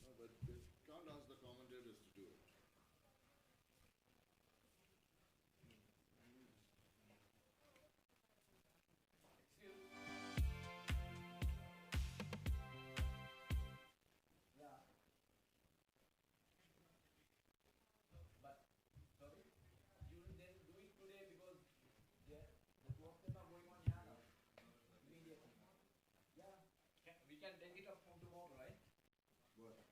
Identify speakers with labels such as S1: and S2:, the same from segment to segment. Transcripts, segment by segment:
S1: No, but they can't ask the commentators to do it. But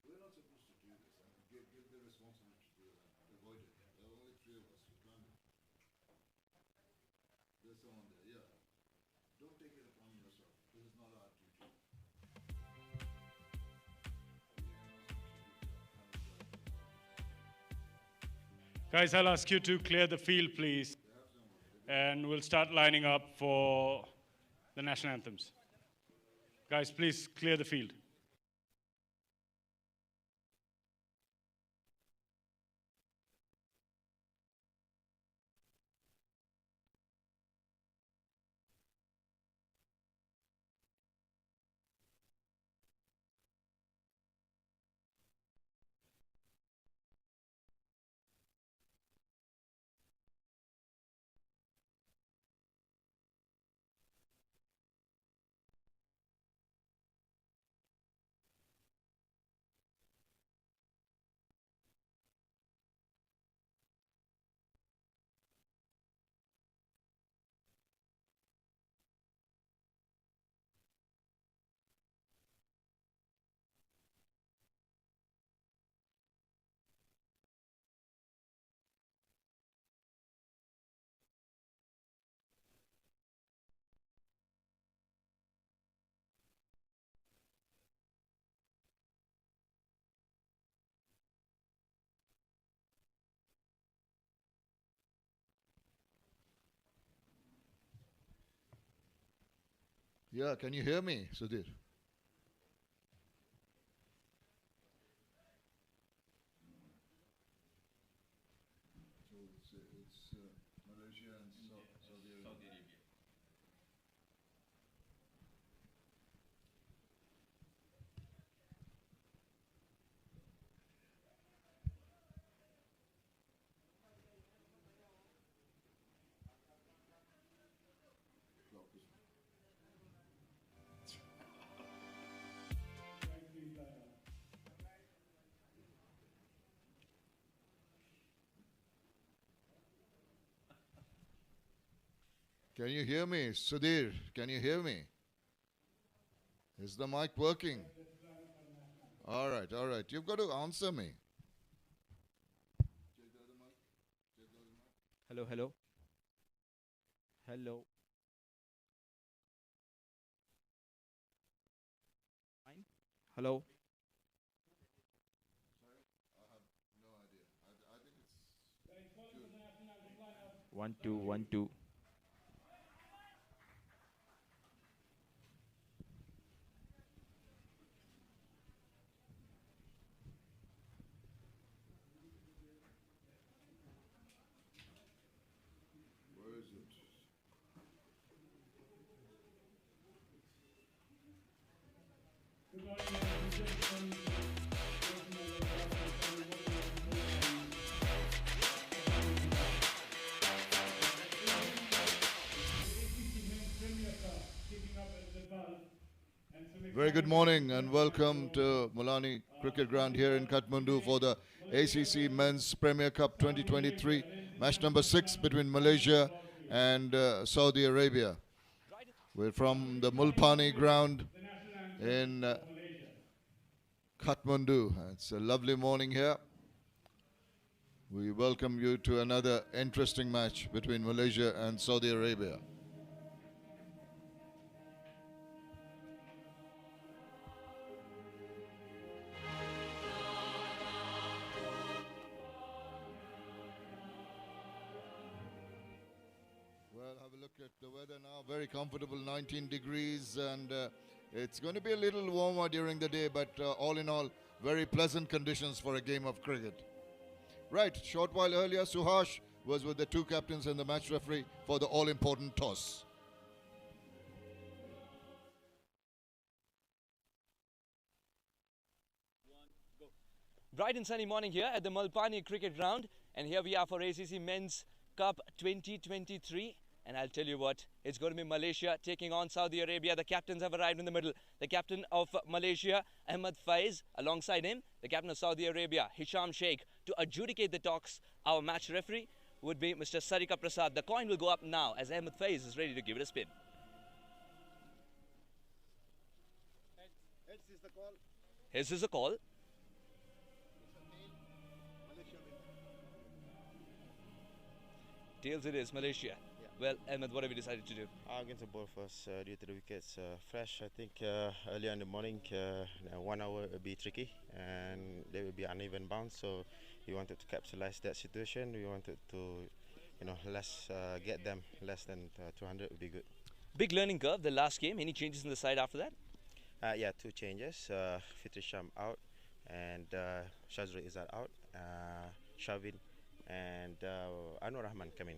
S1: we're not supposed to do this. I mean, give the responsibility to do it and avoid it. There are only three of us. We can't. There's someone there. Yeah. Don't take it upon yourself. This is not our duty.
S2: Guys, I'll ask you to clear the field, please. And we'll start lining up for the national anthems. Guys, please clear the field.
S1: Yeah, can you hear me, Sudhir? So it's Malaysia and Saudi Arabia. Clock is- Can you hear me, Sudhir? Can you hear me? Is the mic working? All right, all right. You've got to answer me.
S3: Hello, hello. Hello. Fine. Hello.
S1: I have no idea. I think it's
S3: 1 2 1 2.
S1: where is it? Very good morning and welcome to Mulani Cricket Ground here in Kathmandu for the ACC Men's Premier Cup 2023, match number 6 between Malaysia and Saudi Arabia. We're from the Mulpani ground in Kathmandu. It's a lovely morning here. We welcome you to another interesting match between Malaysia and Saudi Arabia. Well, have a look at the weather now. Very comfortable, 19 degrees, and it's going to be a little warmer during the day, but all in all, very pleasant conditions for a game of cricket. Right, short while earlier, Suhash was with the two captains and the match referee for the all-important toss.
S3: Bright and sunny morning here at the Mulpani Cricket Ground, and here we are for ACC Men's Cup 2023. And I'll tell you what, it's going to be Malaysia taking on Saudi Arabia. The captains have arrived in the middle. The captain of Malaysia, Ahmed Faiz, alongside him, the captain of Saudi Arabia, Hisham Sheikh. To adjudicate the talks, our match referee would be Mr. Sarika Prasad. The coin will go up now as Ahmed Faiz is ready to give it a spin.
S4: Heads is the call.
S3: His is the call.
S4: Malaysia win.
S3: Tails it is, Malaysia. Well, Ahmed, what have you decided to do?
S4: I'm going to bowl first due to the wickets fresh. I think earlier in the morning, 1 hour will be tricky and there will be uneven bounce. So we wanted to capitalize that situation. We wanted to, get them less than 200 would be good.
S3: Big learning curve, the last game. Any changes in the side after that?
S4: Yeah, 2 changes. Fitri Sham out and Shazri Izzat out. Shavin and Anwar Rahman coming.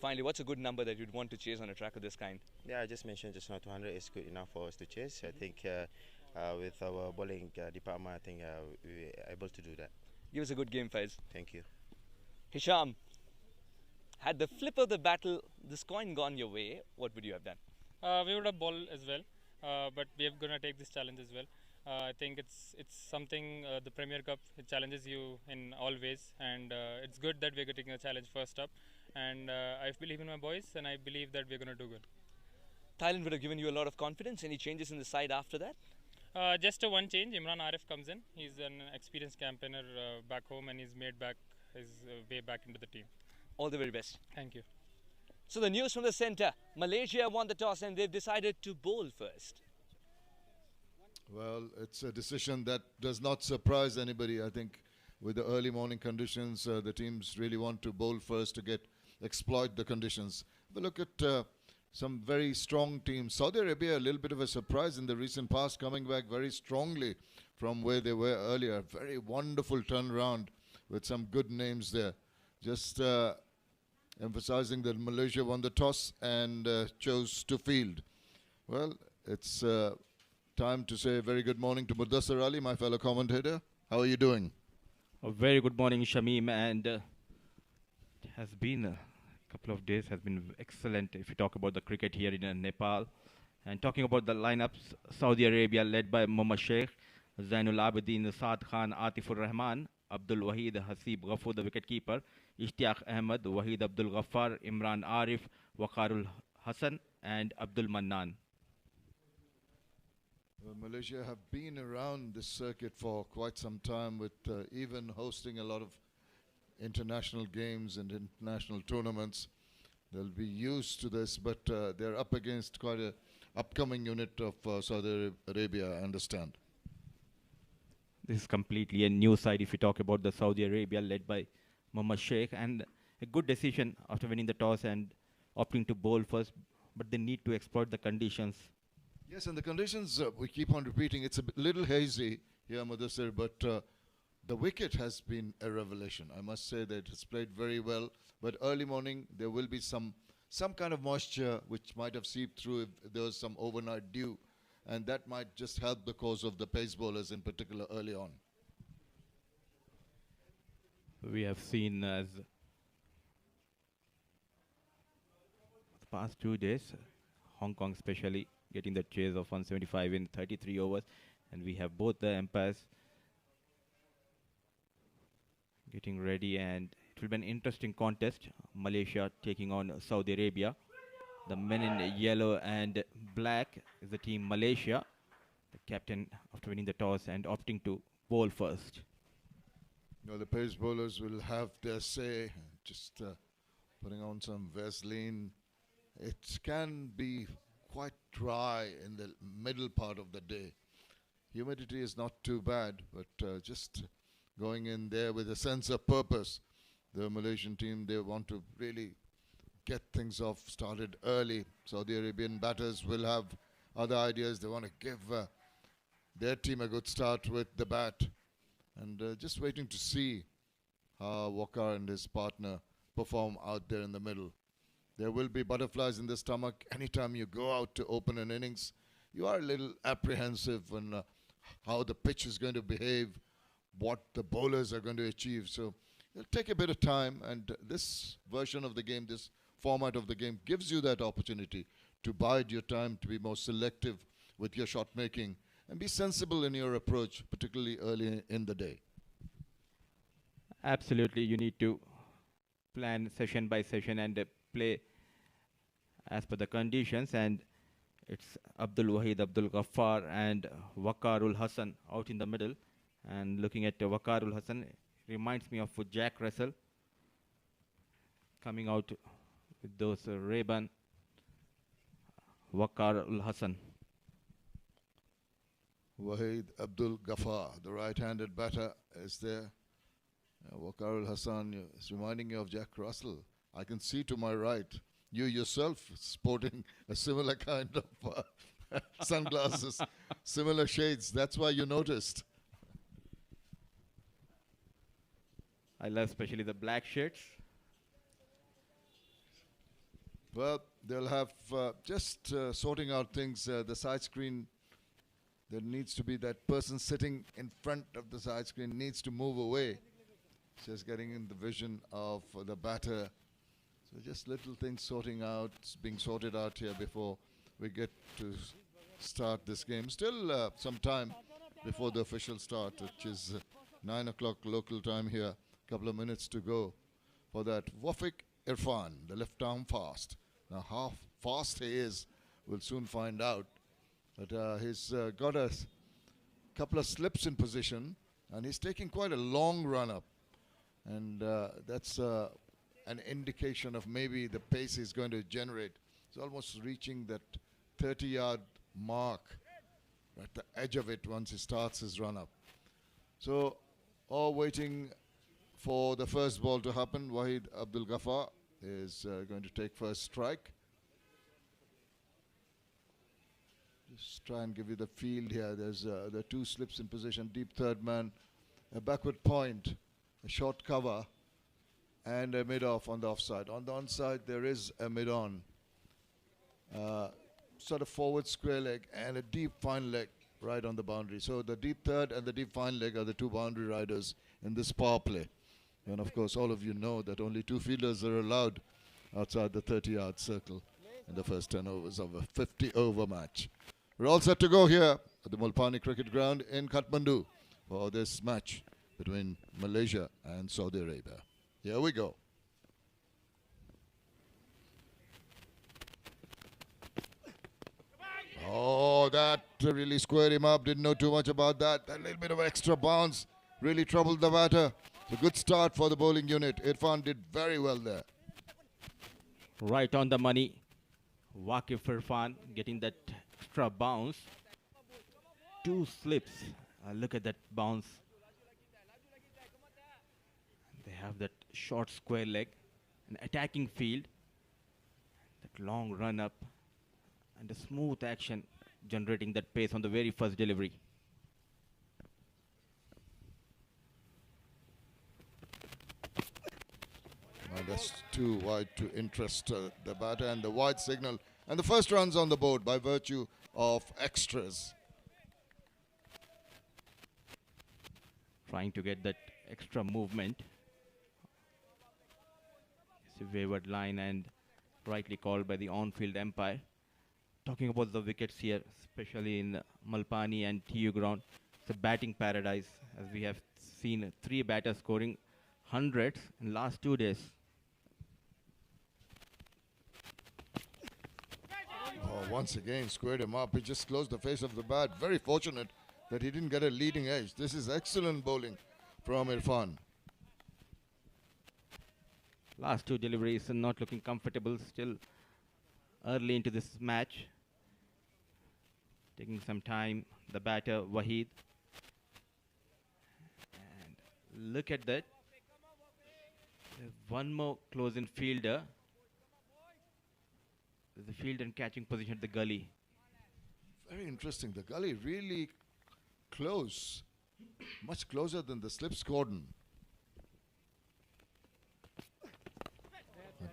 S3: Finally, what's a good number that you'd want to chase on a track of this kind?
S4: Yeah, I just mentioned just now 200 is good enough for us to chase. I think with our bowling department, I think we're able to do that.
S3: Give us a good game, Faiz.
S4: Thank you.
S3: Hisham, had the flip of the battle, this coin gone your way, what would you have done?
S5: We would have bowled as well, but we are going to take this challenge as well. I think it's something, the Premier Cup, it challenges you in all ways, and it's good that we're taking a challenge first up. And I believe in my boys, and I believe that we're going to do good.
S3: Thailand would have given you a lot of confidence. Any changes in the side after that?
S5: Just a one change, Imran Arif comes in. He's an experienced campaigner back home, and he's made back his way back into the team.
S3: All the very best.
S5: Thank you.
S3: So the news from the centre, Malaysia won the toss and they've decided to bowl first.
S1: Well, it's a decision that does not surprise anybody. I think with the early morning conditions, the teams really want to bowl first to exploit the conditions. But look at some very strong teams. Saudi Arabia, a little bit of a surprise in the recent past, coming back very strongly from where they were earlier. Very wonderful turnaround with some good names there. Just emphasizing that Malaysia won the toss and chose to field. Well, it's time to say a very good morning to Mudassar Ali, my fellow commentator. How are you doing?
S6: A very good morning, Shamim, and it has been a couple of days, has been excellent if you talk about the cricket here in Nepal. And talking about the lineups, Saudi Arabia led by Mohammad Sheikh, Zainul Abidin, Saad Khan, Atifur Rahman, Abdul Wahid Hasib Ghafoor, the wicketkeeper, Ishtiaq Ahmed, Wahid Abdul Ghaffar, Imran Arif, Waqarul Hassan, and Abdul Mannan.
S1: Well, Malaysia have been around this circuit for quite some time, with even hosting a lot of international games and international tournaments. They'll be used to this, but they're up against quite a upcoming unit of Saudi Arabia, I understand.
S6: This is completely a new side if you talk about the Saudi Arabia led by Mohammad Sheikh, and a good decision after winning the toss and opting to bowl first, but they need to exploit the conditions.
S1: Yes, and the conditions, we keep on repeating, it's a little hazy here, Mudassir, but the wicket has been a revelation. I must say that it's played very well, but early morning there will be some kind of moisture which might have seeped through if there was some overnight dew, and that might just help the cause of the pace bowlers in particular early on.
S6: We have seen as the past 2 days, Hong Kong especially getting the chase of 175 in 33 overs, and we have both the umpires getting ready, and it will be an interesting contest. Malaysia taking on Saudi Arabia. The men in yellow and black is the team Malaysia. The captain after winning the toss and opting to bowl first.
S1: You know, the pace bowlers will have their say, just putting on some Vaseline. It can be quite dry in the middle part of the day. Humidity is not too bad, but just going in there with a sense of purpose. The Malaysian team, they want to really get things off started early. Saudi Arabian batters will have other ideas. They want to give their team a good start with the bat. And just waiting to see how Waqar and his partner perform out there in the middle. There will be butterflies in the stomach. Anytime you go out to open an innings, you are a little apprehensive on how the pitch is going to behave, what the bowlers are going to achieve. So it'll take a bit of time, and this version of the game, this format of the game, gives you that opportunity to bide your time, to be more selective with your shot making, and be sensible in your approach, particularly early in the day.
S6: Absolutely, you need to plan session by session and play as per the conditions, and it's Abdul Wahid Abdul Ghaffar and Waqarul Hassan out in the middle. And looking at Waqarul Hassan, reminds me of Jack Russell coming out with those Ray-Ban. Waqarul Hassan.
S1: Wahid Abdul Ghaffar, the right-handed batter, is there. Waqarul Hassan is reminding you of Jack Russell. I can see to my right, you yourself sporting a similar kind of sunglasses, similar shades. That's why you noticed.
S6: I love especially the black shirts.
S1: Well, they'll have just sorting out things. The side screen, there needs to be that person sitting in front of the side screen needs to move away. Just getting in the vision of the batter. So just little things being sorted out here before we get to start this game. Still some time before the official start, which is 9 o'clock local time here. Couple of minutes to go for that. Wafiq Irfan, the left arm fast. Now how fast he is, we'll soon find out. But he's got a couple of slips in position, and he's taking quite a long run up. And that's an indication of maybe the pace he's going to generate. He's almost reaching that 30-yard mark at the edge of it once he starts his run up. So all waiting for the first ball to happen. Wahid Abdul Ghaffar is going to take first strike. Just try and give you the field here. There's the two slips in position, deep third man, a backward point, a short cover, and a mid-off on the offside. On the onside, there is a mid-on. Sort of forward square leg and a deep fine leg right on the boundary. So the deep third and the deep fine leg are the two boundary riders in this power play. And of course, all of you know that only two fielders are allowed outside the 30-yard circle in the first 10 overs of a 50-over match. We're all set to go here at the Mulpani Cricket Ground in Kathmandu for this match between Malaysia and Saudi Arabia. Here we go. Oh, that really squared him up. Didn't know too much about that. That little bit of extra bounce really troubled the batter. It's a good start for the bowling unit. Irfan did very well there.
S6: Right on the money. Waqif Irfan getting that extra bounce. Two slips. Look at that bounce. They have that short square leg, an attacking field, that long run up, and a smooth action generating that pace on the very first delivery.
S1: That's too wide to interest the batter, and the wide signal. And the first run's on the board by virtue of extras.
S6: Trying to get that extra movement. It's a wayward line and rightly called by the on-field umpire. Talking about the wickets here, especially in Malpani and TU ground, it's a batting paradise, as we have seen 3 batters scoring hundreds in last 2 days.
S1: Oh, once again, squared him up. He just closed the face of the bat. Very fortunate that he didn't get a leading edge. This is excellent bowling from Irfan.
S6: Last 2 deliveries are not looking comfortable, still early into this match. Taking some time, the batter Waheed. And look at that. There's one more close-in fielder. There's a field and catching position at the gully.
S1: Very interesting. The gully really close. Much closer than the slips cordon.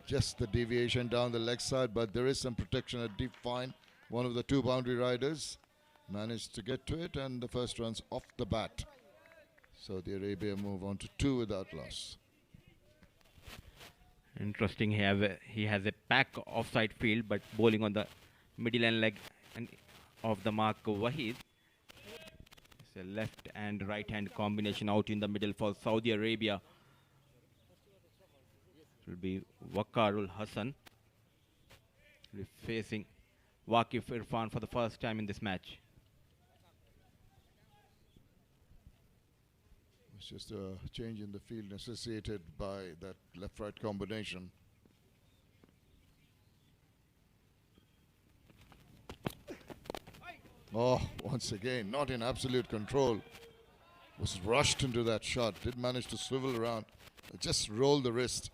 S1: Just the deviation down the leg side, but there is some protection at deep fine. One of the 2 boundary riders managed to get to it, and the first run's off the bat. Saudi Arabia move on to 2 without loss.
S6: Interesting, he has a pack offside field, but bowling on the middle and leg and of the mark Waheed. It's a left and right hand combination out in the middle for Saudi Arabia. It will be Waqarul Hassan. Will be facing Waqif Irfan for the first time in this match.
S1: It's just a change in the field necessitated by that left-right combination. Oh, once again, not in absolute control. Was rushed into that shot. Did manage to swivel around. Just roll the wrist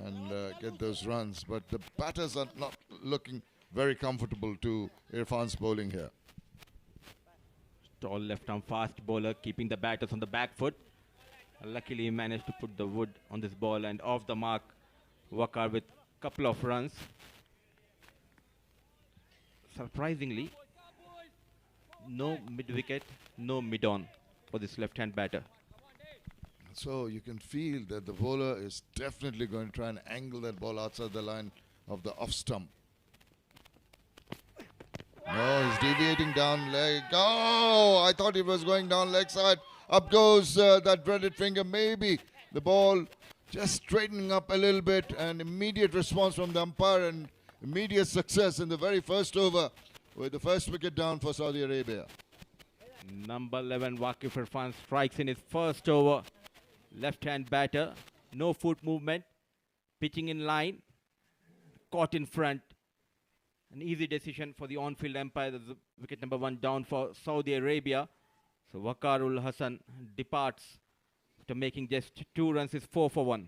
S1: and get those runs. But the batters are not looking very comfortable to Irfan's bowling here.
S6: Tall left-arm fast bowler keeping the batters on the back foot. Luckily he managed to put the wood on this ball and off the mark. Waqar with couple of runs. Surprisingly, no mid-wicket, no mid-on for this left-hand batter.
S1: So you can feel that the bowler is definitely going to try and angle that ball outside the line of the off stump. No, he's deviating down leg. Oh, I thought he was going down leg side. Up goes that dreaded finger. Maybe the ball just straightening up a little bit, and immediate response from the umpire and immediate success in the very first over with the first wicket down for Saudi Arabia.
S6: Number 11 Waqif Irfan strikes in his first over. Left-hand batter, no foot movement, pitching in line, caught in front. An easy decision for the on-field umpire. There's wicket number 1 down for Saudi Arabia. So Waqarul Hassan departs after making just 2 runs. Is 4 for 1.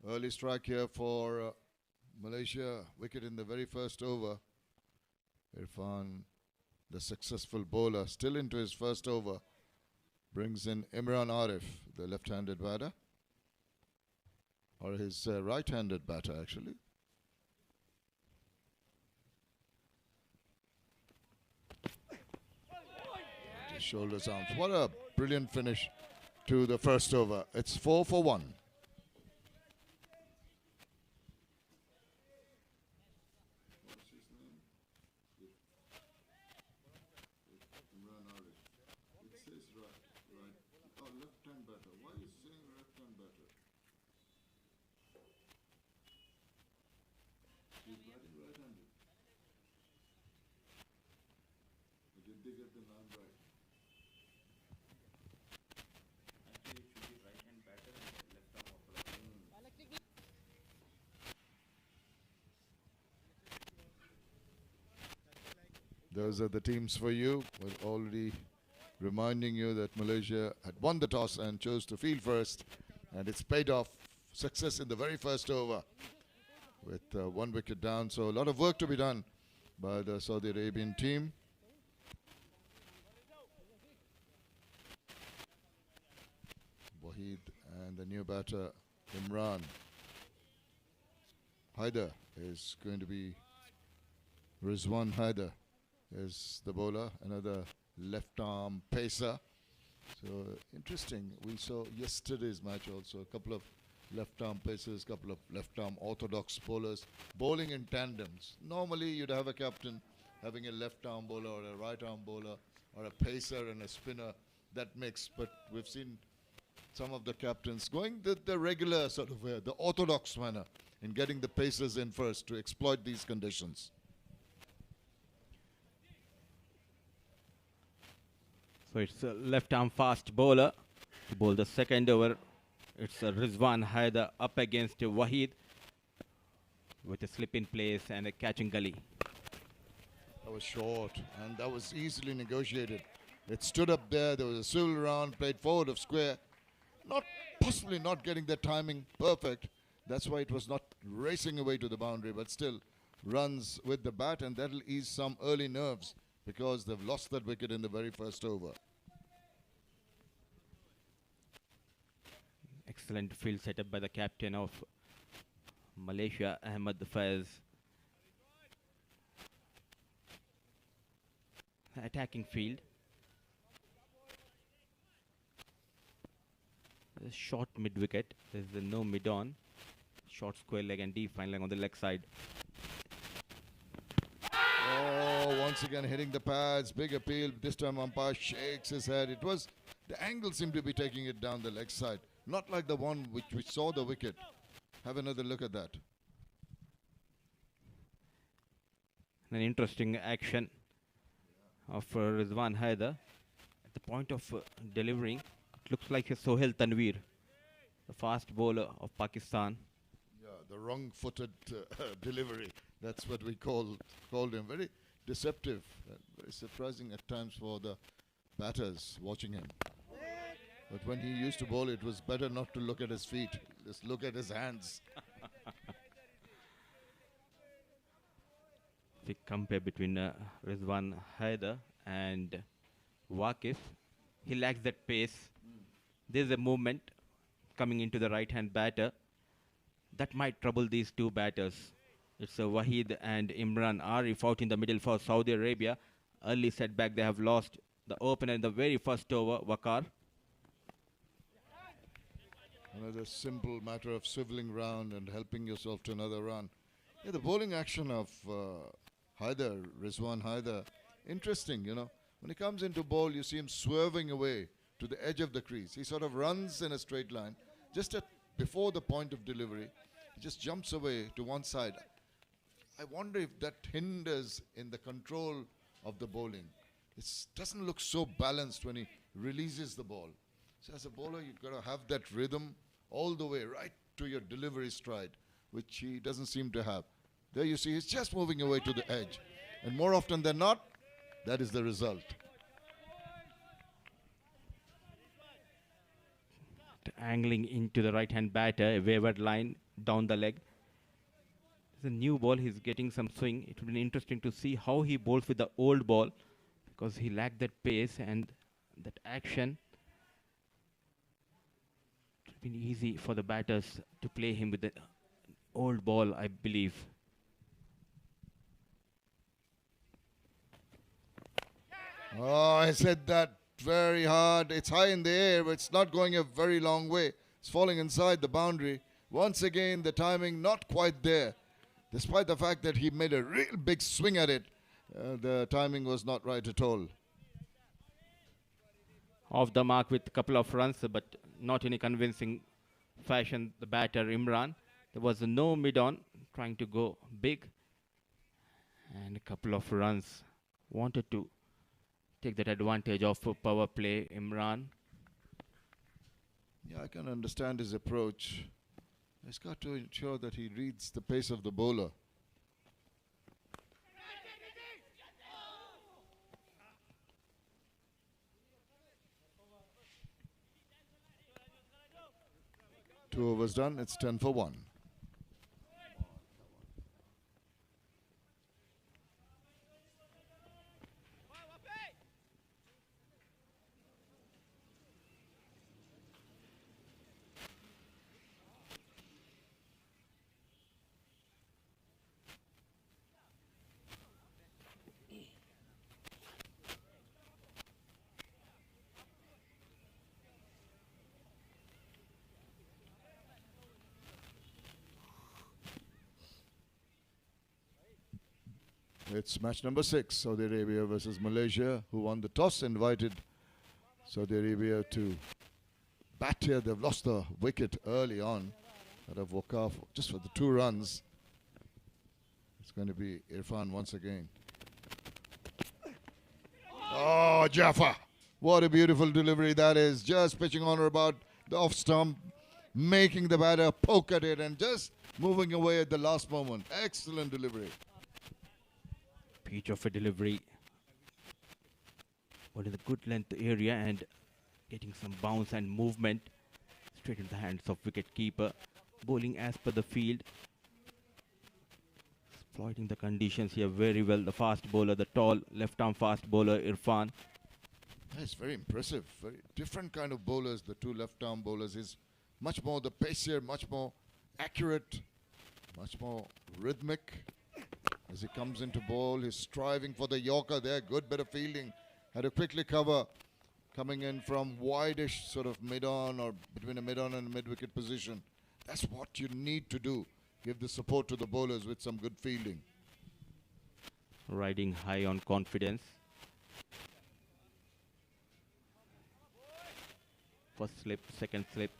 S1: Early strike here for Malaysia. Wicket in the very first over. Irfan, the successful bowler, still into his first over, brings in Imran Arif, the left-handed batter, or his right-handed batter actually. His shoulders, arms. What a brilliant finish to the first over. It's 4 for 1. Those are the teams for you. We're already reminding you that Malaysia had won the toss and chose to field first, and it's paid off. Success in the very first over with 1 wicket down. So a lot of work to be done by the Saudi Arabian team. Wahid and the new batter Imran. Haider is going to be Rizwan Haider is the bowler, another left arm pacer. So interesting. We saw yesterday's match also a couple of left arm pacers, couple of left arm orthodox bowlers bowling in tandems. Normally you'd have a captain having a left arm bowler or a right arm bowler or a pacer and a spinner, that mix. But we've seen some of the captains going the regular sort of the orthodox manner in getting the pacers in first to exploit these conditions.
S6: So it's a left arm fast bowler to bowl the second over. It's Rizwan Haider up against Wahid with a slip in place and a catching gully.
S1: That was short and that was easily negotiated. It stood up there, there was a swivel round, played forward of square. Possibly not getting the timing perfect. That's why it was not racing away to the boundary, but still runs with the bat, and that'll ease some early nerves because they've lost that wicket in the very first over.
S6: Excellent field setup by the captain of Malaysia, Ahmed Faiz. Attacking field. There's short mid wicket. There's no mid on. Short square leg and deep fine leg on the leg side.
S1: Oh, once again hitting the pads. Big appeal. This time umpire shakes his head. It was, the angle seemed to be taking it down the leg side. Not like the one which saw the wicket. Have another look at that.
S6: An interesting action of Rizwan Haider. At the point of delivering, it looks like a Sohail Tanveer, the fast bowler of Pakistan.
S1: Yeah, the wrong-footed delivery. That's what we called him. Very deceptive, very surprising at times for the batters watching him. But when he used to bowl, it was better not to look at his feet. Just look at his hands.
S6: If we compare between Rizwan Haider and Waqif, he lacks that pace. There's a movement coming into the right-hand batter that might trouble these two batters. It's Wahid and Imran Arif out in the middle for Saudi Arabia. Early setback, they have lost the opener in the very first over, Waqar.
S1: Another simple matter of swiveling round and helping yourself to another run. Yeah, the bowling action of Haider, Rizwan Haider, interesting, you know. When he comes into bowl, you see him swerving away to the edge of the crease. He sort of runs in a straight line. Just before the point of delivery, he just jumps away to one side. I wonder if that hinders in the control of the bowling. It doesn't look so balanced when he releases the ball. So as a bowler, you've got to have that rhythm all the way right to your delivery stride, which he doesn't seem to have. There you see, he's just moving away to the edge. And more often than not, that is the result.
S6: angling into the right-hand batter, a wayward line down the leg. It's a new ball, he's getting some swing. It will be interesting to see how he bowls with the old ball, because he lacked that pace and that action. It will be easy for the batters to play him with the old ball, I believe.
S1: Oh, I said that very hard. It's high in the air, but it's not going a very long way. It's falling inside the boundary. Once again, the timing not quite there. Despite the fact that he made a real big swing at it, the timing was not right at all.
S6: Off the mark with a couple of runs, but not in a convincing fashion, the batter Imran. There was no mid-on, trying to go big. And a couple of runs. Wanted to take that advantage of a power play, Imran.
S1: Yeah, I can understand his approach. He's got to ensure that he reads the pace of the bowler. Two overs done, it's 10 for 1. It's match number 6, Saudi Arabia versus Malaysia, who won the toss, invited Saudi Arabia to bat here. They've lost the wicket early on. That have woke off just for the 2 runs. It's going to be Irfan once again. Oh, Jaffa! What a beautiful delivery that is. Just pitching on or about the off stump, making the batter poke at it and just moving away at the last moment. Excellent delivery.
S6: Pitch of a delivery. But in the good length area and getting some bounce and movement straight into the hands of wicket keeper. Bowling as per the field. Exploiting the conditions here very well. The fast bowler, the tall left arm fast bowler Irfan.
S1: It's very impressive. Very different kind of bowlers, the 2 left arm bowlers. He's much more the pacier, much more accurate, much more rhythmic. As he comes into bowl, he's striving for the Yorker there. Good bit of fielding. Had to quickly cover. Coming in from wide-ish sort of mid-on or between a mid-on and mid-wicket position. That's what you need to do. Give the support to the bowlers with some good fielding.
S6: Riding high on confidence. First slip, second slip.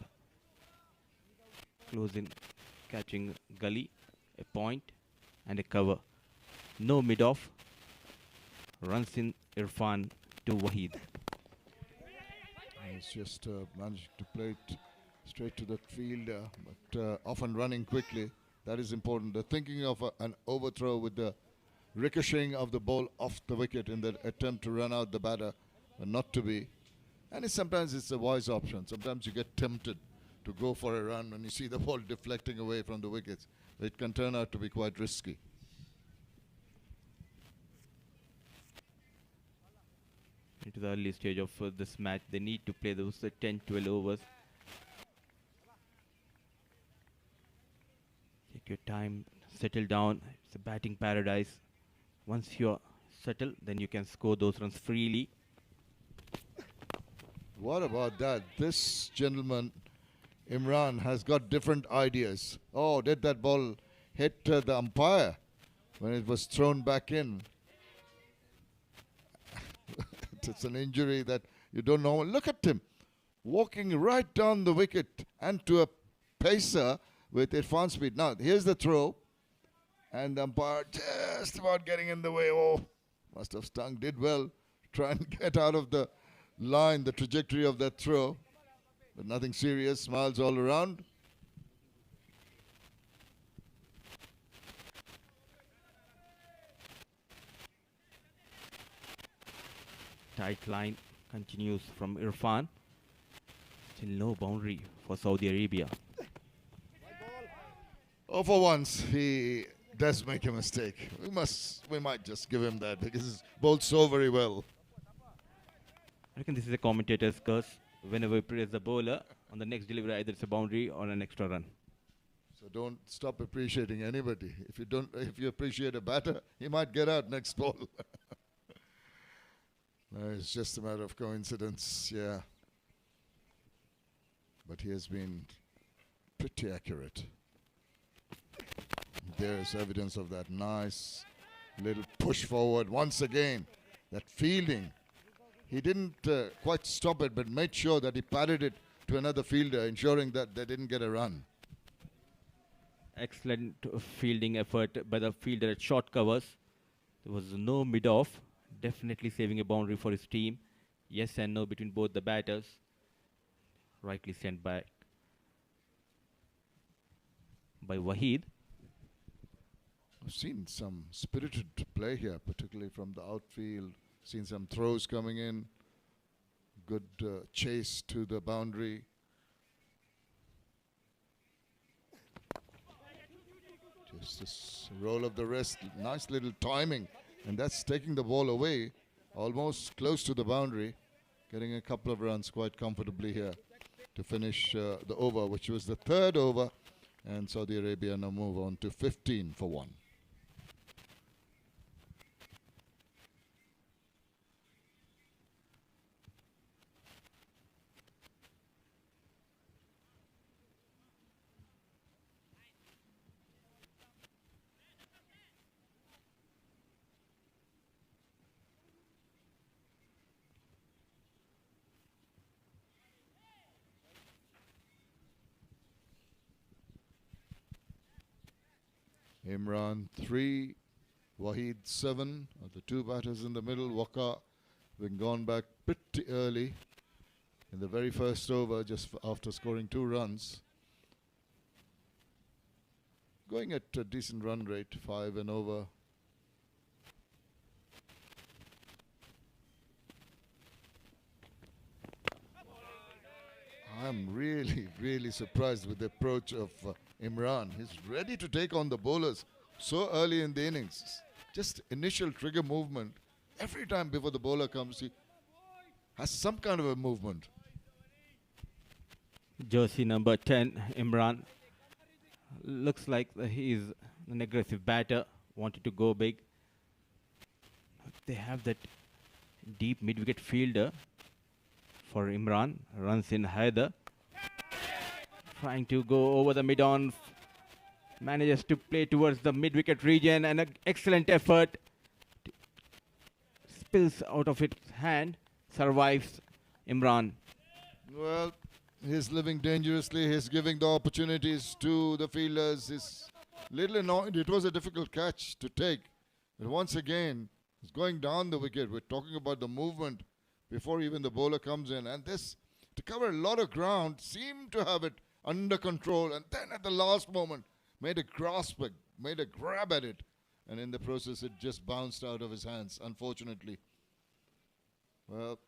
S6: Closing, catching gully. A point and a cover. No mid-off. Runs in Irfan to Waheed.
S1: He's just managed to play it straight to the field, but often running quickly. That is important. They're thinking of an overthrow with the ricocheting of the ball off the wicket in the attempt to run out the batter, but not to be. And sometimes it's a wise option. Sometimes you get tempted to go for a run when you see the ball deflecting away from the wickets. It can turn out to be quite risky.
S6: Into the early stage of this match, they need to play those 10-12 overs. Take your time, settle down. It's a batting paradise. Once you're settled, then you can score those runs freely.
S1: What about that? This gentleman, Imran, has got different ideas. Oh, did that ball hit the umpire when it was thrown back in? It's an injury that you don't know. Look at him walking right down the wicket and to a pacer with Irfan speed. Now, here's the throw. And the umpire just about getting in the way. Oh, must have stung. Did well. Try and get out of the line, the trajectory of that throw. But nothing serious. Smiles all around.
S6: Tight line continues from Irfan. Still no boundary for Saudi Arabia.
S1: Oh, for once, he does make a mistake. We might just give him that because he's bowled so very well.
S6: I reckon this is a commentator's curse. Whenever we praise the bowler, on the next delivery, either it's a boundary or an extra run.
S1: So don't stop appreciating anybody. If you appreciate a batter, he might get out next ball. No, it's just a matter of coincidence, yeah. But he has been pretty accurate. There's evidence of that nice little push forward once again. That fielding. He didn't quite stop it, but made sure that he patted it to another fielder, ensuring that they didn't get a run.
S6: Excellent fielding effort by the fielder at short covers. There was no mid-off. Definitely saving a boundary for his team. Yes and no between both the batters. Rightly sent back by Waheed.
S1: I've seen some spirited play here, particularly from the outfield. Seen some throws coming in. Good chase to the boundary. Just this roll of the wrist, nice little timing. And that's taking the ball away, almost close to the boundary. Getting a couple of runs quite comfortably here to finish the over, which was the third over. And Saudi Arabia now move on to 15 for 1. Imran 3, Waheed 7 are the two batters in the middle. Waqar having gone back pretty early in the very first over, just after scoring 2 runs. Going at a decent run rate, 5 and over. I'm really surprised with the approach of Imran. He's ready to take on the bowlers so early in the innings. Just initial trigger movement. Every time before the bowler comes, he has some kind of a movement.
S6: Jersey number 10, Imran. Looks like he's an aggressive batter. Wanted to go big. They have that deep mid-wicket fielder for Imran. Runs in Haider. Trying to go over the mid-on. Manages to play towards the mid-wicket region, and an excellent effort. Spills out of its hand. Survives Imran.
S1: Well, he's living dangerously. He's giving the opportunities to the fielders. He's little annoyed. It was a difficult catch to take. But once again, he's going down the wicket. We're talking about the movement before even the bowler comes in. And this, to cover a lot of ground, seemed to have it under control. And then at the last moment, made a grasp, made a grab at it. And in the process, it just bounced out of his hands, unfortunately. Well,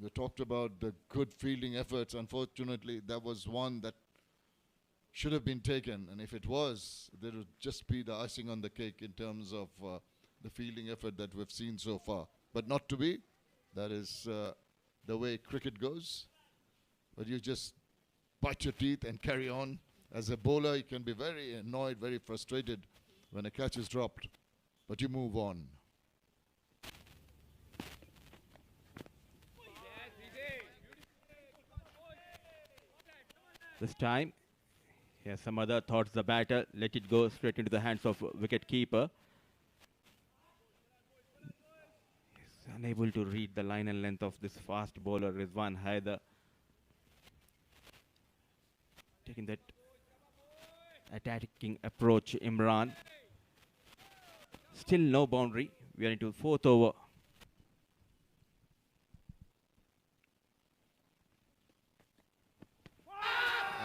S1: we talked about the good fielding efforts. Unfortunately, that was one that should have been taken. And if it was, there would just be the icing on the cake in terms of the fielding effort that we've seen so far. But not to be. That is the way cricket goes. But you just bite your teeth and carry on. As a bowler, you can be very annoyed, very frustrated when a catch is dropped. But you move on.
S6: This time, he has some other thoughts. The batter let it go straight into the hands of wicket keeper. He's unable to read the line and length of this fast bowler, Rizwan Haider. Taking that attacking approach, Imran. Still no boundary. We are into 4th over.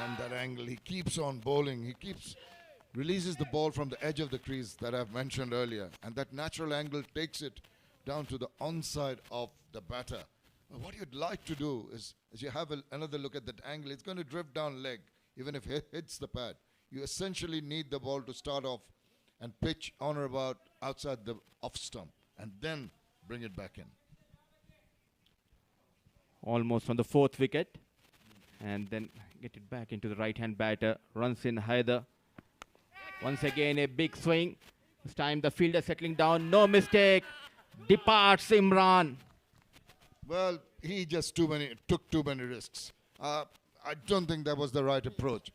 S1: And that angle, he keeps on bowling. He releases the ball from the edge of the crease that I've mentioned earlier. And that natural angle takes it down to the onside of the batter. What you'd like to do is, as you have another look at that angle, it's going to drift down leg, even if it hits the pad. You essentially need the ball to start off and pitch on or about outside the off stump, and then bring it back in.
S6: Almost on the 4th wicket. And then get it back into the right-hand batter. Runs in Haider. Once again, a big swing. This time the fielder settling down. No mistake. Departs Imran.
S1: Well, he just took too many risks. I don't think that was the right approach.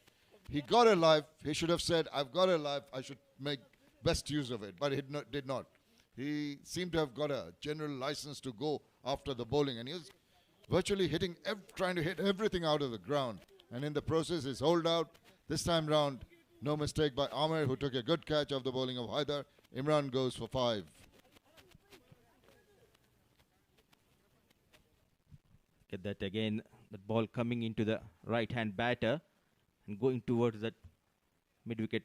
S1: He got a life. He should have said, I've got a life. I should make best use of it. But he did not. He seemed to have got a general license to go after the bowling. And he was virtually trying to hit everything out of the ground. And in the process, he's holed out. This time round, no mistake by Amir, who took a good catch of the bowling of Haider. Imran goes for 5.
S6: Get that again. That ball coming into the right-hand batter and going towards that mid-wicket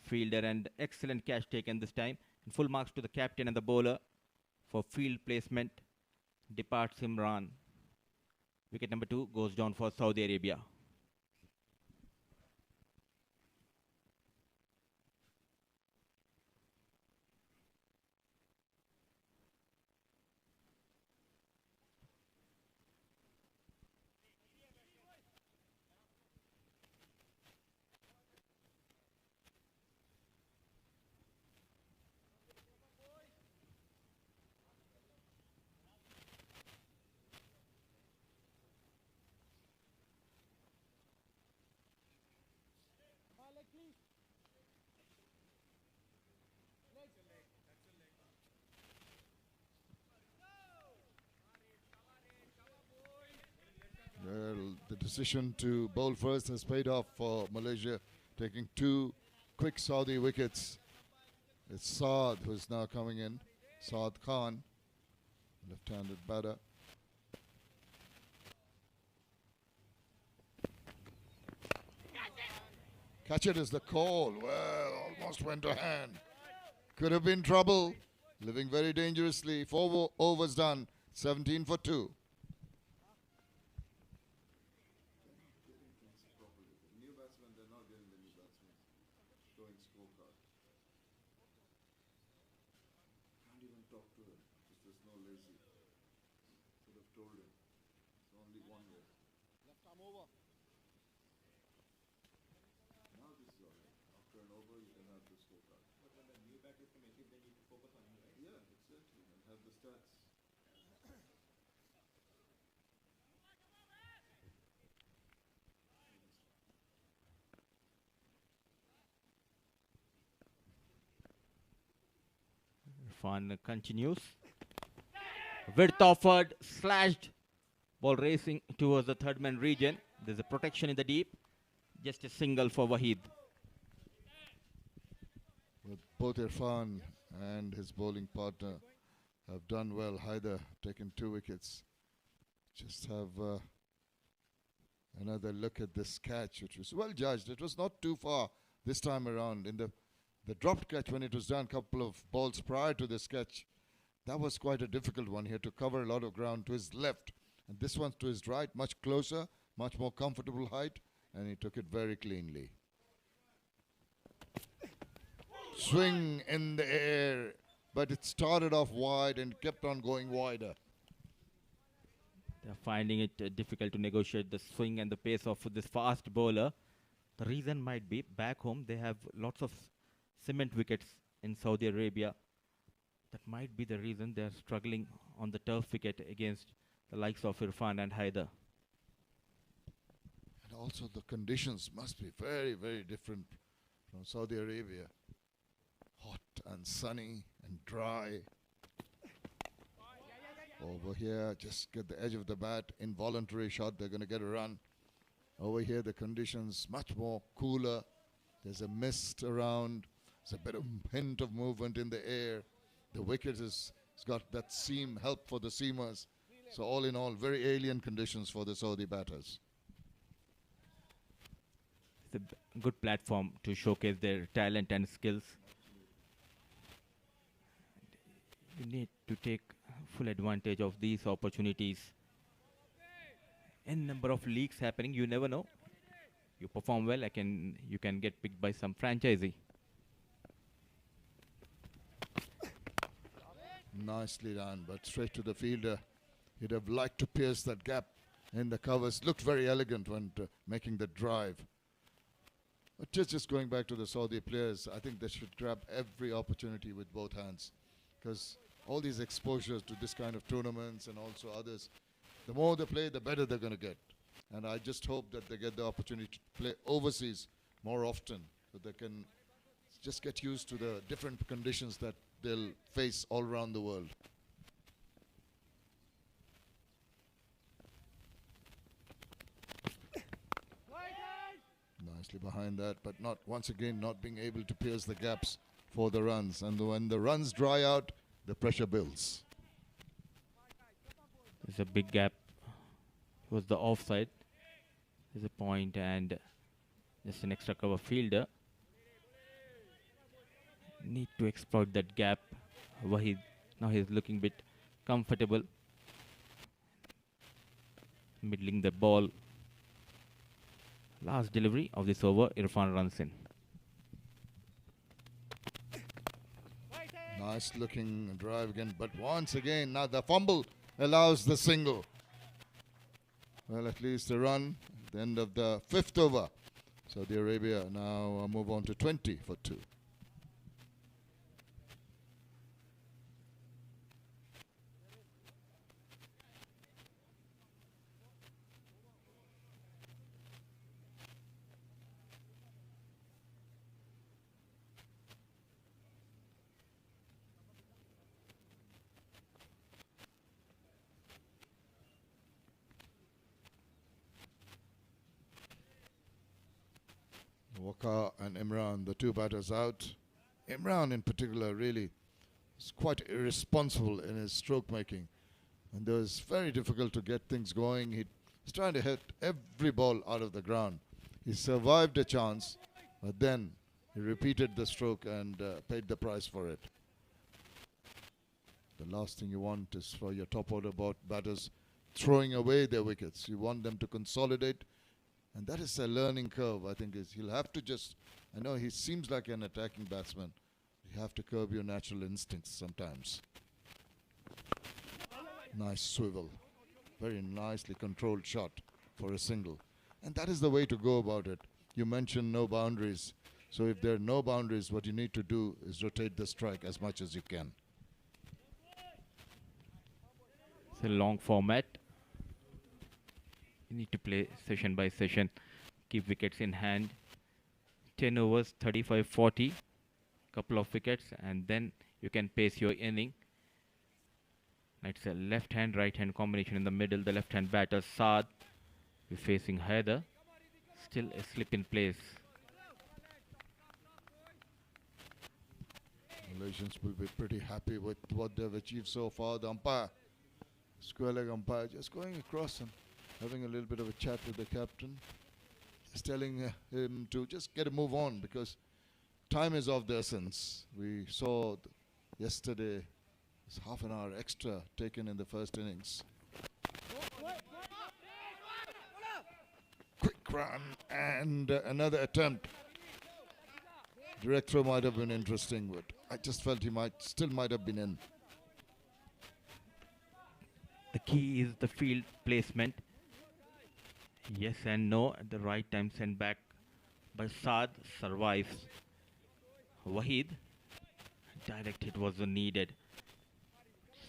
S6: fielder. And excellent catch taken this time. And full marks to the captain and the bowler for field placement. Departs Imran. Wicket number 2 goes down for Saudi Arabia.
S1: Well, the decision to bowl first has paid off for Malaysia, taking 2 quick Saudi wickets. It's Saad who's now coming in. Saad Khan, left-handed batter. Catch it is the call. Well, almost went to hand. Could have been trouble. Living very dangerously. 4 overs done. 17 for 2.
S6: Fun continues. Width offered, slashed. Ball racing towards the third man region. There's a protection in the deep. Just a single for Waheed.
S1: With both Irfan and his bowling partner have done well. Haider taken 2 wickets. Just have another look at this catch, which was well judged. It was not too far this time around. In the dropped catch, when it was done, couple of balls prior to this catch, that was quite a difficult one. He had to cover a lot of ground to his left. And this one's to his right, much closer, much more comfortable height, and he took it very cleanly. Swing in the air, but it started off wide and kept on going wider.
S6: They're finding it difficult to negotiate the swing and the pace of this fast bowler. The reason might be back home they have lots of cement wickets in Saudi Arabia. That might be the reason they're struggling on the turf wicket against the likes of Irfan and Haider.
S1: And also the conditions must be very, very different from Saudi Arabia. Hot and sunny and dry. Over here, just get the edge of the bat, involuntary shot, they're going to get a run. Over here, the conditions much more cooler. There's a mist around. There's a bit of hint of movement in the air. The wicket has got that seam help for the seamers. So all in all, very alien conditions for the Saudi batters.
S6: It's a good platform to showcase their talent and skills. You need to take full advantage of these opportunities n number of leagues happening. You never know. You perform well, you can get picked by some franchisee.
S1: Nicely done, but straight to the fielder. He'd have liked to pierce that gap in the covers. Looked very elegant when making the drive. But just going back to the Saudi players, I think they should grab every opportunity with both hands, because all these exposures to this kind of tournaments and also others, the more they play, the better they're going to get. And I just hope that they get the opportunity to play overseas more often, so they can just get used to the different conditions that they'll face all around the world. Nicely behind that, but not once again not being able to pierce the gaps for the runs. And when the runs dry out, the pressure builds.
S6: There's a big gap. It was the offside. There's a point and just an extra cover fielder. Need to exploit that gap. Wahid, now he's looking a bit comfortable. Middling the ball. Last delivery of this over, Irfan runs in.
S1: Nice looking drive again, but once again, now the fumble allows the single. Well, at least a run at the end of the 5th over. Saudi Arabia now move on to 20 for 2. Walker and Imran, the two batters out. Imran in particular really is quite irresponsible in his stroke making. And it was very difficult to get things going. He's trying to hit every ball out of the ground. He survived a chance, but then he repeated the stroke and paid the price for it. The last thing you want is for your top order batters throwing away their wickets. You want them to consolidate. And that is a learning curve, I think. He'll have to just, I know he seems like an attacking batsman. You have to curb your natural instincts sometimes. Nice swivel. Very nicely controlled shot for a single. And that is the way to go about it. You mentioned no boundaries. So if there are no boundaries, what you need to do is rotate the strike as much as you can.
S6: It's a long format. You need to play session by session, keep wickets in hand. 10 overs, 35-40, couple of wickets, and then you can pace your inning. It's a left-hand, right-hand combination in the middle. The left-hand batter, Saad, is facing Haider. Still a slip in place.
S1: Malaysians will be pretty happy with what they've achieved so far. The umpire, square leg umpire, just going across and having a little bit of a chat with the captain, just telling him to just get a move on because time is of the essence. We saw yesterday it's half an hour extra taken in the first innings. Quick run and another attempt. Direct throw might have been interesting, but I just felt he still might have been in.
S6: The key is the field placement. Yes and no at the right time, sent back by Saad, survives. Wahid, direct hit was needed.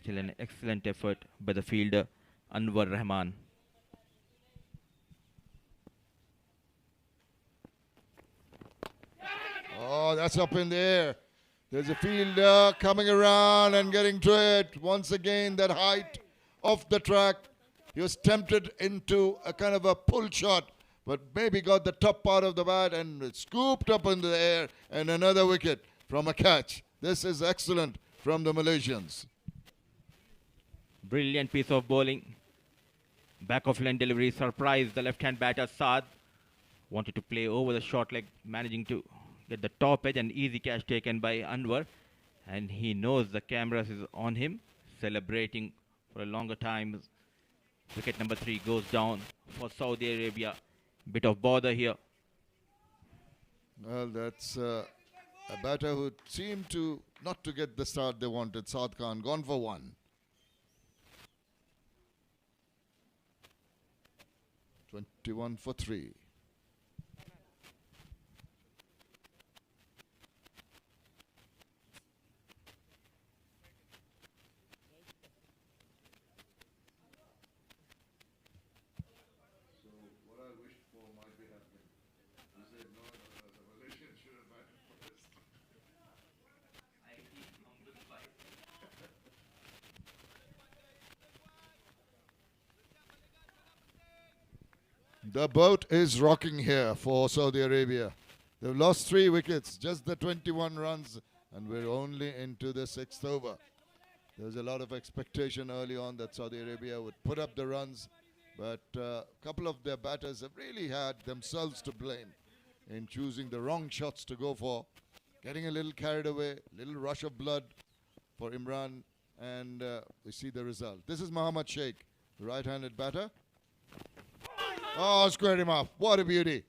S6: Still an excellent effort by the fielder Anwar Rahman.
S1: Oh, that's up in the air. There's a fielder coming around and getting to it. Once again, that height off the track. He was tempted into a kind of a pull shot, but maybe got the top part of the bat and scooped up in the air, and another wicket from a catch. This is excellent from the Malaysians.
S6: Brilliant piece of bowling. Back of line delivery surprised the left-hand batter Saad. Wanted to play over the short leg, managing to get the top edge, and easy catch taken by Anwar. And he knows the cameras is on him, celebrating for a longer time. Wicket number 3 goes down for Saudi Arabia. Bit of bother here.
S1: Well, that's a batter who seemed to not to get the start they wanted. Saad Khan gone for 1. 21 for 3. The boat is rocking here for Saudi Arabia. They've lost 3 wickets, just the 21 runs, and we're only into the 6th over. There was a lot of expectation early on that Saudi Arabia would put up the runs, but a couple of their batters have really had themselves to blame in choosing the wrong shots to go for, getting a little carried away, little rush of blood for Imran, and we see the result. This is Mohammad Sheikh, the right-handed batter. Oh, squared him off. What a beauty.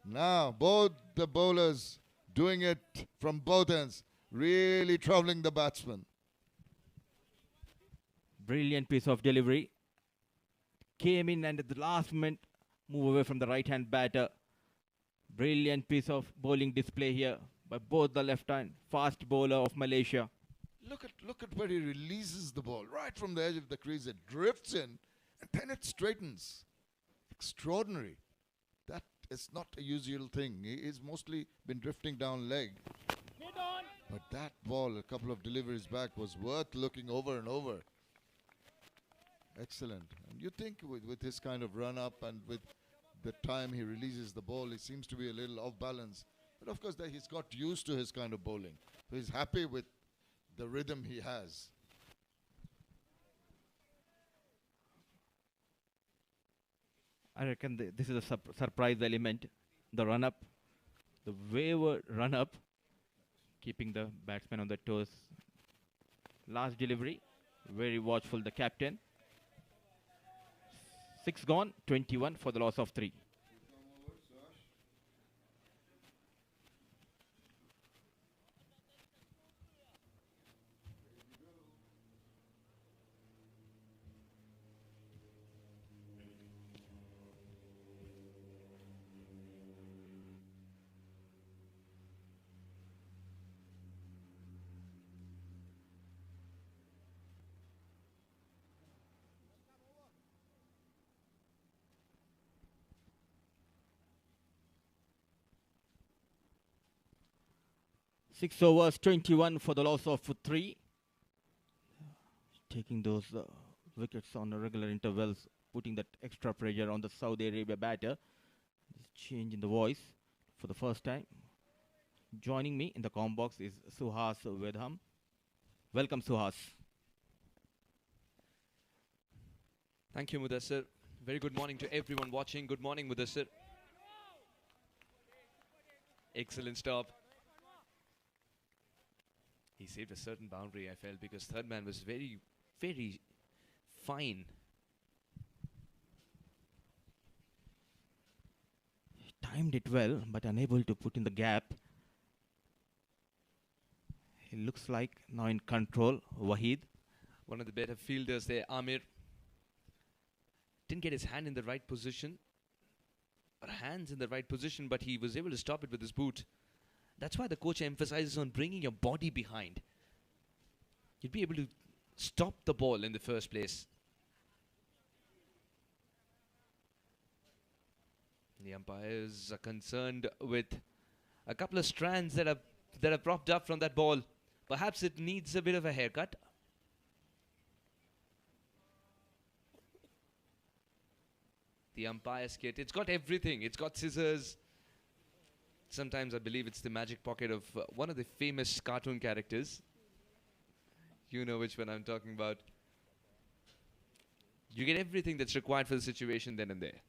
S1: Now, both the bowlers doing it from both ends, really troubling the batsman.
S6: Brilliant piece of delivery. Came in and at the last moment, move away from the right-hand batter. Brilliant piece of bowling display here by both the left-hand fast bowler of Malaysia.
S1: Look at where he releases the ball, right from the edge of the crease. It drifts in, and then it straightens. Extraordinary. That is not a usual thing. He's mostly been drifting down leg. But that ball, a couple of deliveries back, was worth looking over and over. Excellent. And you think with his kind of run-up and with the time he releases the ball, he seems to be a little off balance. But of course, he's got used to his kind of bowling. So he's happy with the rhythm he has.
S6: I reckon this is a surprise element. The run-up, the wayward run-up, keeping the batsman on the toes. Last delivery, very watchful, the captain. 6 gone, 21 for the loss of 3. Six overs, 21 for the loss of 3. Taking those wickets on a regular intervals, putting that extra pressure on the Saudi Arabia batter. Change in the voice for the first time. Joining me in the comm box is Suhas Vedham. Welcome, Suhas.
S3: Thank you, Mudassir. Very good morning to everyone watching. Good morning, Mudassir. Excellent stop. He saved a certain boundary, I felt, because third man was very, very fine.
S6: He timed it well, but unable to put in the gap. He looks like now in control, Wahid.
S3: One of the better fielders there, Amir. Didn't get his hand in the right position, or hands in the right position, but he was able to stop it with his boot. That's why the coach emphasizes on bringing your body behind. You'd be able to stop the ball in the first place. The umpires are concerned with a couple of strands that are propped up from that ball. Perhaps it needs a bit of a haircut. The umpire's kit, it's got everything. It's got scissors. Sometimes I believe it's the magic pocket of one of the famous cartoon characters. You know which one I'm talking about. You get everything that's required for the situation then and there.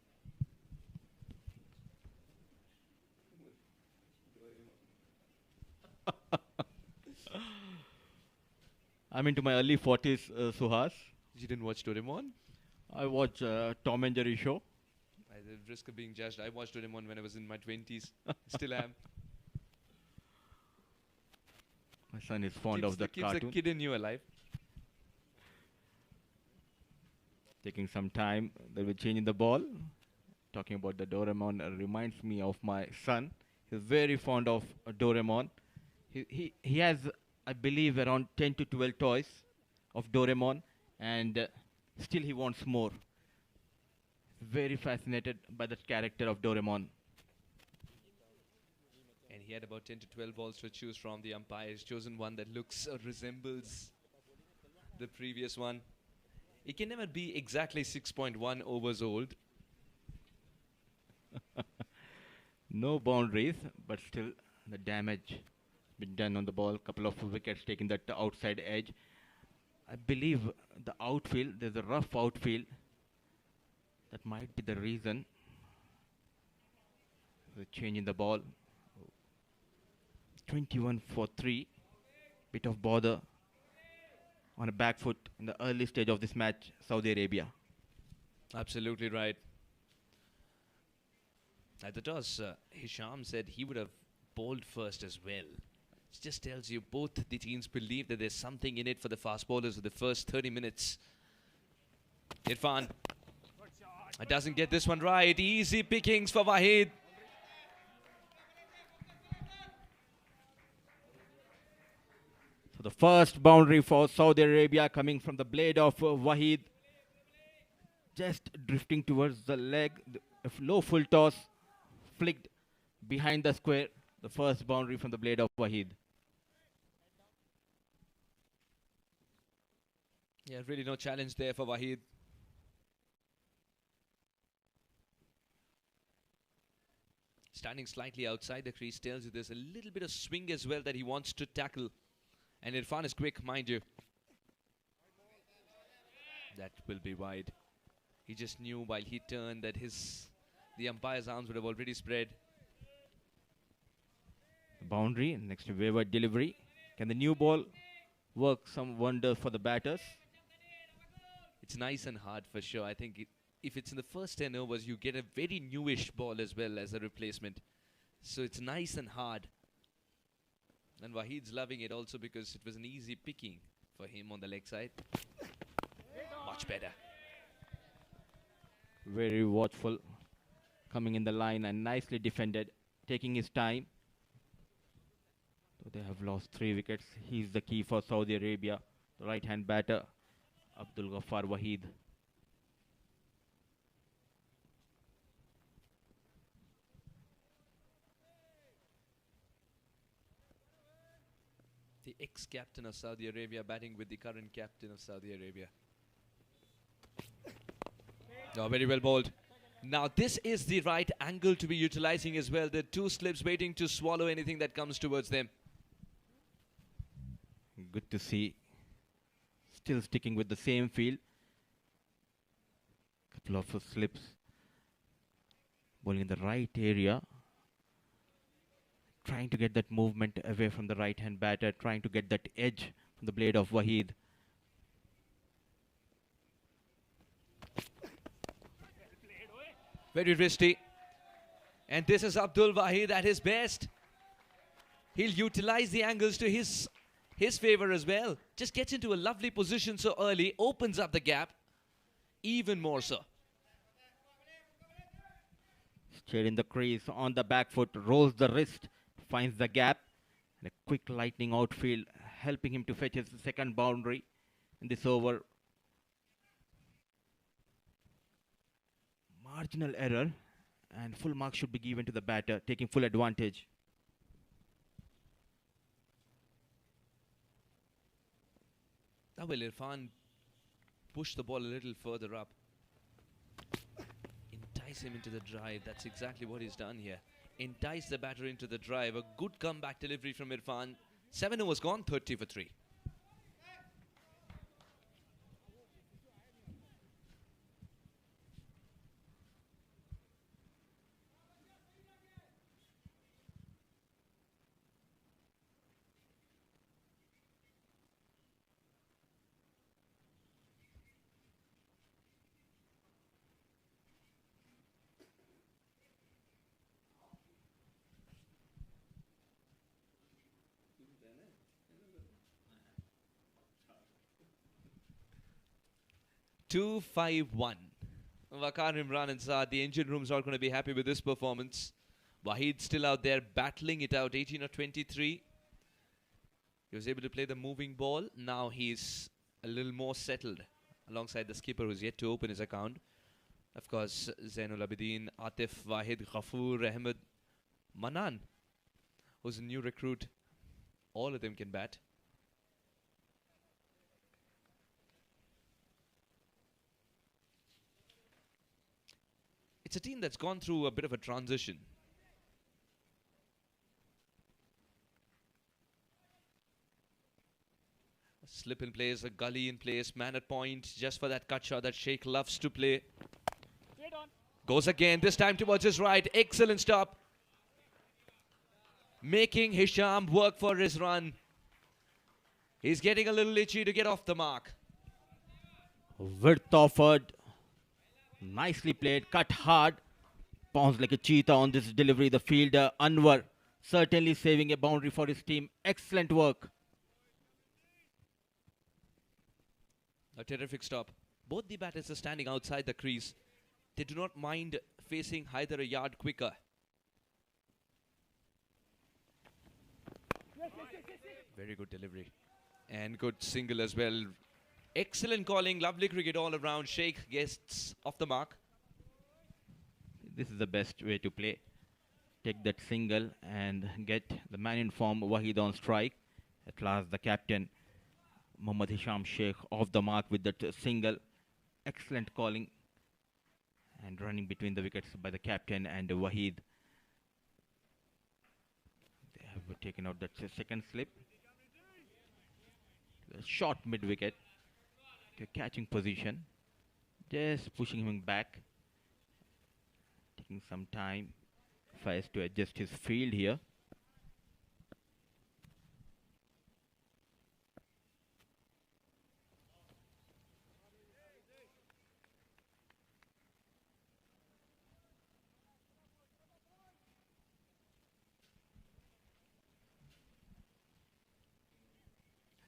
S6: I'm into my early 40s, Suhas.
S3: You didn't watch Doraemon?
S6: I watch Tom and Jerry show.
S3: At the risk of being judged, I watched Doraemon when I was in my 20s. Still am.
S6: My son is fond of the
S3: keeps
S6: cartoon.
S3: the kid in you alive.
S6: Taking some time, they'll be changing the ball. Talking about the Doraemon reminds me of my son. He's very fond of Doraemon. He has, I believe, around 10 to 12 toys of Doraemon, and still he wants more. Very fascinated by the character of Doraemon.
S3: And he had about 10 to 12 balls to choose from. The umpire has chosen one that looks or resembles the previous one. It can never be exactly 6.1 overs old.
S6: No boundaries, but still the damage been done on the ball. Couple of wickets taking that outside edge. I believe the outfield, there's a rough outfield. That might be the reason. The change in the ball. 21 for 3. Bit of bother on a back foot in the early stage of this match, Saudi Arabia.
S3: Absolutely right. At the toss, Hisham said he would have bowled first as well. It just tells you both the teams believe that there's something in it for the fast bowlers of the first 30 minutes. Irfan doesn't get this one right. Easy pickings for Wahid.
S6: So the first boundary for Saudi Arabia coming from the blade of Wahid. Just drifting towards the leg. Low full toss. Flicked behind the square. The first boundary from the blade of Wahid.
S3: Yeah, really no challenge there for Wahid. Standing slightly outside the crease tells you there's a little bit of swing as well that he wants to tackle. And Irfan is quick, mind you. That will be wide. He just knew while he turned that the umpire's arms would have already spread.
S6: Boundary, next wayward delivery. Can the new ball work some wonders for the batters?
S3: It's nice and hard for sure. I think if it's in the first 10 overs, you get a very newish ball as well as a replacement. So it's nice and hard. And Wahid's loving it also because it was an easy picking for him on the leg side. Much better.
S6: Very watchful. Coming in the line and nicely defended. Taking his time. So they have lost 3 wickets. He's the key for Saudi Arabia. The right-hand batter, Abdul Ghaffar Wahid.
S3: The ex-captain of Saudi Arabia batting with the current captain of Saudi Arabia. Oh, very well bowled. Now this is the right angle to be utilizing as well. The 2 slips waiting to swallow anything that comes towards them.
S6: Good to see. Still sticking with the same field. Couple of slips. Bowling in the right area. Trying to get that movement away from the right-hand batter. Trying to get that edge from the blade of Wahid.
S3: Very risky. And this is Abdul Wahid at his best. He'll utilize the angles to his favor as well. Just gets into a lovely position so early. Opens up the gap. Even more so.
S6: Straight in the crease on the back foot. Rolls the wrist. Finds the gap. And a quick lightning outfield. Helping him to fetch his second boundary in this over. Marginal error. And full marks should be given to the batter. Taking full advantage.
S3: Now will Irfan push the ball a little further up. Entice him into the drive. That's exactly what he's done here. Entice the batter into the drive. A good comeback delivery from Irfan. 7 overs gone, 30 for 3. 2-5-1. Waqar, Imran and Saad, the engine room's not going to be happy with this performance. Wahid still out there battling it out, 18 or 23. He was able to play the moving ball. Now he's a little more settled alongside the skipper who's yet to open his account. Of course, Zainul Abidin, Atif, Wahid, Ghafoor, Ahmed, Manan, who's a new recruit. All of them can bat. It's a team that's gone through a bit of a transition. A slip in place, a gully in place, man at point, just for that cut shot that Sheikh loves to play. Goes again, this time towards his right. Excellent stop. Making Hisham work for his run. He's getting a little itchy to get off the mark.
S6: Width offered. Nicely played, cut hard. Pounced like a cheetah on this delivery. The fielder, Anwar, certainly saving a boundary for his team. Excellent work.
S3: A terrific stop. Both the batters are standing outside the crease. They do not mind facing Haider a yard quicker. Very good delivery. And good single as well. Excellent calling, lovely cricket all around. Sheikh gets off the mark.
S6: This is the best way to play. Take that single and get the man in form, Wahid, on strike. At last, the captain, Mohammad Hisham Sheikh, off the mark with that single. Excellent calling. And running between the wickets by the captain and Wahid. They have taken out that second slip. A short mid-wicket. To catching position. Just pushing him back. Taking some time. Faiz to adjust his field here.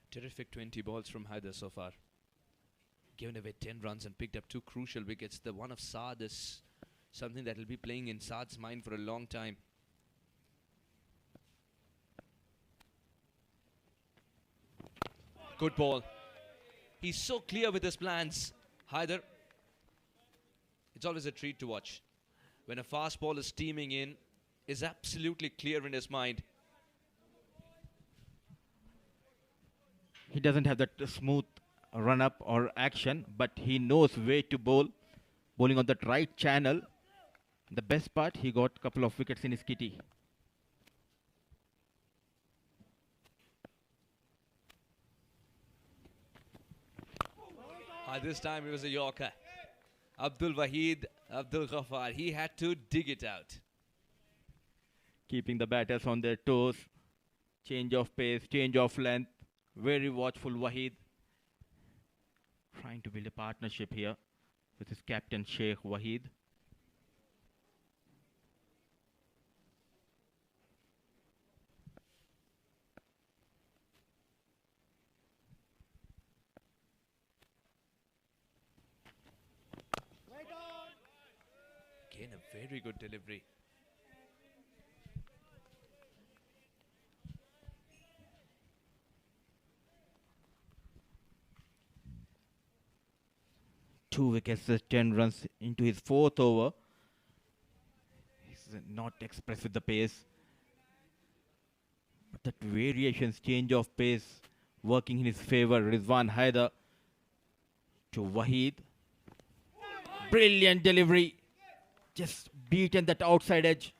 S3: Terrific 20 balls from Haider so far. Given away 10 runs and picked up 2 crucial wickets. The one of Saad is something that will be playing in Saad's mind for a long time. Good ball. He's so clear with his plans. Haider. It's always a treat to watch. When a fast ball is steaming in, is absolutely clear in his mind.
S6: He doesn't have that smooth run up or action, but he knows where to bowl. Bowling on that right channel. The best part, he got a couple of wickets in his kitty.
S3: This time it was a Yorker. Abdul Wahid, Abdul Ghaffar, he had to dig it out.
S6: Keeping the batters on their toes. Change of pace, change of length. Very watchful Wahid. Trying to build a partnership here with his captain Sheikh Wahid.
S3: Again, a very good delivery.
S6: Two wickets, 10 runs into his 4th over. He's not expressed with the pace. But that variations, change of pace, working in his favor. Rizwan Haider to Wahid. Brilliant delivery. Just beaten that outside edge.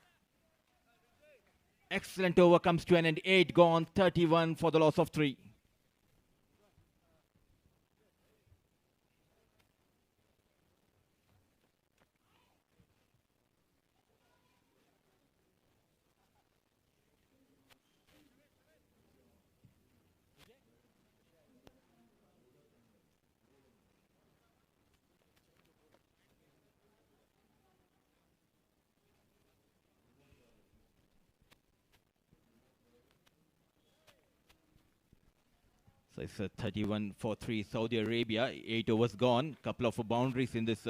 S6: Excellent over comes to an end. 8 gone, 31 for the loss of 3. So it's 31 for 3 Saudi Arabia. 8 overs gone. Couple of boundaries in this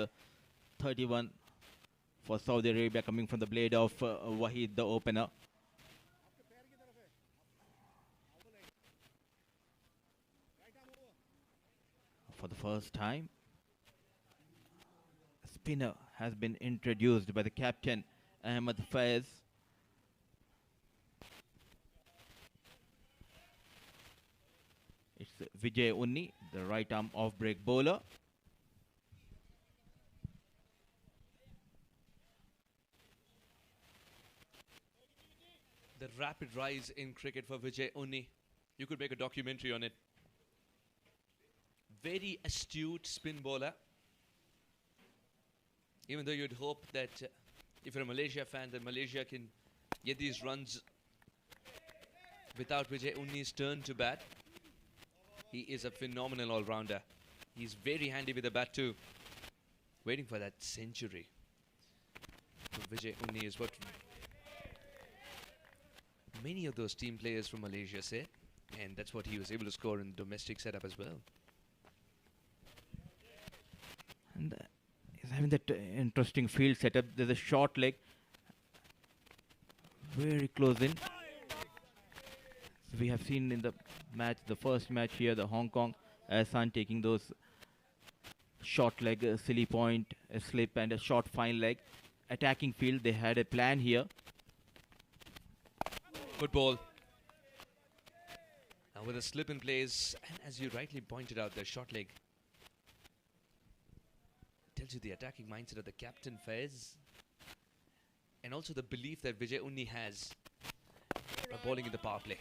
S6: 31 for Saudi Arabia coming from the blade of Wahid, the opener. For the first time, a spinner has been introduced by the captain, Ahmed Faiz. It's Vijay Unni, the right arm off-break bowler.
S3: The rapid rise in cricket for Vijay Unni. You could make a documentary on it. Very astute spin bowler. Even though you'd hope that if you're a Malaysia fan, that Malaysia can get these runs without Vijay Unni's turn to bat. He is a phenomenal all-rounder. He's very handy with the bat too. Waiting for that century. So Vijay Unni is what many of those team players from Malaysia say, and that's what he was able to score in domestic setup as well.
S6: And he's having that interesting field setup. There's a short leg, very close in. So we have seen in the match, the first match here, the Hong Kong Ahsan taking those short leg, silly point, a slip and a short fine leg. Attacking field, they had a plan here.
S3: Good ball. Now with a slip in place, and as you rightly pointed out, the short leg tells you the attacking mindset of the captain Faiz, and also the belief that Vijay Unni has by bowling in the power play.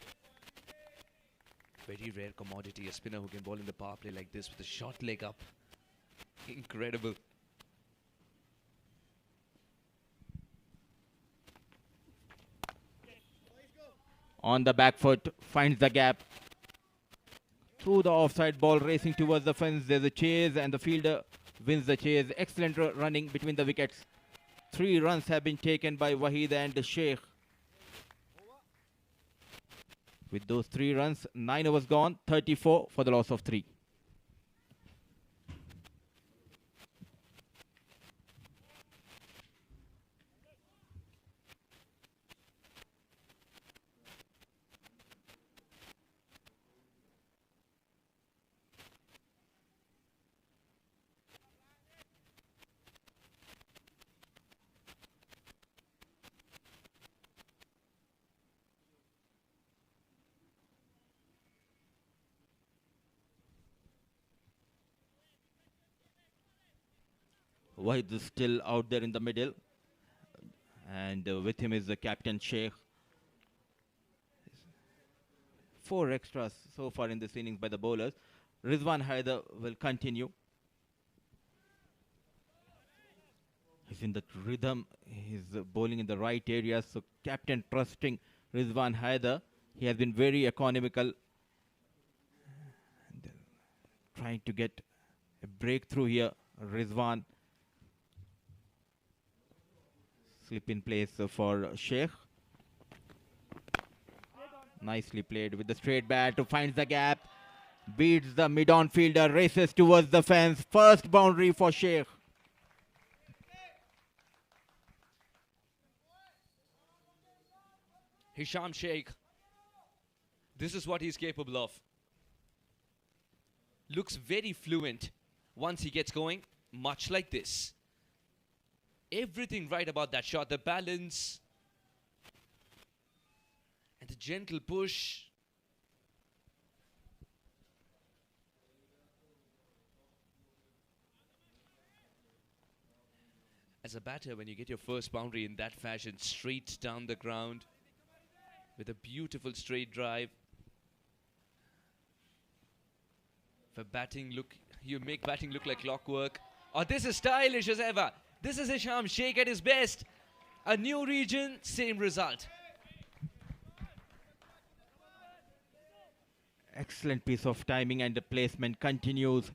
S3: Very rare commodity, a spinner who can bowl in the power play like this with a short leg up. Incredible.
S6: On the back foot, finds the gap. Through the offside ball, racing towards the fence. There's a chase and the fielder wins the chase. Excellent running between the wickets. 3 runs have been taken by Wahid and Sheikh. With those 3 runs, 9 overs gone, 34 for the loss of 3. Wahid is still out there in the middle, and with him is the captain Sheikh. 4 extras so far in this innings by the bowlers. Rizwan Haider will continue. He's in the rhythm. He's bowling in the right area. So captain trusting Rizwan Haider. He has been very economical, and trying to get a breakthrough here. Rizwan. Slip in place for Sheikh. Nicely played with the straight bat to find the gap. Beats the mid-on fielder, races towards the fence. First boundary for Sheikh.
S3: Hisham Sheikh. This is what he's capable of. Looks very fluent once he gets going, much like this. Everything right about that shot, the balance and the gentle push. As a batter, when you get your first boundary in that fashion, straight down the ground with a beautiful straight drive. For batting, you make batting look like clockwork. Oh, this is stylish as ever. This is Hisham Sheikh at his best. A new region, same result.
S6: Excellent piece of timing, and the placement continues.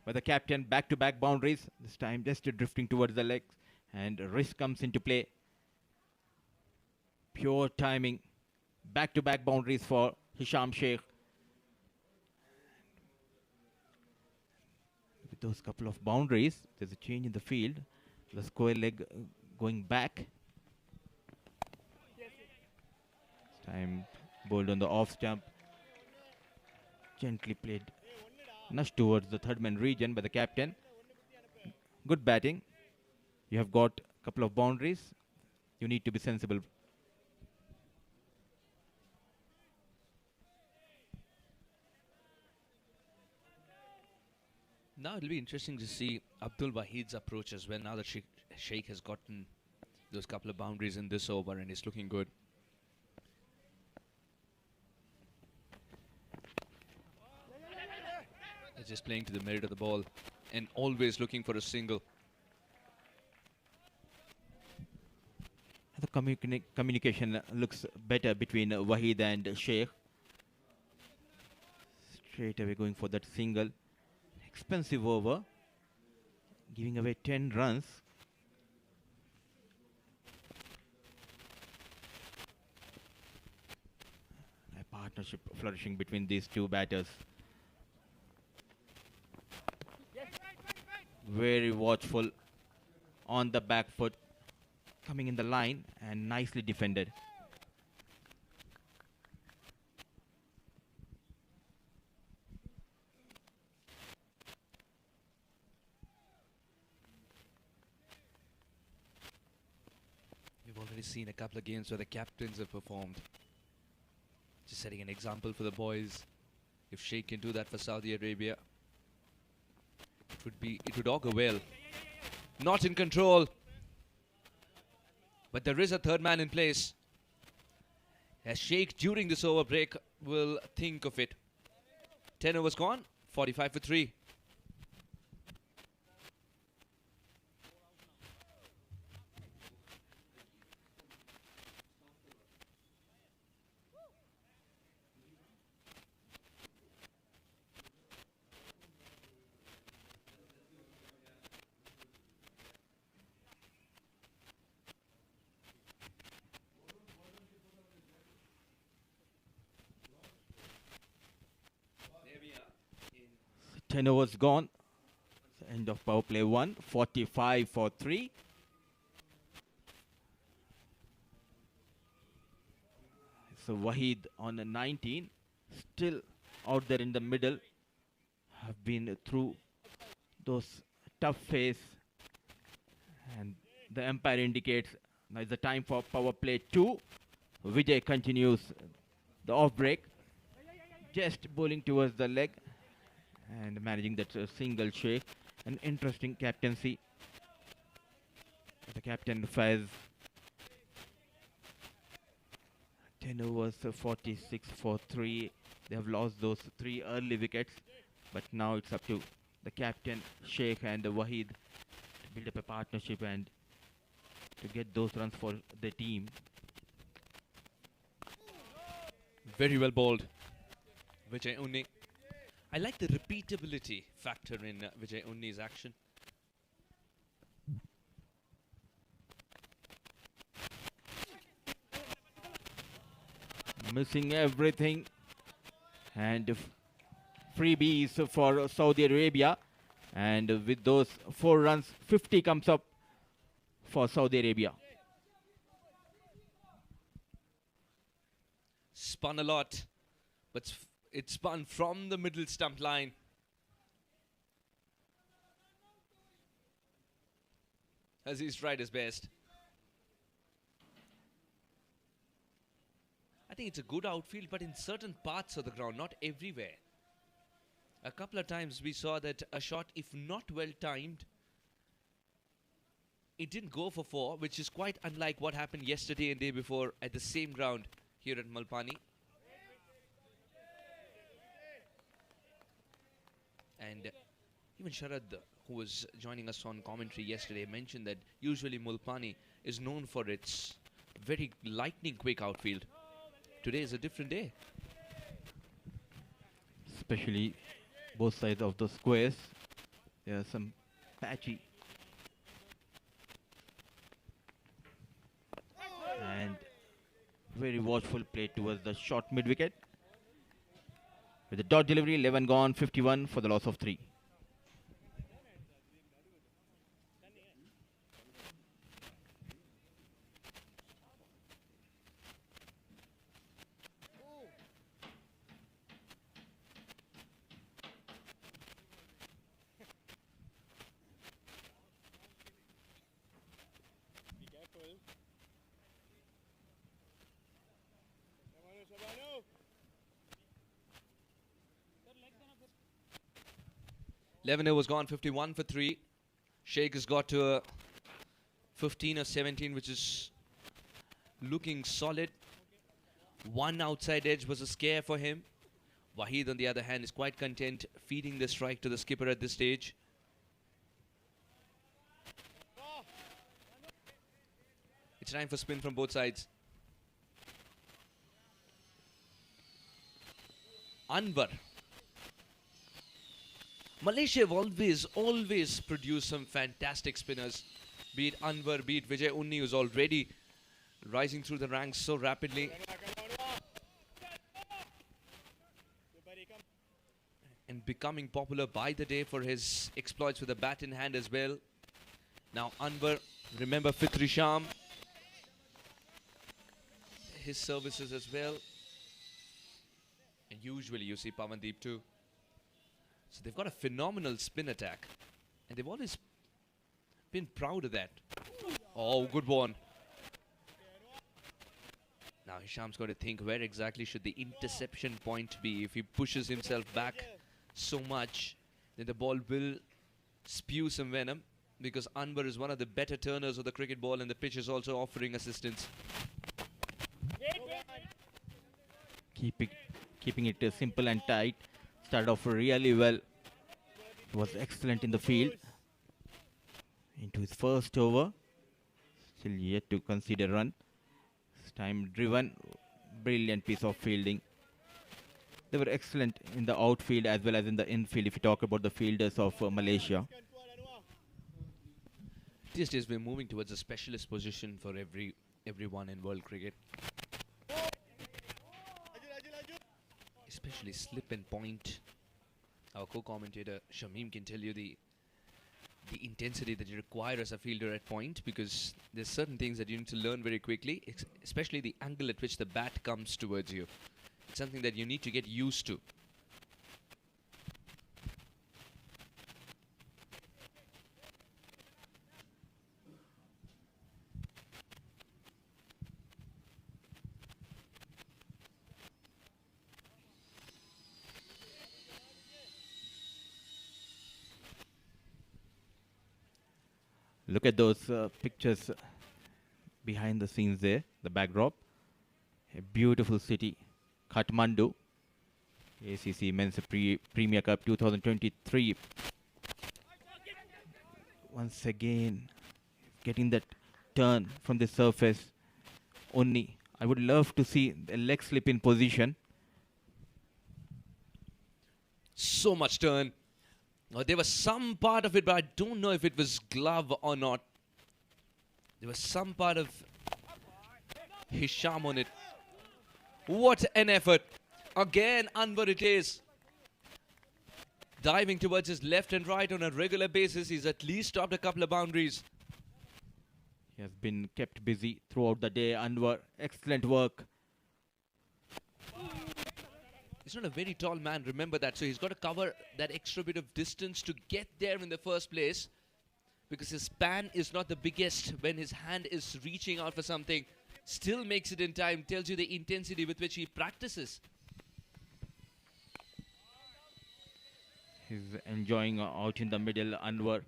S6: But the captain, back-to-back boundaries. This time just drifting towards the legs, and risk comes into play. Pure timing. Back-to-back boundaries for Hisham Sheikh. with those couple of boundaries, there's a change in the field. The square leg going back. This time bowled on the off stump. Gently played. Nudged towards the third man region by the captain. Good batting. You have got a couple of boundaries. You need to be sensible.
S3: Now it'll be interesting to see Abdul Wahid's approach as well. Now that Sheikh has gotten those couple of boundaries in this over and is looking good. He's just playing to the merit of the ball and always looking for a single.
S6: The communication looks better between Wahid and Sheikh. Straight away going for that single. Expensive over. Giving away 10 runs. A partnership flourishing between these two batters. Very watchful on the back foot. Coming in the line and nicely defended.
S3: We've already seen a couple of games where the captains have performed. Just setting an example for the boys. If Sheikh can do that for Saudi Arabia, it would augur well. Not in control. But there is a third man in place. As Sheikh during this over break will think of it. 10 overs gone, 45 for 3.
S6: So 10 overs gone. End of power play 1. 45 for 3. So Wahid on a 19. Still out there in the middle. Have been through those tough phase. And the umpire indicates now is the time for power play 2. Vijay continues the off break. Just bowling towards the leg and managing that single shake. An interesting captaincy. The captain Faiz. 10 overs, 46 for 3. They have lost those 3 early wickets. But now it's up to the captain Sheikh and Wahid to build up a partnership and to get those runs for the team.
S3: Very well bowled, Vijay Unni. I like the repeatability factor in Vijay Unni's action.
S6: Missing everything. And freebies for Saudi Arabia. And with those 4 runs, 50 comes up for Saudi Arabia.
S3: Spun a lot, but it spun from the middle stump line. As he's tried his best. I think it's a good outfield, but in certain parts of the ground, not everywhere. A couple of times we saw that a shot, if not well timed, it didn't go for 4, which is quite unlike what happened yesterday and day before at the same ground here at Malpani. And even Sharad, who was joining us on commentary yesterday, mentioned that usually Mulpani is known for its very lightning quick outfield. Today is a different day.
S6: Especially both sides of the squares. There are some patchy. And very watchful play towards the short mid-wicket. With the dot delivery, 11 gone, 51 for the loss of 3.
S3: 11 overs gone, 51 for 3. Sheikh has got to a 15 or 17, which is looking solid. One outside edge was a scare for him. Waheed, on the other hand, is quite content feeding the strike to the skipper at this stage. It's time for spin from both sides. Anwar. Malaysia have always produced some fantastic spinners. Be it Anwar, be it Vijay Unni, who's already rising through the ranks so rapidly. And becoming popular by the day for his exploits with a bat in hand as well. Now Anwar, remember Fitri Sham, his services as well. And usually you see Pavandeep too. So they've got a phenomenal spin attack. And they've always been proud of that. Oh, good one. Now Hisham's got to think, where exactly should the interception point be? If he pushes himself back so much, then the ball will spew some venom, because Anwar is one of the better turners of the cricket ball, and the pitch is also offering assistance.
S6: Keeping it simple and tight. Started off really well. He was excellent in the field. Into his first over. Still yet to concede a run. This time driven. Brilliant piece of fielding. They were excellent in the outfield as well as in the infield, if you talk about the fielders of Malaysia.
S3: These days we're moving towards a specialist position for everyone in world cricket. Especially slip and point. Our co-commentator Shamim can tell you the intensity that you require as a fielder at point, because there's certain things that you need to learn very quickly, especially the angle at which the bat comes towards you. It's something that you need to get used to.
S6: Look at those pictures behind the scenes there, the backdrop. A beautiful city, Kathmandu. ACC Men's Premier Cup 2023. Once again, getting that turn from the surface. Only, I would love to see the leg slip in position.
S3: So much turn. There was some part of it, but I don't know if it was glove or not. There was some part of Hisham on it. What an effort. Again, Anwar it is. Diving towards his left and right on a regular basis. He's at least stopped a couple of boundaries.
S6: He has been kept busy throughout the day. Anwar, excellent work.
S3: He's not a very tall man, remember that. So he's got to cover that extra bit of distance to get there in the first place, because his span is not the biggest when his hand is reaching out for something. Still makes it in time, tells you the intensity with which he practices.
S6: He's enjoying out in the middle, Anwar.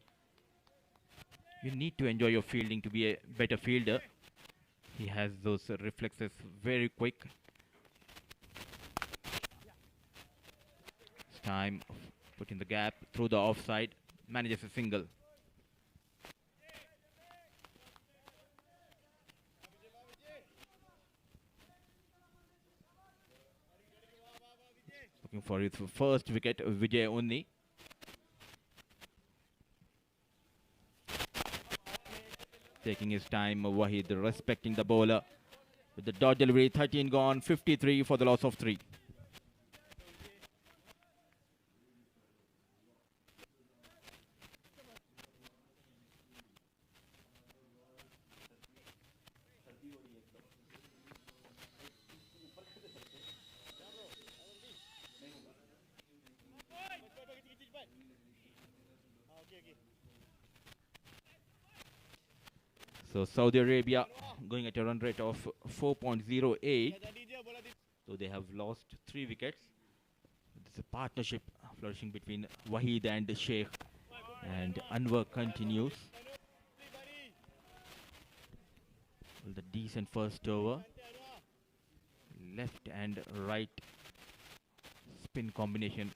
S6: You need to enjoy your fielding to be a better fielder. He has those reflexes very quick. Time of putting the gap through the offside, manages a single. Looking for his first wicket, Vijay Unni. Taking his time, Waheed respecting the bowler. With the dot delivery, 13 gone, 53 for the loss of 3. So Saudi Arabia going at a run rate of 4.08. So they have lost 3 wickets. This a partnership flourishing between Wahid and Sheikh, and Anwar continues. Well, the decent first over, left and right spin combination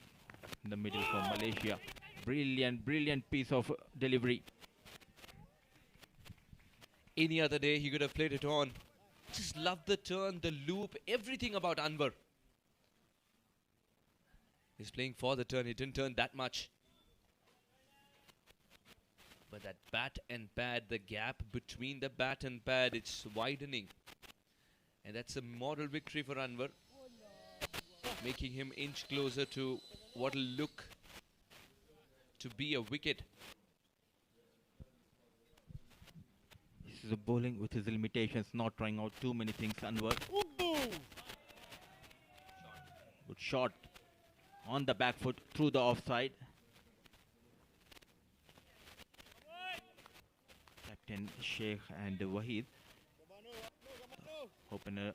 S6: in the middle from Malaysia. Brilliant piece of delivery.
S3: Any other day he could have played it on. Just love the turn, the loop, everything about Anwar. He's playing for the turn, he didn't turn that much. But that bat and pad, the gap between the bat and pad, it's widening. And that's a moral victory for Anwar, making him inch closer to what will look to be a wicket.
S6: This is a bowling with his limitations, not trying out too many things, Anwar. Good shot on the back foot through the offside. Captain Sheikh and Wahid, opener,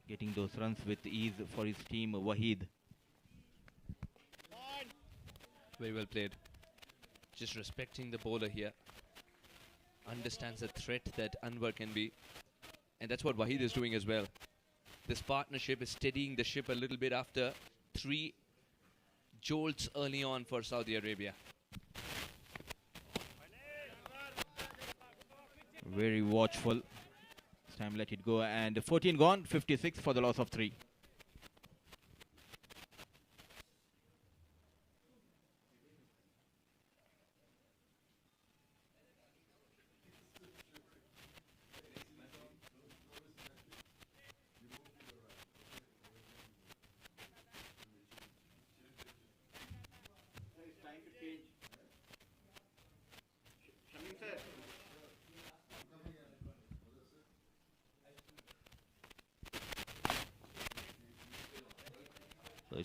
S6: getting those runs with ease for his team. Wahid,
S3: Very well played. Just respecting the bowler here. Understands the threat that Anwar can be. And that's what Wahid is doing as well. This partnership is steadying the ship a little bit after 3 jolts early on for Saudi Arabia.
S6: very watchful. This time let it go, and 14 gone, 56 for the loss of 3.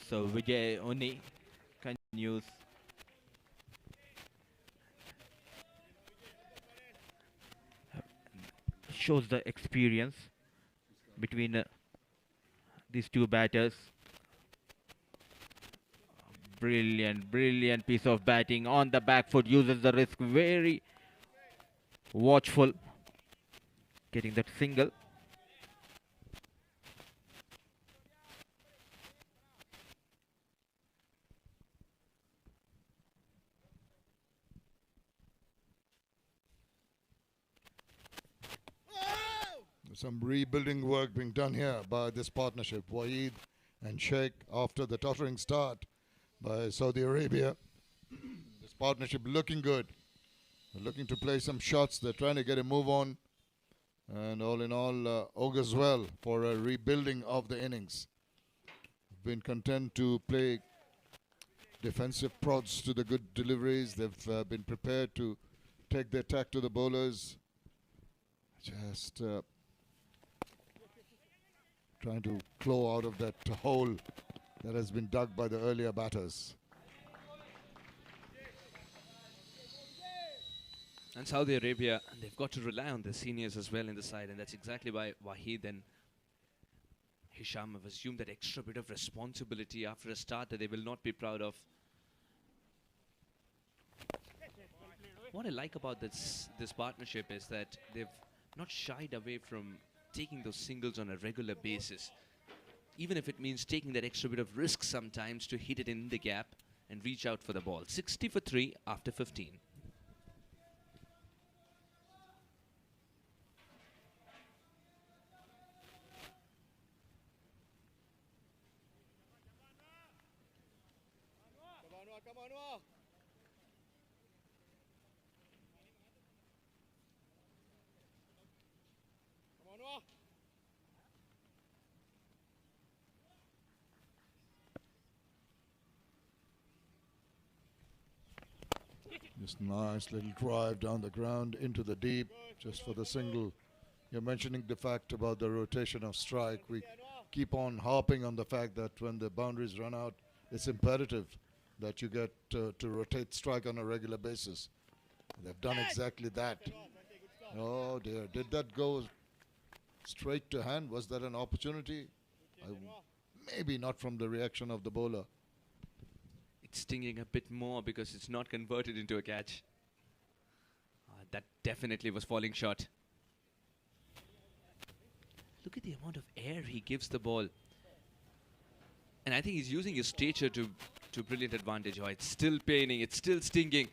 S6: So Vijay Oni continues. Shows the experience between these two batters. Brilliant piece of batting on the back foot, uses the risk, very watchful, getting that single.
S1: Some rebuilding work being done here by this partnership, Wahid and Sheikh, after the tottering start by Saudi Arabia. This partnership looking good. They're looking to play some shots. They're trying to get a move on. And all in all, augurs well for a rebuilding of the innings. Been content to play defensive prods to the good deliveries. They've been prepared to take the attack to the bowlers. Just trying to claw out of that hole that has been dug by the earlier batters.
S3: And Saudi Arabia, they've got to rely on their seniors as well in the side, and that's exactly why Wahid and Hisham have assumed that extra bit of responsibility after a start that they will not be proud of. What I like about this partnership is that they've not shied away from taking those singles on a regular basis, even if it means taking that extra bit of risk sometimes to hit it in the gap and reach out for the ball. 60 for 3 after 15.
S1: Just nice little drive down the ground into the deep, just for the single. You're mentioning the fact about the rotation of strike. We keep on harping on the fact that when the boundaries run out, it's imperative that you get to rotate strike on a regular basis. They've done exactly that. Oh dear, did that go straight to hand? Was that an opportunity? Maybe not from the reaction of the bowler.
S3: it's stinging a bit more because it's not converted into a catch. That definitely was falling short. Look at the amount of air he gives the ball. And I think he's using his stature to brilliant advantage. Oh, it's still paining, it's still stinging.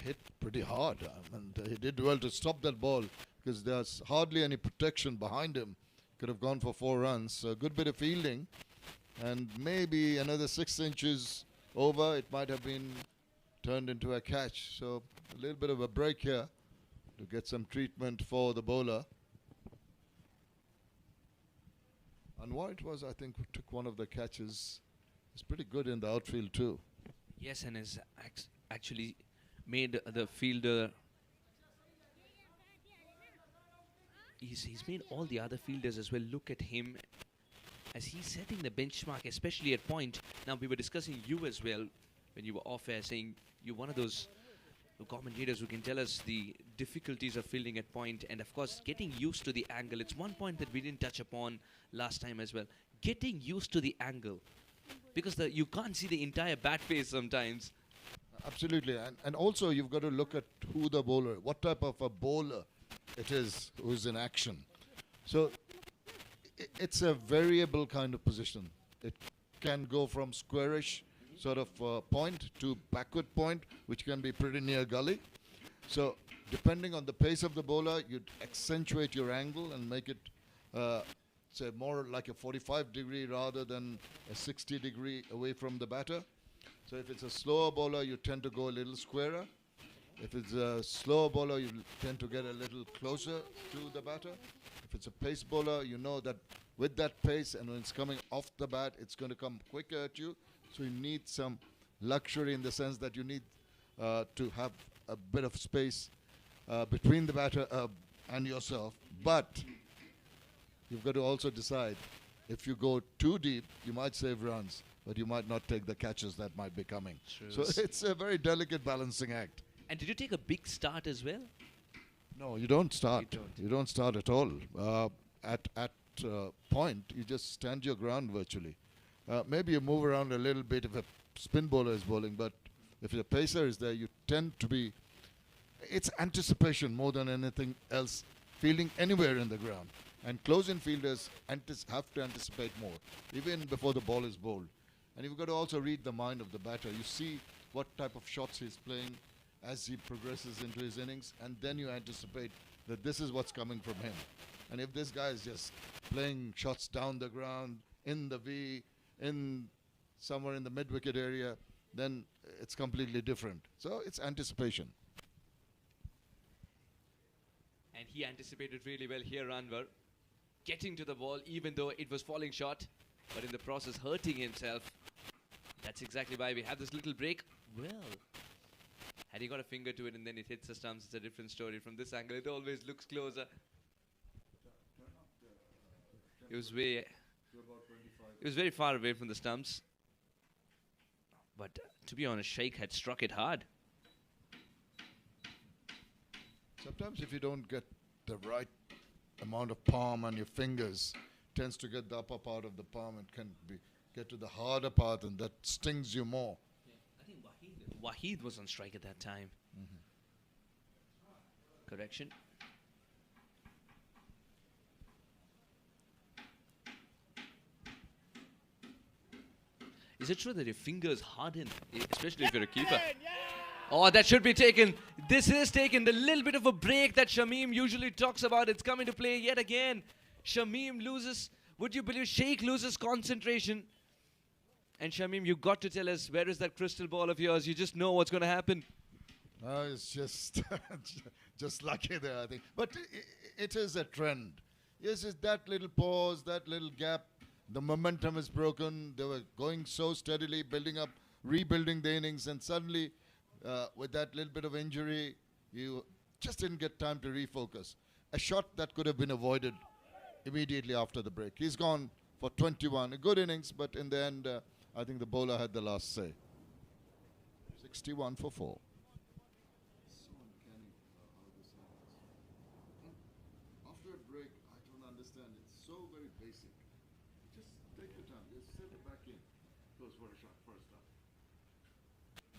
S1: Hit pretty hard, and he did well to stop that ball because there's hardly any protection behind him. Could have gone for 4 runs. A good bit of fielding, and maybe another 6 inches over, it might have been turned into a catch. So a little bit of a break here to get some treatment for the bowler. And White was, I think, took one of the catches. He's pretty good in the outfield too.
S3: Yes, and has actually made the fielder. He's made all the other fielders as well look at him as he's setting the benchmark, especially at point. Now, we were discussing you as well when you were off air, saying you're one of those commentators who can tell us the difficulties of fielding at point, and of course getting used to the angle. It's one point that we didn't touch upon last time as well. Getting used to the angle, because you can't see the entire bat face sometimes.
S1: Absolutely, and also you've got to look at who the bowler, what type of a bowler it is who's in action. So it's a variable kind of position. It can go from squarish sort of point to backward point, which can be pretty near gully. So depending on the pace of the bowler, you'd accentuate your angle and make it say more like a 45 degree rather than a 60 degree away from the batter. So if it's a slower bowler, you tend to go a little squarer. If it's a slower bowler, you tend to get a little closer to the batter. If it's a pace bowler, you know that with that pace and when it's coming off the bat, it's going to come quicker at you. So you need some luxury in the sense that you need to have a bit of space between the batter and yourself. But you've got to also decide, if you go too deep, you might save runs, but you might not take the catches that might be coming.
S3: True.
S1: So it's a very delicate balancing act.
S3: And did you take a big start as well?
S1: No, you don't start.
S3: You
S1: don't start at all. At point, you just stand your ground virtually. Maybe you move around a little bit if a spin bowler is bowling, but if the pacer is there, you tend to be. It's anticipation more than anything else, fielding anywhere in the ground. And close-in fielders have to anticipate more, even before the ball is bowled. And you've got to also read the mind of the batter. You see what type of shots he's playing as he progresses into his innings, and then you anticipate that this is what's coming from him. And if this guy is just playing shots down the ground, in the V, in somewhere in the mid-wicket area, then it's completely different. So it's anticipation.
S3: And he anticipated really well here, Anwar, getting to the ball even though it was falling short, but in the process hurting himself. That's exactly why we have this little break. Well, had he got a finger to it and then it hits the stumps, it's a different story. From this angle, it always looks closer. It was very far away from the stumps. But to be honest, Sheikh had struck it hard.
S1: Sometimes if you don't get the right amount of palm on your fingers, tends to get the upper part of the palm and can get to the harder part, and that stings you more.
S3: Yeah, I think Waheed was on strike at that time. Correction. Is it true that your fingers harden, especially if you're a keeper? Oh, that should be taken. This is taken. The little bit of a break that Shamim usually talks about, it's coming to play yet again. Shamim loses, would you believe, Sheikh loses concentration. And Shamim, you got to tell us, where is that crystal ball of yours? You just know what's going to happen.
S1: It's just just lucky there, I think. But it is a trend. Yes, it's that little pause, that little gap. The momentum is broken. They were going so steadily, building up, rebuilding the innings, and suddenly, with that little bit of injury, you just didn't get time to refocus. A shot that could have been avoided immediately after the break. He's gone for 21. A good innings, but in the end, I think the bowler had the last say. 61 for 4. So uncanny how this happens. After a break, I don't understand. It's so very basic. Just take your time. Just set it back in. Goes for a shot first up.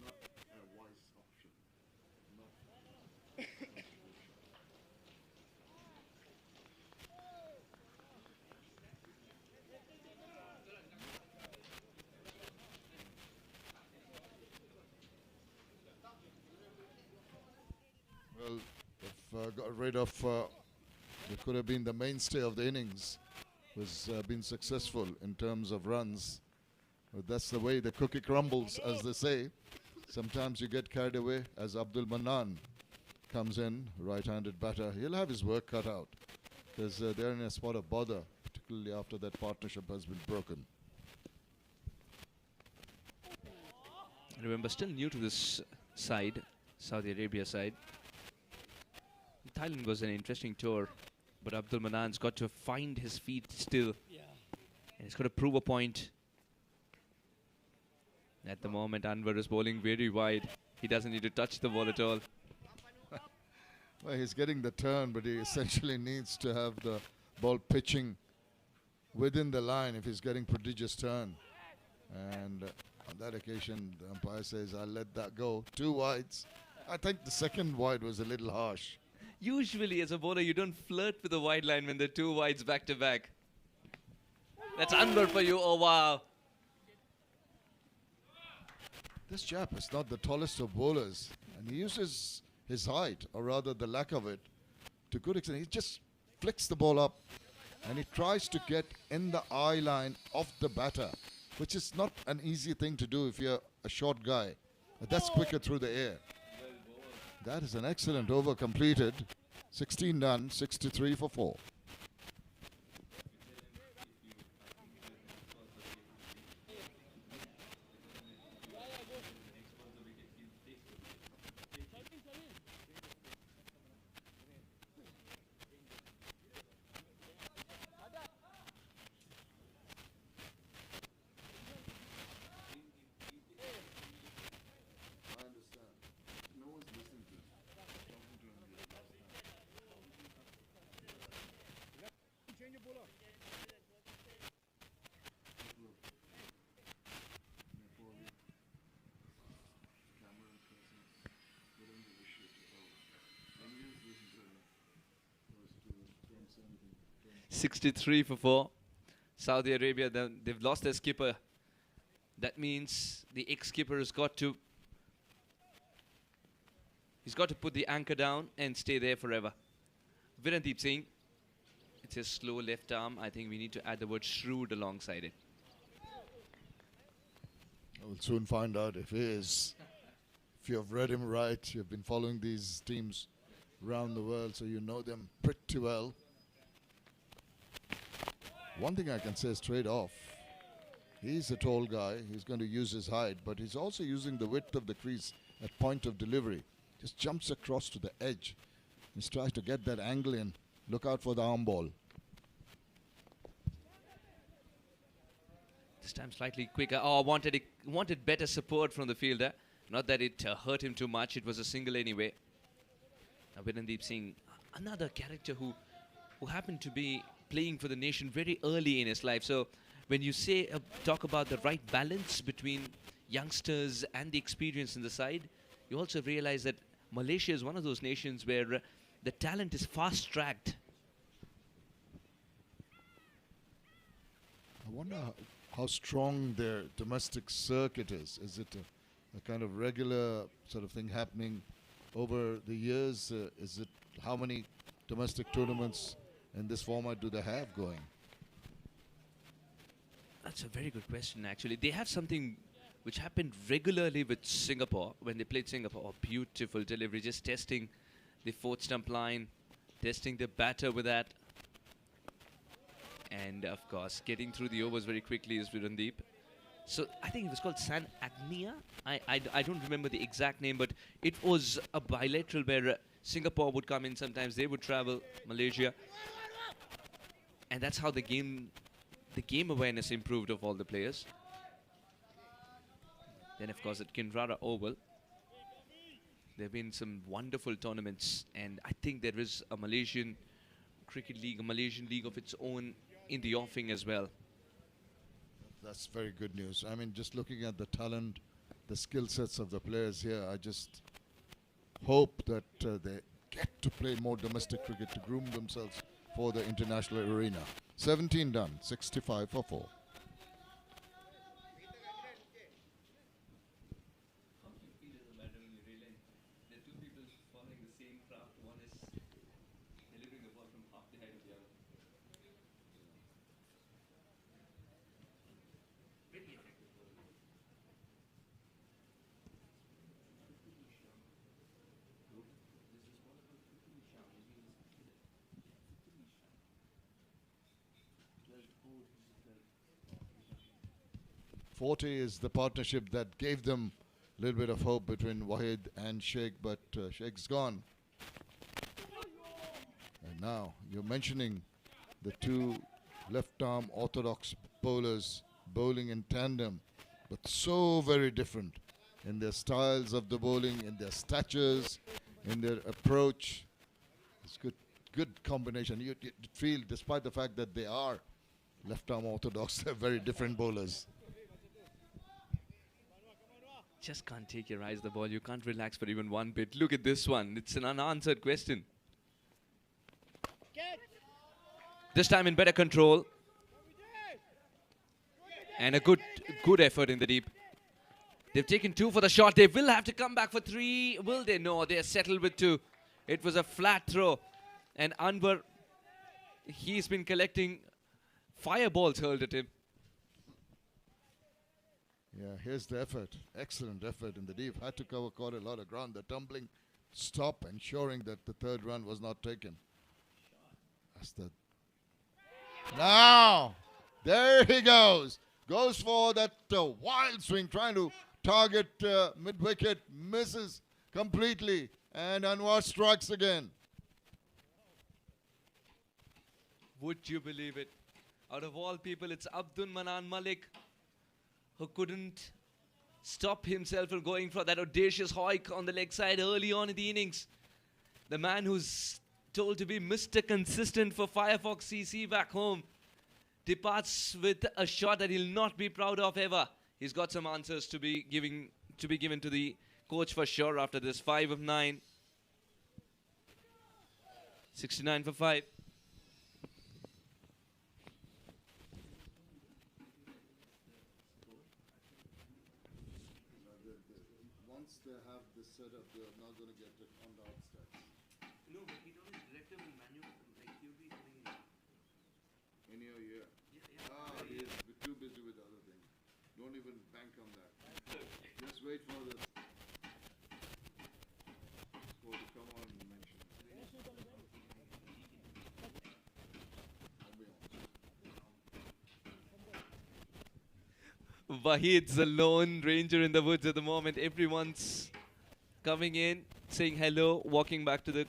S1: Not a wise option. Not well, if got rid of, it could have been the mainstay of the innings, was been successful in terms of runs. But that's the way the cookie crumbles, as they say. Sometimes you get carried away, as Abdul Manan comes in, right-handed batter. He'll have his work cut out, because they're in a spot of bother, particularly after that partnership has been broken.
S3: Remember, still new to this side, Saudi Arabia side. Thailand was an interesting tour, but Abdul Manan's got to find his feet still. And he's got to prove a point. At the moment, Anwar is bowling very wide. He doesn't need to touch the ball at all.
S1: Well, he's getting the turn, but he essentially needs to have the ball pitching within the line if he's getting prodigious turn. And on that occasion, the umpire says, I'll let that go. 2 wides. I think the second wide was a little harsh.
S3: Usually, as a bowler, you don't flirt with the wide line when there are 2 wides back to back. That's Anwar for you. Oh, wow.
S1: This chap is not the tallest of bowlers, and he uses his height, or rather the lack of it, to good extent. He just flicks the ball up, and he tries to get in the eye line of the batter, which is not an easy thing to do if you're a short guy. But that's quicker through the air. That is an excellent over completed. 16 done, 63 for 4.
S3: 63 for 4. Saudi Arabia, they've lost their skipper. That means the ex-skipper has got to... He's got to put the anchor down and stay there forever. Virandeep Singh, it's his slow left arm. I think we need to add the word shrewd alongside it.
S1: We'll soon find out if he is. If you've read him right, you've been following these teams around the world, so you know them pretty well. One thing I can say straight off, he's a tall guy. He's going to use his height, but he's also using the width of the crease at point of delivery. Just jumps across to the edge. He tries to get that angle in. Look out for the arm ball.
S3: This time slightly quicker. Oh, wanted better support from the fielder. Not that it hurt him too much. It was a single anyway. Now Virandeep Singh, another character who happened to be playing for the nation very early in his life. So when you say talk about the right balance between youngsters and the experience in the side, you also realize that Malaysia is one of those nations where the talent is fast-tracked.
S1: I wonder how strong their domestic circuit is. Is it a kind of regular sort of thing happening over the years? Is it how many domestic tournaments in this format do they have going?
S3: That's a very good question, actually. They have something which happened regularly with Singapore when they played Singapore. Oh, beautiful delivery, just testing the 4th stump line, testing the batter with that. And, of course, getting through the overs very quickly is Virandeep. So, I think it was called San Agnia. I don't remember the exact name, but it was a bilateral where Singapore would come in. Sometimes they would travel, Malaysia. And that's how the game awareness improved of all the players. Then, of course, at Kinrara Oval, there have been some wonderful tournaments. And I think there is a Malaysian cricket league, a Malaysian league of its own in the offing as well.
S1: That's very good news. I mean, just looking at the talent, the skill sets of the players here, I just hope that they get to play more domestic cricket to groom themselves for the international arena. 17 done, 65 for 4. Forty is the partnership that gave them a little bit of hope between Wahid and Sheikh, but Sheikh's gone. And now you're mentioning the two left-arm orthodox bowlers bowling in tandem, but so very different in their styles of the bowling, in their statures, in their approach. It's good combination. You feel, despite the fact that they are left-arm orthodox, they're very different bowlers.
S3: Just can't take your eyes off the ball. You can't relax for even one bit. Look at this one. It's an unanswered question. This time in better control. And a good effort in the deep. They've taken 2 for the shot. They will have to come back for 3. Will they? No, they're settled with 2. It was a flat throw. And Anwar, he's been collecting fireballs hurled at him.
S1: Yeah, here's the effort. Excellent effort in the deep. Had to cover quite a lot of ground. The tumbling stop, ensuring that the third run was not taken. That's the... Now, there he goes. Goes for that wild swing, trying to target mid-wicket. Misses completely. And Anwar strikes again.
S3: Would you believe it? Out of all people, it's Abdul Manan Malik who couldn't stop himself from going for that audacious hoik on the leg side early on in the innings. The man who's told to be Mr. Consistent for Firefox CC back home departs with a shot that he'll not be proud of ever. He's got some answers to be given to the coach for sure after this. 5 of 9. 69 for 5.
S1: Once they have this set up, they're not going to get it on the outside.
S3: No, but he told his director will manual, like he'll be doing it.
S1: In your ear. He is too busy with other things. Don't even bank on that. Just wait for the score to come on and mention.
S3: Wahid's a lone ranger in the woods at the moment. Everyone's coming in, saying hello, walking back to the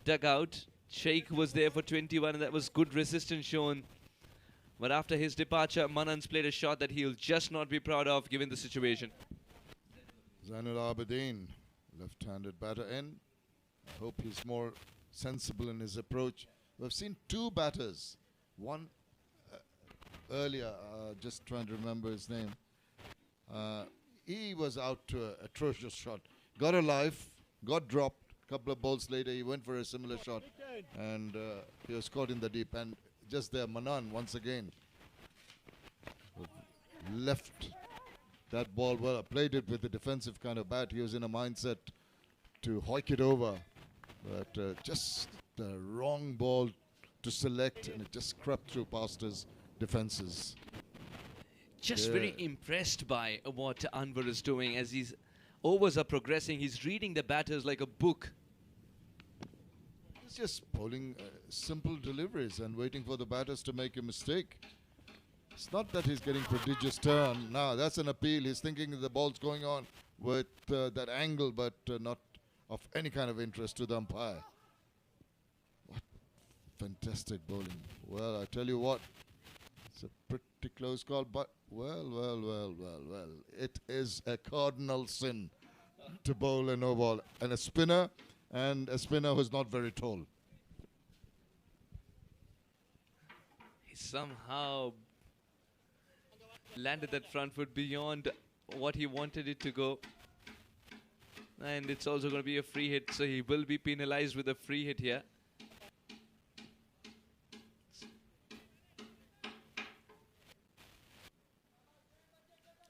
S3: dugout. Sheikh was there for 21 and that was good resistance shown. But after his departure, Manan's played a shot that he'll just not be proud of given the situation.
S1: Zainul Abidin, left-handed batter in. I hope he's more sensible in his approach. We've seen 2 batters. One earlier, just trying to remember his name. He was out to an atrocious shot. Got a life, got dropped. A couple of balls later, he went for a similar shot. And he was caught in the deep. And just there, Manan, once again, left that ball well. Played it with a defensive kind of bat. He was in a mindset to hoik it over. But just the wrong ball to select, and it just crept through past his defenses.
S3: Just very impressed by what Anwar is doing as his overs are progressing. He's reading the batters like a book.
S1: He's just bowling simple deliveries and waiting for the batters to make a mistake. It's not that he's getting prodigious turn. No, that's an appeal. He's thinking the ball's going on with that angle, but not of any kind of interest to the umpire. What fantastic bowling. Well, I tell you what, it's a pretty close call, but well. It is a cardinal sin to bowl a no ball. And a spinner who's not very tall.
S3: He somehow Landed that front foot beyond what he wanted it to go. And it's also going to be a free hit, so he will be penalized with a free hit here.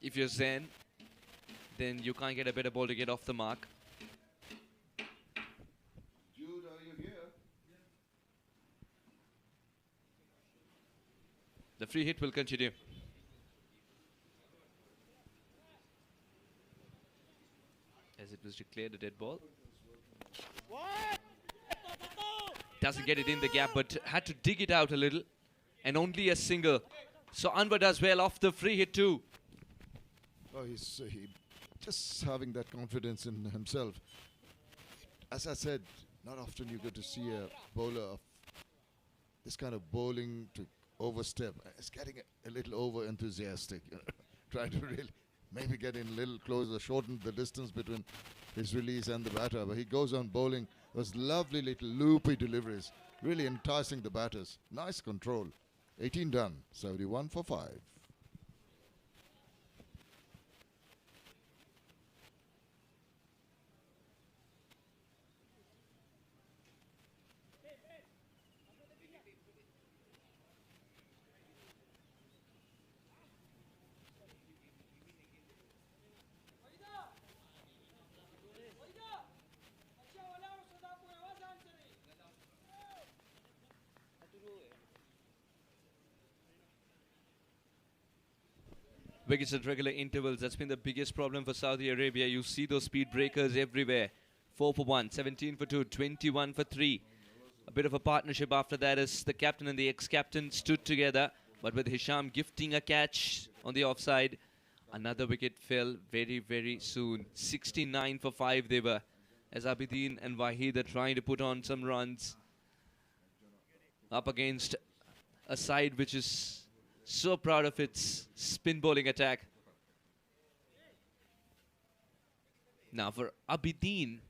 S3: If you're Zen, then you can't get a better ball to get off the mark.
S1: Jude, are you here?
S3: The free hit will continue. As it was declared a dead ball. Doesn't get it in the gap, but had to dig it out a little. And only a single. So Anwar does well off the free hit too.
S1: Oh, he's just having that confidence in himself. As I said, not often you get to see a bowler of this kind of bowling to overstep. It's getting a little over enthusiastic, trying to really maybe get in a little closer, shorten the distance between his release and the batter. But he goes on bowling those lovely little loopy deliveries, really enticing the batters. Nice control. 18 done, 71 for 5.
S3: Wickets at regular intervals. That's been the biggest problem for Saudi Arabia. You see those speed breakers everywhere. 4 for 1, 17 for 2, 21 for 3. A bit of a partnership after that as the captain and the ex-captain stood together. But with Hisham gifting a catch on the offside, another wicket fell very, very soon. 69 for 5 they were. As Abidin and Wahid are trying to put on some runs. Up against a side which is so proud of its spin bowling attack. Now for Abidin,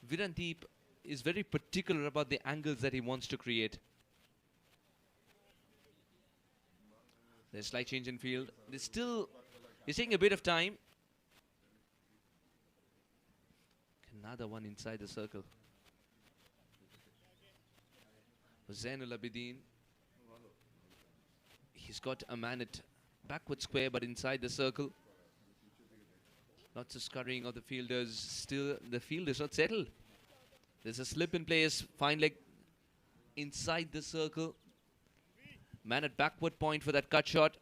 S3: Virandeep is very particular about the angles that he wants to create. There's slight change in field. It's taking a bit of time. Another one inside the circle. Zainul Abidin. He's got a man at backward square, but inside the circle. Lots of scurrying of the fielders. Still, the field is not settled. There's a slip in place. Fine leg inside the circle. Man at backward point for that cut shot.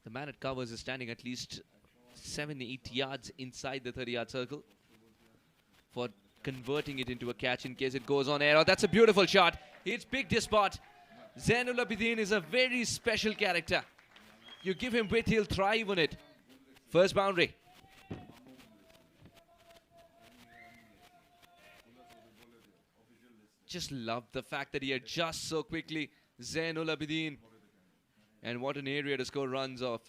S3: The man at covers is standing at least 7-8 yards inside the 30-yard circle for converting it into a catch in case it goes on air. Oh, that's a beautiful shot. It's picked his spot. Zainul Abidin is a very special character. You give him width, he'll thrive on it. First boundary. Just love the fact that he adjusts so quickly. Zainul Abidin. And what an area to score runs off.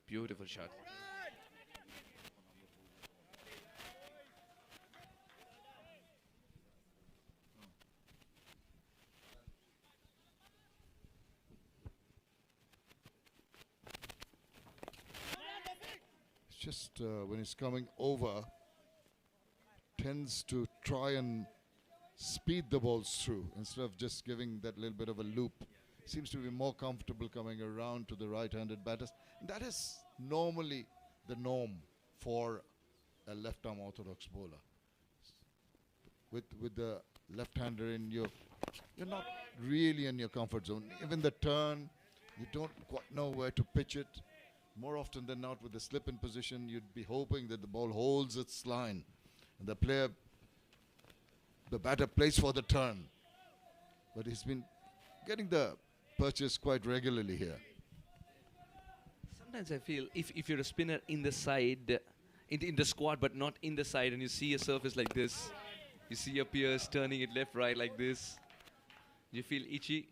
S3: Beautiful shot.
S1: It's just when he's coming over, tends to try and speed the balls through instead of just giving that little bit of a loop. Seems to be more comfortable coming around to the right-handed batters. That is normally the norm for a left-arm orthodox bowler. With the left-hander in you're not really in your comfort zone. Even the turn, you don't quite know where to pitch it. More often than not, with the slip in position, you'd be hoping that the ball holds its line, and the batter plays for the turn. But he's been getting the purchase quite regularly here.
S3: Sometimes I feel if you're a spinner in the side, in the squad, but not in the side, and you see a surface like this, you see your peers turning it left, right like this, you feel itchy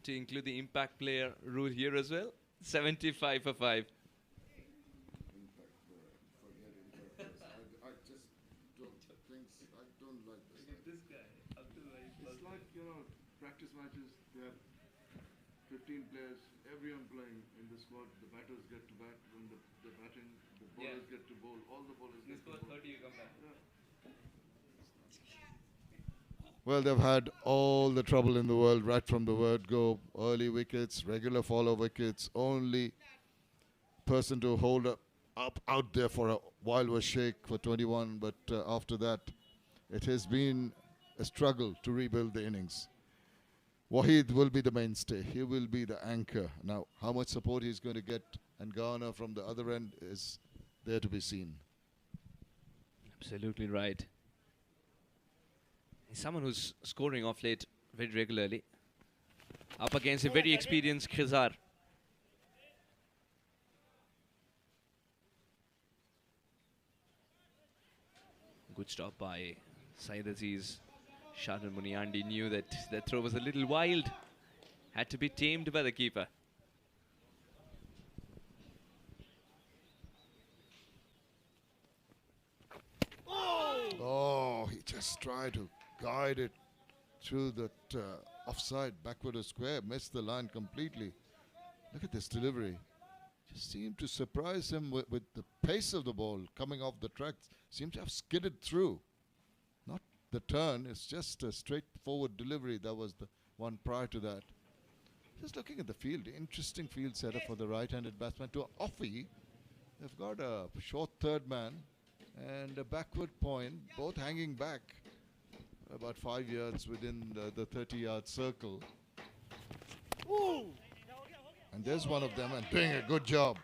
S3: to include the impact player rule here as well. 75 for 5.
S1: I just don't think I don't like this. It's like, practice matches, they have 15 players, everyone playing in the squad. The batters get to bat when the batting, the bowlers get to bowl, all the bowlers get to bowl. 30, you come back. Well, they've had all the trouble in the world right from the word go. Early wickets, regular follow wickets. Only person to hold up out there for a while was Sheikh for 21, but after that, it has been a struggle to rebuild the innings. Wahid will be the mainstay. He will be the anchor. Now, how much support he's going to get and garner from the other end is there to be seen.
S3: Absolutely right. He's someone who's scoring off late very regularly. Up against a very experienced Khizar. Good stop by Saeed Aziz. Shadran Muniandi knew that that throw was a little wild. Had to be tamed by the keeper.
S1: Oh, he just tried to guide it through that offside, backward or square, missed the line completely. Look at this delivery. Just seemed to surprise him with the pace of the ball coming off the track. Seemed to have skidded through. Not the turn, it's just a straightforward delivery. That was the one prior to that. Just looking at the field, interesting field setup for the right-handed batsman. To Offie, they've got a short third man and a backward point, both hanging back about 5 yards within the 30-yard circle. Ooh. And there's one of them and doing a good job.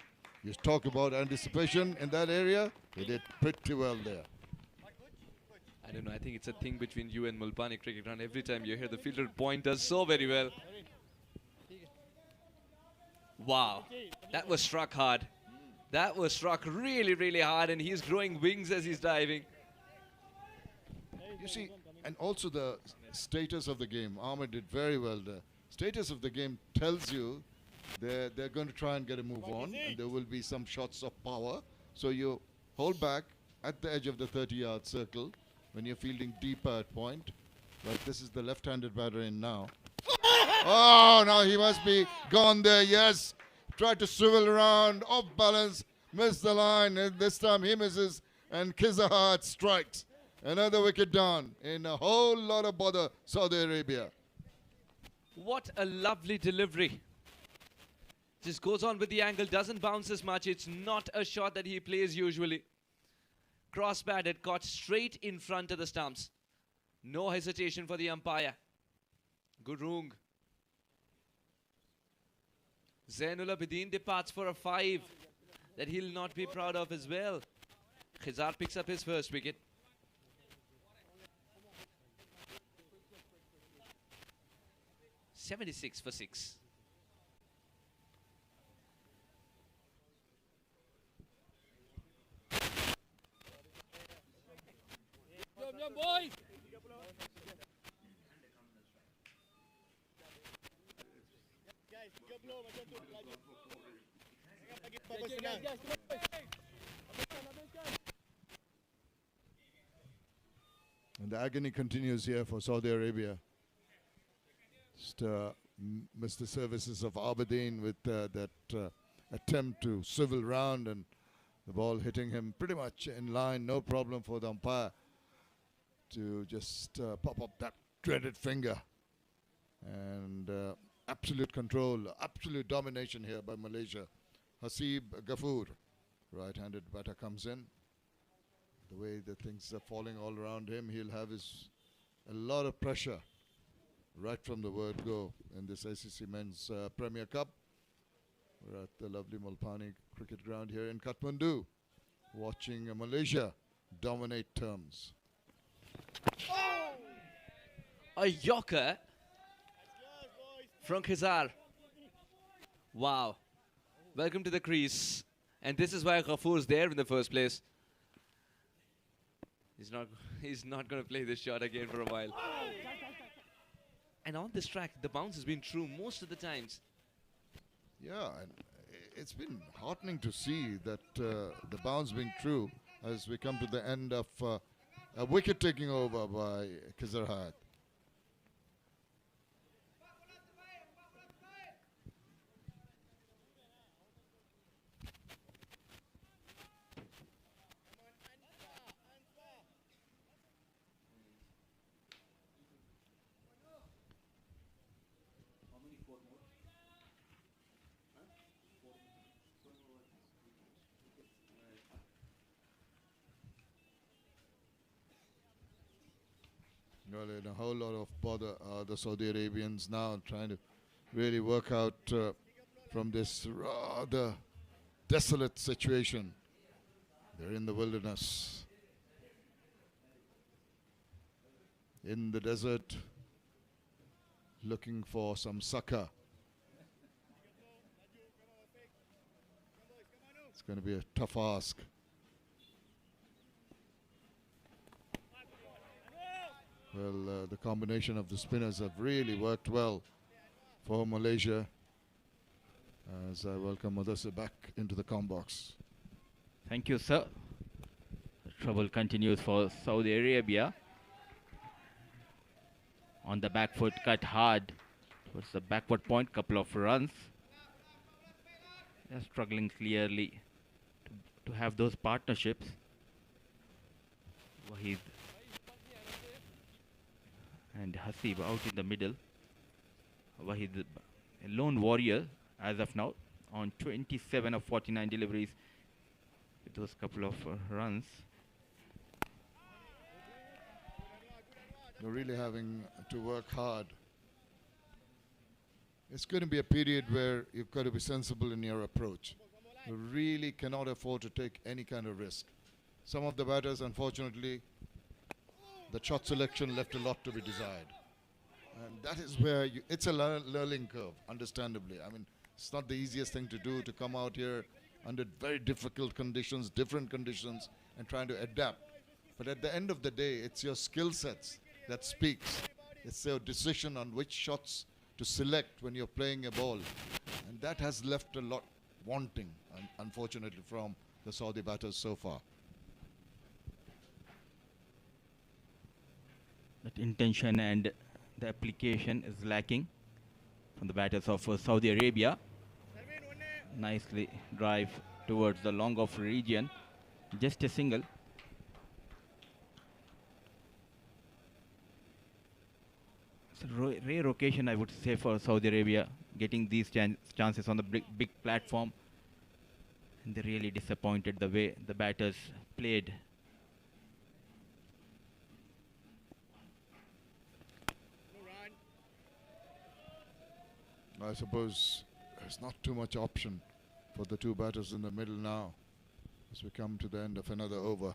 S1: You talk about anticipation in that area, he did pretty well there.
S3: I don't know, I think it's a thing between you and Mulpani Cricket Ground. Every time you hear the fielder point does so very well. Wow, that was struck hard. That was struck really, really hard, and he's growing wings as he's diving.
S1: You see, and also the status of the game. Ahmed did very well there. Status of the game tells you they're going to try and get a move on, and there will be some shots of power. So you hold back at the edge of the 30-yard circle when you're fielding deeper at point. Like this is the left-handed batter in now. Oh, now he must be gone there, yes. Tried to swivel around, off balance, missed the line, and this time he misses, and Kizahat strikes. Another wicket down in a whole lot of bother, Saudi Arabia.
S3: What a lovely delivery. Just goes on with the angle, doesn't bounce as much. It's not a shot that he plays usually. Cross batted, caught straight in front of the stumps. No hesitation for the umpire. Gurung. Zainul Abidin departs for a 5 that he'll not be proud of as well. Khizar picks up his first wicket. .76 for 6.
S7: Boys!
S1: And the agony continues here for Saudi Arabia. Just missed the services of Aberdeen with that attempt to swivel round and the ball hitting him pretty much in line. No problem for the umpire to just pop up that dreaded finger. And absolute control, absolute domination here by Malaysia. Hasib Ghafoor, right-handed batter, comes in. The way the things are falling all around him, he'll have a lot of pressure right from the word go in this ACC Men's Premier Cup. We're at the lovely Mulpani Cricket Ground here in Kathmandu, watching Malaysia dominate terms.
S3: A yorker from Khizar. Wow. Welcome to the crease. And this is why Ghafoor's there in the first place. He's not going to play this shot again for a while. And on this track, the bounce has been true most of the times.
S1: Yeah, and it's been heartening to see that the bounce being true as we come to the end of A wicket taking over by Kizarhat. Well, in a whole lot of bother, the Saudi Arabians now trying to really work out from this rather desolate situation. They're in the wilderness, in the desert, looking for some succor. It's going to be a tough ask. Well, the combination of the spinners have really worked well for Malaysia. As I welcome Madasa back into the comm box.
S6: Thank you, sir. The trouble continues for Saudi Arabia. On the back foot, cut hard towards the backward point, couple of runs. They're struggling clearly to have those partnerships. Wahid and Hasib out in the middle. Wahid, a lone warrior as of now, on 27 of 49 deliveries with those couple of runs.
S1: You're really having to work hard. It's going to be a period where you've got to be sensible in your approach. You really cannot afford to take any kind of risk. Some of the batters, unfortunately, the shot selection left a lot to be desired. And that is where it's a learning curve, understandably. I mean, it's not the easiest thing to do, to come out here under very difficult conditions, different conditions, and trying to adapt. But at the end of the day, it's your skill sets that speaks. It's your decision on which shots to select when you're playing a ball. And that has left a lot wanting, unfortunately, from the Saudi batters so far.
S6: That intention and the application is lacking from the batters of Saudi Arabia. Nicely drive towards the long off region. Just a single. It's a rare occasion, I would say, for Saudi Arabia getting these chances on the big platform. And they really disappointed the way the batters played.
S1: I suppose there's not too much option for the two batters in the middle now as we come to the end of another over.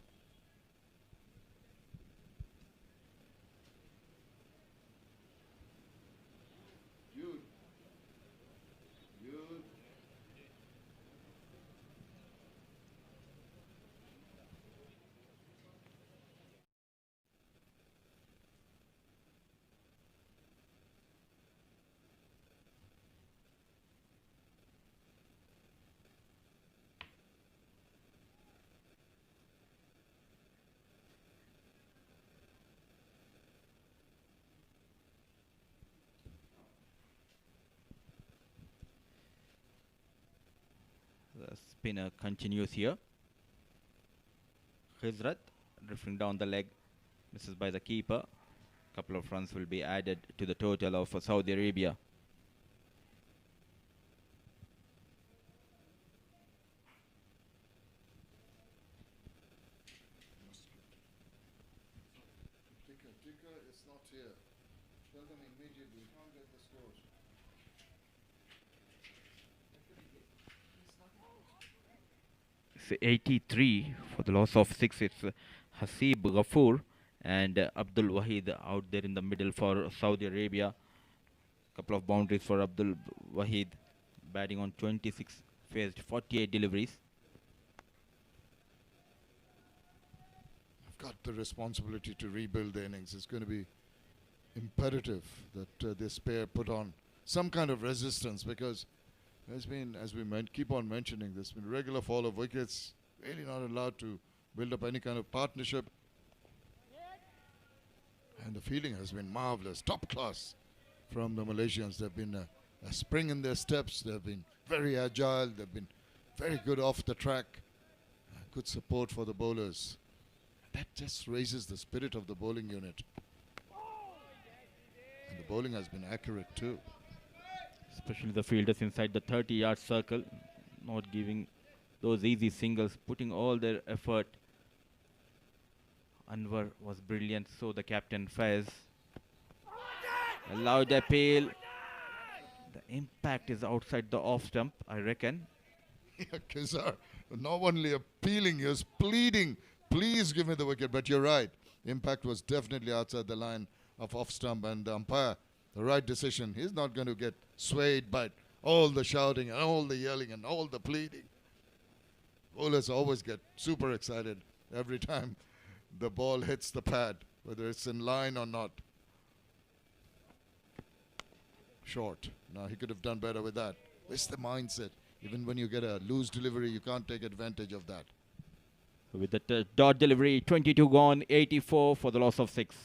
S6: The spinner continues here. Khizrat drifting down the leg, misses by the keeper. Couple of runs will be added to the total of Saudi Arabia.
S1: Ticker is not here. Tell them immediately. We can't get the scores.
S6: It's 83 for the loss of 6. It's Hasib Ghafoor and Abdul Wahid out there in the middle for Saudi Arabia. Couple of boundaries for Abdul Wahid, batting on 26, faced 48 deliveries.
S1: I've got the responsibility to rebuild the innings. It's going to be imperative that this pair put on some kind of resistance, because there's been, as we keep on mentioning, there's been regular fall of wickets, really not allowed to build up any kind of partnership. And the fielding has been marvelous, top class from the Malaysians. They've been a spring in their steps. They've been very agile. They've been very good off the track. Good support for the bowlers. That just raises the spirit of the bowling unit. And the bowling has been accurate too.
S6: Especially the fielders inside the 30-yard circle, not giving those easy singles, putting all their effort. Anwar was brilliant, so the captain Faiz. A loud appeal. The impact is outside the off stump, I reckon.
S1: Yeah, Kizar, not only appealing, he was pleading, please give me the wicket. But you're right, impact was definitely outside the line of off stump, and the umpire, the right decision. He's not going to get swayed by all the shouting and all the yelling and all the pleading. Bowlers always get super excited every time the ball hits the pad, whether it's in line or not. Short. Now he could have done better with that. It's the mindset. Even when you get a loose delivery, you can't take advantage of that.
S6: So with that dot delivery, 22 gone, 84 for the loss of 6.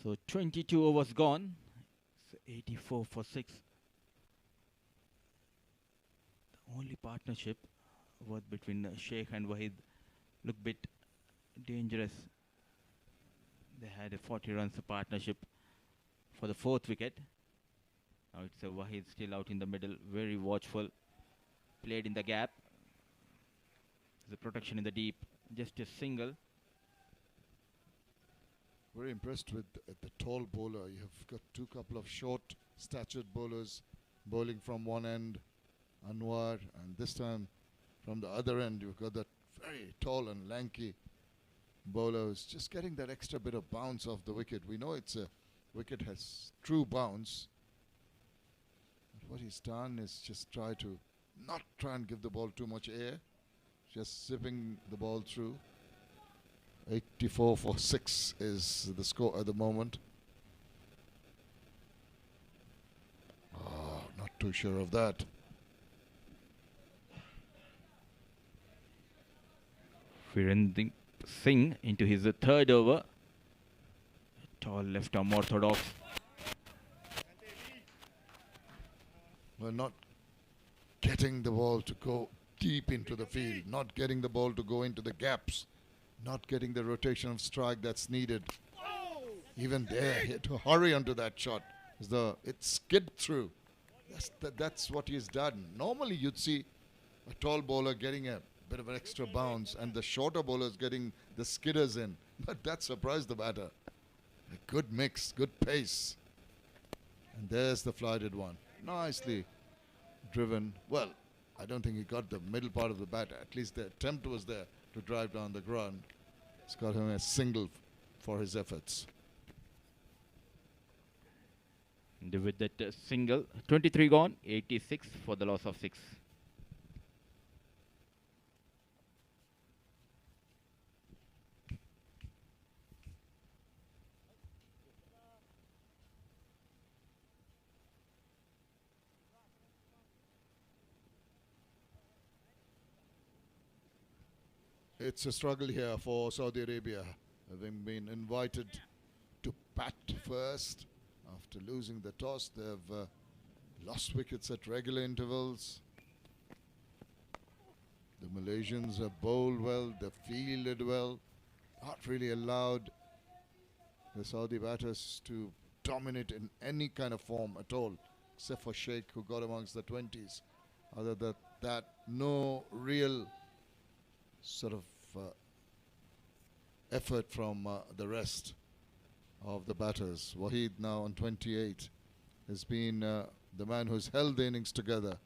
S6: So 22 overs gone. So 84 for 6. The only partnership was between Sheikh and Wahid. Looked bit dangerous. They had a 40 runs partnership for the 4th wicket. Now it's a Wahid still out in the middle, very watchful. Played in the gap. The protection in the deep, just a single.
S1: Very impressed with the tall bowler. You have got couple of short statured bowlers bowling from one end, Anwar, and this time from the other end you've got that very tall and lanky bowler who's just getting that extra bit of bounce off the wicket. We know it's a wicket has true bounce. But what he's done is just not try and give the ball too much air, just zipping the ball through. 84 for 6 is the score at the moment. Oh, not too sure of that.
S6: Virendra Singh into his 3rd over. Tall left arm orthodox.
S1: We're not getting the ball to go deep into the field, not getting the ball to go into the gaps, not getting the rotation of strike that's needed. Even there, he had to hurry onto that shot. It skid through. That's what he's done. Normally you'd see a tall bowler getting a bit of an extra bounce and the shorter bowlers getting the skidders in. But that surprised the batter. A good mix, good pace. And there's the flighted one. Nicely driven. Well, I don't think he got the middle part of the bat. At least the attempt was there to drive down the ground. It's got him a single for his efforts.
S6: And with that single, 23 gone, 86 for the loss of 6.
S1: It's a struggle here for Saudi Arabia, having been invited to bat first. After losing the toss, they've lost wickets at regular intervals. The Malaysians have bowled well, they've fielded well, not really allowed the Saudi batters to dominate in any kind of form at all, except for Sheikh, who got amongst the 20s Other than that, no real sort of effort from the rest of the batters. Wahid now on 28 has been the man who's held the innings together.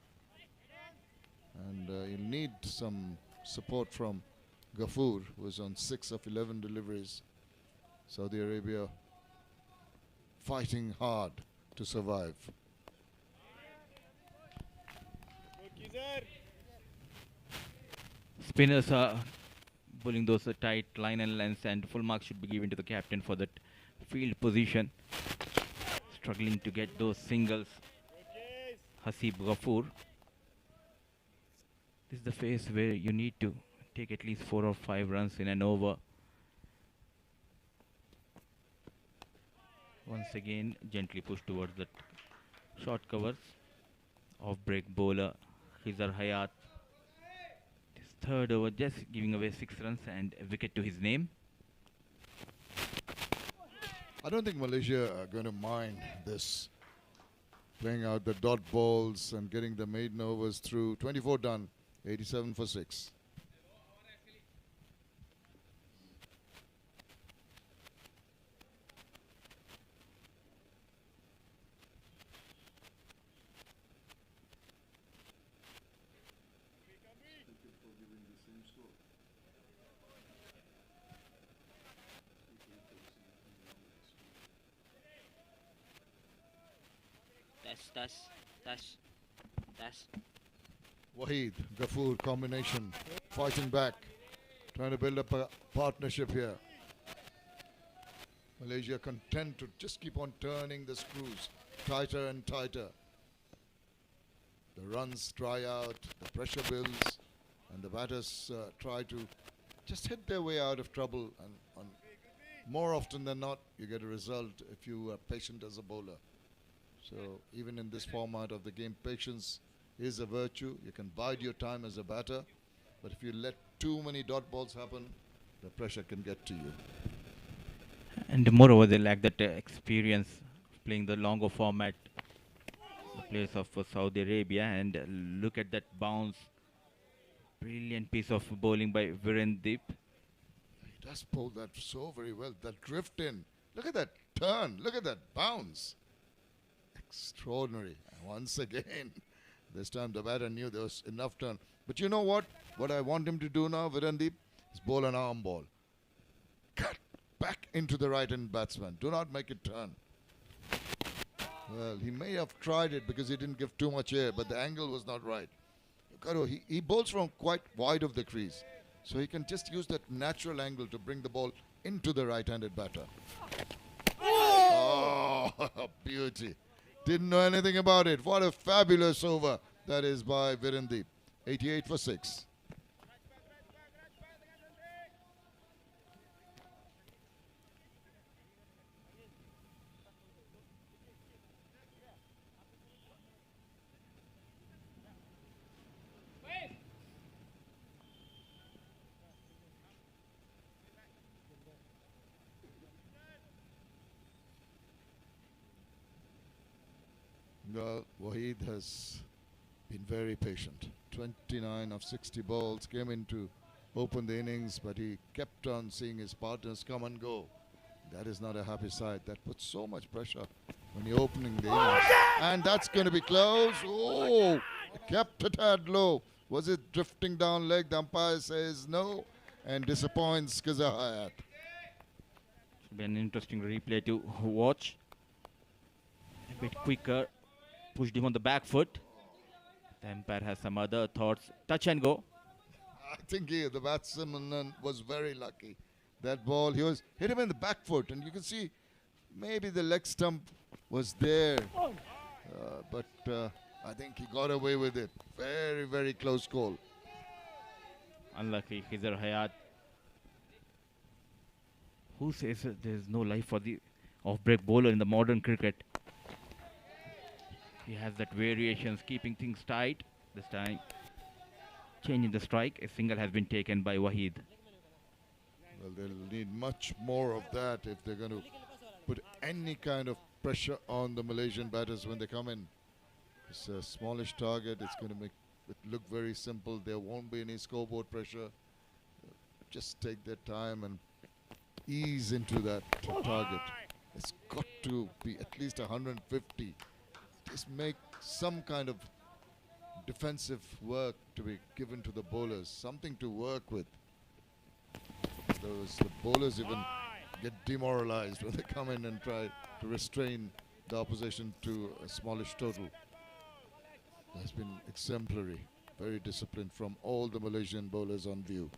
S1: And he'll need some support from Ghafoor, who is on 6 of 11 deliveries. Saudi Arabia fighting hard to survive.
S6: Spinners are bowling those tight line and lengths, and full marks should be given to the captain for that field position. Struggling to get those singles. Hasib Ghafoor. This is the phase where you need to take at least 4 or 5 runs in an over. Once again, gently pushed towards the short covers. Off break bowler Khizar Hayat. This third over just giving away 6 runs and a wicket to his name.
S1: I don't think Malaysia are going to mind this. Playing out the dot balls and getting the maiden overs through. 24 done, 87 for 6.
S8: That's
S1: Wahid, Ghafoor combination, fighting back, trying to build up a partnership here. Malaysia content to just keep on turning the screws tighter and tighter. The runs dry out, the pressure builds, and the batters try to just hit their way out of trouble. And more often than not, you get a result if you are patient as a bowler. So even in this format of the game, patience is a virtue. You can bide your time as a batter, but if you let too many dot balls happen, the pressure can get to you.
S6: And moreover, they lack that experience of playing the longer format. The players of Saudi Arabia, and look at that bounce. Brilliant piece of bowling by Virendip.
S1: He does pull that so very well. That drift in. Look at that turn. Look at that bounce. Extraordinary. And once again, this time the batter knew there was enough turn. But you know what? What I want him to do now, Virendip, is bowl an arm ball. Cut back into the right-hand batsman. Do not make it turn. Well, he may have tried it because he didn't give too much air, but the angle was not right. He bowls from quite wide of the crease. So he can just use that natural angle to bring the ball into the right-handed batter. Oh, beauty. Didn't know anything about it. What a fabulous over that is by Virendip. 88 for 6. Well, Wahid has been very patient. 29 of 60 balls came in to open the innings, but he kept on seeing his partners come and go. That is not a happy sight. That puts so much pressure when you're opening the innings. And that's going to be close. Oh, kept it at low. Was it drifting down leg? The umpire says no and disappoints Khizar Hayat.
S6: Should be an interesting replay to watch. A bit quicker. Pushed him on the back foot. The umpire has some other thoughts. Touch and go.
S1: I think the batsman was very lucky. That ball, he was hit him in the back foot, and you can see maybe the leg stump was there. But I think he got away with it. Very, very close call.
S6: Unlucky, Khizar Hayat. Who says that there is no life for the off-break bowler in the modern cricket? He has that variations, keeping things tight. This time, changing the strike. A single has been taken by Wahid.
S1: Well, they'll need much more of that if they're going to put any kind of pressure on the Malaysian batters when they come in. It's a smallish target. It's going to it look very simple. There won't be any scoreboard pressure. Just take their time and ease into that target. It's got to be at least 150. Just make some kind of defensive work to be given to the bowlers, something to work with. The bowlers even get demoralized when they come in and try to restrain the opposition to a smallish total. Has been exemplary, very disciplined from all the Malaysian bowlers on view.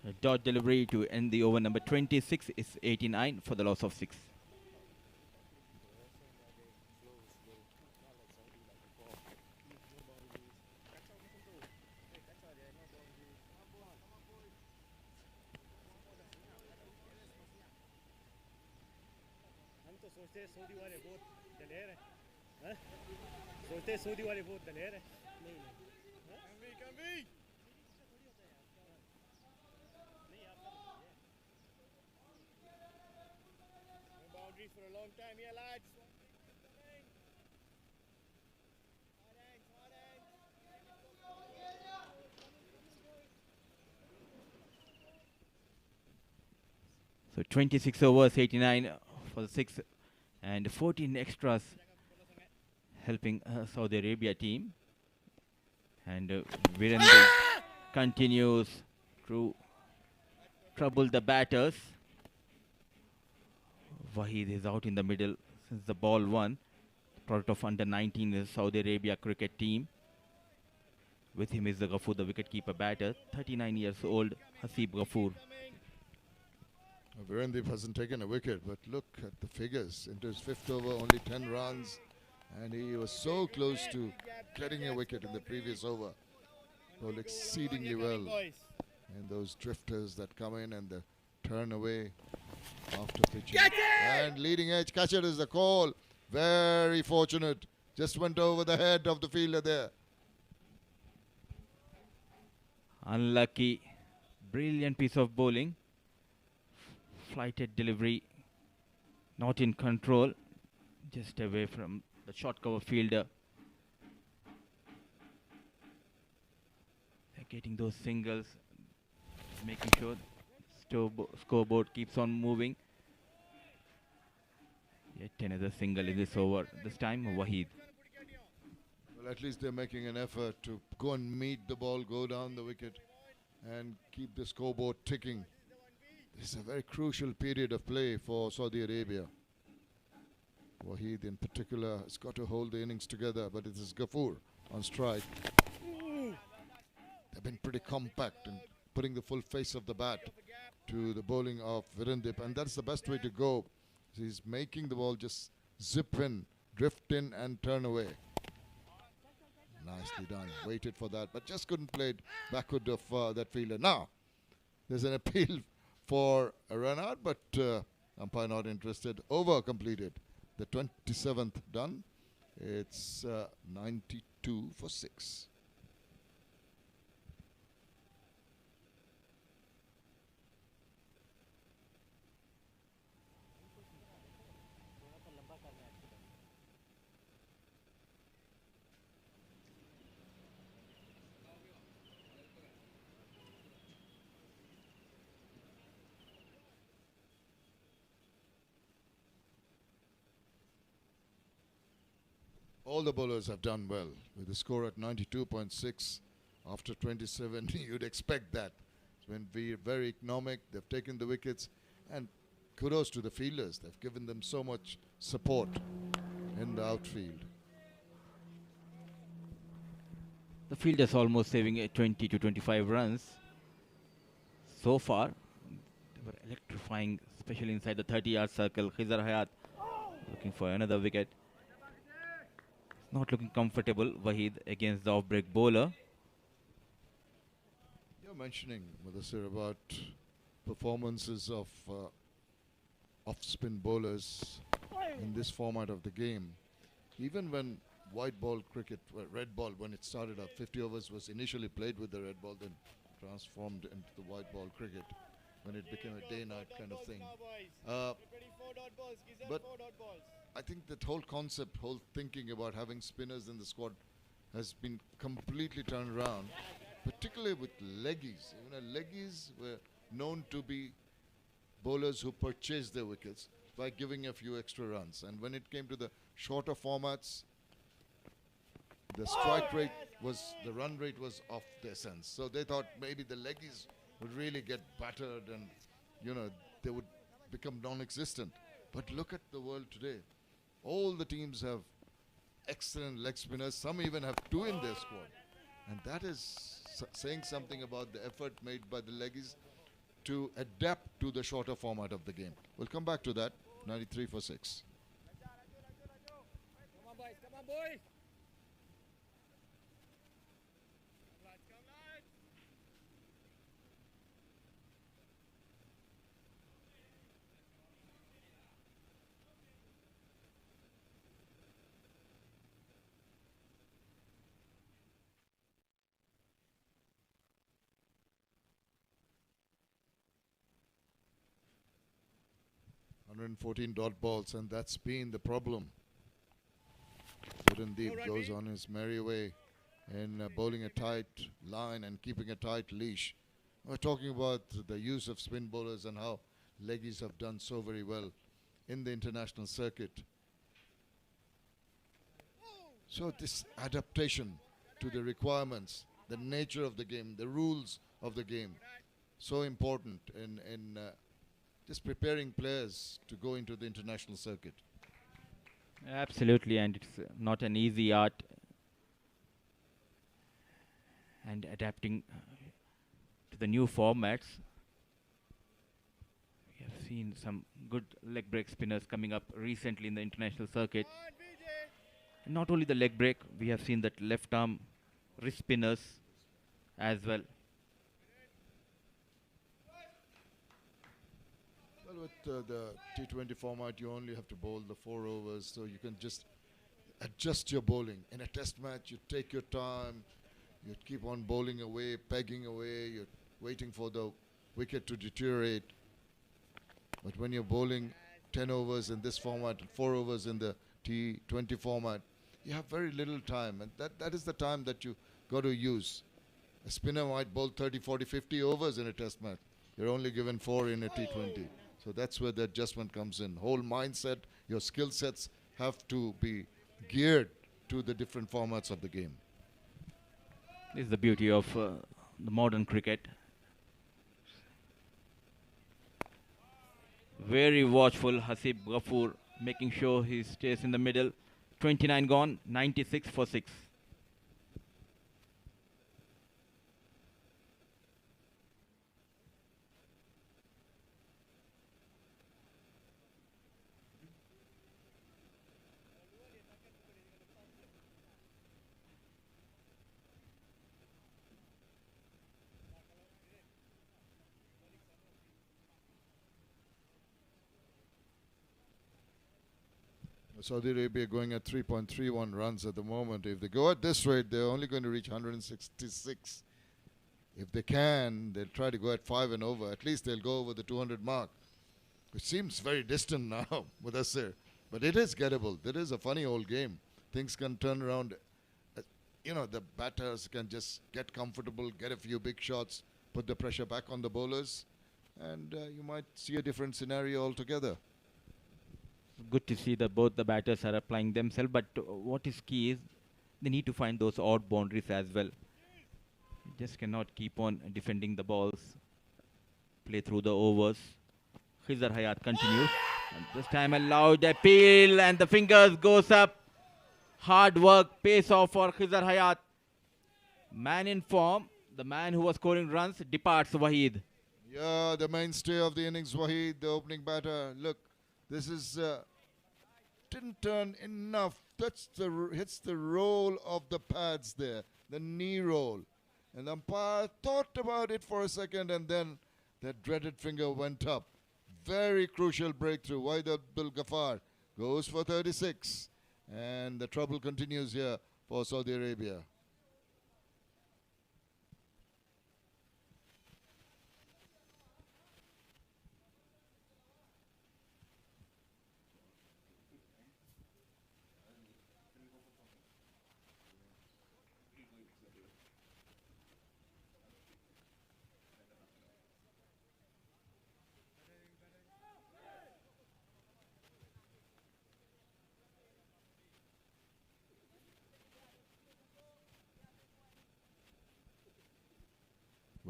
S6: A dot delivery to end the over. Number 26 is 89 for the loss of 6.
S8: सोचते Saudi वाले बहुत दलेर है boundary for a long time here lads.
S6: So 26 overs, 89 for the 6, and 14 extras helping Saudi Arabia team. And Virendra continues to trouble the batters. Wahid is out in the middle since the ball one. Product of under 19 is Saudi Arabia cricket team. With him is the Ghafoor, the wicketkeeper batter, 39 years old, Hasib Ghafoor.
S1: Virendra hasn't taken a wicket, but look at the figures. Into his 5th over, only 10 runs. And he was so close to getting a wicket in the previous over. Bowled exceedingly well. And those drifters that come in and they turn away after pitching. And leading edge catcher is the call. Very fortunate. Just went over the head of the fielder there.
S6: Unlucky. Brilliant piece of bowling. Flighted delivery. Not in control. Just away from the short cover fielder. They're getting those singles. Making sure scoreboard keeps on moving. Yet another single in this over. This time Wahid.
S1: Well, at least they're making an effort to go and meet the ball, go down the wicket and keep the scoreboard ticking. This is a very crucial period of play for Saudi Arabia. Wahid in particular has got to hold the innings together, but it is Ghafoor on strike. They've been pretty compact and putting the full face of the bat to the bowling of Virendra, and that's the best way to go. He's making the ball just zip in, drift in and turn away. Nicely done. Waited for that, but just couldn't play it backward of that fielder. Now, there's an appeal for a run out, but umpire not interested. Over completed. The 27th done. It's 92 for 6. All the bowlers have done well with the score at 92.6 after 27. You'd expect that. It's been very economic. They've taken the wickets, and kudos to the fielders. They've given them so much support in the outfield.
S6: The fielders almost saving 20 to 25 runs so far. They were electrifying, especially inside the 30-yard circle. Khizar Hayat looking for another wicket. Not looking comfortable, Wahid, against the off-break bowler.
S1: You're mentioning, Mudassir, about performances of off-spin bowlers in this format of the game. Even when white ball cricket, red ball, when it started up, 50 overs was initially played with the red ball, then transformed into the white ball cricket when it became a day-night kind of thing. But I I think that whole concept, whole thinking about having spinners in the squad has been completely turned around, particularly with leggies. You know, leggies were known to be bowlers who purchased their wickets by giving a few extra runs. And when it came to the shorter formats, the strike rate was, the run rate was off the essence. So they thought maybe the leggies would really get battered and, you know, they would become non-existent. But look at the world today. All the teams have excellent leg spinners. Some even have two in their squad. And that is saying something about the effort made by the leggies to adapt to the shorter format of the game. We'll come back to that. 93 for 6.
S7: Come on, boys. Come on, boys.
S1: 114 dot balls, and that's been the problem. Purandeep goes on his merry way in bowling a tight line and keeping a tight leash. We're talking about the use of spin bowlers and how leggies have done so very well in the international circuit. So this adaptation to the requirements, the nature of the game, the rules of the game, so important in just preparing players to go into the international circuit.
S6: Absolutely, and it's not an easy art. And adapting to the new formats. We have seen some good leg break spinners coming up recently in the international circuit. And not only the leg break, we have seen that left arm wrist spinners as well.
S1: Well, with the T20 format, you only have to bowl the 4 overs, so you can just adjust your bowling. In a test match, you take your time, you keep on bowling away, pegging away, you're waiting for the wicket to deteriorate. But when you're bowling 10 overs in this format, 4 overs in the T20 format, you have very little time, and that is the time that you got to use. A spinner might bowl 30, 40, 50 overs in a test match. You're only given 4 in a T20. So that's where the adjustment comes in. Whole mindset, your skill sets have to be geared to the different formats of the game.
S6: This is the beauty of the modern cricket. Very watchful Hasib Ghafoor, making sure he stays in the middle. 29 gone, 96 for 6.
S1: Saudi Arabia going at 3.31 runs at the moment. If they go at this rate, they're only going to reach 166. If they can, they'll try to go at 5 and over. At least they'll go over the 200 mark, which seems very distant now with us there. But it is gettable. That is a funny old game. Things can turn around. You know, the batters can just get comfortable, get a few big shots, put the pressure back on the bowlers, and you might see a different scenario altogether.
S6: Good to see that both the batters are applying themselves, but what is key is they need to find those odd boundaries as well. You just cannot keep on defending the balls, play through the overs. Khizar Hayat continues. And this time a loud appeal and the fingers goes up. Hard work pays off for Khizar Hayat. Man in form, the man who was scoring runs, departs Waheed.
S1: Yeah, the mainstay of the innings, Waheed, the opening batter. Look, this is didn't turn enough. Hits the roll of the pads there, the knee roll. And the umpire thought about it for a second, and then that dreaded finger went up. Very crucial breakthrough. Waheed Abdul Ghaffar goes for 36. And the trouble continues here for Saudi Arabia.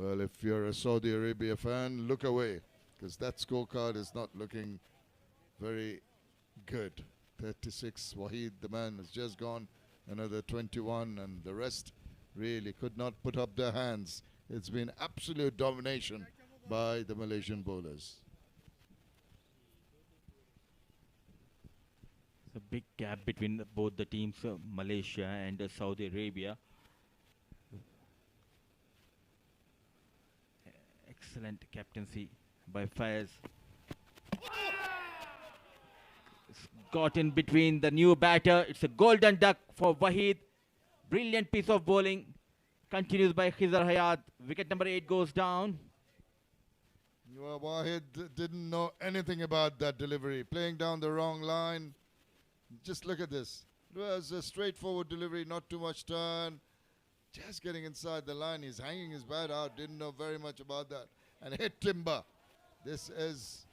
S1: Well, if you're a Saudi Arabia fan, look away, because that scorecard is not looking very good. 36, Wahid, the man, has just gone. Another 21, and the rest really could not put up their hands. It's been absolute domination by the Malaysian bowlers.
S6: It's a big gap between both the teams, Malaysia and Saudi Arabia. Excellent captaincy by Faiz. It's got in between the new batter. It's a golden duck for Wahid. Brilliant piece of bowling. Continues by Khizar Hayat. Wicket number 8 goes down.
S1: Well, Wahid didn't know anything about that delivery. Playing down the wrong line. Just look at this. It was a straightforward delivery, not too much turn. Just getting inside the line. He's hanging his bat out. Didn't know very much about that. And hit timber. This is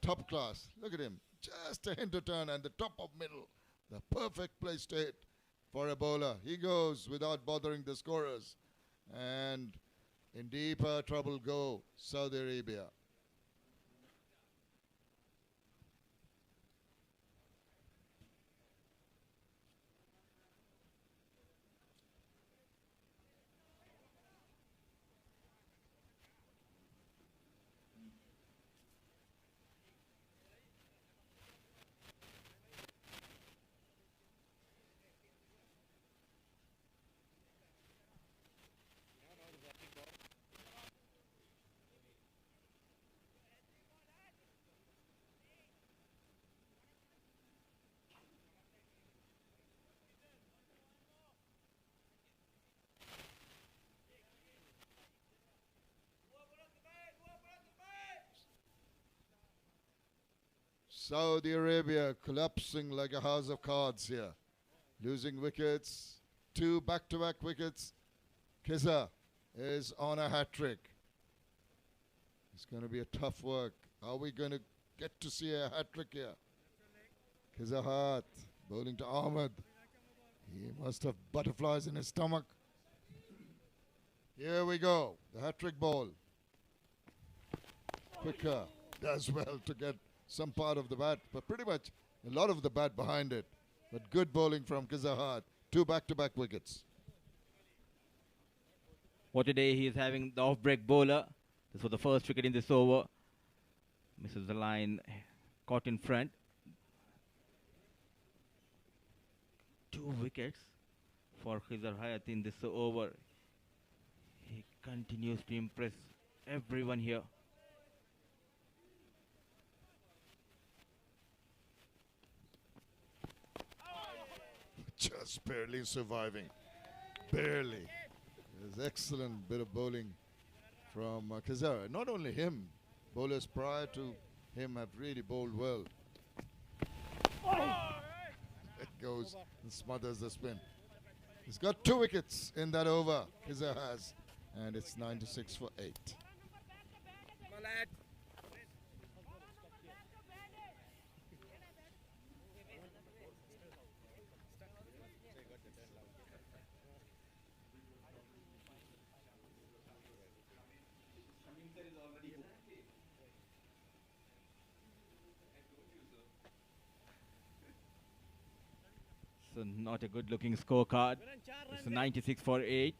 S1: top class. Look at him. Just a hint of turn and the top of middle. The perfect place to hit for a bowler. He goes without bothering the scorers. And in deeper trouble go Saudi Arabia. Saudi Arabia collapsing like a house of cards here. Losing wickets, 2 back-to-back wickets. Khizar is on a hat-trick. It's going to be a tough work. Are we going to get to see a hat-trick here? Khizar Hayat bowling to Ahmed. He must have butterflies in his stomach. Here we go. The hat-trick ball. Quicker does well to get some part of the bat, but pretty much a lot of the bat behind it. But good bowling from Khizar Hayat. 2 back-to-back wickets.
S6: What a day he is having, the off-break bowler. This was the first wicket in this over. Misses the line, caught in front. 2 wickets for Khizar Hayat in this over. He continues to impress everyone here.
S1: Just barely surviving. Barely. There's excellent bit of bowling from Khizar. Not only him, bowlers prior to him have really bowled well. It goes and smothers the spin. He's got 2 wickets in that over, Khizar has. And it's 96 for 8.
S6: So not a good looking scorecard. It's 96 for 8.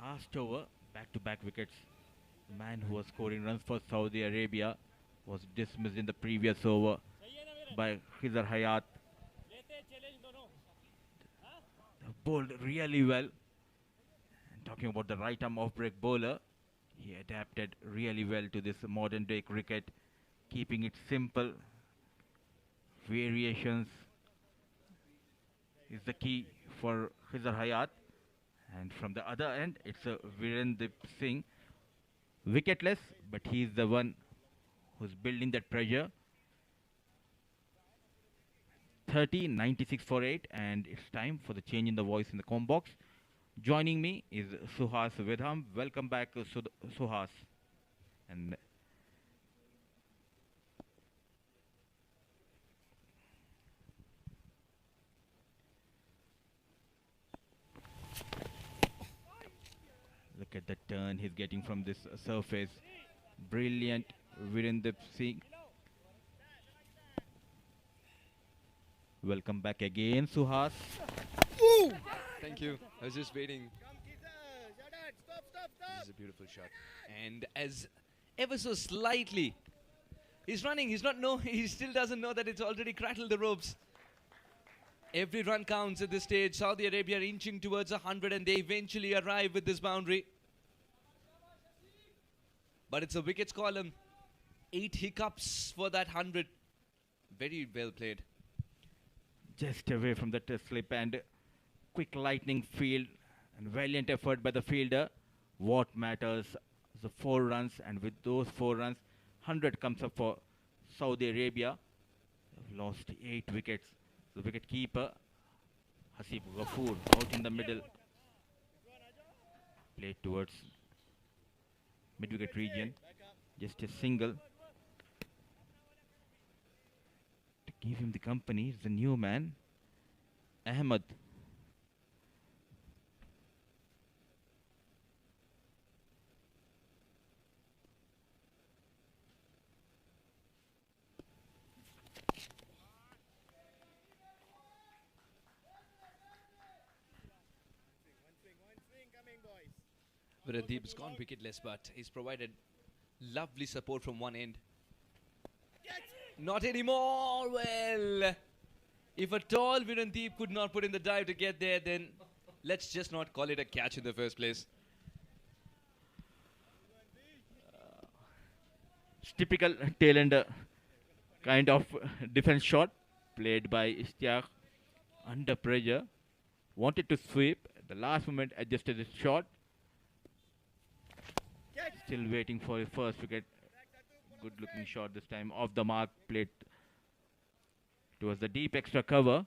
S6: Last over, back-to-back wickets. The man who was scoring runs for Saudi Arabia was dismissed in the previous over by Khizar Hayat. They bowled really well. And talking about the right arm off-break bowler, he adapted really well to this modern day cricket, keeping it simple. Variations is the key for Khizar Hayat. And from the other end, it's a Virendip Singh, wicketless, but he's the one who's building that pressure. 30, 96 for 8, and it's time for the change in the voice in the com box. Joining me is Suhas Vidham. Welcome back, Suhas. And Look at the turn he's getting from this surface. Brilliant, Virendra Singh. Welcome back again, Suhas.
S3: Thank you. I was just waiting. This is a beautiful shot. And as ever so slightly, he's running. He still doesn't know that it's already crattled the ropes. Every run counts at this stage. Saudi Arabia inching towards 100 and they eventually arrive with this boundary. But it's a wickets column. 8 hiccups for that 100. Very well played.
S6: Just away from the slip and quick lightning field and valiant effort by the fielder. What matters is the 4 runs, and with those 4 runs, 100 comes up for Saudi Arabia. They've lost 8 wickets. The wicket keeper, Hasib Ghafoor, out in the middle. Played towards mid-wicket region. Just a single. To give him the company is the new man, Ahmed.
S3: Virandeep's gone wicketless, but he's provided lovely support from one end. Not anymore. Well, if at all Virandeep could not put in the dive to get there, then let's just not call it a catch in the first place.
S6: Typical tail ender kind of defense shot played by Ishtiaq under pressure. Wanted to sweep. At the last moment adjusted his shot. Still waiting for his first wicket. Good looking shot this time. Off the mark, played towards the deep extra cover.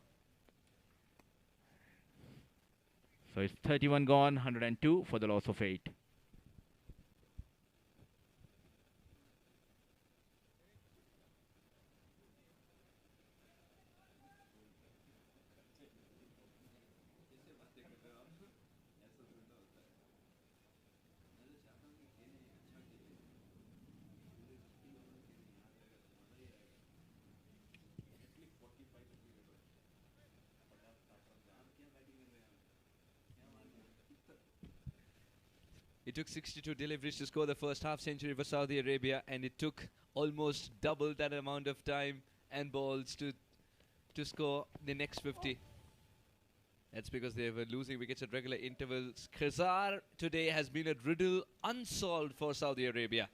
S6: So it's 31 gone, 102 for the loss of 8.
S3: It took 62 deliveries to score the first half century for Saudi Arabia, and it took almost double that amount of time and balls to score the next 50. That's because they were losing wickets at regular intervals. Khazar today has been a riddle unsolved for Saudi Arabia.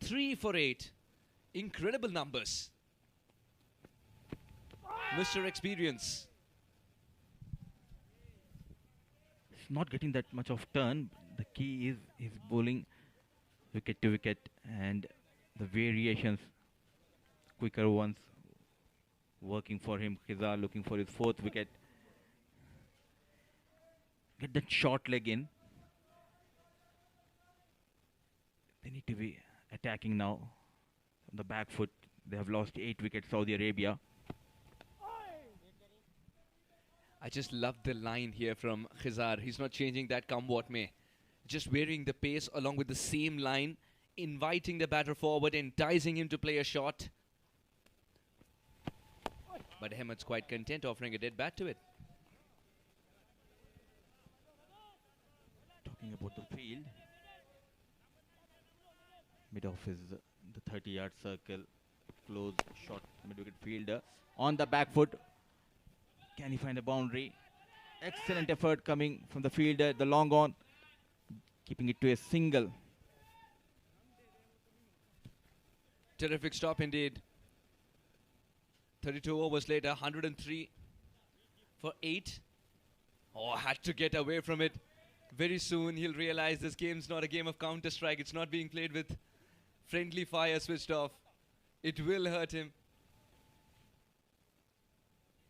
S3: 3 for 8. Incredible numbers. Mr. Experience.
S6: Not getting that much of turn. The key is his bowling wicket to wicket and the variations, quicker ones working for him. Khizar looking for his 4th wicket. Get that short leg in. They need to be attacking now on the back foot. They have lost 8 wickets, Saudi Arabia.
S3: I just love the line here from Khizar. He's not changing that come what may. Just varying the pace along with the same line, inviting the batter forward, enticing him to play a shot. But Ahmed's quite content offering a dead bat to it.
S6: Talking about the field, mid off is the 30-yard circle, close shot, mid-wicket fielder on the back foot. Can he find a boundary? Excellent effort coming from the fielder, the long on, keeping it to a single.
S3: Terrific stop indeed. 32 overs later, 103 for 8. Oh, had to get away from it. Very soon he'll realize this game's not a game of Counter-Strike. It's not being played with friendly fire switched off. It will hurt him.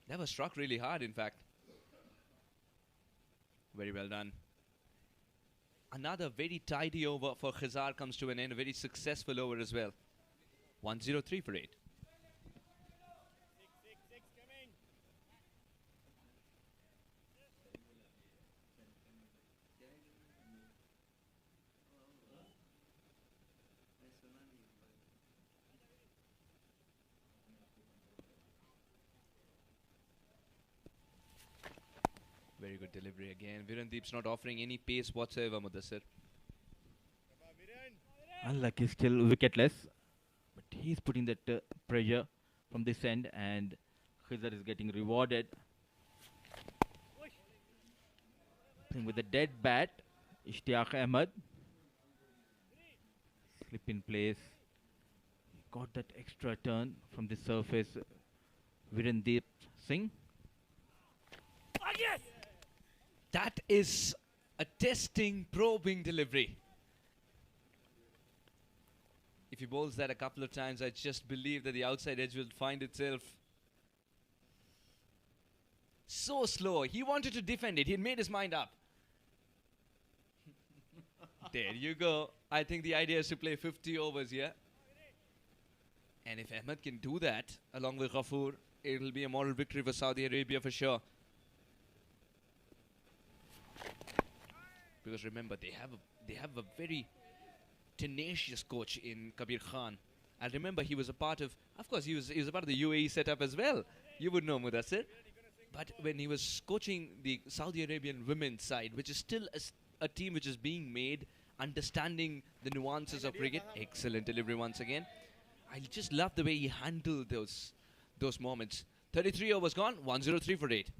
S3: That was struck really hard, in fact. Very well done. Another very tidy over for Khizar comes to an end. A very successful over as well. 103 for 8. Very good delivery again. Virandeep's not offering any pace whatsoever, Mudassir.
S6: Unlucky, still wicketless. But he's putting that pressure from this end, and Khizar is getting rewarded. Playing with a dead bat, Ishtiaq Ahmed. Slip in place. Got that extra turn from the surface. Virendeep Singh.
S3: That is a testing, probing delivery. If he bowls that a couple of times, I just believe that the outside edge will find itself so slow. He wanted to defend it. He had made his mind up. There you go. I think the idea is to play 50 overs here. And if Ahmed can do that, along with Ghafoor, it'll be a moral victory for Saudi Arabia for sure. Because remember, they have a very tenacious coach in Kabir Khan. I remember he was a part of course, he was a part of the UAE setup as well. You would know, Mudassir. But when he was coaching the Saudi Arabian women's side, which is still a team which is being made, understanding the nuances of cricket. Excellent delivery once again. I just love the way he handled those moments. 33 overs gone, 103 for 8.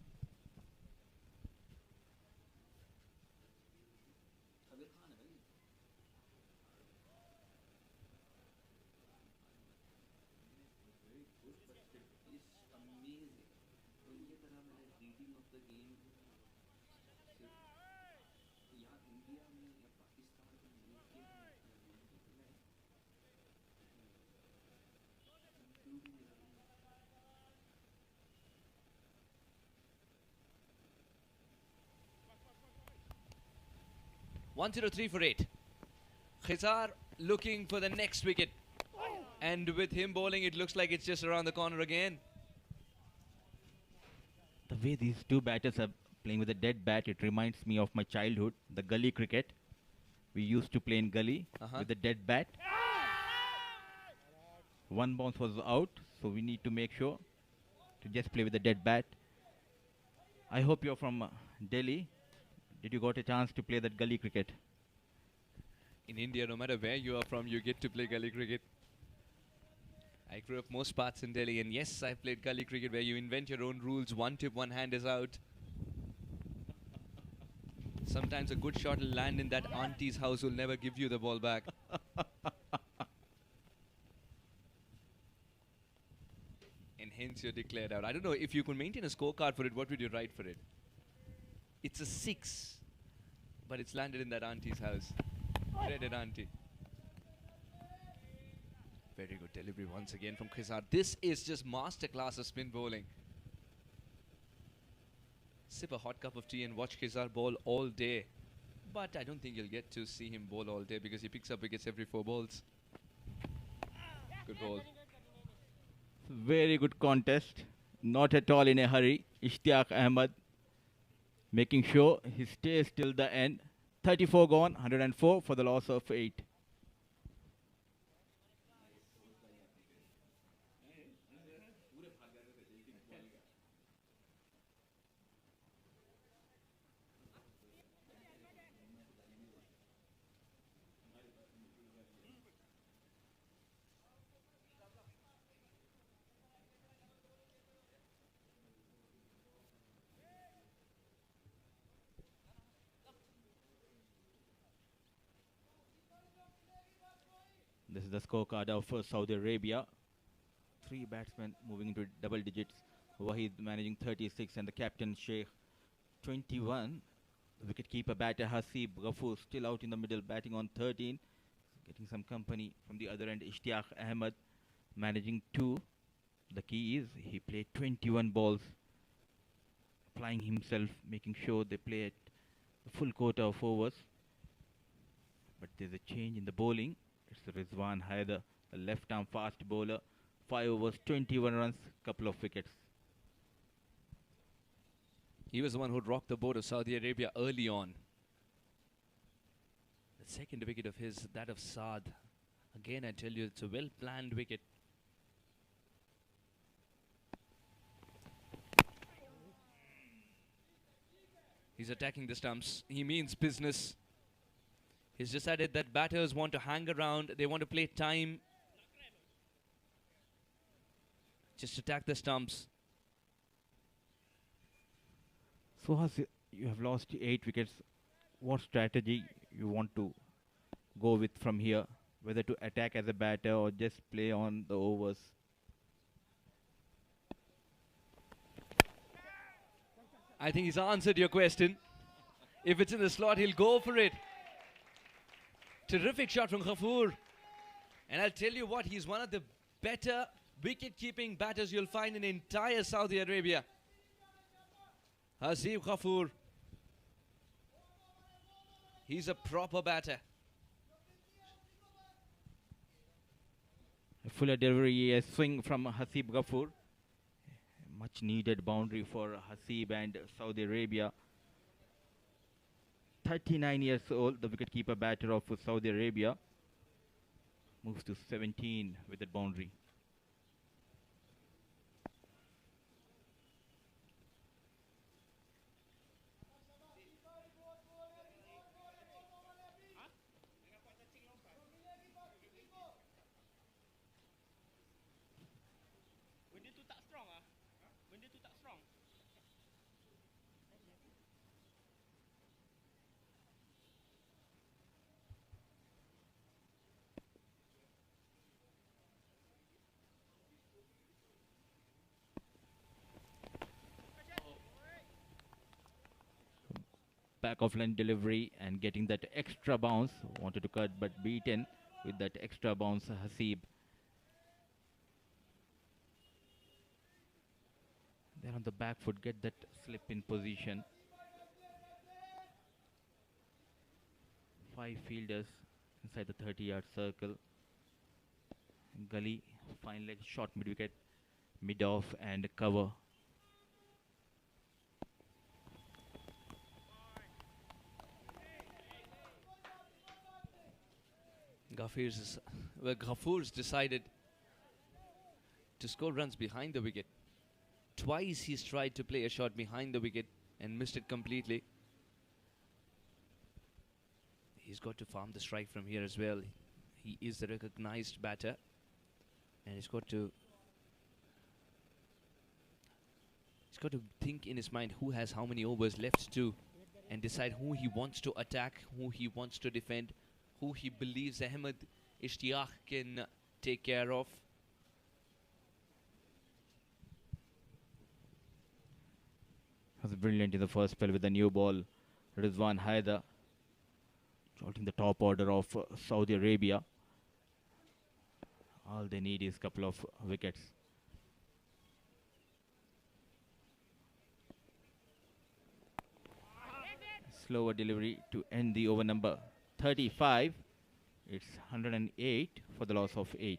S3: One zero three for 8. Khizar looking for the next wicket. And with him bowling, it looks like it's just around the corner again.
S6: The way these two batters are playing with a dead bat, it reminds me of my childhood, the gully cricket. We used to play in gully with a dead bat. One bounce was out, so we need to make sure to just play with a dead bat. I hope you're from Delhi. Did you got a chance to play that gully cricket?
S3: In India, no matter where you are from, you get to play gully cricket. I grew up most parts in Delhi, and yes, I played gully cricket where you invent your own rules. One tip, one hand is out. Sometimes a good shot will land in that auntie's house who will never give you the ball back. And hence you're declared out. I don't know, if you could maintain a scorecard for it, what would you write for it? It's a 6, but it's landed in that auntie's house. Dreaded auntie. Very good delivery once again from Khizar. This is just masterclass of spin bowling. Sip a hot cup of tea and watch Khizar bowl all day. But I don't think you'll get to see him bowl all day because he picks up wickets every 4 balls. Good ball.
S6: Very good contest. Not at all in a hurry. Ishtiaq Ahmed making sure he stays till the end. 34 gone, 104 for the loss of 8. This is the scorecard of Saudi Arabia. 3 batsmen moving into double digits. Wahid managing 36 and the captain Sheikh 21. The wicketkeeper batter Hasib Ghafoor still out in the middle, batting on 13. Getting some company from the other end. Ishtiaq Ahmed managing 2. The key is he played 21 balls. Applying himself, making sure they play at the full quota of overs. But there's a change in the bowling. It's Rizwan Haider, a left-arm fast bowler. 5 overs, 21 runs, couple of wickets.
S3: He was the one who rocked the boat of Saudi Arabia early on. The second wicket of his, that of Saad. Again, I tell you, it's a well-planned wicket. He's attacking the stumps. He means business. He's decided that batters want to hang around. They want to play time. Just attack the stumps.
S6: So you have lost 8 wickets. What strategy you want to go with from here? Whether to attack as a batter or just play on the overs?
S3: I think he's answered your question. If it's in the slot, he'll go for it. Terrific shot from Ghafoor. And I'll tell you what, he's one of the better wicket-keeping batters you'll find in entire Saudi Arabia. Haseeb Ghafoor. He's a proper batter.
S6: A fuller delivery, a swing from Haseeb Ghafoor. Much needed boundary for Haseeb and Saudi Arabia. 39 years old, the wicketkeeper batter of Saudi Arabia. Moves to 17 with that boundary. Back of line delivery and getting that extra bounce. Wanted to cut but beaten with that extra bounce, Haseeb. They're on the back foot, get that slip in position. 5 fielders inside the 30-yard circle. Gully, fine leg, short mid-wicket, mid-off and cover.
S3: Ghafoor's decided to score runs behind the wicket. Twice he's tried to play a shot behind the wicket and missed it completely. He's got to farm the strike from here as well. He is the recognized batter, and he's got to think in his mind who has how many overs left to, and decide who he wants to attack, who he wants to defend, who he believes Ahmed Ishtiyaq can take care of.
S6: Was brilliant in the first spell with the new ball. Rizwan Haider jolting the top order of Saudi Arabia. All they need is a couple of wickets. Slower delivery to end the over number 35. It's 108 for the loss of 8.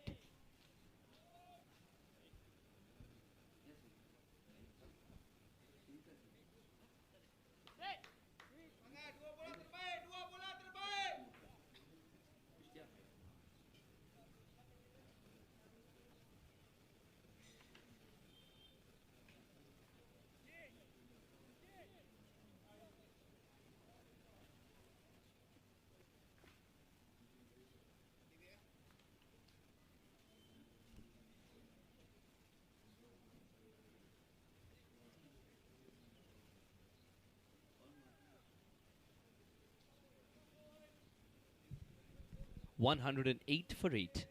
S3: $108 for 8.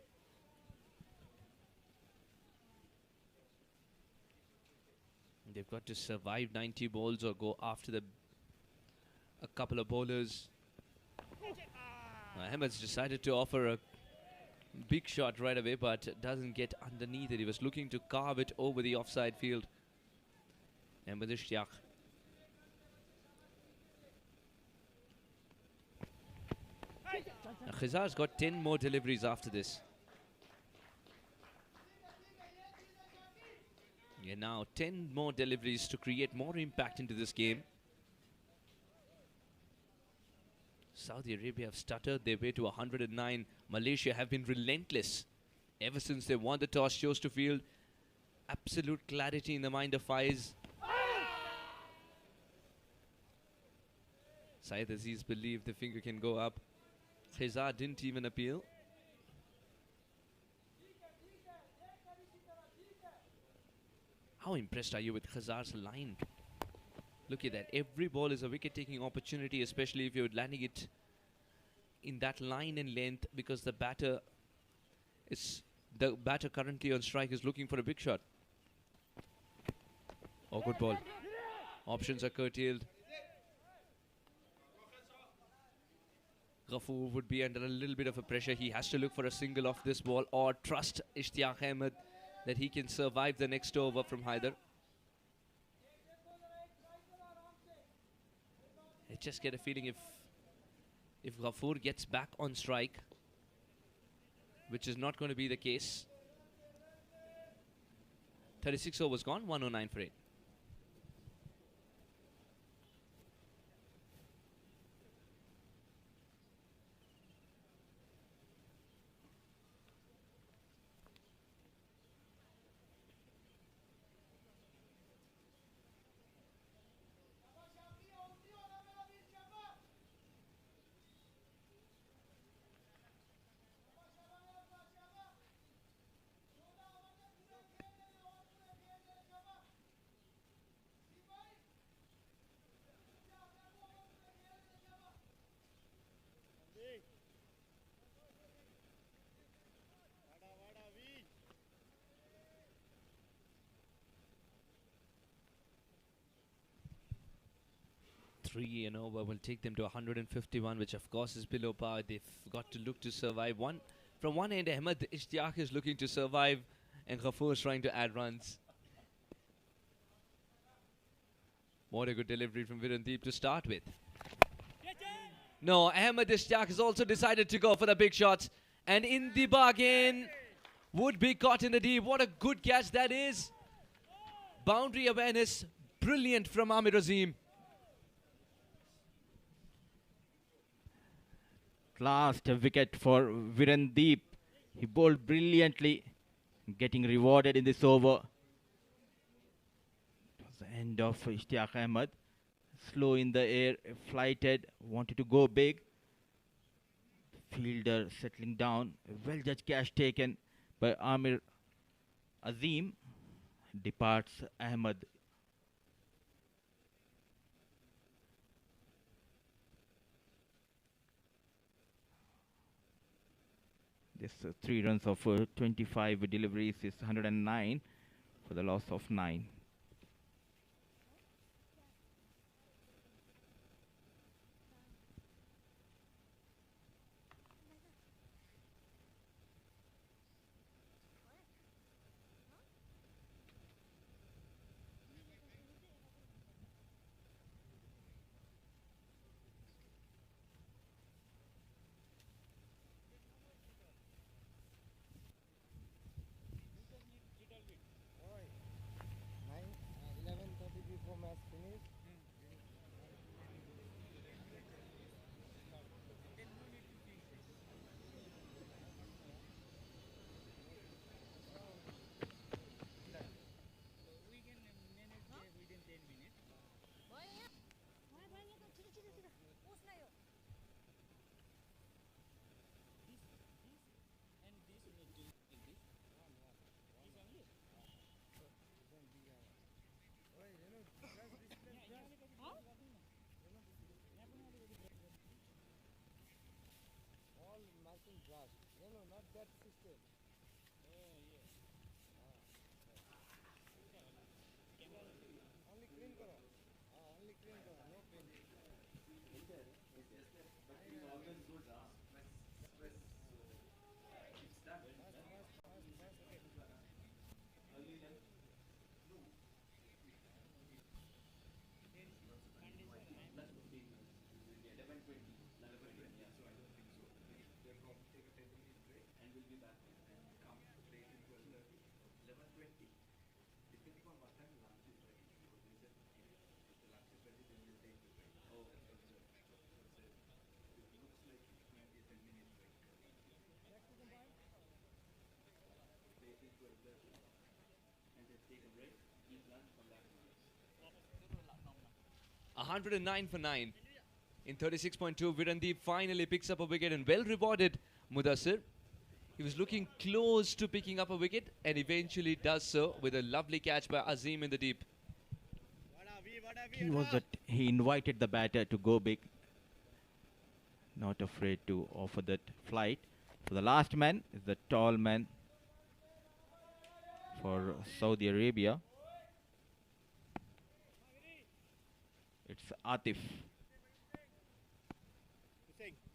S3: They've got to survive 90 balls or go after a couple of bowlers. Ahmed's decided to offer a big shot right away, but doesn't get underneath it. He was looking to carve it over the offside field. Ahmed Ishtiyaq. Khizar's got 10 more deliveries after this. Yeah, now 10 more deliveries to create more impact into this game. Saudi Arabia have stuttered their way to 109. Malaysia have been relentless. Ever since they won the toss, chose to field. Absolute clarity in the mind of Faiz. Syed Aziz believed the finger can go up. Khizar didn't even appeal. How impressed are you with Khizar's line? Look at that. Every ball is a wicket-taking opportunity, especially if you're landing it in that line and length, because the batter currently on strike is looking for a big shot. Oh, good ball. Options are curtailed. Ghafoor would be under a little bit of a pressure. He has to look for a single off this ball or trust Ishtiaq Ahmed that he can survive the next over from Haider. I just get a feeling if Ghafoor gets back on strike, which is not going to be the case. 36 overs gone, 109 for 8. Three and over will take them to 151, which of course is below par. They've got to look to survive. From one end, Ahmed Ishtiaq is looking to survive and Ghafoor is trying to add runs. What a good delivery from Virendeep to start with. No, Ahmed Ishtiaq has also decided to go for the big shots, and in the bargain would be caught in the deep. What a good catch that is. Boundary awareness, brilliant from Amir Azim.
S6: Last wicket for Virendeep. He bowled brilliantly, getting rewarded in this over. It was the end of Ishtiaq Ahmed. Slow in the air, flighted, wanted to go big. Fielder settling down. Well judged catch taken by Amir Azim. Departs Ahmed. This 3 runs of 25 deliveries is 109 for the loss of 9.
S3: A 109 for 9. In 36.2, Virandeep finally picks up a wicket and well rewarded Mudassir. He was looking close to picking up a wicket and eventually does so with a lovely catch by Azim in the deep.
S6: He was that he invited the batter to go big, not afraid to offer that flight. So the last man is the tall man for Saudi Arabia. It's Atif.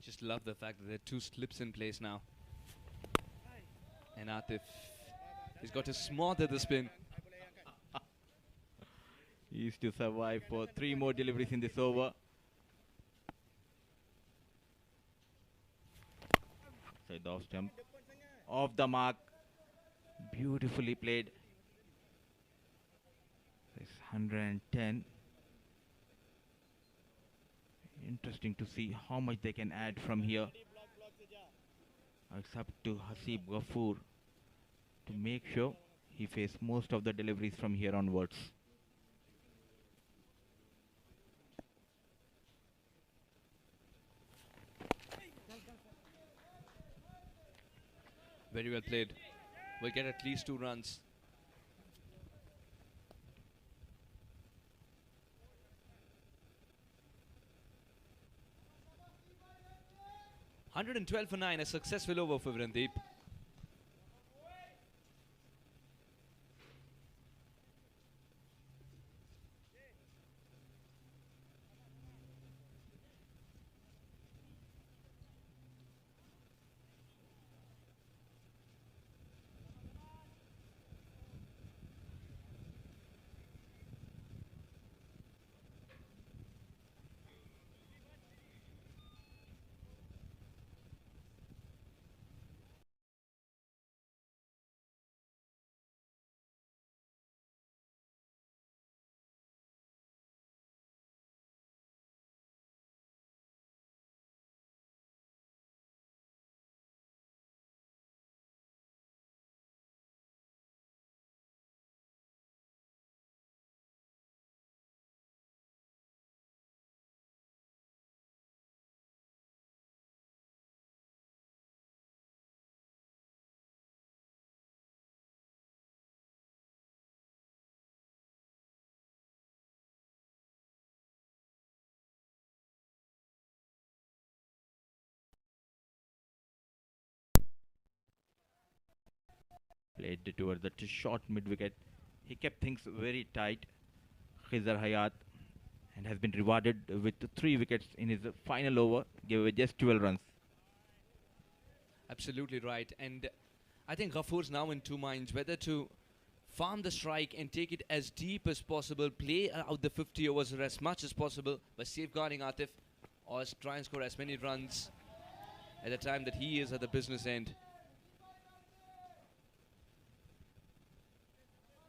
S3: Just love the fact that there are two slips in place now. And Atif, he's got to smother the spin.
S6: He is to survive for 3 more deliveries in this over. Side off stump. Off the mark. Beautifully played. It's 110. Interesting to see how much they can add from here. It's up to Hasib Ghafoor to make sure he faces most of the deliveries from here onwards.
S3: Very well played. We'll get at least 2 runs. $112 for 9, a successful over for Virandeep.
S6: Played towards the short mid-wicket. He kept things very tight, Khizar Hayat, and has been rewarded with 3 wickets in his final over, gave away just 12 runs.
S3: Absolutely right. And I think Ghafoor's now in 2 minds whether to farm the strike and take it as deep as possible, play out the 50 overs as much as possible by safeguarding Atif, or try and score as many runs at the time that he is at the business end.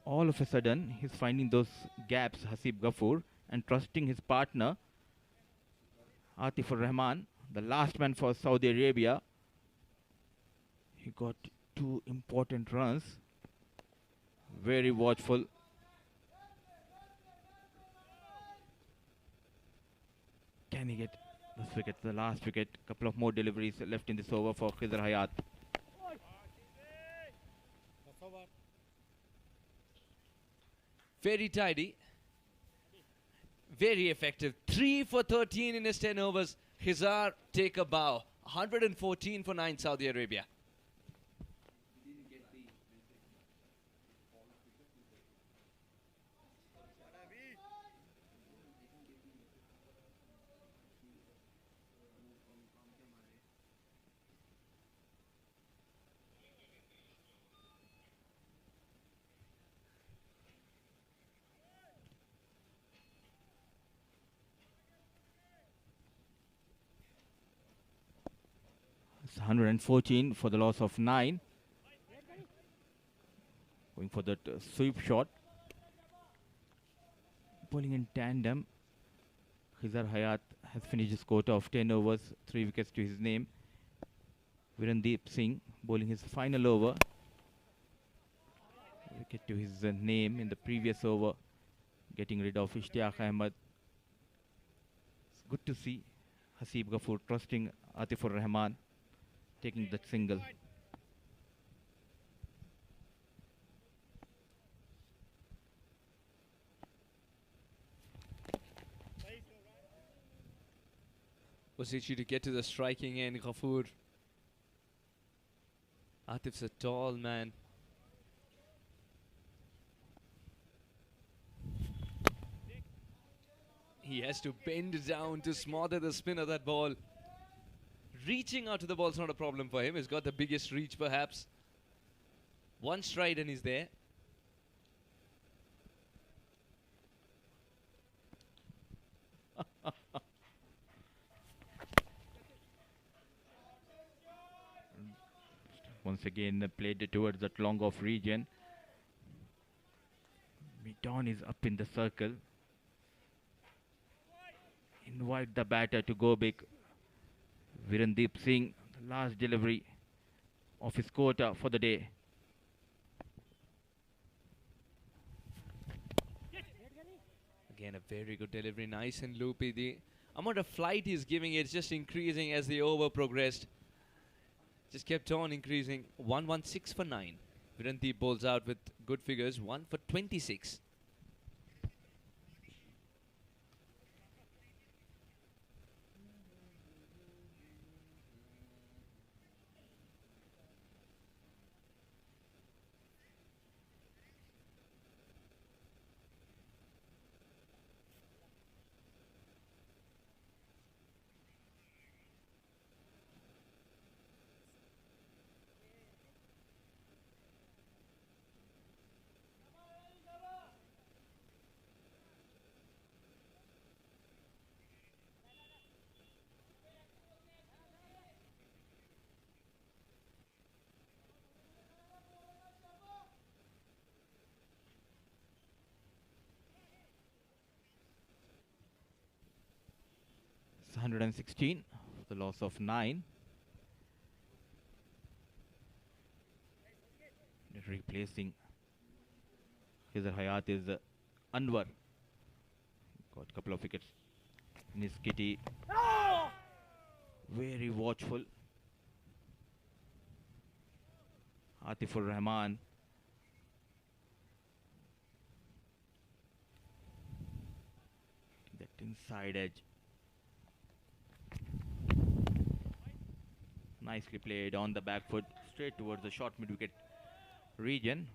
S6: All of a sudden, he's finding those gaps, Hasib Ghafoor, and trusting his partner, Atif Rahman, the last man for Saudi Arabia. He got 2 important runs. Very watchful. Can he get this wicket, the last wicket? Couple of more deliveries left in this over for Khizar Hayat.
S3: Very tidy, very effective. 3 for 13 in his 10 overs. Khizar take a bow. 114 for 9 Saudi Arabia.
S6: It's 114 for the loss of 9. Going for that sweep shot. Bowling in tandem. Khizar Hayat has finished his quota of 10 overs, 3 wickets to his name. Virandeep Singh bowling his final over. Wicket to his name in the previous over, getting rid of Ishtiaq Ahmed. It's good to see Hasib Ghafoor trusting Atifur Rahman, taking the single.
S3: Was itchy to get to the striking end, Ghafoor. Atif's a tall man. He has to bend down to smother the spin of that ball. Reaching out to the ball is not a problem for him. He's got the biggest reach perhaps. One stride and he's there.
S6: Once again played towards that long off region. Midon is up in the circle. Invite the batter to go big. Virendeep Singh, the last delivery of his quota for the day.
S3: Again, a very good delivery, nice and loopy. The amount of flight he's giving it's just increasing as the over progressed. Just kept on increasing. 116 for 9. Virendeep bowls out with good figures. 1 for 26.
S6: It's 116, the loss of 9. Replacing Khizr Hayat is Anwar. Got a couple of wickets in his kitty. Very watchful. Atifur Rahman. That inside edge. Nicely played on the back foot, straight towards the short mid-wicket region.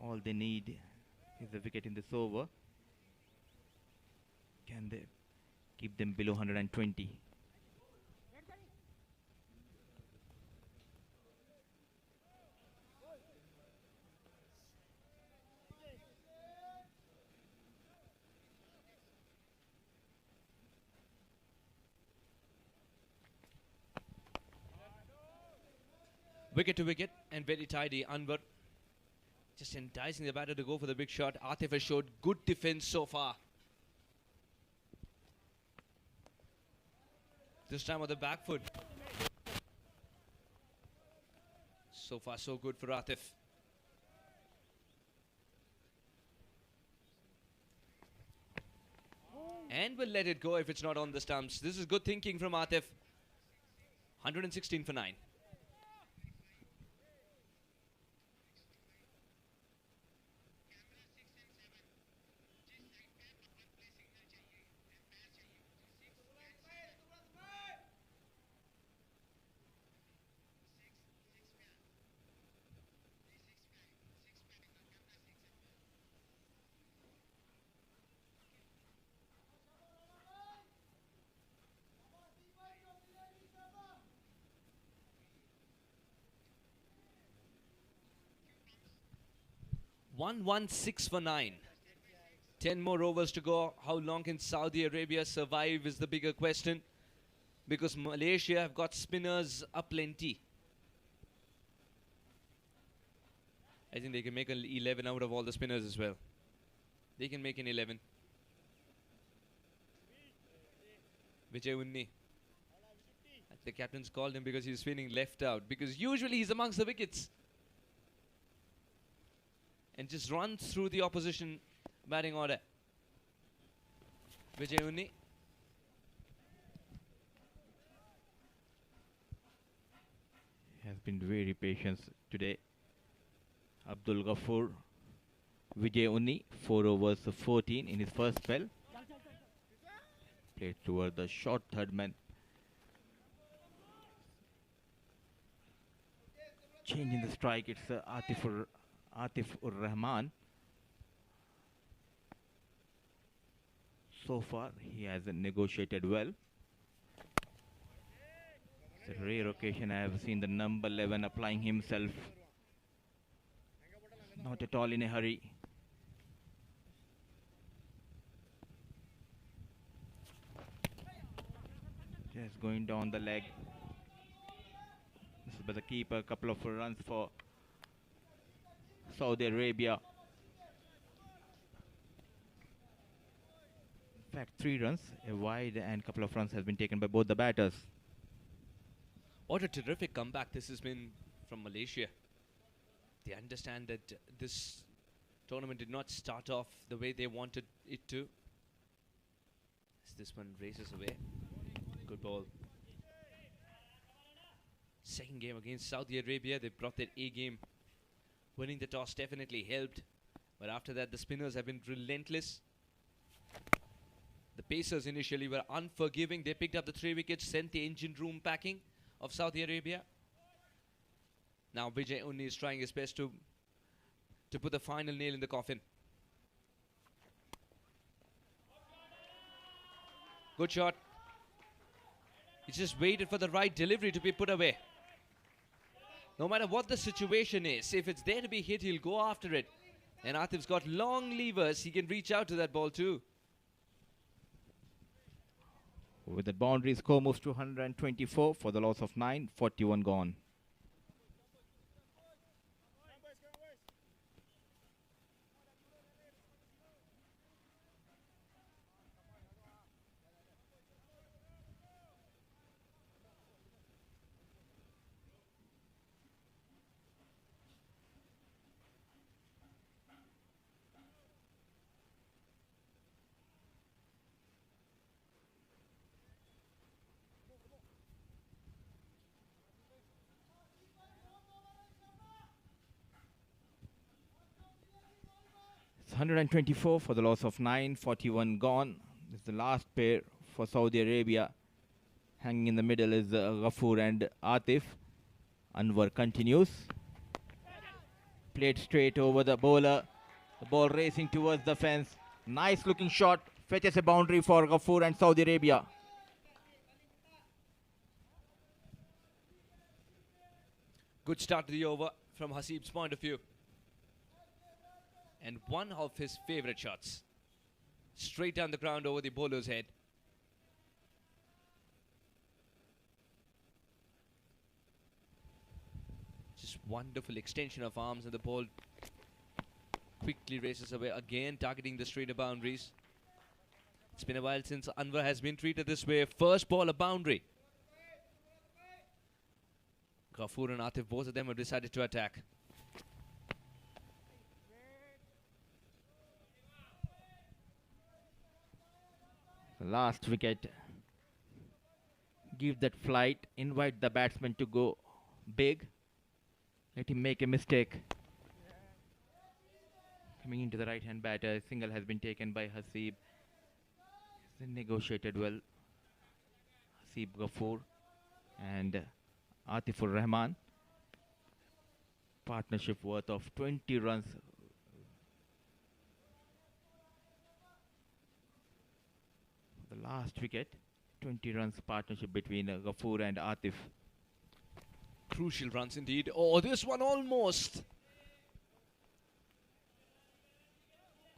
S6: All they need is a wicket in this over. Can they keep them below 120?
S3: Wicket to wicket and very tidy. Anwar just enticing the batter to go for the big shot. Atif has showed good defense so far. This time on the back foot. So far so good for Atif. And we'll let it go if it's not on the stumps. This is good thinking from Atif. 116 for 9. One 6 for 9. 10 more overs to go. How long can Saudi Arabia survive is the bigger question. Because Malaysia have got spinners aplenty. I think they can make an 11 out of all the spinners as well. They can make an 11. Vijay Unni. The captain's called him because he's spinning left out. Because usually he's amongst the wickets. And just runs through the opposition batting order. Vijay Unni.
S6: been very patient today. Abdul Ghaffur, Vijay Unni, 4 overs 14 in his first spell. Played toward the short third man. Changing the strike, it's Atif ur Rahman. So far, he has negotiated well. It's a rare occasion I have seen the number 11 applying himself. Not at all in a hurry. Just going down the leg. This is by the keeper. A couple of runs for Saudi Arabia. In fact, 3 runs, a wide, and a couple of runs has been taken by both the batters.
S3: What a terrific comeback this has been from Malaysia. They understand that this tournament did not start off the way they wanted it to. As this one races away. Good ball. Second game against Saudi Arabia. They brought their A game. Winning the toss definitely helped. But after that, the spinners have been relentless. The Pacers initially were unforgiving. They picked up the 3 wickets, sent the engine room packing of Saudi Arabia. Now Vijay Unni is trying his best to put the final nail in the coffin. Good shot. He just waited for the right delivery to be put away. No matter what the situation is, if it's there to be hit, he'll go after it. And Atif's got long levers. He can reach out to that ball too.
S6: With that boundary, score moves to 124 for the loss of 9, 41 gone. It's 124 for the loss of 9, 41 gone. This is the last pair for Saudi Arabia. Hanging in the middle is Ghaffur and Atif. Anwar continues. Played straight over the bowler. The ball racing towards the fence. Nice looking shot. Fetches a boundary for Ghaffur and Saudi Arabia.
S3: Good start to the over from Hasib's point of view. And one of his favorite shots. Straight down the ground over the bowler's head. Just wonderful extension of arms, and the ball quickly races away again, targeting the straighter boundaries. It's been a while since Anwar has been treated this way. First ball, a boundary. Ghaffur and Atif, both of them have decided to attack.
S6: The last wicket. Give that flight. Invite the batsman to go big. Let him make a mistake. Coming into the right hand batter. Single has been taken by Hasib. He's negotiated well. Hasib Ghaffur and Atifur Rahman. Partnership worth of 20 runs. The last wicket, 20 runs partnership between Ghaffur and Atif.
S3: Crucial runs indeed. Oh, this one almost.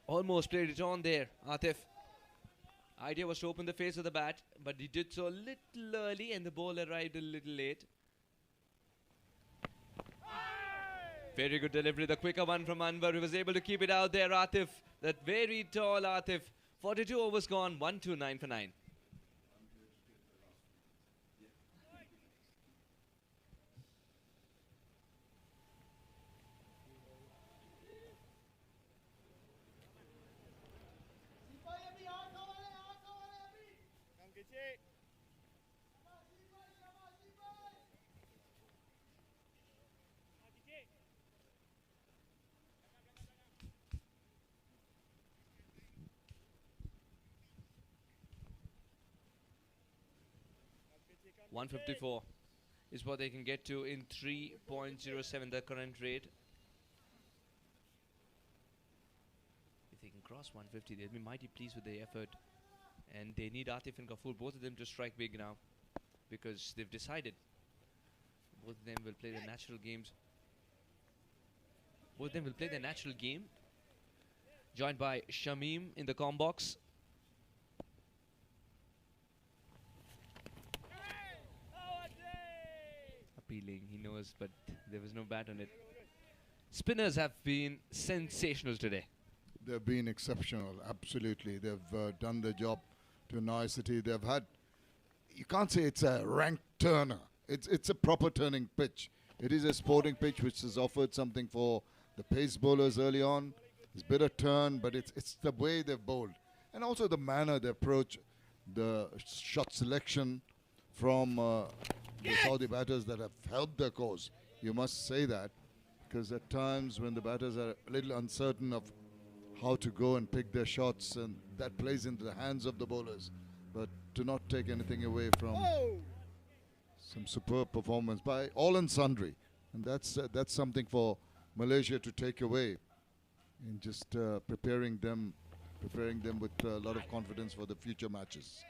S3: Almost played it on there, Atif. Idea was to open the face of the bat, but he did so a little early and the ball arrived a little late. Very good delivery, the quicker one from Anwar. He was able to keep it out there, Atif. That very tall Atif. 42 overs gone, 1-2-9 for 9. 154 is what they can get to in 3.07, the current rate. If they can cross 150, they'll be mighty pleased with their effort. And they need Atif and Ghafoor, both of them, to strike big now, because they've decided both of them will play their natural games. Both of them will play their natural game. Joined by Shamim in the comm box. Appealing, he knows, but there was no bat on it. Spinners have been sensational today.
S1: They've been exceptional, absolutely. They've done their job to nicety. They've had, you can't say it's a ranked turner. It's a proper turning pitch. It is a sporting pitch which has offered something for the pace bowlers early on. It's a bit of turn, but it's the way they've bowled. And also the manner they approach the shot selection from the Saudi batters that have helped their cause. You must say that, because at times when the batters are a little uncertain of how to go and pick their shots, and that plays into the hands of the bowlers. But to not take anything away from some superb performance by all and sundry, and that's something for Malaysia to take away in just preparing them with a lot of confidence for the future matches.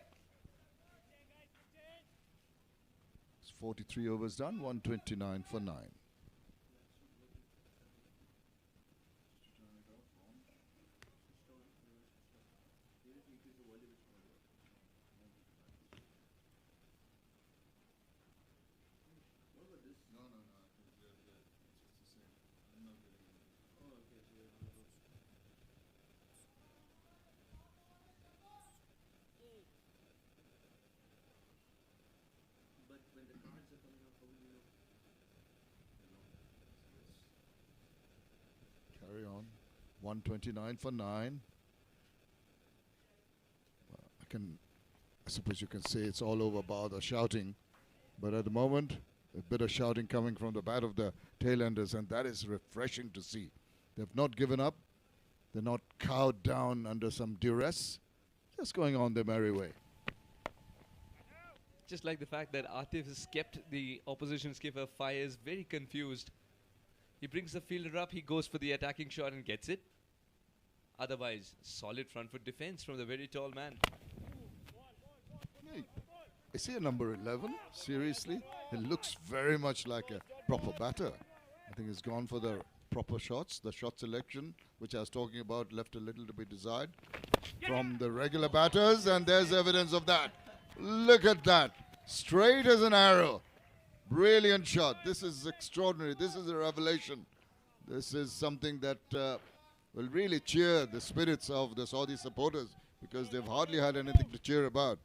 S1: It's 43 overs done, 129 for 9. Carry on. 129 for 9. I suppose you can say it's all over bar the shouting, but at the moment a bit of shouting coming from the bat of the tailenders, and that is refreshing to see. They've not given up. They're not cowed down under some duress. Just going on their merry way.
S3: Just like the fact that Atif has kept the opposition skipper Faiz very confused. He brings the fielder up, he goes for the attacking shot and gets it. Otherwise, solid front foot defense from the very tall man.
S1: I see a number 11, seriously. He looks very much like a proper batter. I think he's gone for the proper shots. The shot selection, which I was talking about, left a little to be desired from the regular batters, and there's evidence of that. Look at that. Straight as an arrow. Brilliant shot. This is extraordinary. This is a revelation. This is something that will really cheer the spirits of the Saudi supporters, because they've hardly had anything to cheer about.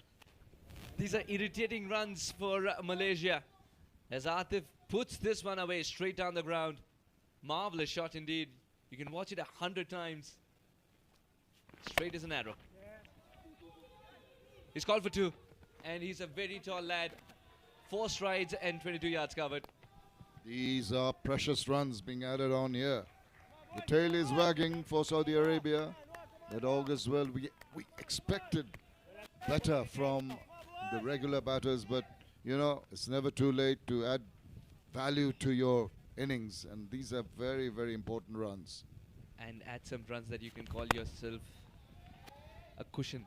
S3: These are irritating runs for Malaysia, as Atif puts this one away straight down the ground. Marvelous shot indeed. You can watch it 100 times. Straight as an arrow. He's called for 2, and he's a very tall lad. 4 strides and 22 yards covered.
S1: These are precious runs being added on here. The tail is wagging for Saudi Arabia. That augurs well. We expected better from the regular batters, but you know, it's never too late to add value to your innings, and these are very, very important runs.
S3: And add some runs that you can call yourself a cushion.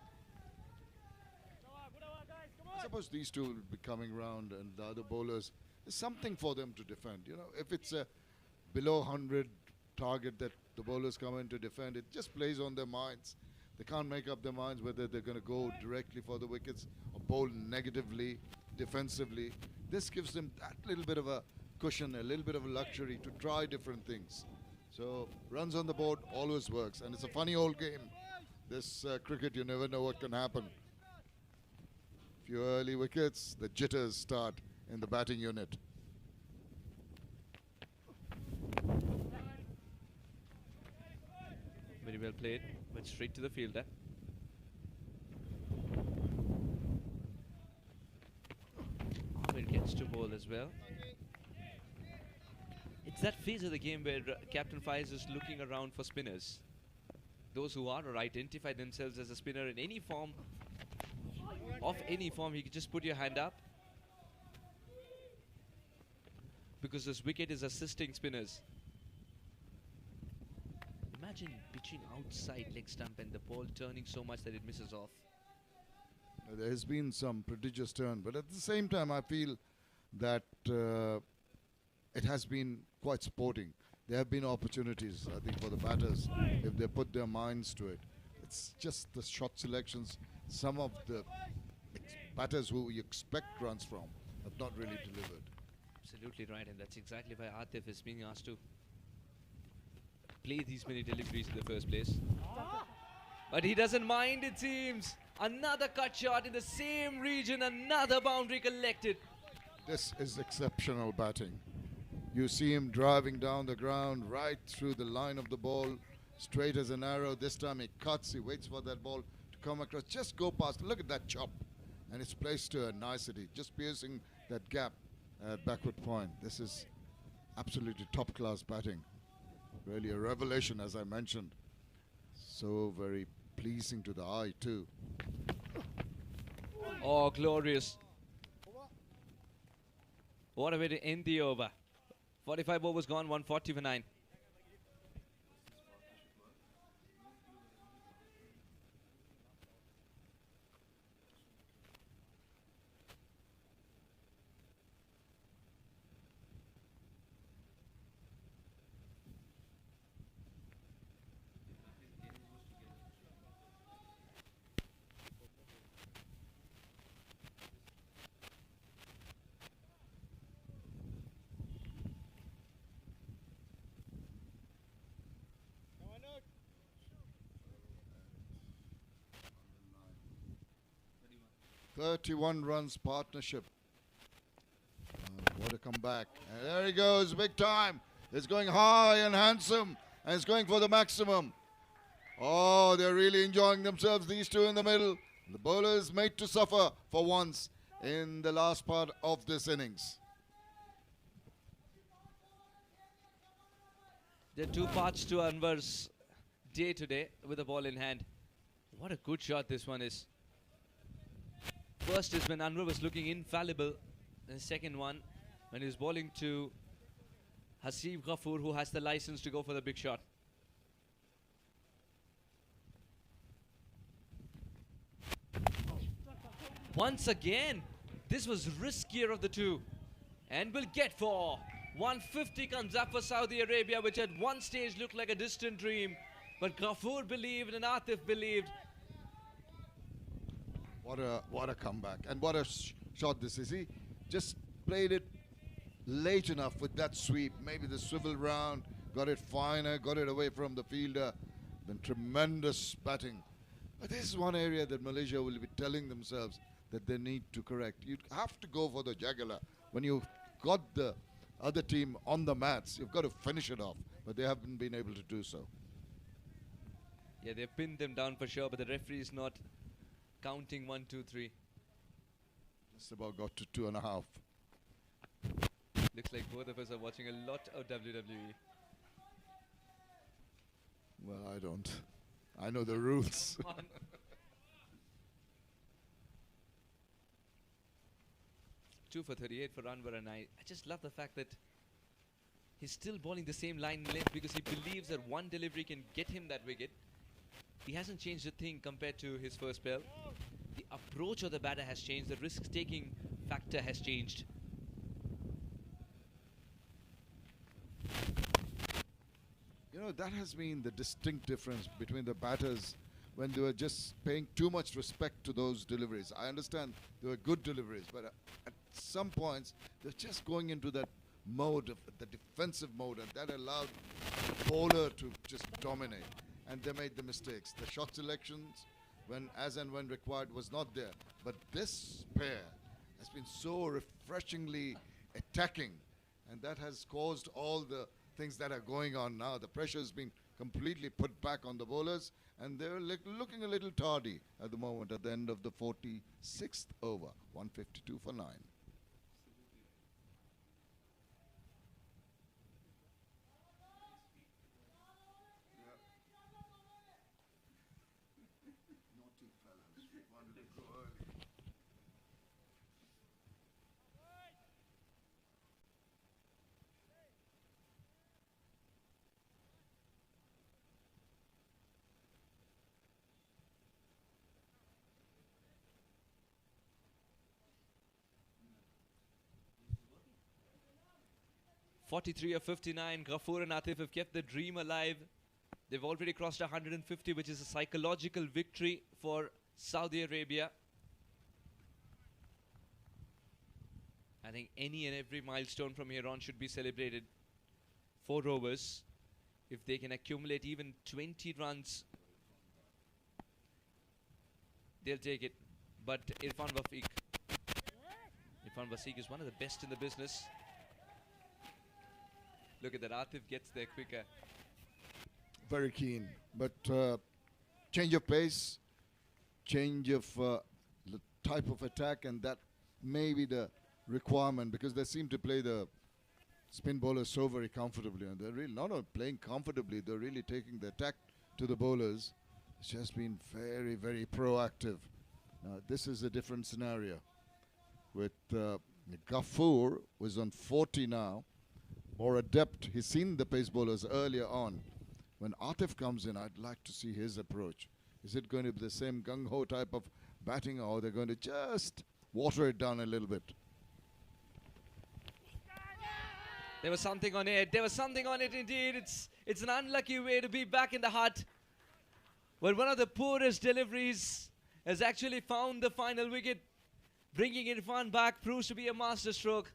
S1: I suppose these two will be coming round, and the other bowlers, there's something for them to defend. You know, if it's a below 100 target that the bowlers come in to defend, it just plays on their minds. They can't make up their minds whether they're going to go directly for the wickets or bowl negatively, defensively. This gives them that little bit of a cushion, a little bit of a luxury to try different things. So runs on the board always works, and it's a funny old game. This cricket, you never know what can happen. Few early wickets, the jitters start in the batting unit.
S3: Very well played, but straight to the fielder. Amir gets to bowl as well. It's that phase of the game where Captain Faiz is looking around for spinners. Those who are or identify themselves as a spinner in any form, of any form, you can just put your hand up. because this wicket is assisting spinners. Imagine pitching outside leg stump and the ball turning so much that it misses off.
S1: There has been some prodigious turn, but at the same time I feel that it has been quite sporting. There have been opportunities, I think, for the batters if they put their minds to it. It's just the shot selections. Some of the batters who you expect runs from have not really delivered.
S3: Absolutely right, and that's exactly why Atif is being asked to play these many deliveries in the first place. But he doesn't mind, it seems. Another cut shot in the same region, another boundary collected.
S1: This is exceptional batting. You see him driving down the ground right through the line of the ball, straight as an arrow. This time he cuts, he waits for that ball to come across. Just go past. Look at that chop. And it's placed to a nicety, just piercing that gap at backward point. This is absolutely top-class batting. Really a revelation, as I mentioned. So very pleasing to the eye, too.
S3: Oh, glorious. What a way to end the over. 45 overs gone, 140 for 9.
S8: No, no.
S1: 31 runs partnership. What a comeback. And there he goes, big time. It's going high and handsome, and it's going for the maximum. Oh, they're really enjoying themselves, these two in the middle. The bowlers made to suffer for once in the last part of this innings.
S3: There are two parts to Anwar's day today with the ball in hand. What a good shot this one is. First is when Anwar was looking infallible. And the second one when he was bowling to Hasib Ghafoor, who has the license to go for the big shot. Once again, this was riskier of the two. And will get for 150 comes up for Saudi Arabia, which at one stage looked like a distant dream. But Ghafoor believed and Atif believed.
S1: What a comeback, and what a shot this is. He just played it late enough with that sweep, maybe the swivel round, got it finer, got it away from the fielder. Then tremendous batting. But this is one area that Malaysia will be telling themselves that they need to correct. You have to go for the jugular. When you've got the other team on the mats, you've got to finish it off, but they haven't been able to do so.
S3: Yeah, they've pinned them down for sure, but the referee is not counting 1, 2, 3.
S1: Just about got to 2.5.
S3: Looks like both of us are watching a lot of WWE.
S1: Well, I don't. I know the rules.
S3: 2 for 38 for Anwar, and I just love the fact that he's still bowling the same line length because he believes that one delivery can get him that wicket. He hasn't changed a thing compared to his first spell. The approach of the batter has changed. The risk-taking factor has changed.
S1: You know, that has been the distinct difference between the batters when they were just paying too much respect to those deliveries. I understand they were good deliveries, but at some points they're just going into that mode, of the defensive mode, and that allowed the bowler to just dominate. And they made the mistakes. The shot selections, as and when required, was not there. But this pair has been so refreshingly attacking, and that has caused all the things that are going on now. The pressure has been completely put back on the bowlers, and they're looking a little tardy at the moment at the end of the 46th over. 152 for 9.
S3: 43 of 59. Ghafoor and Atif have kept the dream alive. They've already crossed 150, which is a psychological victory for Saudi Arabia. I think any and every milestone from here on should be celebrated for Rovers. If they can accumulate even 20 runs, they'll take it. But Irfan Wasiq is one of the best in the business. Look at that, Atif gets there quicker.
S1: Very keen, but change of pace, change of the type of attack, and that may be the requirement, because they seem to play the spin bowlers so very comfortably, and they're really not only playing comfortably, they're really taking the attack to the bowlers. It's just been very, very proactive. Now this is a different scenario with Ghafoor, was on 40 now, more adept. He's seen the pace bowlers earlier on. When Atif comes in, I'd like to see his approach. Is it going to be the same gung-ho type of batting, or they're going to just water it down a little bit?
S3: There was something on it. There was something on it indeed. It's an unlucky way to be back in the hut. But one of the poorest deliveries has actually found the final wicket. Bringing Irfan back proves to be a masterstroke.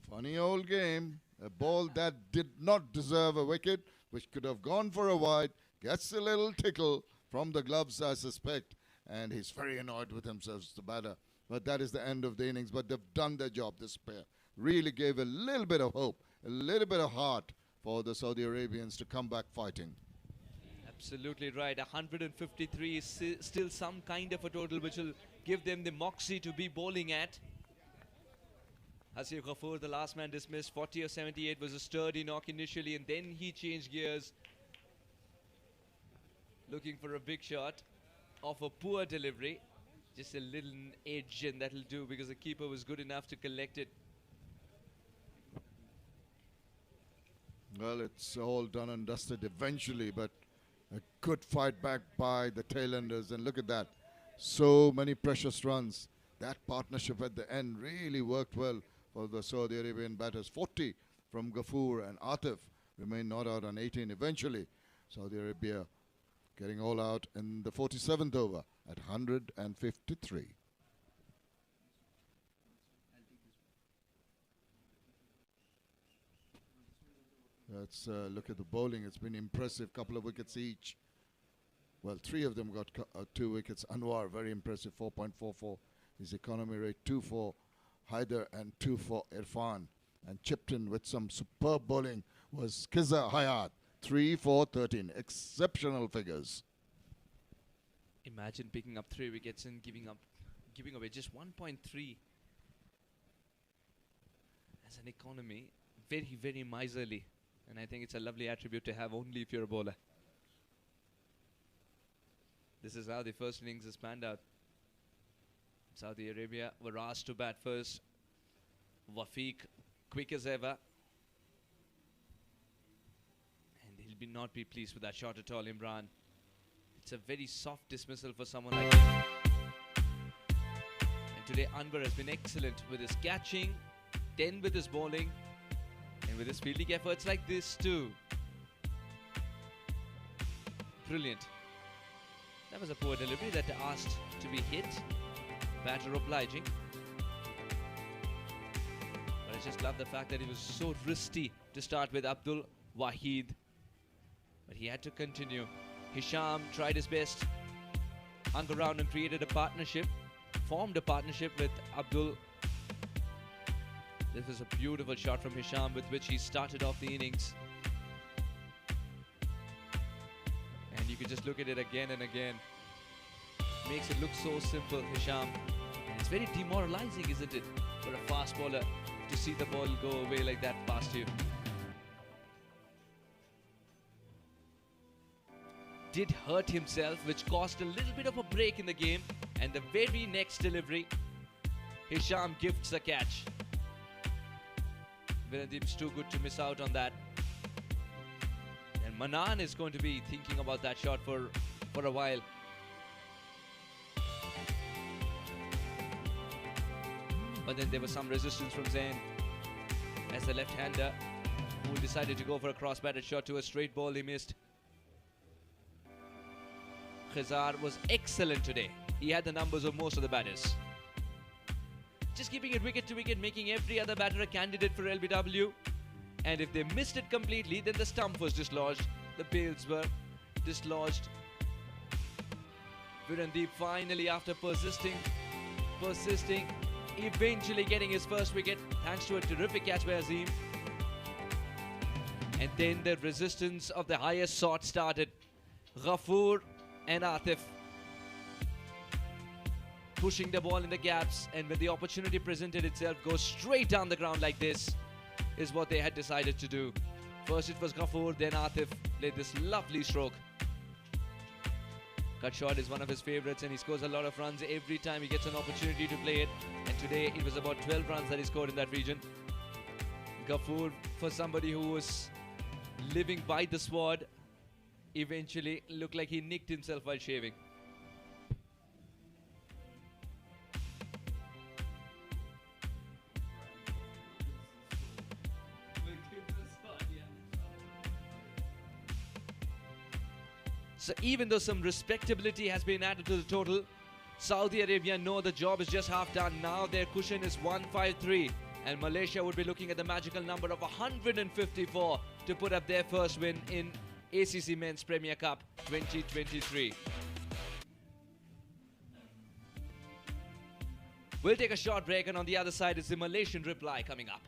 S1: Funny old game. A ball that did not deserve a wicket, which could have gone for a wide, gets a little tickle from the gloves, I suspect, and he's very annoyed with himself, the batter. But that is the end of the innings. But they've done their job, this pair. Really gave a little bit of hope, a little bit of heart for the Saudi Arabians to come back fighting.
S3: Absolutely right. 153 is still some kind of a total which will give them the moxie to be bowling at. Hasib Ghafoor, the last man dismissed. 40 or 78 was a sturdy knock initially, and then he changed gears, looking for a big shot off a poor delivery. Just a little edge, and that'll do, because the keeper was good enough to collect it.
S1: Well, it's all done and dusted eventually, but a good fight back by the tailenders. And look at that. So many precious runs. That partnership at the end really worked well for the Saudi Arabian batters. 40 from Ghafoor, and Atif remained not out on 18 eventually. Saudi Arabia getting all out in the 47th over at 153. Let's look at the bowling. It's been impressive. Couple of wickets each. Well, three of them got 2 wickets. Anwar, very impressive, 4.44. His economy rate 2 for Haider and 2 for Irfan. And chipped in with some superb bowling was Kiza Hayat, 3 for 13. Exceptional figures.
S3: Imagine picking up 3 wickets and giving away just 1.3 as an economy. Very, very miserly. And I think it's a lovely attribute to have only if you're a bowler. This is how the first innings has panned out. Saudi Arabia were asked to bat first. Wafiq, quick as ever. And he'll not be pleased with that shot at all, Imran. It's a very soft dismissal for someone like him. And today Anwar has been excellent with his catching, 10 with his bowling, and with his fielding efforts like this too. Brilliant. That was a poor delivery that asked to be hit. Batter obliging. But I just love the fact that he was so risky to start with Abdul Wahid. But he had to continue. Hisham tried his best. Hung around and created a partnership. Formed a partnership with Abdul. This was a beautiful shot from Hisham with which he started off the innings. And you could just look at it again and again. Makes it look so simple, Hisham. And it's very demoralizing, isn't it, for a fast bowler to see the ball go away like that past you. Did hurt himself, which caused a little bit of a break in the game. And the very next delivery, Hisham gifts a catch. Virandeep's too good to miss out on that. And Manan is going to be thinking about that shot for a while. But then there was some resistance from Zain as the left-hander who decided to go for a cross-batted shot to a straight ball. He missed. Khazar was excellent today. He had the numbers of most of the batters. Just keeping it wicket to wicket, making every other batter a candidate for LBW. And if they missed it completely, then the stump was dislodged. The bails were dislodged. Virandeep finally, after persisting, eventually getting his first wicket thanks to a terrific catch by Azim. And then the resistance of the highest sort started. Ghafoor and Atif pushing the ball in the gaps, and when the opportunity presented itself, go straight down the ground like this is what they had decided to do. First it was Ghafoor, then Atif played this lovely stroke. Cut shot is one of his favorites, and he scores a lot of runs every time he gets an opportunity to play it. And today it was about 12 runs that he scored in that region. Ghafoor, for somebody who was living by the sword, eventually looked like he nicked himself while shaving. So even though some respectability has been added to the total, Saudi Arabia know the job is just half done. Now their cushion is 153, and Malaysia would be looking at the magical number of 154 to put up their first win in ACC Men's Premier Cup 2023. We'll take a short break, and on the other side is the Malaysian reply coming up.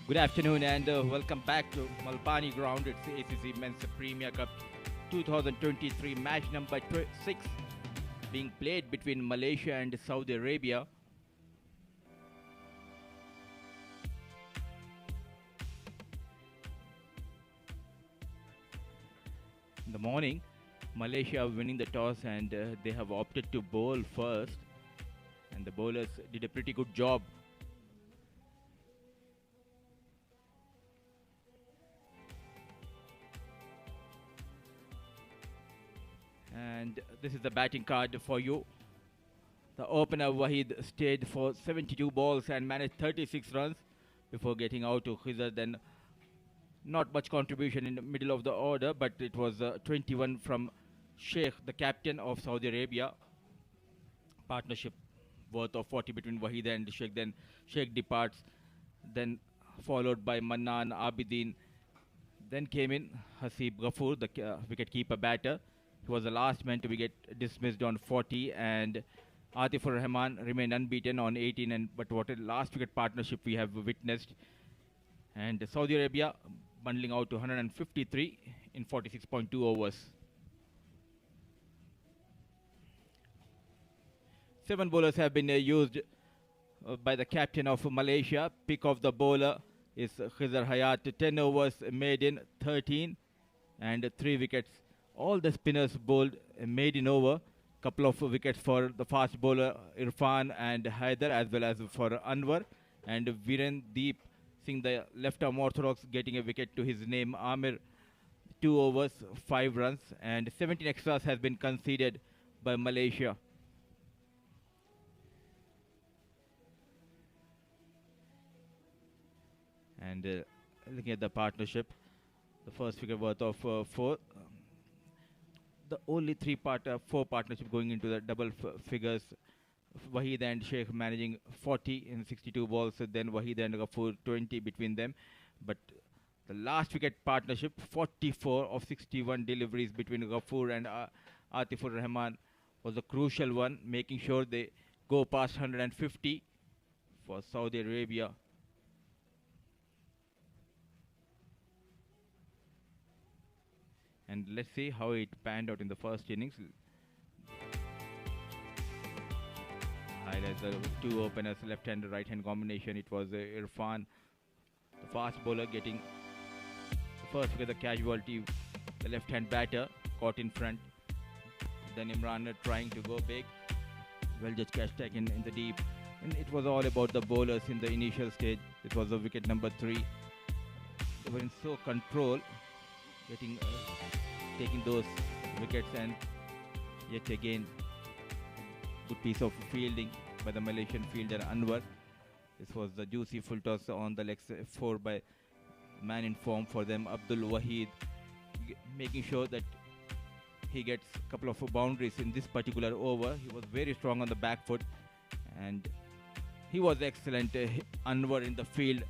S6: Good afternoon and welcome back to Malpani Ground. It's the ACC Men's Premier Cup 2023 match number 6 being played between Malaysia and Saudi Arabia. In the morning, Malaysia winning the toss and they have opted to bowl first, and the bowlers did a pretty good job. And this is the batting card for you. The opener Wahid stayed for 72 balls and managed 36 runs before getting out to Khizar. Then not much contribution in the middle of the order, but it was 21 from Sheikh, the captain of Saudi Arabia. Partnership worth of 40 between Wahid and Sheikh. Then Sheikh departs, then followed by Mannan, Abidin. Then came in Hasib Ghafoor, the wicket-keeper batter. He was the last man to be dismissed on 40, and Atifur Rahman remained unbeaten on 18. But what a last wicket partnership we have witnessed. And Saudi Arabia bundling out to 153 in 46.2 overs. 7 bowlers have been used by the captain of Malaysia. Pick of the bowler is Khizar Hayat. 10 overs made in 13 and 3 wickets. All the spinners bowled made in over. Couple of wickets for the fast bowler Irfan and Haider, as well as for Anwar. And Viren Deep Singh, the left arm orthodox, getting a wicket to his name. Amir, 2 overs, 5 runs, and 17 extras has been conceded by Malaysia. And looking at the partnership, the first wicket worth of 4. The only 4 partnership going into the double figures. Wahid and Sheikh managing 40 in 62 balls, then Wahid and Ghafoor 20 between them. But the last wicket partnership, 44 of 61 deliveries between Ghafoor and Atifur Rahman, was a crucial one, making sure they go past 150 for Saudi Arabia. And let's see how it panned out in the first innings. Highlights the 2 openers, left-hand and right-hand combination. It was Irfan, the fast bowler, getting the first wicket, the casualty. The left-hand batter caught in front. Then Imran trying to go big. Well just catch taken in the deep. And it was all about the bowlers in the initial stage. It was the wicket number 3. They were in so control, taking those wickets, and yet again good piece of fielding by the Malaysian fielder Anwar. This was the juicy full toss on the legs, 4 by man in form for them, Abdul Wahid, making sure that he gets a couple of boundaries in this particular over. He was very strong on the back foot and he was excellent. Anwar in the field,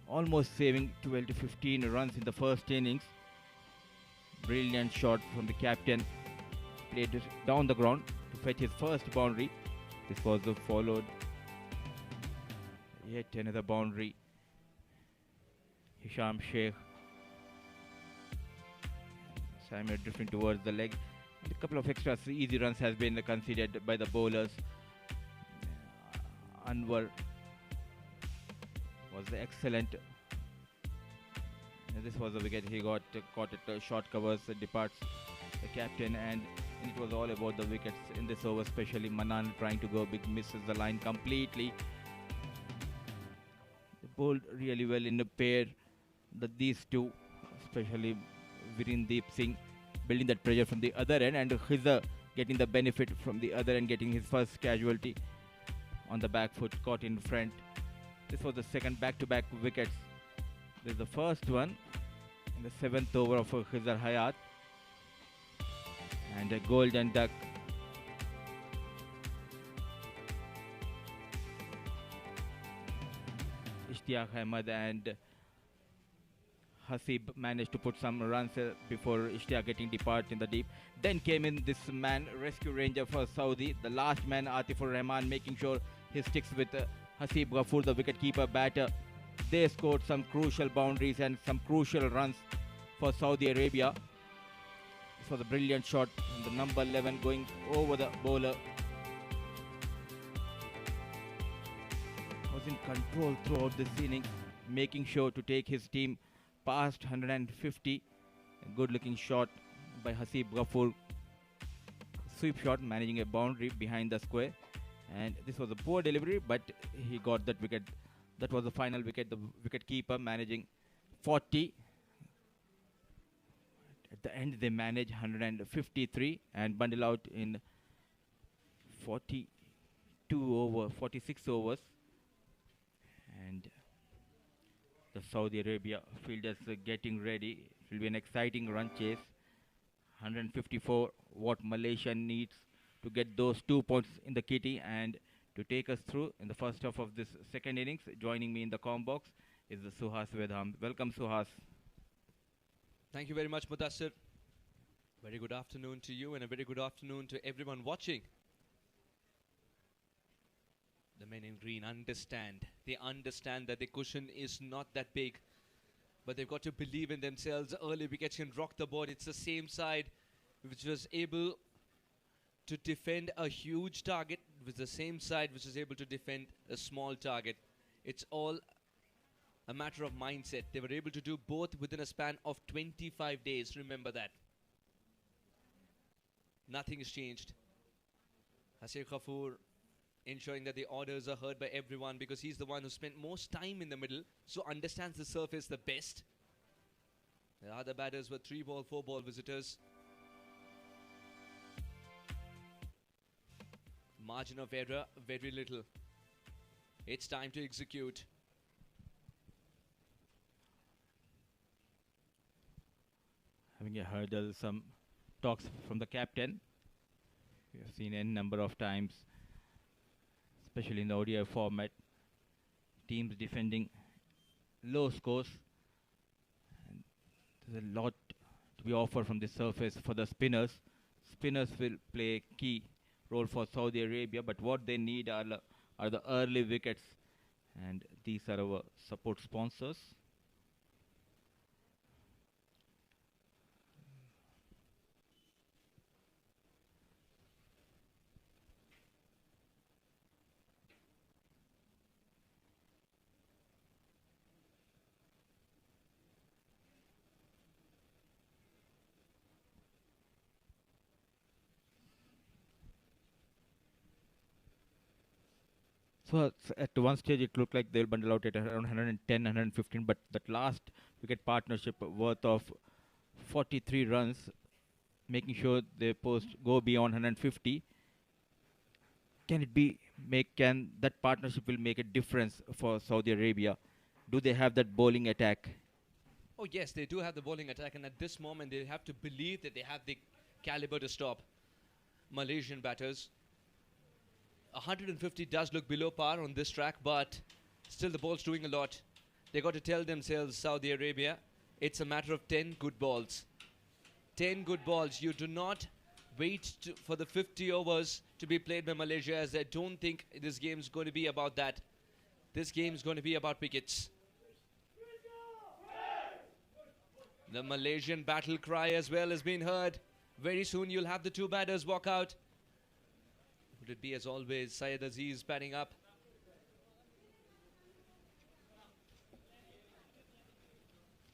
S6: almost saving 12 to 15 runs in the first innings. Brilliant shot from the captain, played down the ground to fetch his first boundary. This was followed yet another boundary. Hisham Sheikh, Samuel drifting towards the leg. A couple of extra easy runs has been conceded by the bowlers. Anwar was excellent. This was the wicket he got caught at short covers, departs the captain, and it was all about the wickets in this over, especially Manan trying to go big, misses the line completely. They bowled really well in the pair. These two, especially Viren Deep Singh, building that pressure from the other end, and Khizar getting the benefit from the other end, getting his first casualty on the back foot, caught in front. This was the second back-to-back wickets. This is the first one in the 7th over of Khizar Hayat. And a golden duck. Ishtiaq Ahmed and Hasib managed to put some runs before Ishtiaq getting depart in the deep. Then came in this man, rescue ranger for Saudi, the last man, Atifur Rahman, making sure he sticks with Hasib Ghafoor, the wicket-keeper batter. they scored some crucial boundaries and some crucial runs for Saudi Arabia. This was a brilliant shot, and the number 11 going over the bowler. Was in control throughout this innings, making sure to take his team past 150. A good looking shot by Hasib Ghafoor. Sweep shot, managing a boundary behind the square. And this was a poor delivery, but he got that wicket. That was the final wicket. The wicket keeper managing 40. At the end, they managed 153 and bundle out in 46 overs. And the Saudi Arabia fielders are getting ready. It will be an exciting run chase. 154, what Malaysia needs to get those 2 points in the kitty and to take us through in the first half of this second innings. Joining me in the comm box is the Suhas Vedham. Welcome, Suhas.
S3: Thank you very much, Mudassir. Very good afternoon to you and a very good afternoon to everyone watching. The men in green understand. They understand that the cushion is not that big, but they've got to believe in themselves. Early wickets can rock the board. It's the same side which was able to defend a huge target with the same side which is able to defend a small target. It's all a matter of mindset. They were able to do both within a span of 25 days. Remember that. Nothing has changed. Hasib Ghafoor ensuring that the orders are heard by everyone because he's the one who spent most time in the middle, so understands the surface the best. The other batters were 3-ball, 4-ball visitors. Margin of error, very little. It's time to execute.
S6: Having a hurdle, some talks from the captain. We have seen a number of times, especially in the ODI format, teams defending low scores. And there's a lot to be offered from the surface for the spinners. Spinners will play a key role for Saudi Arabia, but what they need are the early wickets, and these are our support sponsors. So at one stage it looked like they'll bundle out at around 110, 115, but that last wicket partnership worth of 43 runs, making sure they go beyond 150. Can that partnership will make a difference for Saudi Arabia? Do they have that bowling attack?
S3: Oh yes, they do have the bowling attack, and at this moment they have to believe that they have the caliber to stop Malaysian batters. 150 does look below par on this track, but still the ball's doing a lot. They got to tell themselves, Saudi Arabia, it's a matter of 10 good balls. 10 good balls. You do not wait for the 50 overs to be played by Malaysia, as I don't think this game is going to be about that. This game is going to be about wickets. The Malaysian battle cry as well has been heard. Very soon you'll have the two batters walk out. Would it be, as always, Syed Aziz batting up?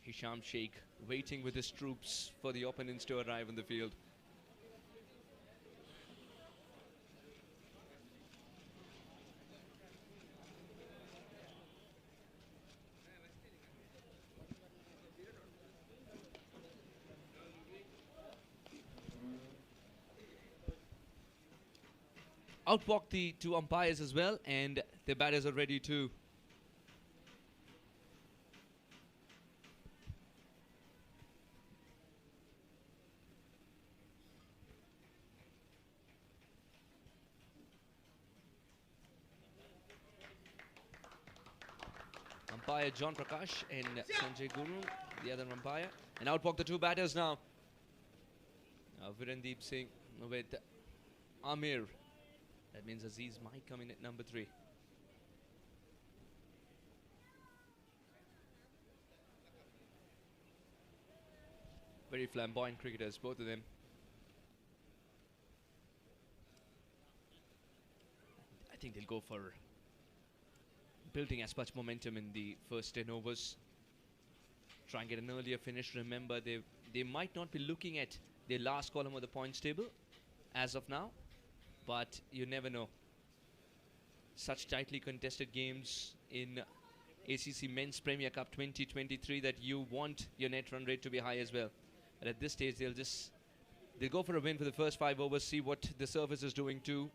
S3: Hisham Sheikh waiting with his troops for the opponents to arrive in the field. Outwalk the two umpires as well, and the batters are ready too. Umpire John Prakash and Sanjay Guru, the other umpire. And outwalk the two batters now. Virendeep Singh with Amir. That means Aziz might come in at number 3. Very flamboyant cricketers, both of them. I think they'll go for building as much momentum in the first 10 overs. Try and get an earlier finish. Remember, they might not be looking at their last column of the points table as of now, but you never know. Such tightly contested games in ACC Men's Premier Cup 2023 that you want your net run rate to be high as well. But at this stage, they'll go for a win for the first 5 overs, see what the service is doing too,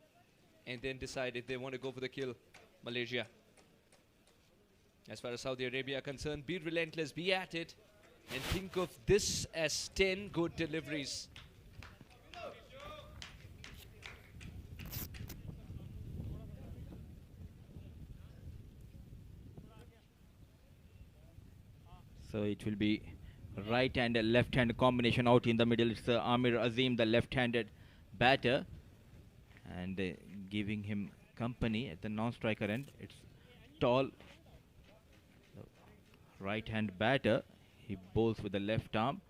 S3: and then decide if they want to go for the kill. Malaysia. As far as Saudi Arabia are concerned, be relentless, be at it, and think of this as 10 good deliveries.
S6: So it will be right hand and left hand combination out in the middle. It's Amir Azim, the left-handed batter, and giving him company at the non-striker end. It's tall right hand batter. He bowls with the left arm,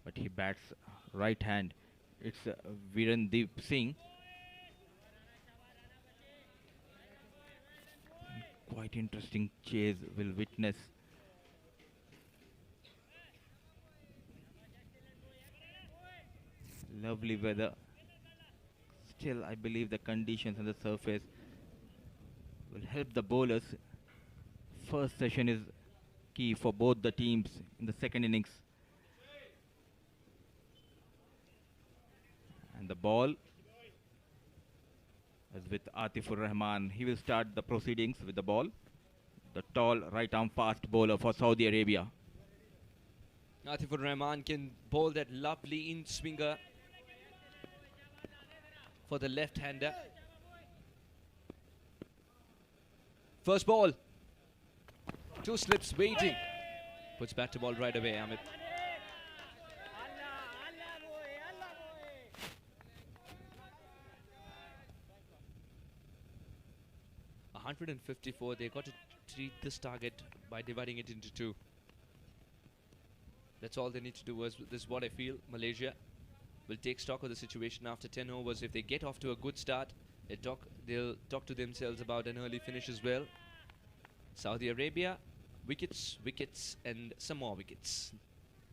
S6: but he bats right hand. It's Virendeep Singh. Quite interesting chase will witness. Lovely weather. Still, I believe the conditions on the surface will help the bowlers. First session is key for both the teams in the second innings. And the ball is with Atifur Rahman. He will start the proceedings with the ball. The tall right arm fast bowler for Saudi Arabia.
S3: Atifur Rahman can bowl that lovely in-swinger for the left-hander. First ball. 2 slips waiting. Puts back to ball right away, Amit. $154. They got to treat this target by dividing it into 2. That's all they need to do. This is what I feel. Malaysia will take stock of the situation after 10 overs. If they get off to a good start, they'll talk to themselves about an early finish as well. Saudi Arabia, wickets, wickets, and some more wickets.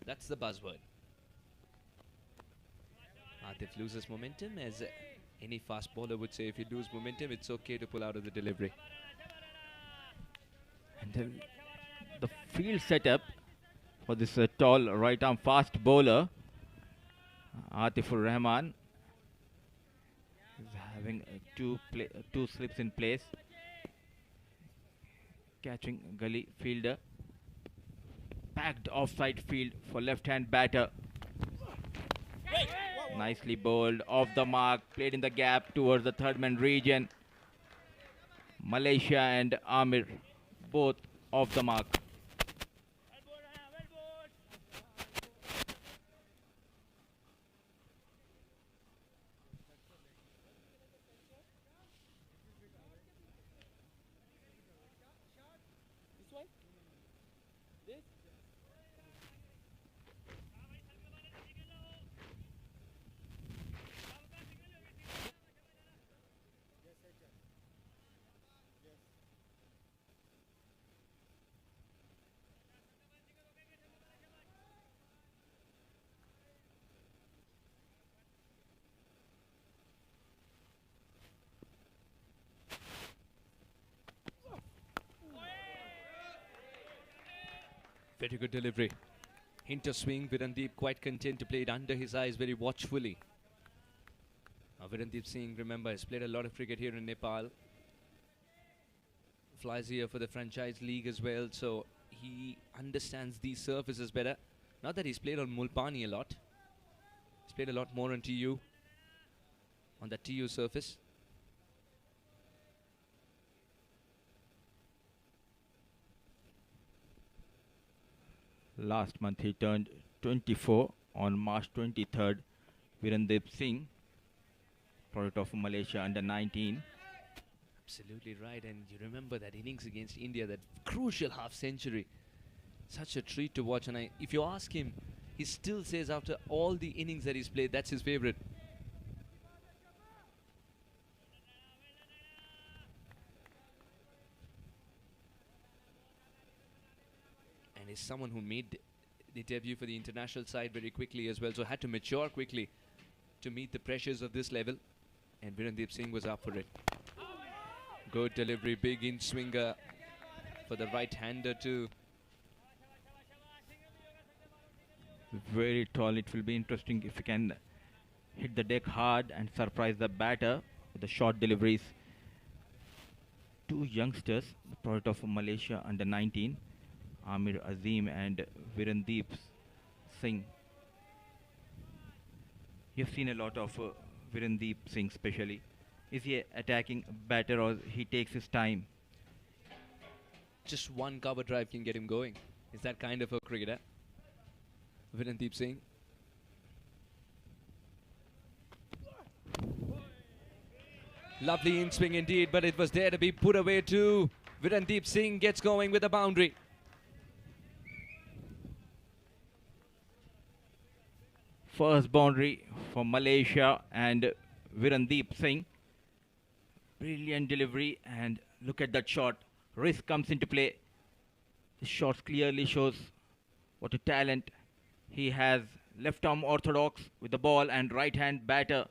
S3: That's the buzzword. Atif loses momentum, as any fast bowler would say. If you lose momentum, it's okay to pull out of the delivery.
S6: And the field setup for this tall right arm fast bowler, Atifur Rahman, is having 2 slips in place. Catching gully fielder. Packed offside field for left-hand batter. Nicely bowled, off the mark, played in the gap towards the third man region. Malaysia and Amir both off the mark.
S3: Very good delivery. Hinter swing. Virendeep quite content to play it under his eyes very watchfully. Now Virendeep Singh, remember, has played a lot of cricket here in Nepal. Flies here for the franchise league as well, so he understands these surfaces better. Not that he's played on Mulpani a lot. He's played a lot more on TU. On the TU surface.
S6: Last month he turned 24 on March 23rd. Virendeep Singh, product of Malaysia under 19.
S3: Absolutely right, and you remember that innings against India, that crucial half century. Such a treat to watch, and if you ask him, he still says after all the innings that he's played, that's his favourite. And is someone who made the debut for the international side very quickly as well, so had to mature quickly to meet the pressures of this level. And Virendeep Singh was up for it. Good delivery, big in swinger for the right-hander too.
S6: Very tall. It will be interesting if he can hit the deck hard and surprise the batter with the short deliveries. Two youngsters, the product of Malaysia under 19, Amir Azim and Virendeep Singh. You've seen a lot of Virendeep Singh especially. Is he attacking batter or he takes his time?
S3: Just one cover drive can get him going. Is that kind of a cricketer? Virendeep Singh. Lovely in swing indeed, but it was there to be put away too. Virendeep Singh gets going with a boundary.
S6: First boundary for Malaysia and Virendeep Singh. Brilliant delivery, and look at that shot. Risk comes into play. The shot clearly shows what a talent he has. Left arm orthodox with the ball and right hand batter.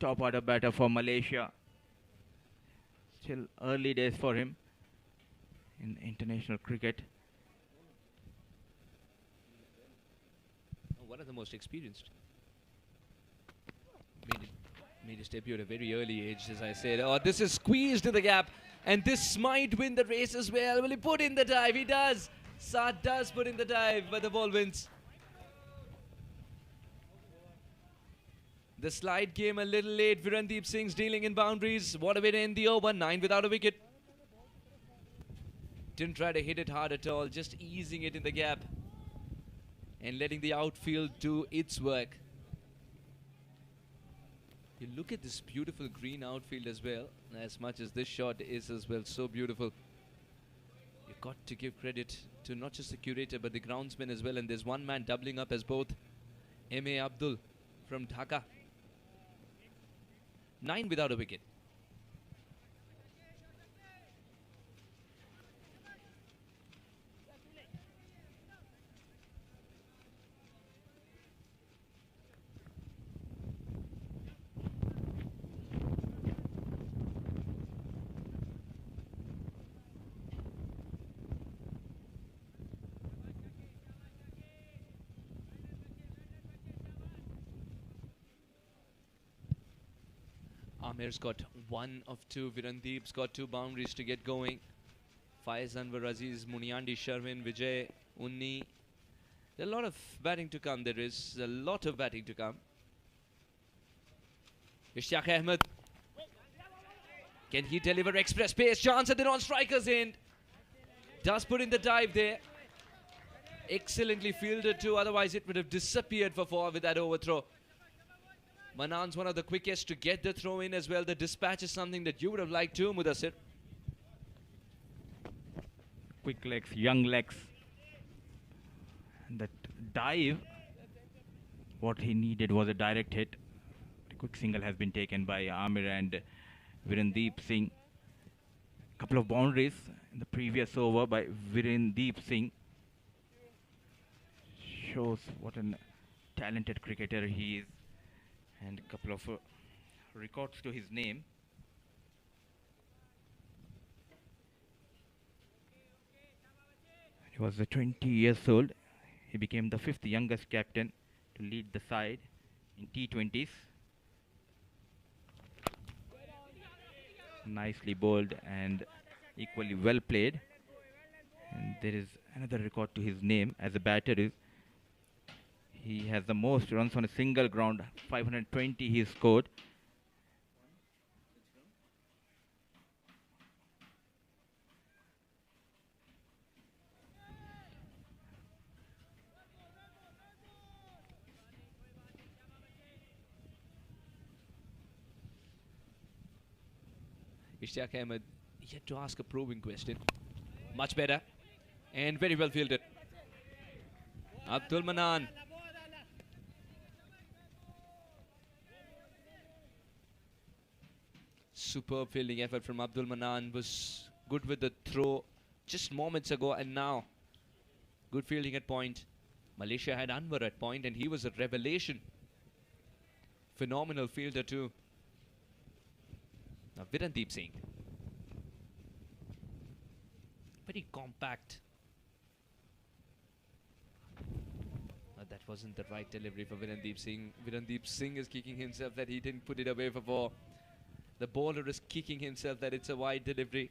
S6: Top order batter for Malaysia. Still early days for him in international cricket.
S3: One of the most experienced. Made his debut at a very early age, as I said. Oh, this is squeezed in the gap, and this might win the race as well. Will he put in the dive? He does. Saad does put in the dive, but the ball wins. The slide came a little late. Virendeep Singh's dealing in boundaries. What a way to end the over. 9 without a wicket. Didn't try to hit it hard at all, just easing it in the gap and letting the outfield do its work. You look at this beautiful green outfield as well, as much as this shot is as well so beautiful. You've got to give credit to not just the curator but the groundsman as well, and there's one man doubling up as both. M.A. Abdul from Dhaka. 9 without a wicket. Amir's got 1 of 2. Virendeep's got 2 boundaries to get going. Faiz Anwar Aziz, Muniandi Sharvin, Vijay, Unni. There's a lot of batting to come. There is a lot of batting to come. Ishtiaq Ahmed. Can he deliver express pace? Chance at the non-striker's end. Does put in the dive there. Excellently fielded too. Otherwise it would have disappeared for 4 with that overthrow. Manan's one of the quickest to get the throw in as well. The dispatch is something that you would have liked too, Mudassir.
S6: Quick legs, young legs. And that dive, what he needed was a direct hit. A quick single has been taken by Amir and Virendeep Singh. Couple of boundaries in the previous over by Virendeep Singh. Shows what a talented cricketer he is. And a couple of records to his name. He was 20 years old. He became the 5th youngest captain to lead the side in T20s. Nicely bowled and equally well played. And there is another record to his name as a batter is he has the most runs on a single ground, 520 he scored.
S3: Ishtiaq Ahmed yet to ask a probing question. Much better and very well fielded. Abdul Manan. Superb fielding effort from Abdul Manan. Was good with the throw just moments ago, and now good fielding at point. Malaysia had Anwar at point, and he was a revelation. Phenomenal fielder too. Now Virandeep Singh. Very compact. That wasn't the right delivery for Virandeep Singh. Virandeep Singh is kicking himself that he didn't put it away for four. The bowler is kicking himself that it's a wide delivery.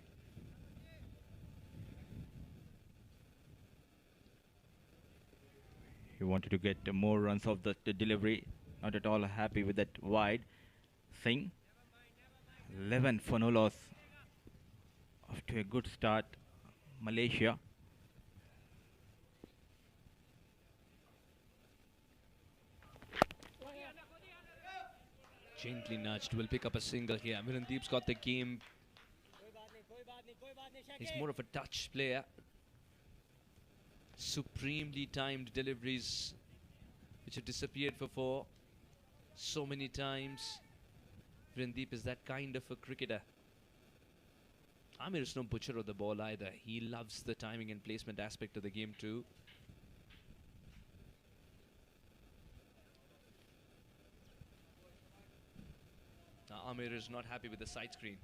S6: He wanted to get more runs off the delivery. Not at all happy with that wide. Singh, 11 for no loss. Off to a good start, Malaysia.
S3: Gently nudged, will pick up a single here. Virandeep's got the game. He's more of a touch player. Supremely timed deliveries which have disappeared for four so many times. Virandeep is that kind of a cricketer. Amir is no butcher of the ball either. He loves the timing and placement aspect of the game too. Now Amir is not happy with the side screen.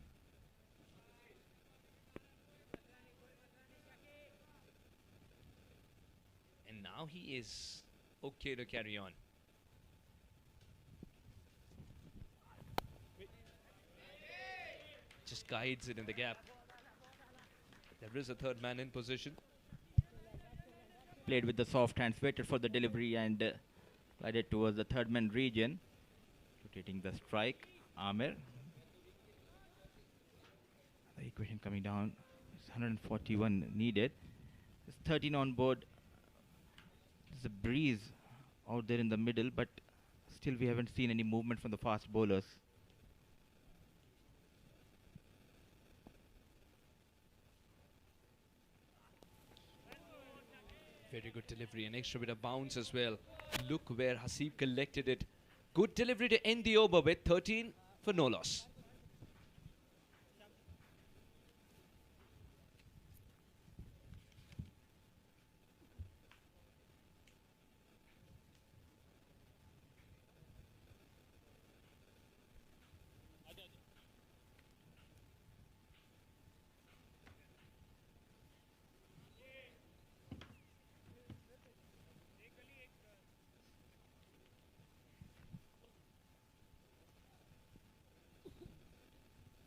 S3: And now he is okay to carry on. Just guides it in the gap. There is a third man in position.
S6: Played with the soft hands, waited for the delivery and glided towards the third man region. Rotating the strike, Amir. The equation coming down. It's 141 needed. There's 13 on board. There's a breeze out there in the middle, but still we haven't seen any movement from the fast bowlers.
S3: Very good delivery, an extra bit of bounce as well. Look where Hasib collected it. Good delivery to end the over with 13 for no loss.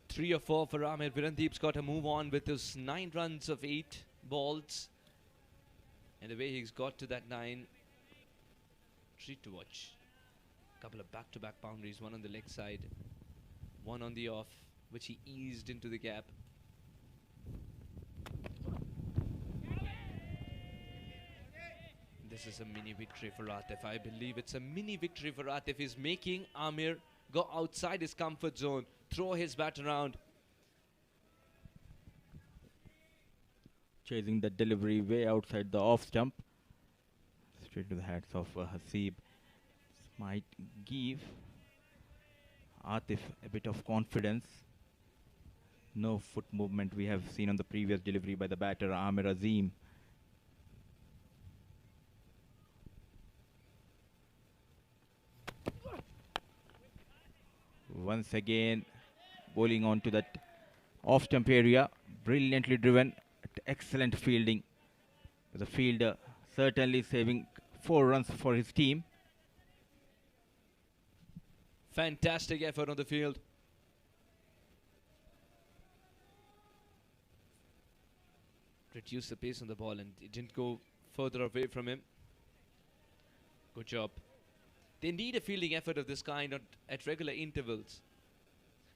S3: Three or four for Amir. Virandeep's got to move on with his 9 runs of 8 balls. And the way he's got to that 9, treat to watch. Couple of back-to-back boundaries, one on the leg side, one on the off, which he eased into the gap. This is a mini victory for Atif. I believe it's a mini victory for Atif. He's making Amir go outside his comfort zone, throw his bat around.
S6: Chasing the delivery way outside the off stump. Straight to the hands of Hasib. This might give Atif a bit of confidence. No foot movement we have seen on the previous delivery by the batter Amir Azim. Once again, bowling onto that off-stump area, brilliantly driven, excellent fielding. The fielder certainly saving 4 runs for his team.
S3: Fantastic effort on the field. Reduced the pace on the ball and it didn't go further away from him. Good job. They need a fielding effort of this kind at regular intervals,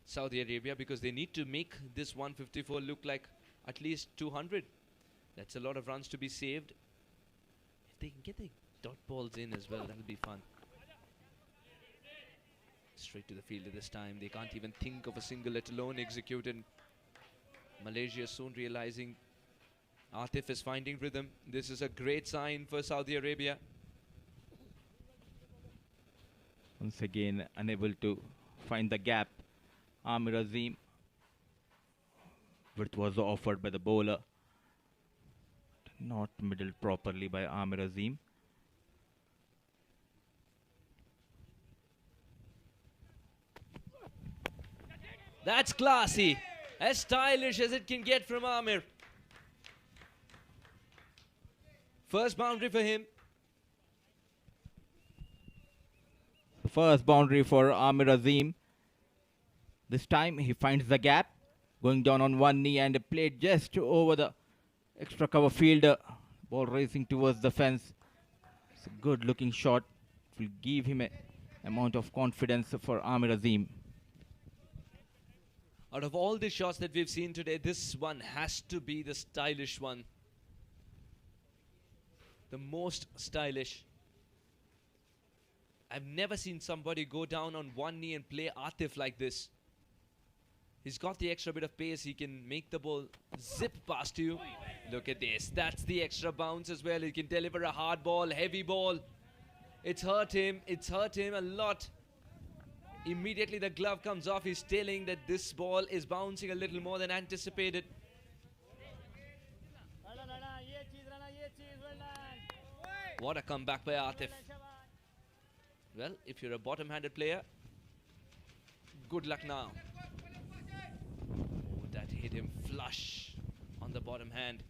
S3: Saudi Arabia, because they need to make this 154 look like at least 200. That's a lot of runs to be saved. If they can get the dot balls in as well, that'll be fun. Straight to the fielder this time. They can't even think of a single, let alone execute. And Malaysia soon realizing Atif is finding rhythm. This is a great sign for Saudi Arabia.
S6: Once again, unable to find the gap. Amir Azim, which was offered by the bowler. Not middled properly by Amir Azim.
S3: That's classy. As stylish as it can get from Amir. First boundary for him.
S6: The first boundary for Amir Azim. This time he finds the gap, going down on one knee and played just over the extra cover fielder. Ball racing towards the fence. It's a good looking shot. It will give him an amount of confidence for Amir Azim.
S3: Out of all the shots that we've seen today, this one has to be the stylish one. The most stylish. I've never seen somebody go down on one knee and play Atif like this. He's got the extra bit of pace. He can make the ball zip past you. Look at this. That's the extra bounce as well. He can deliver a hard ball, heavy ball. It's hurt him. It's hurt him a lot. Immediately the glove comes off. He's telling that this ball is bouncing a little more than anticipated. What a comeback by Atif. Well, if you're a bottom-handed player, good luck now. Oh, that hit him flush on the bottom hand.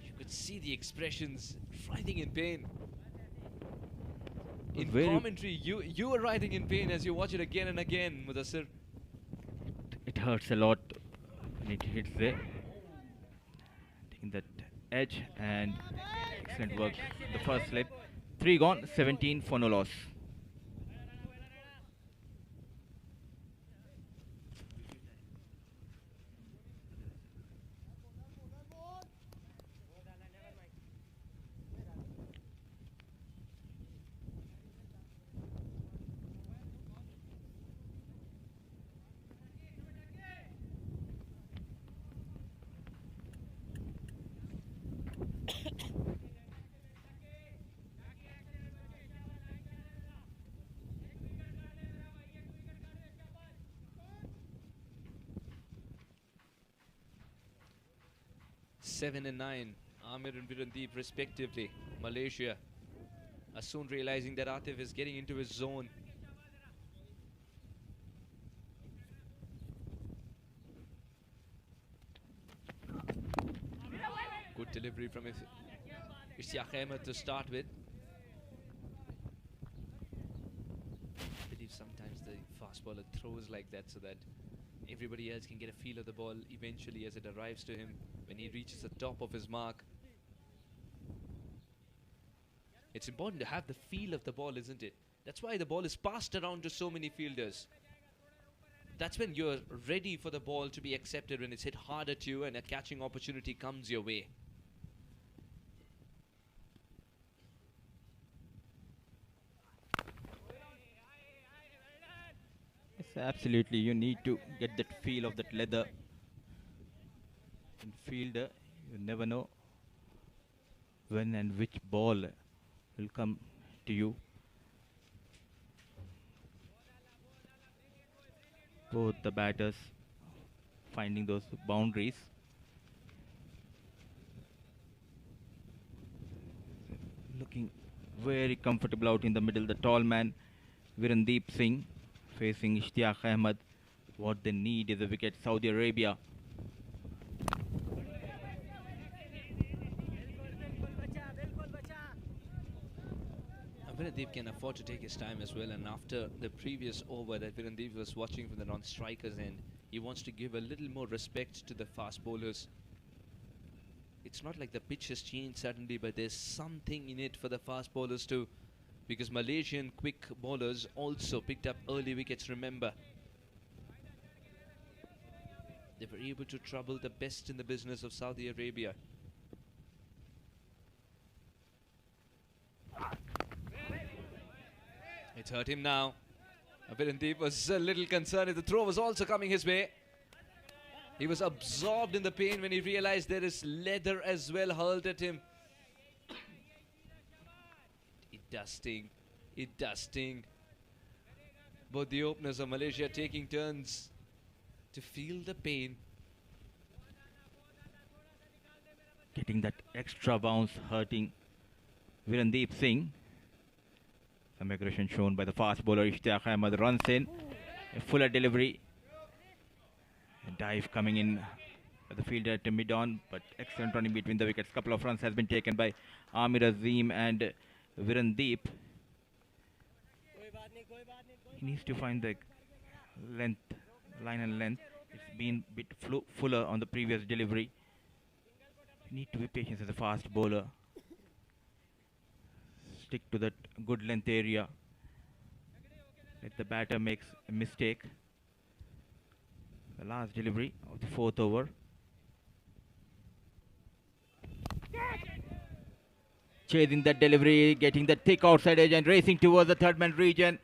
S3: You could see the expressions, writhing in pain. In commentary, you were writhing in pain as you watch it again and again, Mudassir.
S6: It hurts a lot when it hits there. Taking that edge and excellent work. The first slip. 3 gone, 17 for no loss.
S3: Seven and 9, Amir and Virandeep respectively. Malaysia are soon realizing that Atif is getting into his zone. Good delivery from Ishtiaq Ahmed to start with. I believe sometimes the fast bowler throws like that so that everybody else can get a feel of the ball eventually as it arrives to him when he reaches the top of his mark. It's important to have the feel of the ball, isn't it? That's why the ball is passed around to so many fielders. That's when you're ready for the ball to be accepted, when it's hit hard at you and a catching opportunity comes your way.
S6: Yes, absolutely. You need to get that feel of that leather. In fielder, you never know when and which ball will come to you. Both the batters finding those boundaries. Looking very comfortable out in the middle. The tall man, Virandeep Singh, facing Ishtiaq Ahmed. What they need is a wicket. Saudi Arabia.
S3: Virandeep can afford to take his time as well, and after the previous over that Virandeep was watching from the non-strikers end, he wants to give a little more respect to the fast bowlers. It's not like the pitch has changed suddenly, but there's something in it for the fast bowlers too, because Malaysian quick bowlers also picked up early wickets, remember. They were able to trouble the best in the business of Saudi Arabia. It's hurt him now. Virandeep was a little concerned if the throw was also coming his way. He was absorbed in the pain when he realized there is leather as well hurled at him. It does sting. It does sting. Both the openers of Malaysia taking turns to feel the pain.
S6: Getting that extra bounce, hurting Virendeep Singh. Some aggression shown by the fast bowler Ishtiyaq Ahmed, runs in. A fuller delivery. A dive coming in by the fielder at mid-on, but excellent running between the wickets. Couple of runs has been taken by Amir Azim and Virendeep. He needs to find the line and length. It's been a bit fuller on the previous delivery. You need to be patient as a fast bowler. Stick to that good length area. Let the batter makes a mistake. The last delivery of the 4th over. Chasing that delivery, getting the thick outside edge and racing towards the third man region.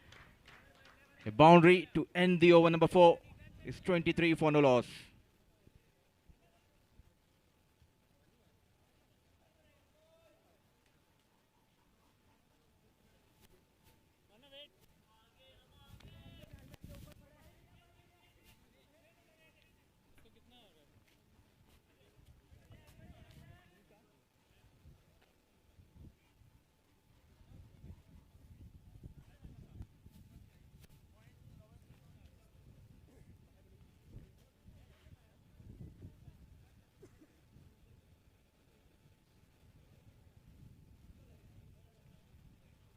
S6: A boundary to end the over number 4 is 23 for no loss.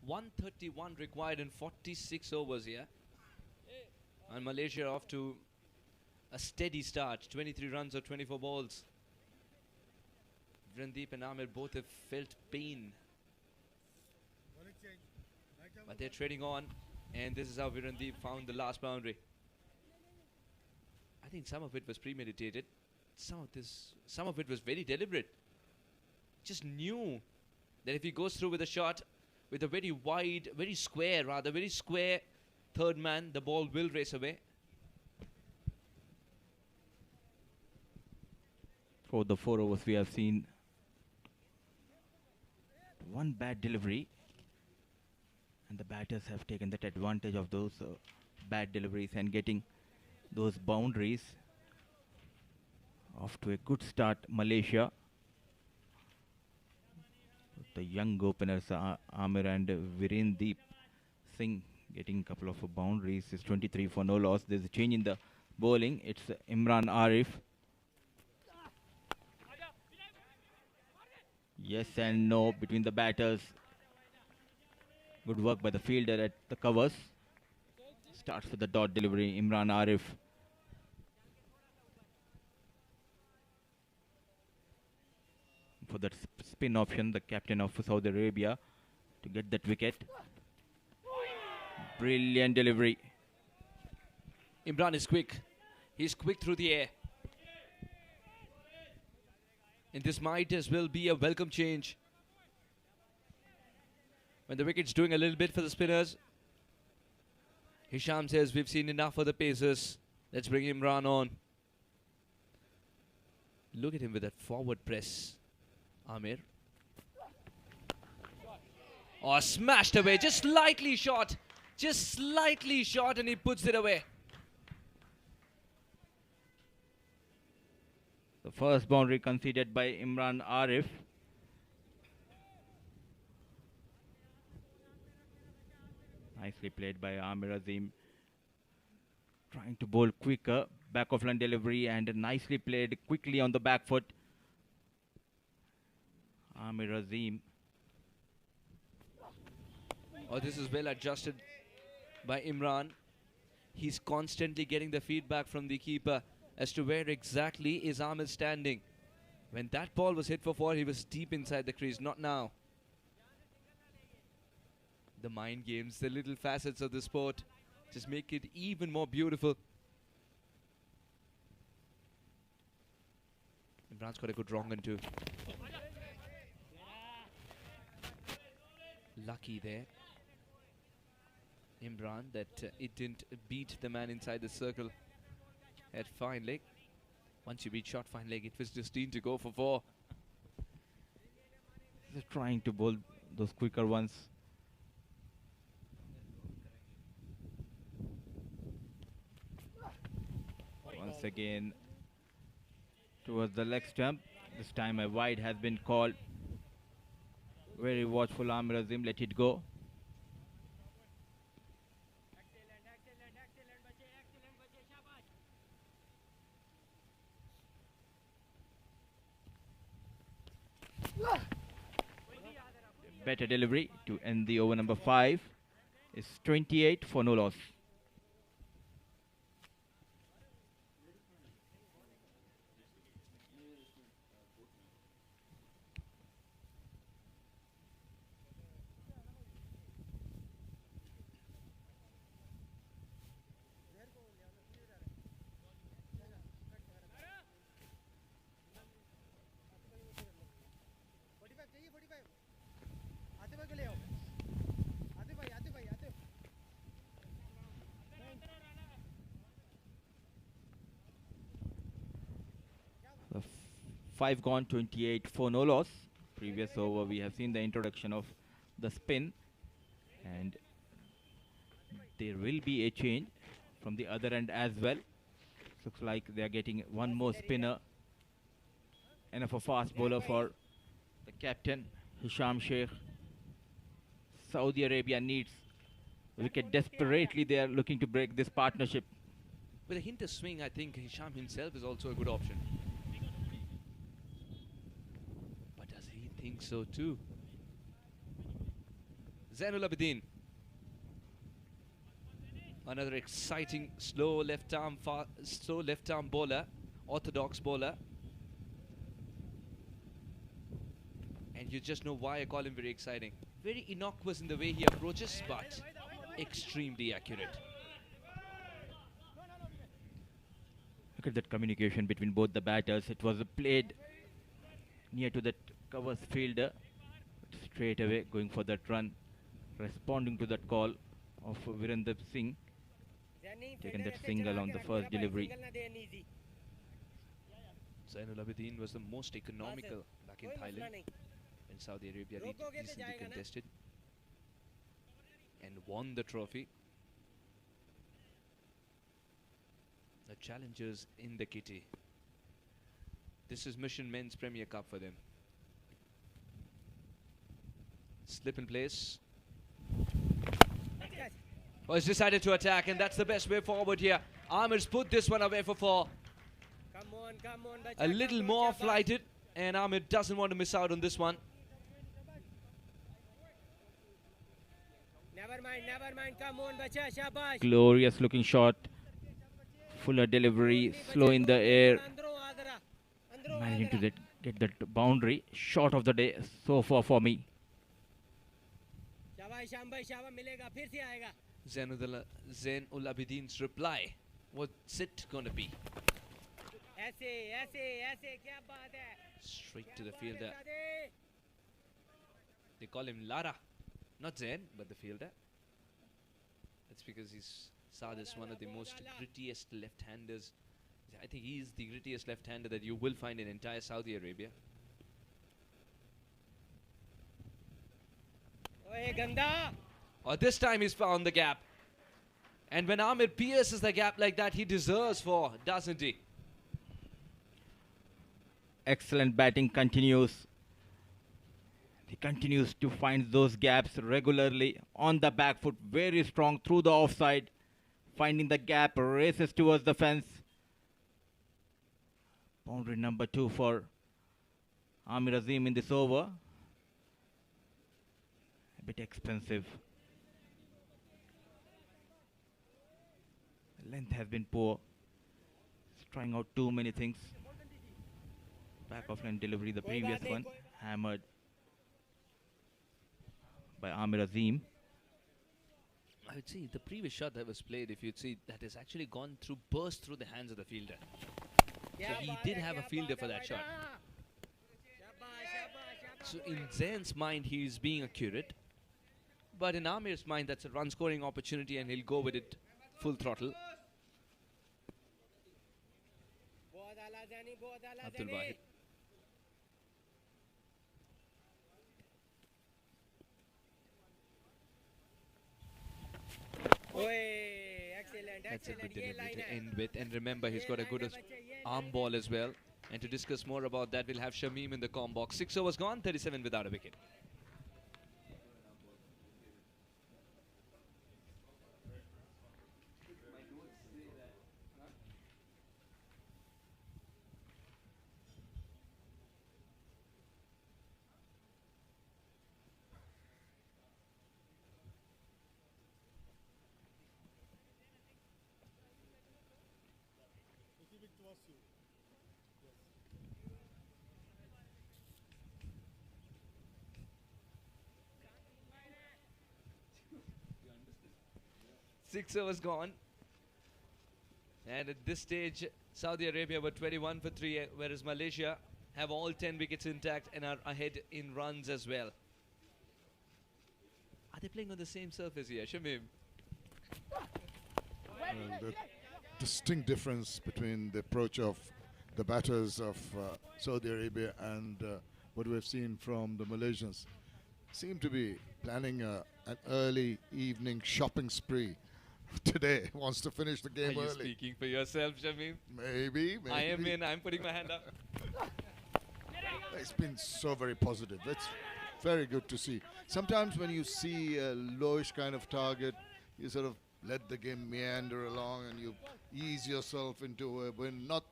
S3: .131 required in 46 overs here. And Malaysia off to a steady start. 23 runs or 24 balls. Virendeep and Amir both have felt pain. But they're trading on. And this is how Virendeep found the last boundary. I think some of it was premeditated. Some of it was very deliberate. Just knew that if he goes through with a shot, with a very square third man, the ball will race away.
S6: For the 4 overs, we have seen one bad delivery, and the batters have taken that advantage of those bad deliveries and getting those boundaries. Off to a good start, Malaysia. The young openers, Amir and Virendeep Singh, getting a couple of boundaries. Is 23 for no loss. There's a change in the bowling. It's Imran Arif. Yes and no between the batters. Good work by the fielder at the covers. Starts with the dot delivery, Imran Arif. For that spin option, the captain of Saudi Arabia to get that wicket. Brilliant delivery.
S3: Imran is quick. He's quick through the air. And this might as well be a welcome change. When the wicket's doing a little bit for the spinners, Hisham says we've seen enough for the pacers. Let's bring Imran on. Look at him with that forward press. Amir. Oh, smashed away. Just slightly short. Just slightly short, and he puts it away.
S6: The first boundary conceded by Imran Arif. Nicely played by Amir Azim. Trying to bowl quicker. Back of line delivery and nicely played quickly on the back foot. Amir Azim.
S3: Oh, this is well adjusted by Imran. He's constantly getting the feedback from the keeper as to where exactly is Amir standing. When that ball was hit for 4, he was deep inside the crease, not now. The mind games, the little facets of the sport just make it even more beautiful. Imran's got a good wrong one too. Lucky there, Imran, that it didn't beat the man inside the circle at fine leg. Once you beat short fine leg, it was destined to go for 4.
S6: Just trying to bowl those quicker ones. Once again towards the leg stump. This time a wide has been called. Very watchful Amir Azim, let it go. Better delivery to end the over number 5. It's 28 for no loss. The 5 gone, 28 for no loss. Previous over we have seen the introduction of the spin, and there will be a change from the other end as well. Looks like they are getting one more spinner. Enough a fast bowler for the captain Hisham Sheikh. Saudi Arabia needs wicket desperately. They are looking to break this partnership.
S3: With a hint of swing, I think Hisham himself is also a good option. But does he think so too? Zainul Abidin. Another exciting slow left arm bowler, orthodox bowler. And you just know why I call him very exciting. Very innocuous in the way he approaches, but extremely accurate.
S6: Look at that communication between both the batters. It was played near to that covers fielder. Straight away going for that run. Responding to that call of Virender Singh. Taken that single on the first delivery.
S3: Zainul Abidin was the most economical back in Thailand. In Saudi Arabia, recently contested and won the trophy. The challengers in the kitty. This is Mission Men's Premier Cup for them. Slip in place. Oh, he's decided to attack, and that's the best way forward here. Amir's put this one away for 4. A little more flighted, and Amir doesn't want to miss out on this one.
S8: Never mind, come on, bacha, shabash.
S6: Glorious looking shot. Fuller delivery, slow in the air. Managing to get that boundary. Shot of the day so far for me.
S3: Zainul Abidin's reply. What's it going to be? Straight to the fielder. They call him Lara. Not Zain, but the fielder. That's because Saad is one of the most grittiest left-handers. I think he is the grittiest left-hander that you will find in entire Saudi Arabia. Oh, this time he's found the gap. And when Amir pierces the gap like that, he deserves 4, doesn't he?
S6: Excellent batting continues. He continues to find those gaps regularly on the back foot, very strong through the offside, finding the gap, races towards the fence. Boundary number 2 for Amir Azim in this over. A bit expensive. The length has been poor. He's trying out too many things. Back of line delivery, the previous one, hammered by Amir Azim.
S3: I would say the previous shot that was played, if you'd see, that has actually burst through the hands of the fielder. So he did have a fielder for that shot. So in Zain's mind, he's being accurate. But in Amir's mind, that's a run scoring opportunity and he'll go with it full throttle. Abdul Wahid. That's a good delivery to end with. And remember, he's got a good arm ball as well. And to discuss more about that, we'll have Shamim in the comm box. 6 overs gone, 37 without a wicket. Six overs gone. And at this stage, Saudi Arabia were 21 for 3, whereas Malaysia have all 10 wickets intact and are ahead in runs as well. Are they playing on the same surface here, Shamim?
S1: The distinct difference between the approach of the batters of Saudi Arabia and what we've seen from the Malaysians seem to be planning an early evening shopping spree. Today wants to finish the game
S3: Are you
S1: early.
S3: speaking for yourself, Shamim?
S1: Maybe.
S3: I am in. I'm putting my hand up.
S1: It's been so very positive. It's very good to see. Sometimes when you see a lowish kind of target, you sort of let the game meander along and you ease yourself into a win. Not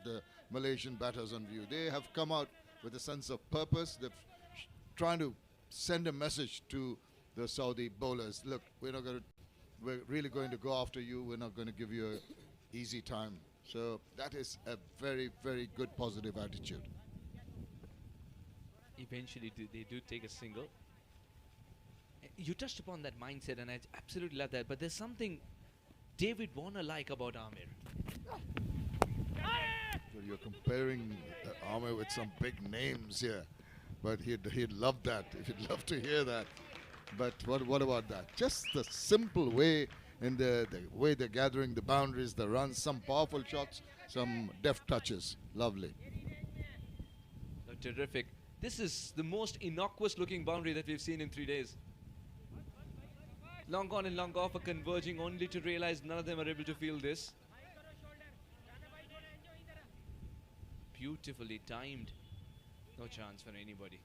S1: the Malaysian batters on view. They have come out with a sense of purpose. They're trying to send a message to the Saudi bowlers. Look, we're really going to go after you. We're not going to give you an easy time. So that is a very, very good positive attitude.
S3: Eventually, they do take a single. You touched upon that mindset, and I absolutely love that. But there's something David Warner like about Amir.
S1: Well, you're comparing Amir with some big names here, but he'd love that. He'd love to hear that. But what about that? Just the simple way, in the way they're gathering the boundaries, the runs, some powerful shots, some deft touches. Lovely.
S3: Oh, terrific. This is the most innocuous looking boundary that we've seen in 3 days. Long on and long off are converging, only to realize none of them are able to feel this. Beautifully timed. No chance for anybody.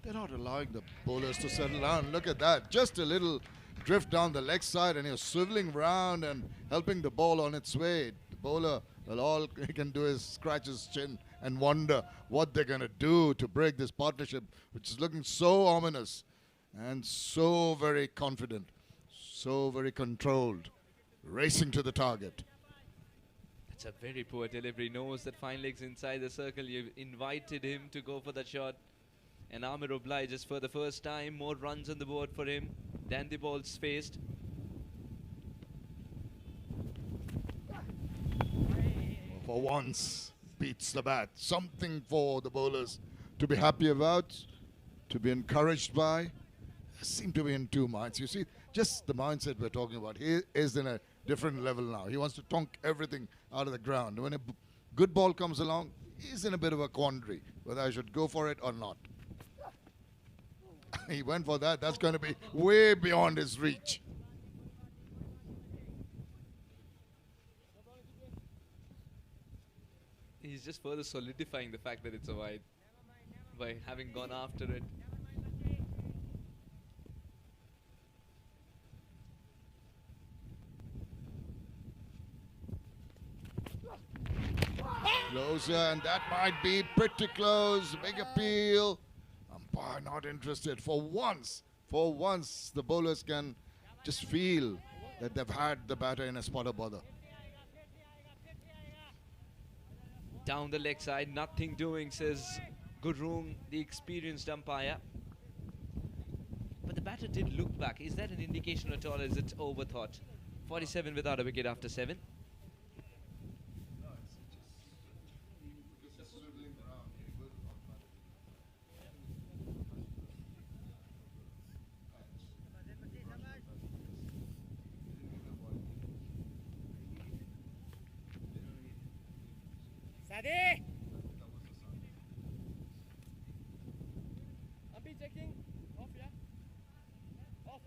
S1: They're not allowing the bowlers to settle down. Look at that. Just a little drift down the leg side and you're swiveling round and helping the ball on its way. The bowler, well, all he can do is scratch his chin and wonder what they're going to do to break this partnership, which is looking so ominous and so very confident, so very controlled, racing to the target.
S3: That's a very poor delivery. Knows that fine leg's inside the circle. You've invited him to go for that shot. And Amir obliges for the first time. More runs on the board for him than the balls faced.
S1: For once, beats the bat. Something for the bowlers to be happy about, to be encouraged by. They seem to be in two minds. You see, just the mindset we're talking about. He is in a different level now. He wants to tonk everything out of the ground. When a good ball comes along, he's in a bit of a quandary, whether I should go for it or not. He went for that. That's going to be way beyond his reach.
S3: He's just further solidifying the fact that it's a wide by having gone after it.
S1: Closer, and that might be pretty close. Big appeal. Umpire not interested. For once, the bowlers can just feel that they've had the batter in a spot of bother.
S3: Down the leg side, nothing doing, says Gurung, the experienced umpire. But the batter did look back. Is that an indication at all? Is it overthought? 47 without a wicket after 7.
S8: Sadi! Api checking. Off, yeah? Off.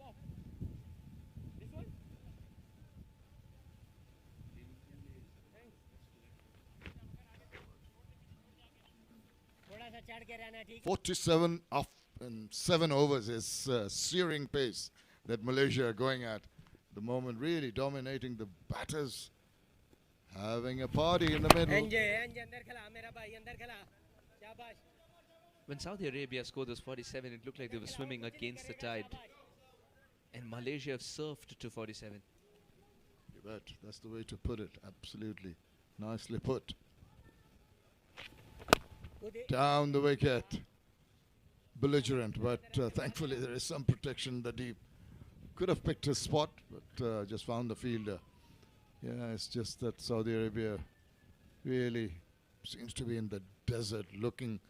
S1: 47 off in 7 overs is searing pace that Malaysia are going at. The moment really dominating the batters, having a party in the middle.
S3: When Saudi Arabia scored those 47, it looked like they were swimming against the tide. And Malaysia have surfed to 47.
S1: You bet. That's the way to put it. Absolutely. Nicely put. Down the wicket. Belligerent, but thankfully there is some protection in the deep. Could have picked his spot, but just found the fielder. Yeah, it's just that Saudi Arabia really seems to be in the desert looking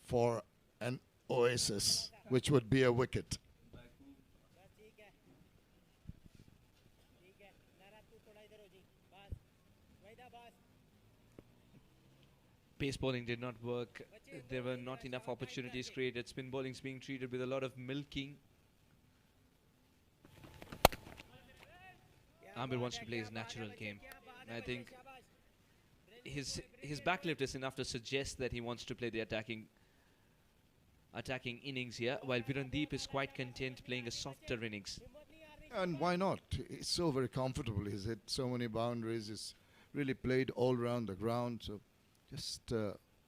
S1: for an oasis, which would be a wicket.
S3: Pace bowling did not work. There were not enough opportunities created. Spin bowling is being treated with a lot of milking. Amir wants to play his natural game. I think his backlift is enough to suggest that he wants to play the attacking innings here, while Virandeep is quite content playing a softer innings.
S1: And why not? He's so very comfortable. He's hit so many boundaries. He's really played all around the ground. So just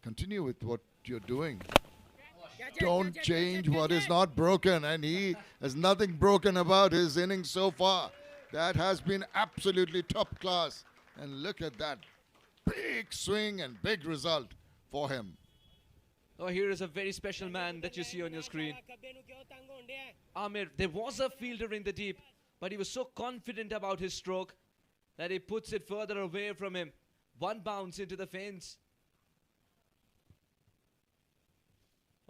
S1: continue with what you're doing. Don't change what is not broken. And he has nothing broken about his innings so far. That has been absolutely top class. And look at that big swing and big result for him.
S3: Oh, here is a very special man that you see on your screen. Amir, there was a fielder in the deep, but he was so confident about his stroke that he puts it further away from him. One bounce into the fence.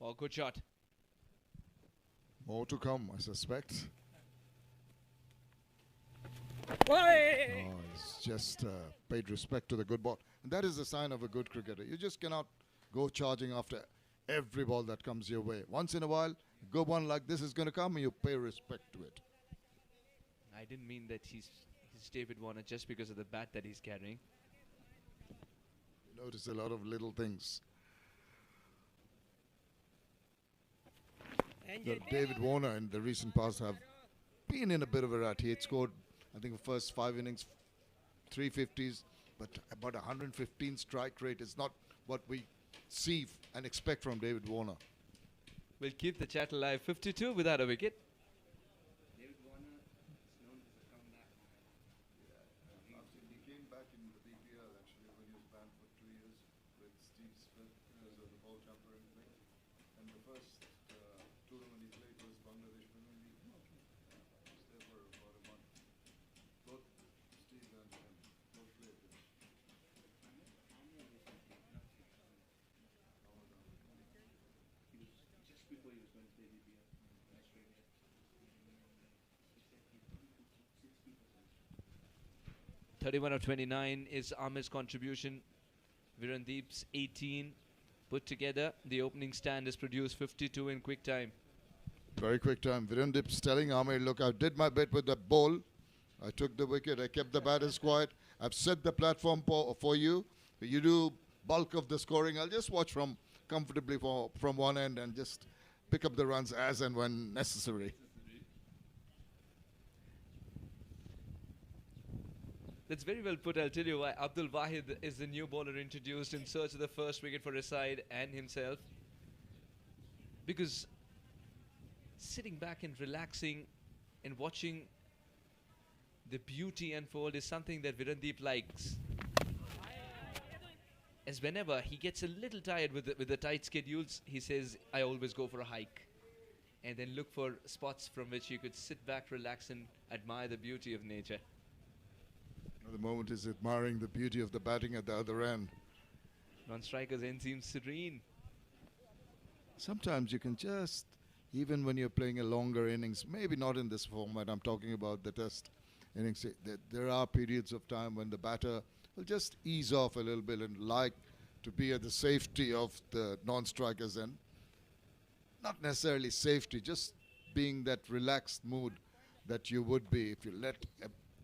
S3: Oh, good shot.
S1: More to come, I suspect. Oh, he's just paid respect to the good ball. And that is a sign of a good cricketer. You just cannot go charging after every ball that comes your way. Once in a while, a good one like this is going to come and you pay respect to it.
S3: I didn't mean that he's David Warner just because of the bat that he's carrying.
S1: You notice a lot of little things. David Warner in the recent past have been in a bit of a rut. He had scored, I think, the first 5 innings, 350s, but about 115 strike rate is not what we see and expect from David Warner.
S3: Will keep the chat alive. 52 without a wicket.
S1: David Warner is known as a comeback man. Yeah, he came back in the BPL actually when he was banned for 2 years with Steve Smith because of the ball tampering thing. And the first tournament he played was Bangladesh Premier League. He was there for about a month. Both Steve and him both played there.
S6: Just before he was going to play BPL in Australia.
S3: 31 of 29 is Amir's contribution. Virandeep's 18. Put together, the opening stand has produced 52 in quick time.
S1: Very quick time. Virandeep's telling Amir, look, I did my bit with the ball. I took the wicket. I kept the batters quiet. I've set the platform for you. You do bulk of the scoring. I'll just watch from comfortably from one end and just pick up the runs as and when necessary.
S3: That's very well put. I'll tell you why. Abdul Wahid is the new bowler introduced in search of the first wicket for his side and himself. Because sitting back and relaxing and watching the beauty unfold is something that Virandeep likes. As whenever he gets a little tired with the tight schedules, he says, I always go for a hike. And then look for spots from which you could sit back, relax and admire the beauty of nature.
S1: At the moment is admiring the beauty of the batting at the other end.
S3: Non-striker's end seems serene.
S1: Sometimes you can just, even when you're playing a longer innings, maybe not in this format, I'm talking about the test innings, there are periods of time when the batter will just ease off a little bit and like to be at the safety of the non-strikers and not necessarily safety, just being that relaxed mood that you would be if you let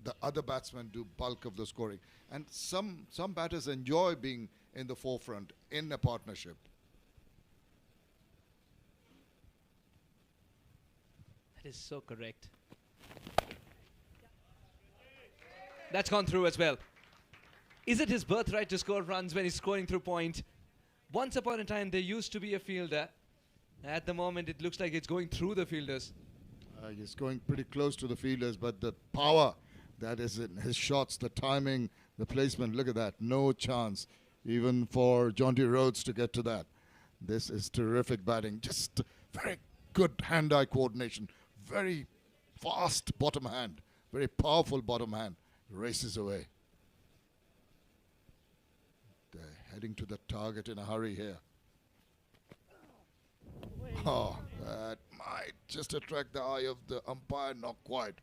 S1: the other batsmen do bulk of the scoring. And some batters enjoy being in the forefront in a partnership.
S3: That is so correct. That's gone through as well. Is it his birthright to score runs when he's scoring through point? Once upon a time, there used to be a fielder. At the moment, it looks like it's going through the fielders.
S1: He's going pretty close to the fielders, but the power that is in his shots, the timing, the placement, look at that. No chance even for Jonty Rhodes to get to that. This is terrific batting. Just very good hand-eye coordination. Very fast bottom hand. Very powerful bottom hand. Races away. They're heading to the target in a hurry here. Oh, that might just attract the eye of the umpire. Not quite.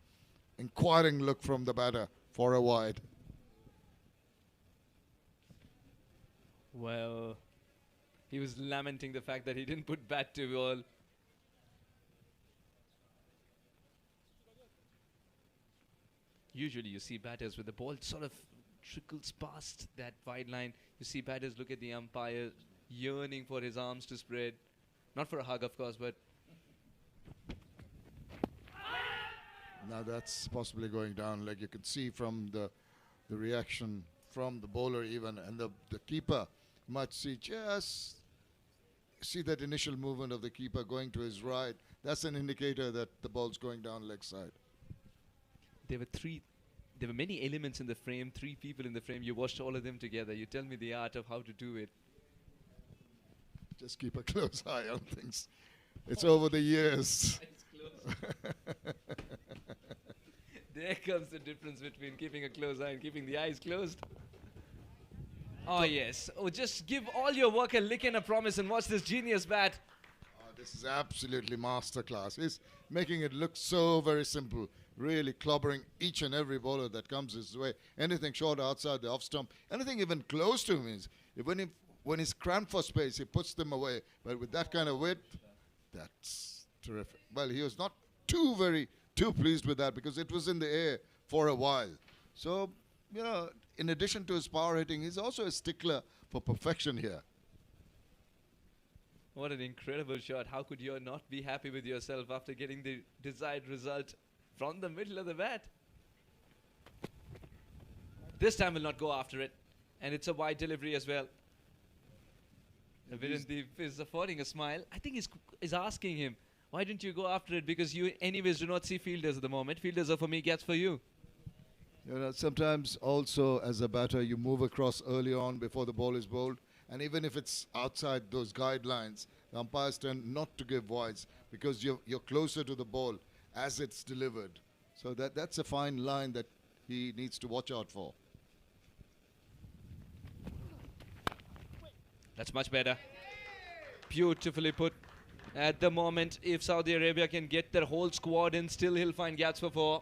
S1: Inquiring look from the batter for a wide.
S3: Well, he was lamenting the fact that he didn't put bat to ball. Usually you see batters with the ball sort of trickles past that wide line. You see batters look at the umpire, yearning for his arms to spread. Not for a hug, of course, but...
S1: Now that's possibly going down, like you can see from the reaction from the bowler even, and the keeper might see that initial movement of the keeper going to his right. That's an indicator that the ball's going down leg side.
S3: There were many elements in the frame, 3 people in the frame. You watched all of them together. You tell me the art of how to do it.
S1: Just keep a close eye on things. It's over the years.
S3: There comes the difference between keeping a close eye and keeping the eyes closed. Oh, yes. Oh, just give all your work a lick and a promise and watch this genius bat.
S1: This is absolutely masterclass. He's making it look so very simple. Really clobbering each and every bowler that comes his way. Anything short outside the off stump, anything even close to him is. When he's cramped for space, he puts them away. But with that kind of width, that's terrific. Well, he was not too pleased with that because it was in the air for a while. So, you know, in addition to his power hitting, he's also a stickler for perfection here.
S3: What an incredible shot. How could you not be happy with yourself after getting the desired result from the middle of the bat? This time we'll not go after it. And it's a wide delivery as well. Virendeep is affording a smile. I think he's asking him, why didn't you go after it? Because you anyways do not see fielders at the moment. Fielders are for me, gets for you.
S1: You know, sometimes also as a batter, you move across early on before the ball is bowled. And even if it's outside those guidelines, the umpires tend not to give wides because you're closer to the ball as it's delivered. So that's a fine line that he needs to watch out for.
S3: That's much better. Beautifully put. At the moment, if Saudi Arabia can get their whole squad in, still he'll find gaps for 4.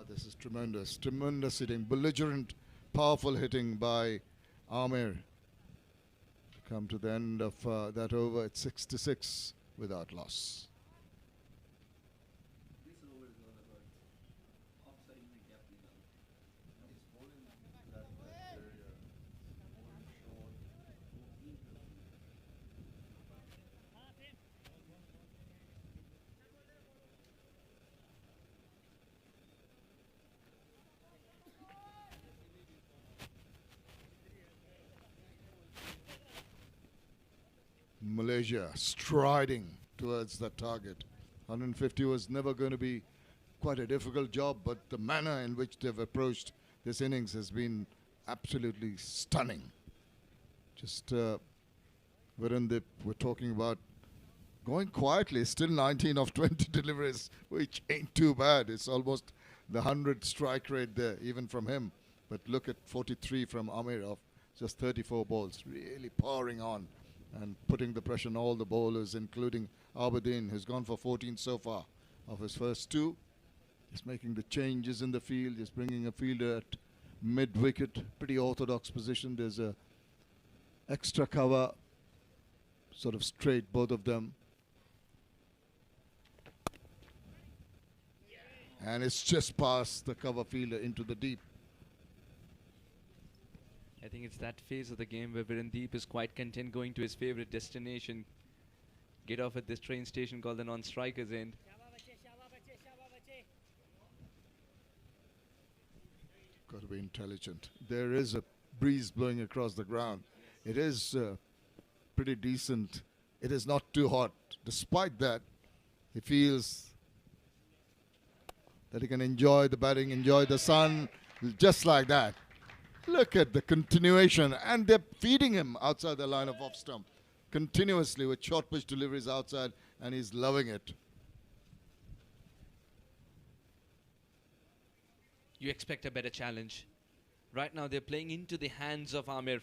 S1: This is tremendous. Tremendous hitting. Belligerent, powerful hitting by Amir. Come to the end of that over. It's 6-6 without loss. Malaysia striding towards that target. 150 was never going to be quite a difficult job, but the manner in which they've approached this innings has been absolutely stunning. Just Virendeep, we're talking about going quietly, still 19 of 20 deliveries, which ain't too bad. It's almost the 100 strike rate there, even from him. But look at 43 from Amir of just 34 balls, really powering on and putting the pressure on all the bowlers, including Aberdeen, who's gone for 14 so far of his first 2. He's making the changes in the field. He's bringing a fielder at mid-wicket, pretty orthodox position. There's a extra cover, sort of straight, both of them. And it's just past the cover fielder into the deep.
S3: I think it's that phase of the game where Virendeep is quite content going to his favorite destination. Get off at this train station called the non-strikers end.
S1: Got to be intelligent. There is a breeze blowing across the ground. It is pretty decent. It is not too hot. Despite that, he feels that he can enjoy the batting, enjoy the sun, just like that. Look at the continuation, and they're feeding him outside the line of off stump continuously with short pitch deliveries outside, and he's loving it.
S3: You expect a better challenge. Right now they're playing into the hands of Amir.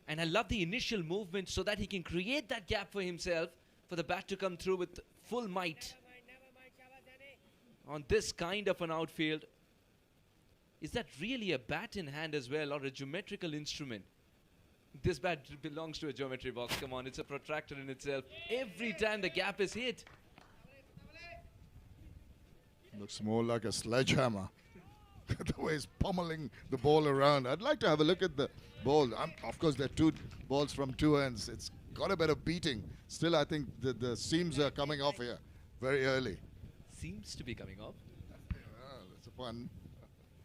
S3: And I love the initial movement so that he can create that gap for himself, for the bat to come through with full might. On this kind of an outfield, is that really a bat in hand as well, or a geometrical instrument? This bat belongs to a geometry box. Come on, it's a protractor in itself. Every time the gap is hit.
S1: Looks more like a sledgehammer. The way he's pummeling the ball around. I'd like to have a look at the ball. Of course, there are two balls from two ends. It's got a bit of beating. Still, I think the seams are coming off here very early.
S3: Seems to be coming off.
S1: Yeah, that's a pun.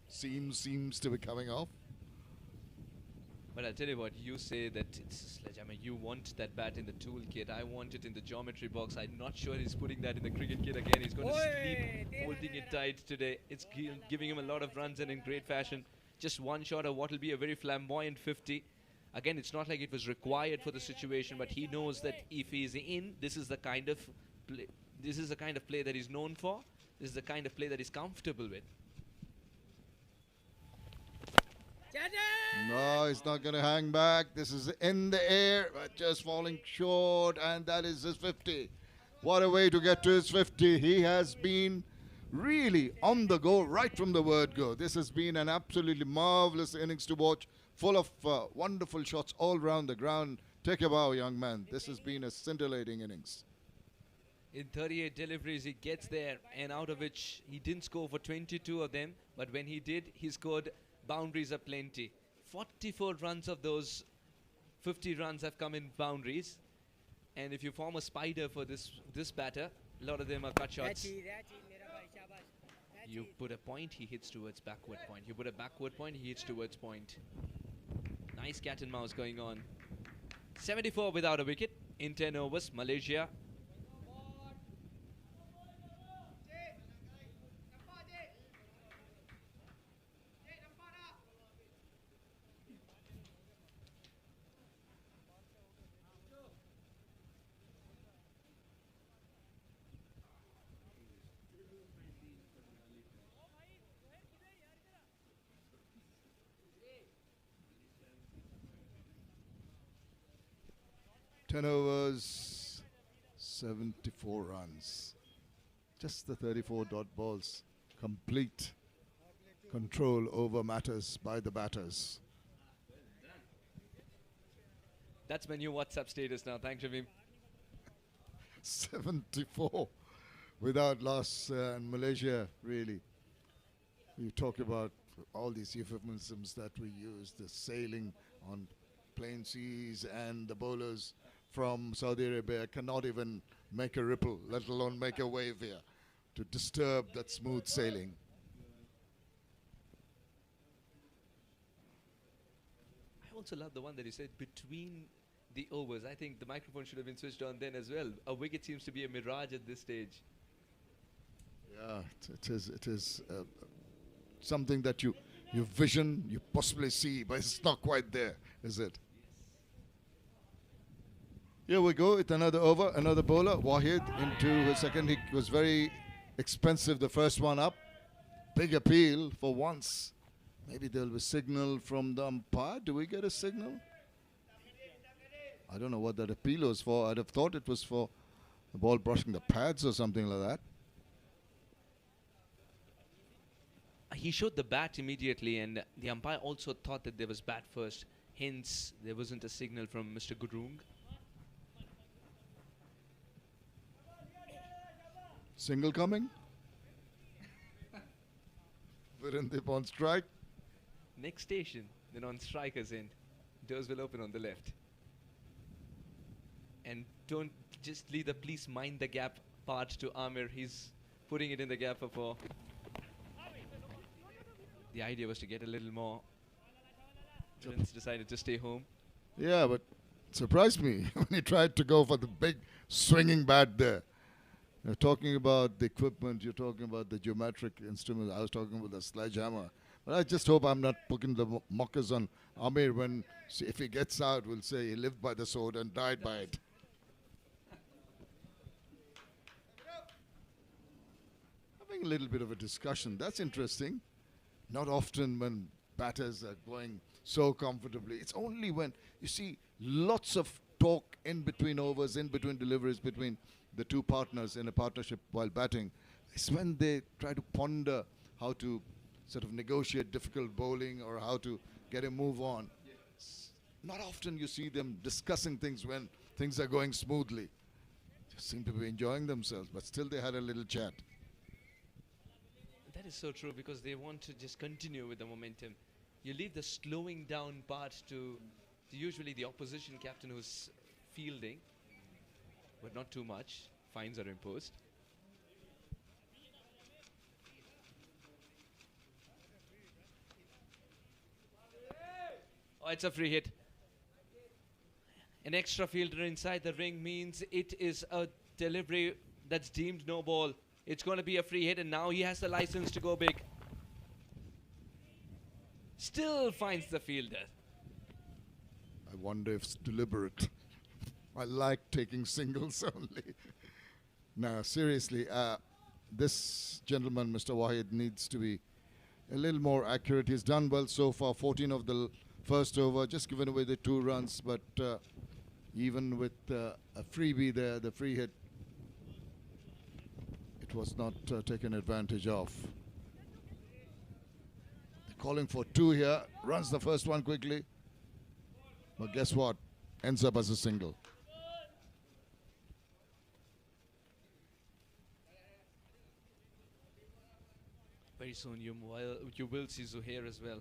S1: Seems to be coming off.
S3: But I'll tell you what, you say that it's a sledgehammer. You want that bat in the toolkit. I want it in the geometry box. I'm not sure he's putting that in the cricket kit again. He's going to sleep holding it tight today. It's giving him a lot of runs and in great fashion. Just one shot of what will be a very flamboyant 50. Again, it's not like it was required for the situation, but he knows that if he's in, this is the kind of play, that he's known for. This is the kind of play that he's comfortable with.
S1: No, it's not going to hang back. This is in the air, but just falling short, and that is his 50. What a way to get to his 50. He has been really on the go right from the word go. This has been an absolutely marvelous innings to watch, full of wonderful shots all round the ground. Take a bow, young man. This has been a scintillating innings.
S3: In 38 deliveries, he gets there, and out of which he didn't score for 22 of them, but when he did, he scored boundaries aplenty. 44 runs of those 50 runs have come in boundaries, and if you form a spider for this batter, a lot of them are cut shots. You put a point, he hits towards backward point. You put a backward point, he hits towards point. Nice cat and mouse going on. 74 without a wicket in 10 overs. Malaysia.
S1: Ten overs, 74 runs. Just the 34 dot balls. Complete control over matters by the batters.
S3: That's my new WhatsApp status now. Thanks, Shamim.
S1: 74 without loss, and Malaysia, really. You talk about all these euphemisms that we use, the sailing on plain seas, and the bowlers from Saudi Arabia cannot even make a ripple, let alone make a wave here to disturb that smooth sailing.
S3: I also love the one that you said between the overs. I think the microphone should have been switched on then as well. A wicket seems to be a mirage at this stage.
S1: Yeah, it is something that you vision, you possibly see, but it's not quite there, is it? Here we go with another over, another bowler. Wahid into his second. He was very expensive, the first one up. Big appeal for once. Maybe there'll be a signal from the umpire. Do we get a signal? I don't know what that appeal was for. I'd have thought it was for the ball brushing the pads or something like that.
S3: He showed the bat immediately, and the umpire also thought that there was bat first. Hence, there wasn't a signal from Mr. Gurung.
S1: Single coming. Virendip on strike.
S3: Next station, then on striker's end. Doors will open on the left. And don't just leave the please mind the gap part to Amir. He's putting it in the gap for 4. The idea was to get a little more. Prince decided to stay home.
S1: Yeah, but it surprised me when he tried to go for the big swinging bat there. You're talking about the equipment, you're talking about the geometric instruments, I was talking about the sledgehammer. But I just hope I'm not putting the mockers on Amir when, if he gets out, we'll say he lived by the sword and died by it. Having a little bit of a discussion, that's interesting. Not often when batters are going so comfortably. It's only when you see lots of talk in between overs, in between deliveries, between the two partners in a partnership while batting. It's when they try to ponder how to sort of negotiate difficult bowling or how to get a move on. Not often you see them discussing things when things are going smoothly. They seem to be enjoying themselves, but still they had a little chat.
S3: That is so true because they want to just continue with the momentum. You leave the slowing down part to usually the opposition captain who's fielding, but not too much. Fines are imposed. Oh, it's a free hit. An extra fielder inside the ring means it is a delivery that's deemed no ball. It's going to be a free hit, and now he has the license to go big. Still finds the fielder.
S1: I wonder if it's deliberate. I like taking singles only. Now, seriously, this gentleman, Mr. Wahid, needs to be a little more accurate. He's done well so far, 14 of the first over, just given away the 2 runs, but even with a freebie there, the free hit, it was not taken advantage of. They're calling for 2 here, runs the first one quickly, but guess what? Ends up as a single.
S3: Very soon you will see Zuhair as well.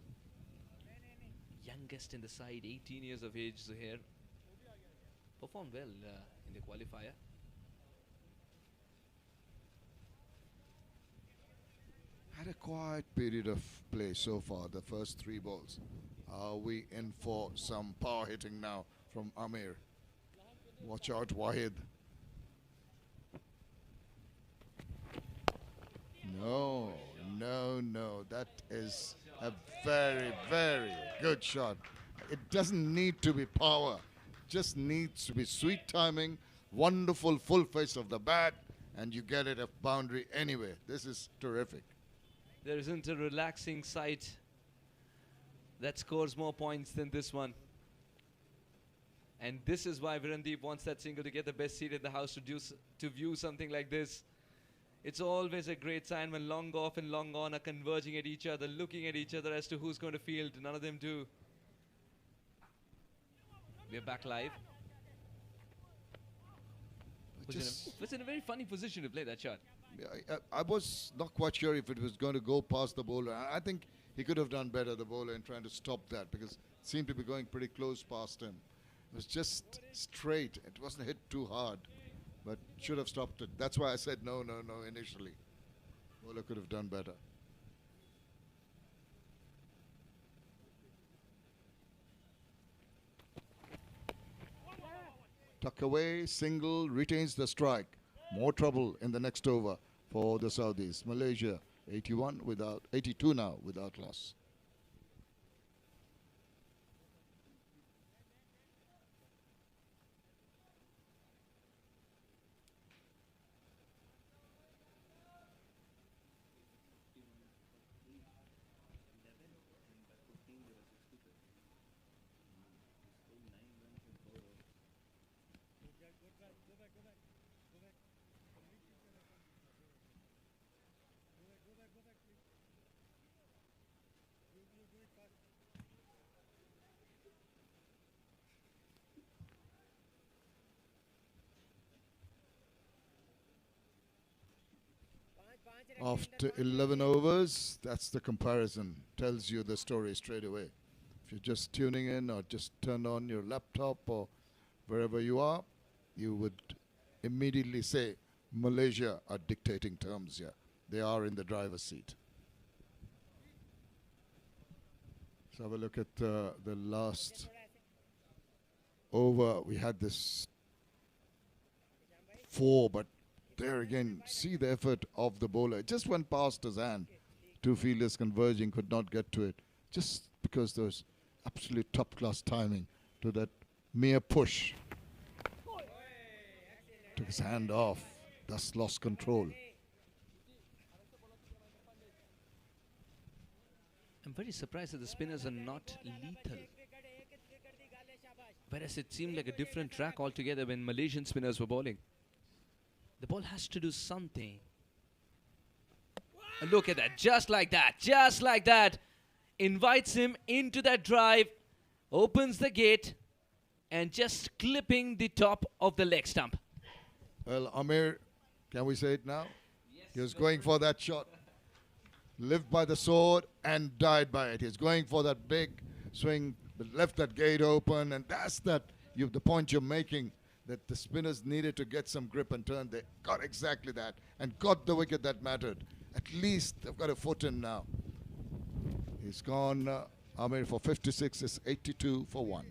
S3: Youngest in the side, 18 years of age, Zuhair. Performed well in the qualifier.
S1: Had a quiet period of play so far, the first 3 balls. Are we in for some power hitting now from Amir? Watch out, Wahid. No, no, no. That is a very, very good shot. It doesn't need to be power. Just needs to be sweet timing, wonderful full face of the bat, and you get it a boundary anyway. This is terrific.
S3: There isn't a relaxing sight that scores more points than this one. And this is why Virandeep wants that single to get the best seat in the house to view something like this. It's always a great sign when long off and long on are converging at each other, looking at each other as to who's going to field. None of them do. We're back live. Was in a very funny position to play that shot.
S1: Yeah, I was not quite sure if it was going to go past the bowler. I think he could have done better, the bowler, in trying to stop that, because it seemed to be going pretty close past him. It was just straight. It wasn't hit too hard, but should have stopped it. That's why I said no, no, no initially. Bowler could have done better. Tuck away, single, retains the strike. More trouble in the next over for the Saudis. Malaysia 82 now without loss. After 11 overs, that's the comparison. Tells you the story straight away. If you're just tuning in or just turned on your laptop or wherever you are, you would immediately say Malaysia are dictating terms here. They are in the driver's seat. Let's have a look at the last over. We had this 4, but there again, see the effort of the bowler. It just went past his hand. Two fielders converging, could not get to it. Just because there was absolute top-class timing to that mere push. Took his hand off, thus lost control.
S3: I'm very surprised that the spinners are not lethal. Whereas it seemed like a different track altogether when Malaysian spinners were bowling. The ball has to do something. And look at that, just like that. Invites him into that drive, opens the gate, and just clipping the top of the leg stump.
S1: Well, Amir, can we say it now? Yes, he was going for that shot. Lived by the sword and died by it. He's going for that big swing, but left that gate open, and that's the point you're making, that the spinners needed to get some grip and turn. They got exactly that and got the wicket that mattered. At least they've got a foot in now. He's gone, Amir, for 56. It's 82 for 1.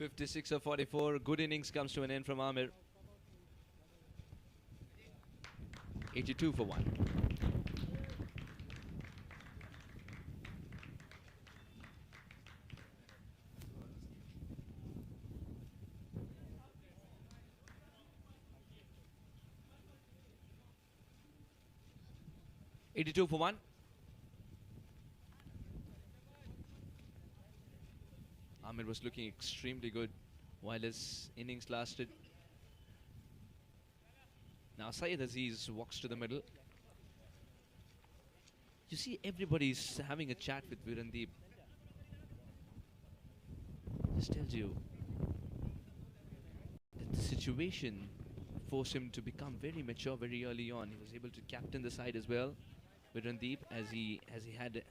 S3: .56 of 44. Good innings comes to an end from Amir. 82 for 1. .82 for 1. Amir was looking extremely good while his innings lasted. Now Syed Aziz walks to the middle. You see, everybody's having a chat with Virandeep. This tells you that the situation forced him to become very mature very early on. He was able to captain the side as well, Virandeep, as he had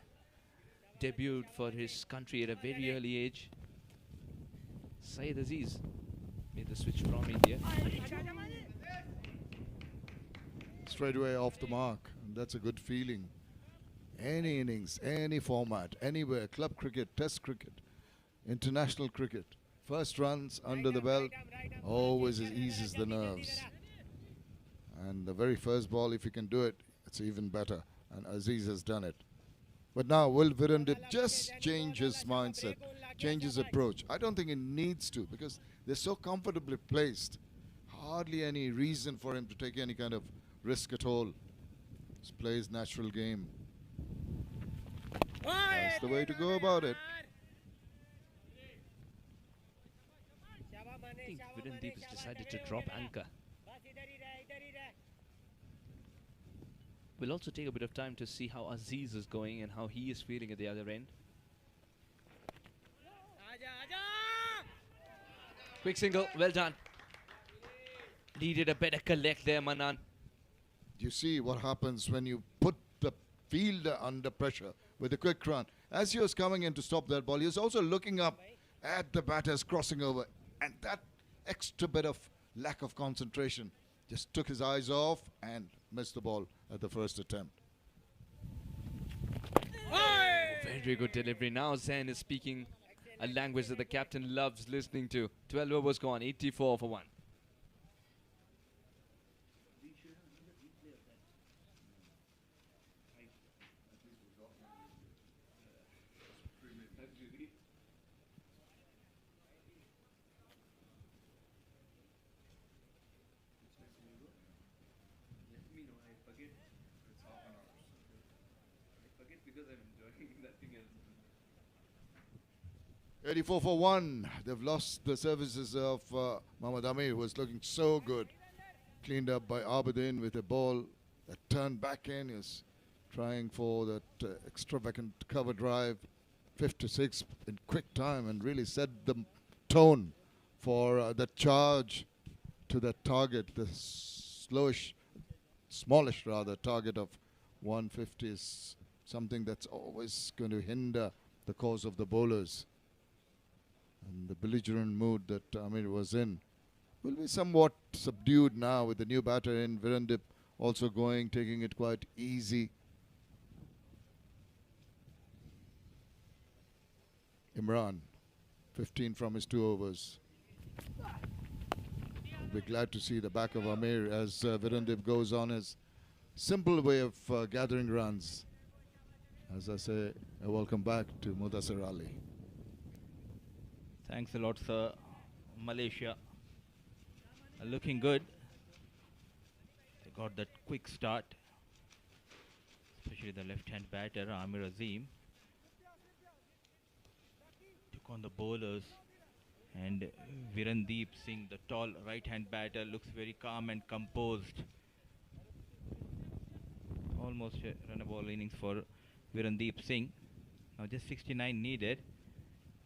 S3: debuted for his country at a very early age. Syed Aziz made the switch from India.
S1: Straight away off the mark, and that's a good feeling. Any innings, any format, anywhere, club cricket, test cricket, international cricket, first runs under the belt always eases the nerves. And the very first ball, if you can do it, it's even better, and Aziz has done it. But now, will Virandeep just change his mindset, change his approach? I don't think he needs to, because they're so comfortably placed. Hardly any reason for him to take any kind of risk at all. Just play his natural game. That's the way to go about it.
S3: I think Virandeep has decided to drop anchor. We'll also take a bit of time to see how Aziz is going and how he is feeling at the other end. Quick single, well done. Needed a better collect there, Manan.
S1: You see what happens when you put the fielder under pressure with a quick run. As he was coming in to stop that ball, he was also looking up at the batters crossing over. And that extra bit of lack of concentration just took his eyes off and missed the ball at the first attempt.
S3: Very good delivery. Now Zain is speaking a language that the captain loves listening to. 12 overs gone, 84 for 1.
S6: Because I'm enjoying nothing else.
S1: 84 for 1. They've lost the services of Mohammad Amir, who was looking so good. Cleaned up by Aberdeen with a ball that turned back in. He was trying for that extravagant cover drive. 56 in quick time, and really set the tone for the charge to that target. The smallish rather, target of 150 is something that's always going to hinder the course of the bowlers. And the belligerent mood that Amir was in will be somewhat subdued now with the new batter in Virendip also going, taking it quite easy. Imran, 15 from his 2 overs. We'll be glad to see the back of Amir as Virendip goes on his simple way of gathering runs. As I say, a welcome back to Mudassir Ali.
S6: Thanks a lot, sir. Malaysia looking good. They got that quick start, especially the left-hand batter, Amir Azim. Took on the bowlers, and Virendeep Singh, the tall right-hand batter, looks very calm and composed. Almost a run-a-ball innings for Virendeep Singh. Now just 69 needed.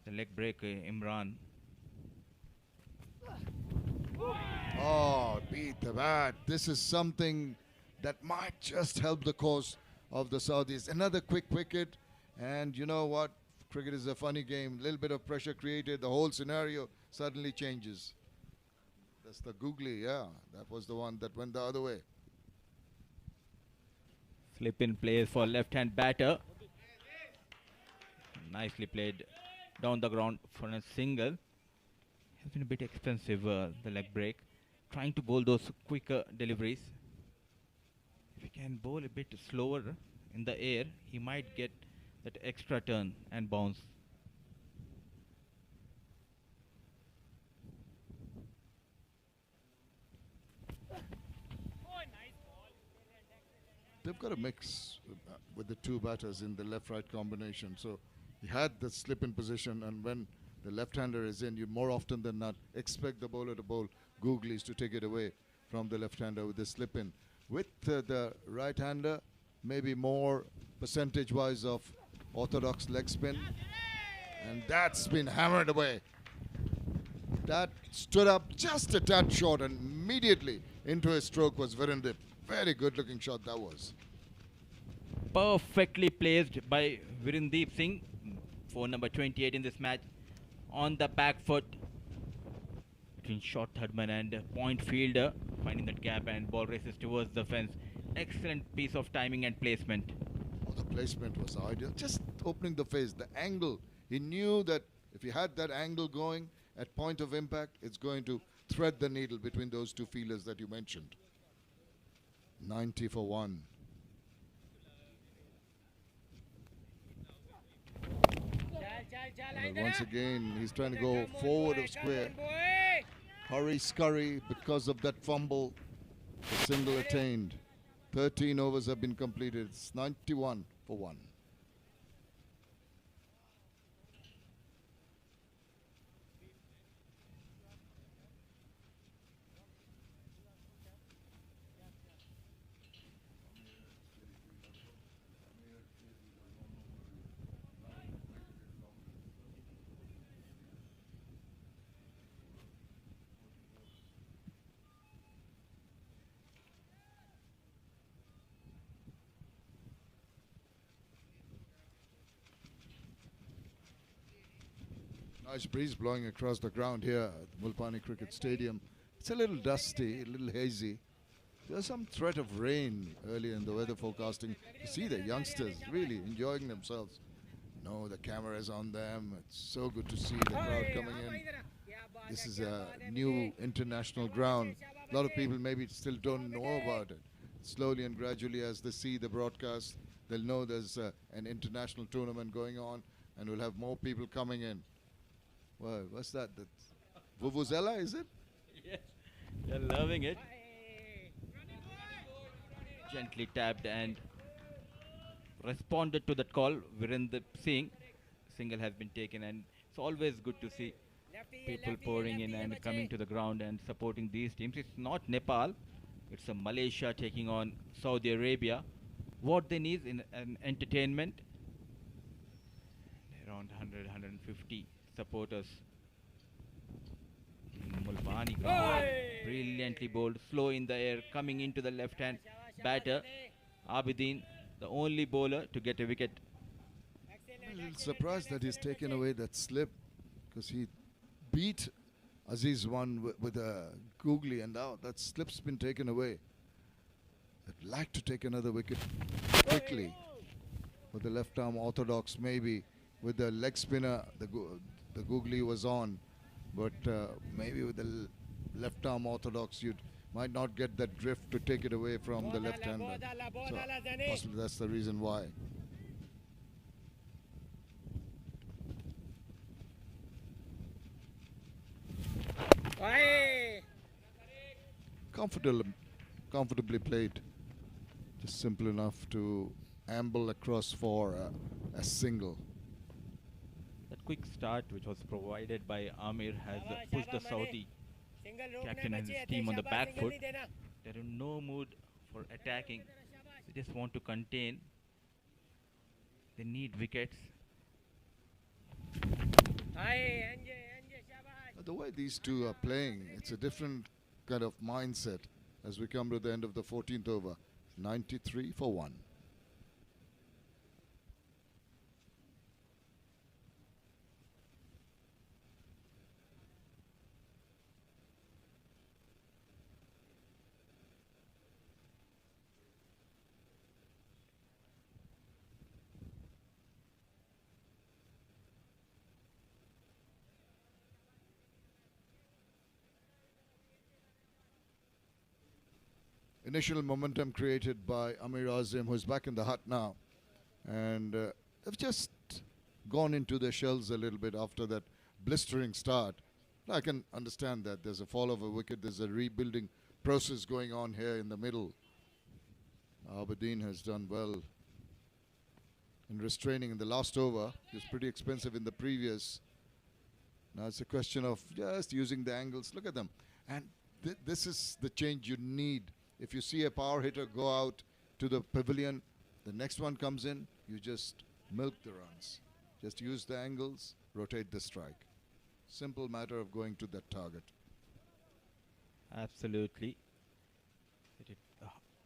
S6: The leg break, Imran.
S1: Oh, beat the bat. This is something that might just help the cause of the Saudis. Another quick wicket, and you know what? Cricket is a funny game. A little bit of pressure created, the whole scenario suddenly changes. That's the googly, yeah. That was the one that went the other way.
S6: Slip in plays for left-hand batter. Nicely played down the ground for a single. Has been a bit expensive, the leg break. Trying to bowl those quicker deliveries. If he can bowl a bit slower in the air, he might get that extra turn and bounce.
S1: They've got a mix with the 2 batters in the left-right combination. So he had the slip in position, and when the left-hander is in, you more often than not expect the bowler to bowl googlies to take it away from the left-hander with the slip in. With the right-hander, maybe more percentage-wise of orthodox leg spin, and that's been hammered away. That stood up just a tad short, and immediately into his stroke was Virendip. Very good looking shot that was.
S6: Perfectly placed by Virendeep Singh, for number 28 in this match, on the back foot between short thirdman and point fielder, finding that gap, and ball races towards the fence. Excellent piece of timing and placement.
S1: Oh, the placement was ideal. Just opening the face, the angle. He knew that if he had that angle going at point of impact, it's going to thread the needle between those 2 fielders that you mentioned. 90 for 1. And once again, he's trying to go forward of square. Hurry, scurry, because of that fumble. The single attained. 13 overs have been completed. It's 91 for 1. Nice breeze blowing across the ground here at the Mulpani Cricket Stadium. It's a little dusty, a little hazy. There's some threat of rain early in the weather forecasting. You see the youngsters really enjoying themselves. No, the camera is on them. It's so good to see the crowd coming in. This is a new international ground. A lot of people maybe still don't know about it. Slowly and gradually as they see the broadcast, they'll know there's an international tournament going on, and we'll have more people coming in. Well, what's that? That's Vuvuzela, is it?
S6: Yes, they're loving it. Gently tapped and responded to that call. Virendip Singh, single has been taken, and it's always good to see people pouring in and coming to the ground and supporting these teams. It's not Nepal, it's a Malaysia taking on Saudi Arabia. What they need in an entertainment, around 100, 150 supporters. Mulpani ground, brilliantly bowled, slow in the air, coming into the left-hand batter. Abidin, the only bowler to get a wicket.
S1: I'm a little surprised that he's taken away that slip, because he beat Aziz one with a googly, and now that slip's been taken away. I'd like to take another wicket quickly with the left arm orthodox, maybe with the leg spinner. The googly was on, but maybe with the left arm orthodox you might not get that drift to take it away from the left hander. So possibly that's the reason why. Comfortably played. Just simple enough to amble across for a single.
S6: That quick start, which was provided by Amir, has pushed the Saudi captain and his team on the back foot. They're in no mood for attacking. They just want to contain. They need wickets.
S1: The way these two are playing, it's a different kind of mindset as we come to the end of the 14th over. 93 for 1. Initial momentum created by Amir Azim, who's back in the hut now. And they've just gone into their shells a little bit after that blistering start. I can understand that. There's a fall of a wicket. There's a rebuilding process going on here in the middle. Aberdeen has done well in restraining in the last over. It was pretty expensive in the previous. Now it's a question of just using the angles. Look at them. And this is the change you need. If you see a power hitter go out to the pavilion, the next one comes in, you just milk the runs. Just use the angles, rotate the strike. Simple matter of going to that target.
S6: Absolutely. They did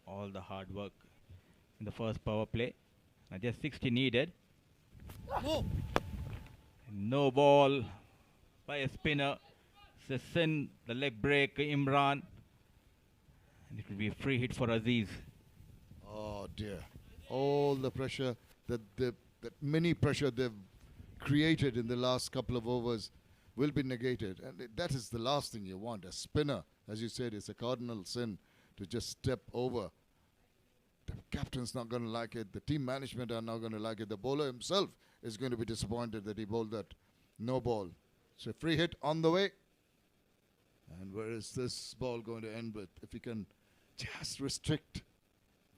S6: all the hard work in the first power play. Now just 60 needed. No ball by a spinner. Sassin, the leg break, Imran. And it will be a free hit for Aziz.
S1: Oh dear. All the pressure, that mini pressure they've created in the last couple of overs will be negated. And that is the last thing you want. A spinner, as you said, is a cardinal sin to just step over. The captain's not going to like it. The team management are not going to like it. The bowler himself is going to be disappointed that he bowled that no ball. So free hit on the way. And where is this ball going to end with? If he can just restrict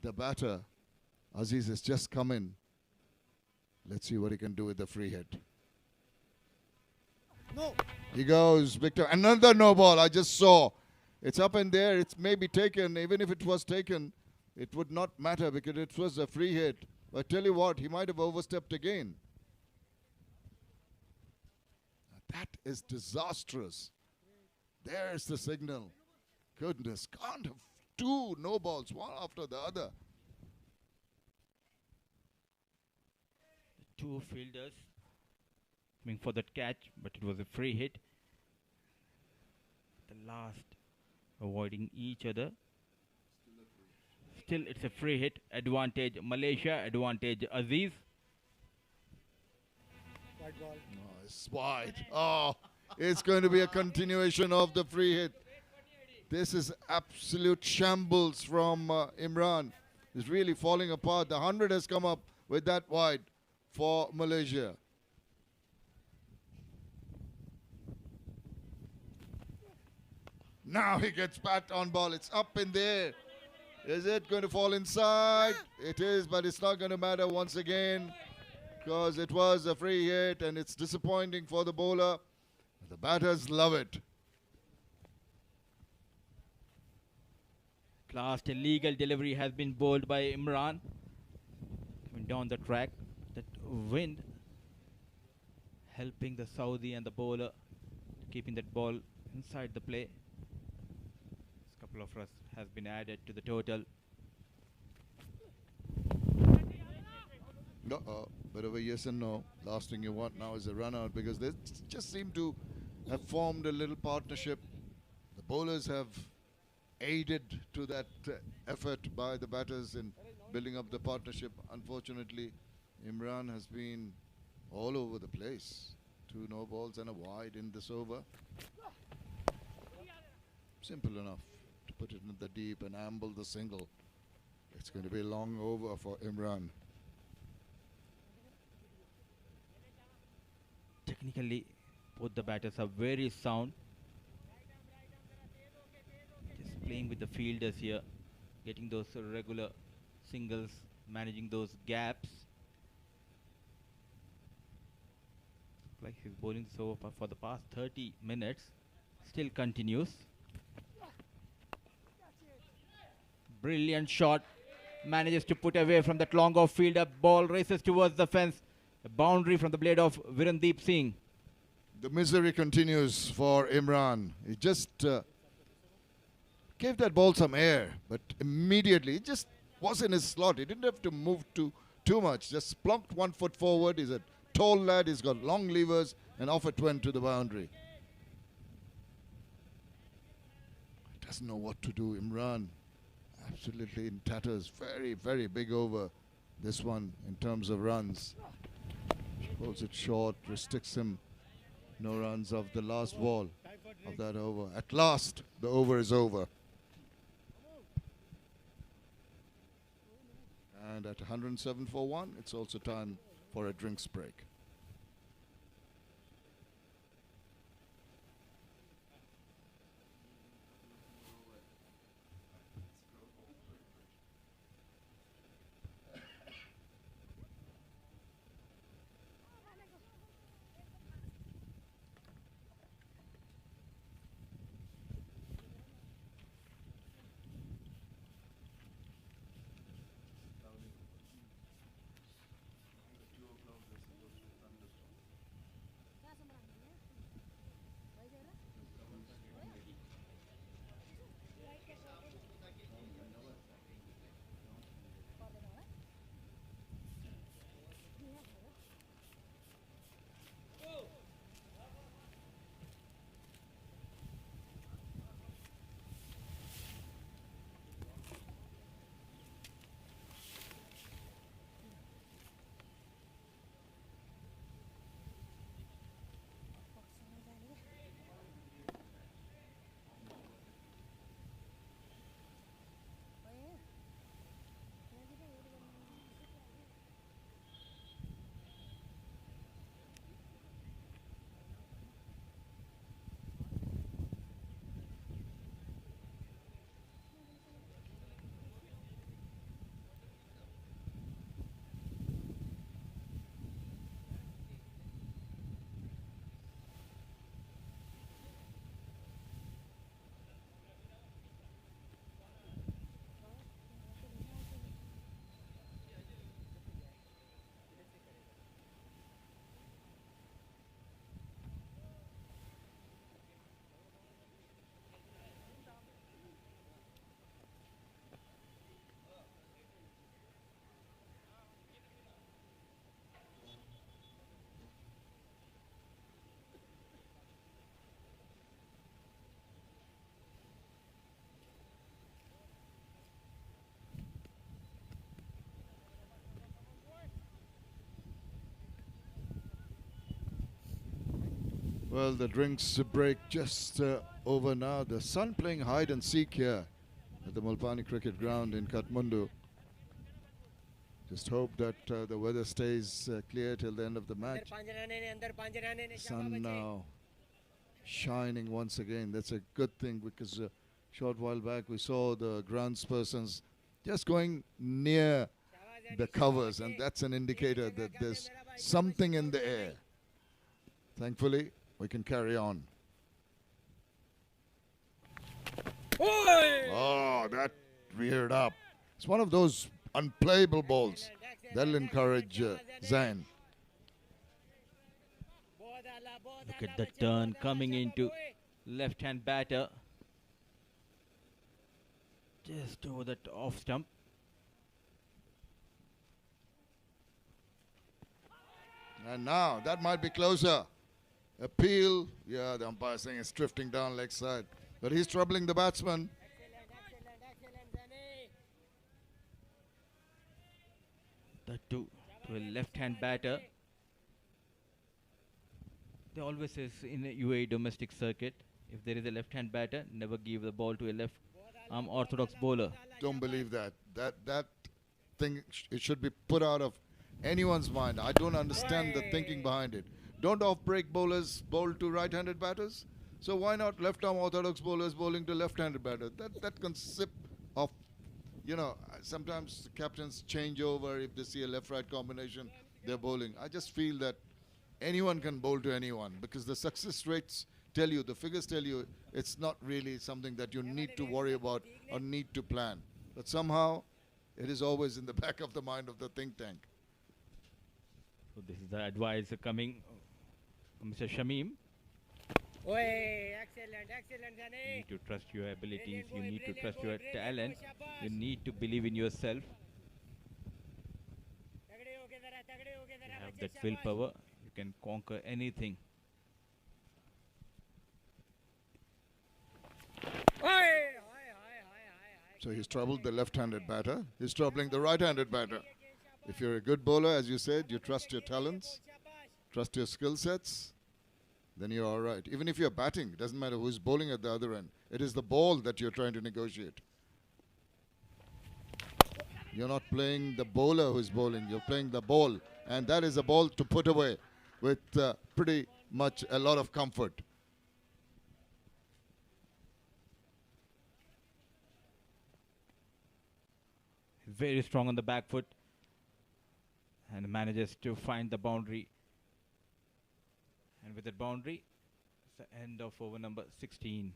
S1: the batter. Aziz has just come in. Let's see what he can do with the free hit.
S7: No.
S1: He goes, Victor. Another no ball I just saw. It's up in there. It's maybe taken. Even if it was taken, it would not matter because it was a free hit. But I tell you what, he might have overstepped again. That is disastrous. There's the signal. Goodness, can't have two no balls, one after the other.
S6: The two fielders coming for that catch, but it was a free hit. The last avoiding each other. Still, it's a free hit. Advantage Malaysia, advantage Aziz.
S7: White ball.
S1: No, it's wide. Oh, it's going to be a continuation of the free hit. This is absolute shambles from Imran. It's really falling apart. The 100 has come up with that wide for Malaysia. Now he gets back on ball. It's up in there. Is it going to fall inside? It is, but it's not going to matter once again because it was a free hit and it's disappointing for the bowler. The batters love it.
S6: Last illegal delivery has been bowled by Imran. Coming down the track. That wind helping the Saudi and the bowler, keeping that ball inside the play. A couple of runs has been added to the total.
S1: Bit of a yes and no. Last thing you want now is a run out because they just seem to have formed a little partnership. The bowlers have aided to that effort by the batters in building up the partnership. Unfortunately, Imran has been all over the place. 2 no balls and a wide in this over. Simple enough to put it in the deep and amble the single. It's going to be a long over for Imran.
S6: Technically, both the batters are very sound. Just playing with the fielders here, getting those regular singles, managing those gaps. Like he's bowling so for the past 30 minutes, still continues. Brilliant shot, manages to put away from that long off fielder. Ball races towards the fence. A boundary from the blade of Virendeep Singh.
S1: The misery continues for Imran. He just gave that ball some air, but immediately it just was in his slot. He didn't have to move too much. Just plunked 1 foot forward. He's a tall lad. He's got long levers, and off it went to the boundary. He doesn't know what to do. Imran absolutely in tatters. Very, very big over this one in terms of runs. Pulls it short, restricts him. No runs of the last ball of that over. At last, the over is over. And at 107 for 1, it's also time for a drinks break. Well, the drinks break just over now. The sun playing hide and seek here at the Mulpani Cricket Ground in Kathmandu. Just hope that the weather stays clear till the end of the match. Sun now shining once again. That's a good thing, because a short while back we saw the groundspersons just going near the covers, and that's an indicator that there's something in the air. Thankfully, we can carry on. Oh, that reared up. It's one of those unplayable balls. That'll encourage Zain.
S6: Look at the turn coming into left-hand batter. Just over that off stump.
S1: And now, that might be closer. Appeal. Yeah, the umpire saying it's drifting down leg side. But he's troubling the batsman.
S6: That to a left-hand batter. They always says in a UAE domestic circuit, if there is a left-hand batter, never give the ball to a left-arm orthodox bowler.
S1: Don't believe that. That thing, it should be put out of anyone's mind. I don't understand the thinking behind it. Don't off-break bowlers bowl to right-handed batters? So why not left-arm orthodox bowlers bowling to left-handed batters? That concept of, sometimes captains change over if they see a left-right combination, they're bowling. I just feel that anyone can bowl to anyone because the success rates tell you, the figures tell you, it's not really something that you need to worry about or need to plan. But somehow, it is always in the back of the mind of the think tank.
S6: So this is the advice coming from Mr. Shamim.
S8: Excellent, excellent,
S6: You
S8: Zane.
S6: need to trust your abilities, you need to trust your talent, you need to believe in yourself. You have that willpower, you can conquer anything.
S1: So he's troubled the left-handed batter. He's troubling the right-handed batter. If you're a good bowler, as you said, you trust your talents, trust your skill sets, then you're all right. Even if you're batting, it doesn't matter who's bowling at the other end. It is the ball that you're trying to negotiate. You're not playing the bowler who's bowling. You're playing the ball. And that is a ball to put away with pretty much a lot of comfort.
S6: Very strong on the back foot and manages to find the boundary. And with that boundary, it's the end of over number 16.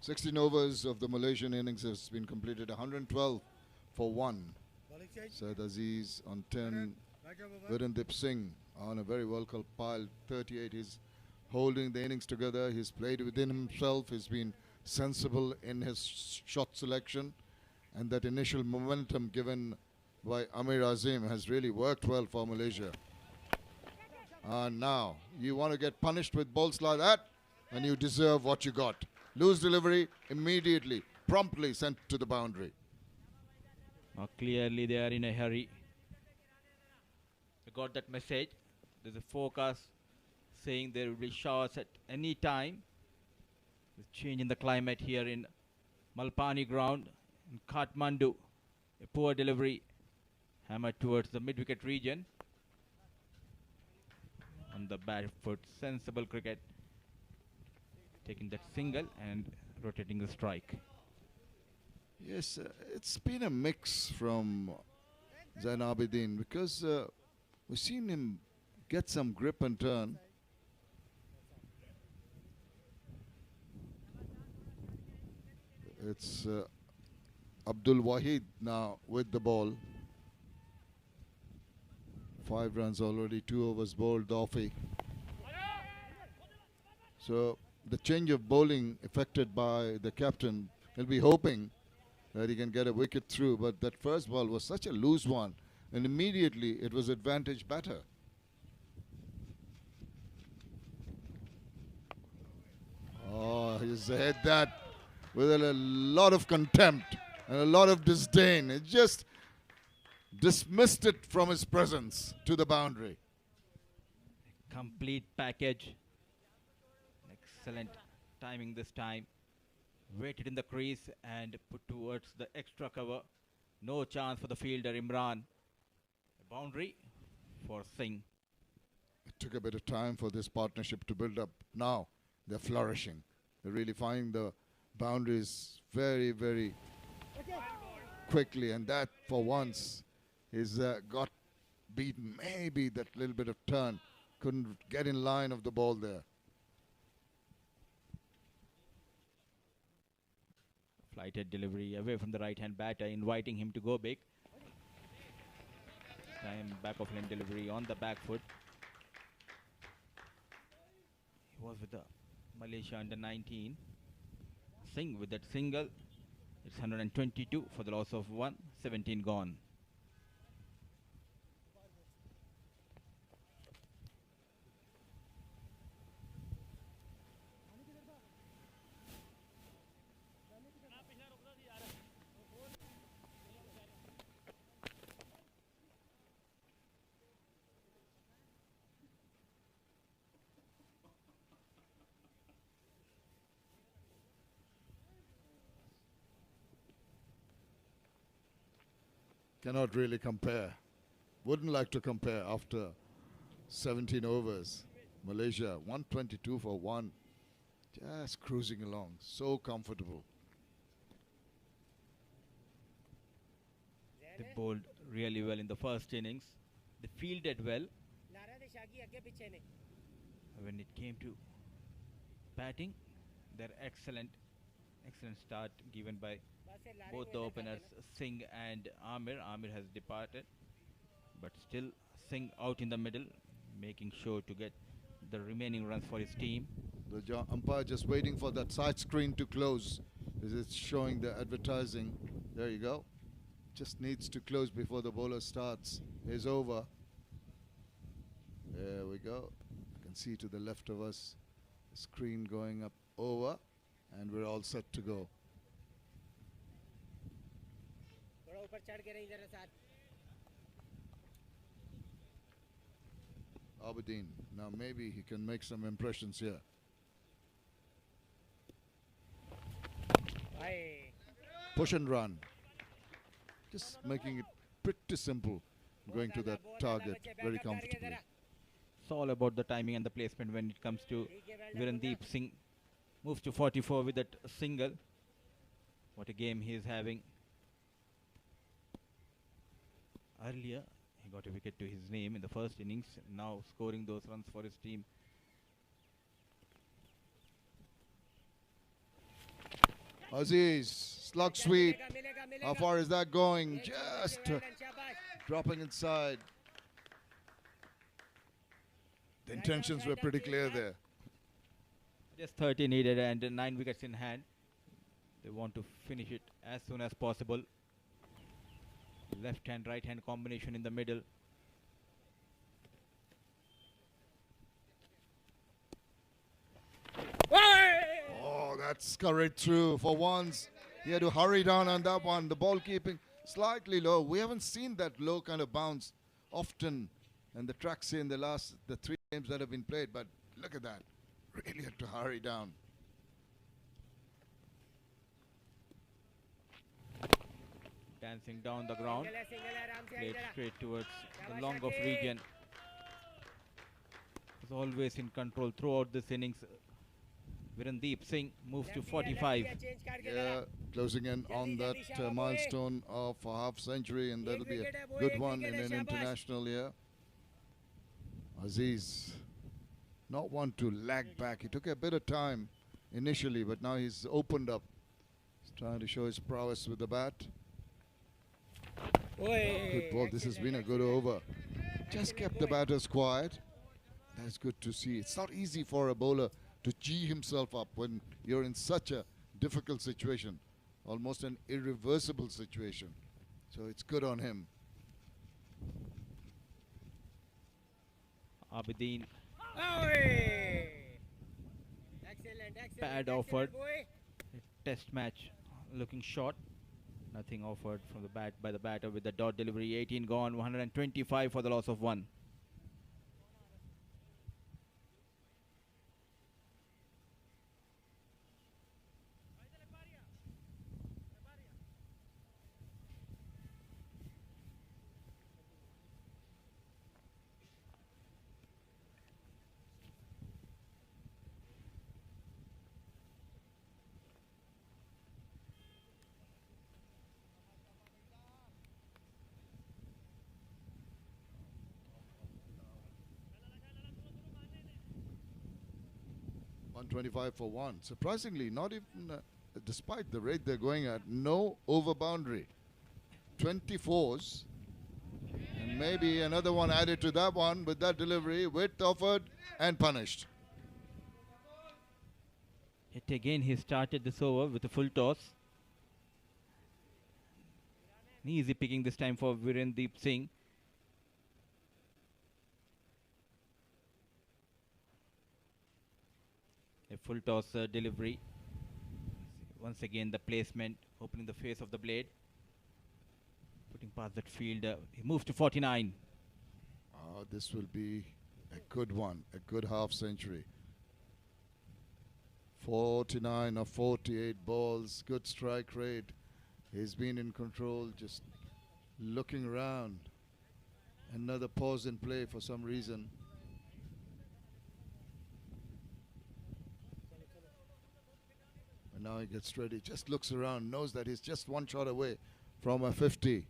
S1: Sixteen overs of the Malaysian innings has been completed. 112 for 1. Said Aziz on 10. Virendip Singh on a very well compiled 38. He's holding the innings together. He's played within himself. He's been sensible in his shot selection. And that initial momentum given by Amir Azim has really worked well for Malaysia. And now, you want to get punished with balls like that, and you deserve what you got. Loose delivery, immediately, promptly sent to the boundary.
S6: Now clearly they are in a hurry. I got that message. There's a forecast saying there will be showers at any time. There's change in the climate here in Malpani ground in Kathmandu. A poor delivery hammered towards the mid-wicket region. On the back foot, sensible cricket. Taking that single and rotating the strike.
S1: Yes, it's been a mix from Zain Abidin because we've seen him get some grip and turn. It's Abdul Wahid now with the ball. 5 runs already, 2 overs bowled, Daffy. So the change of bowling affected by the captain, he'll be hoping that he can get a wicket through, but that first ball was such a loose one, and immediately it was advantage batter. Oh, he's hit that with a lot of contempt and a lot of disdain. It just dismissed it from his presence to the boundary.
S6: Complete package. Excellent timing this time. Waited in the crease and put towards the extra cover. No chance for the fielder Imran. A boundary for Singh.
S1: It took a bit of time for this partnership to build up. Now they're flourishing. They're really finding the boundaries very, very quickly, and that for once is got beaten. Maybe that little bit of turn couldn't get in line of the ball there.
S6: Flighted delivery away from the right-hand batter, inviting him to go big. Time back of lane delivery on the back foot. He was with the Malaysia under 19. Singh with that single. It's 122 for the loss of 1. 17 gone.
S1: Cannot really compare. Wouldn't like to compare after 17 overs. Malaysia 122 for 1. Just cruising along. So comfortable.
S6: They bowled really well in the first innings. They fielded well. When it came to batting, their excellent start given by both the openers, Singh and Amir. Amir has departed, but still Singh out in the middle, making sure to get the remaining runs for his team.
S1: The umpire just waiting for that side screen to close. It's showing the advertising. There you go. Just needs to close before the bowler starts his over. There we go. You can see to the left of us the screen going up over, and we're all set to go. Aberdeen. Now maybe he can make some impressions here. Push and run. Just making it pretty simple. Going to that target very comfortably.
S6: It's all about the timing and the placement when it comes to Virendeep Singh. Moves to 44 with that single. What a game he is having. Earlier, he got a wicket to his name in the first innings. Now scoring those runs for his team.
S1: Aziz, slug sweep. How far is that going? Just dropping inside. The intentions were pretty clear there.
S6: Just 30 needed and 9 wickets in hand. They want to finish it as soon as possible. Left hand, right hand combination in the middle.
S1: Oh, that's scurried through for once. He had to hurry down on that one. The ball keeping slightly low. We haven't seen that low kind of bounce often in the tracks in the 3 games that have been played. But look at that. Really had to hurry down.
S6: Dancing down the ground. Played straight towards the long off region. Was always in control throughout this innings. Virendeep Singh moves to 45.
S1: Yeah, closing in on that milestone of a half century, and that'll be a good one in an international year. Aziz, not one to lag back. He took a bit of time initially, but now he's opened up. He's trying to show his prowess with the bat. Good ball. This has been a good over. Just kept the batters quiet. That's good to see. It's not easy for a bowler to gee himself up when you're in such a difficult situation, almost an irreversible situation. So it's good on him.
S6: Aberdeen.
S8: Excellent.
S6: Pad offered. Test match looking short. Nothing offered from the bat by the batter with the dot delivery. 18 gone, 125 for the loss of 1.
S1: $125 for 1. Surprisingly, not even despite the rate they're going at, no over boundary. 24s. And maybe another one added to that one with that delivery, width offered and punished.
S6: Yet again, he started this over with a full toss. An easy picking this time for Virendeep Singh. A full toss delivery. Once again, the placement, opening the face of the blade. Putting past that fielder. He moves to 49.
S1: This will be a good one, a good half century. 49 of 48 balls, good strike rate. He's been in control, just looking around. Another pause in play for some reason. And now he gets ready, just looks around, knows that he's just one shot away from a 50.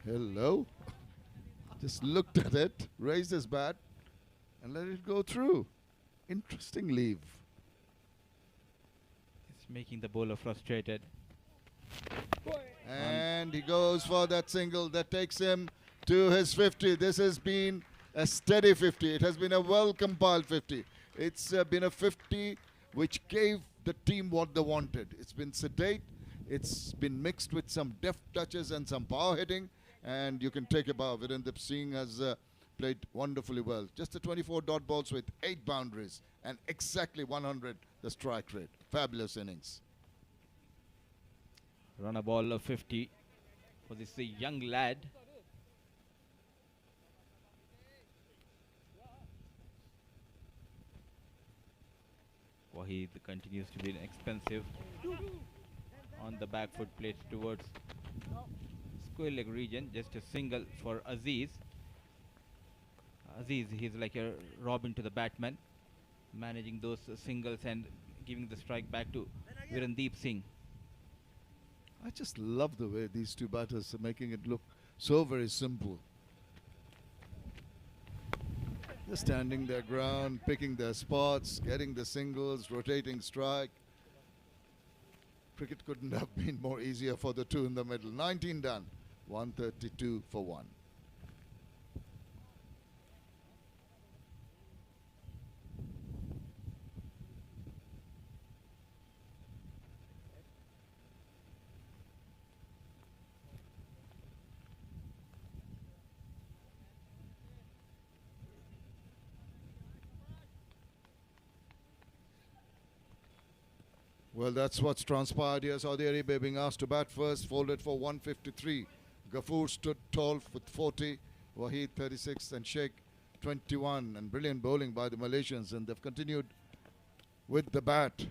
S1: Hello? Just looked at it, raised his bat, and let it go through. Interesting leave.
S6: It's making the bowler frustrated.
S1: And he goes for that single that takes him to his 50. This has been a steady 50. It has been a well-compiled 50. It's been a 50 which gave the team what they wanted. It's been sedate. It's been mixed with some deft touches and some power hitting. And you can take a bow. Virendeep Singh has played wonderfully well. Just the 24 dot balls with 8 boundaries and exactly 100 the strike rate. Fabulous innings.
S6: Run a ball of 50 for this young lad. Wahid continues to be expensive on the back foot plate towards square leg region. Just a single for Aziz. Aziz, he's like a Robin to the batman, managing those singles and giving the strike back to Virendeep Singh.
S1: I just love the way these two batters are making it look so very simple. Just standing their ground, picking their spots, getting the singles, rotating strike. Cricket couldn't have been more easier for the two in the middle. 19 done, 132 for 1. Well, that's what's transpired here. Saudi Arabia being asked to bat first, folded for 153. Ghafoor stood tall with 40, Wahid 36 and Sheikh 21. And brilliant bowling by the Malaysians, and they've continued with the bat.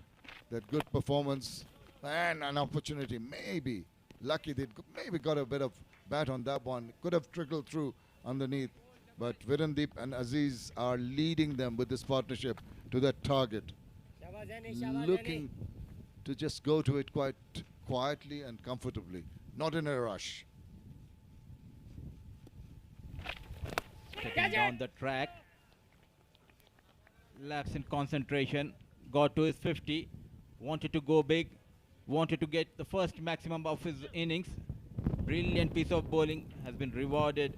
S1: That good performance and an opportunity. Maybe lucky they maybe got a bit of bat on that one. Could have trickled through underneath. But Virendeep and Aziz are leading them with this partnership to that target. Looking to just go to it quite quietly and comfortably, not in a rush.
S6: Stepping down the track, lapse in concentration, got to his 50, wanted to go big, wanted to get the first maximum of his innings. Brilliant piece of bowling has been rewarded,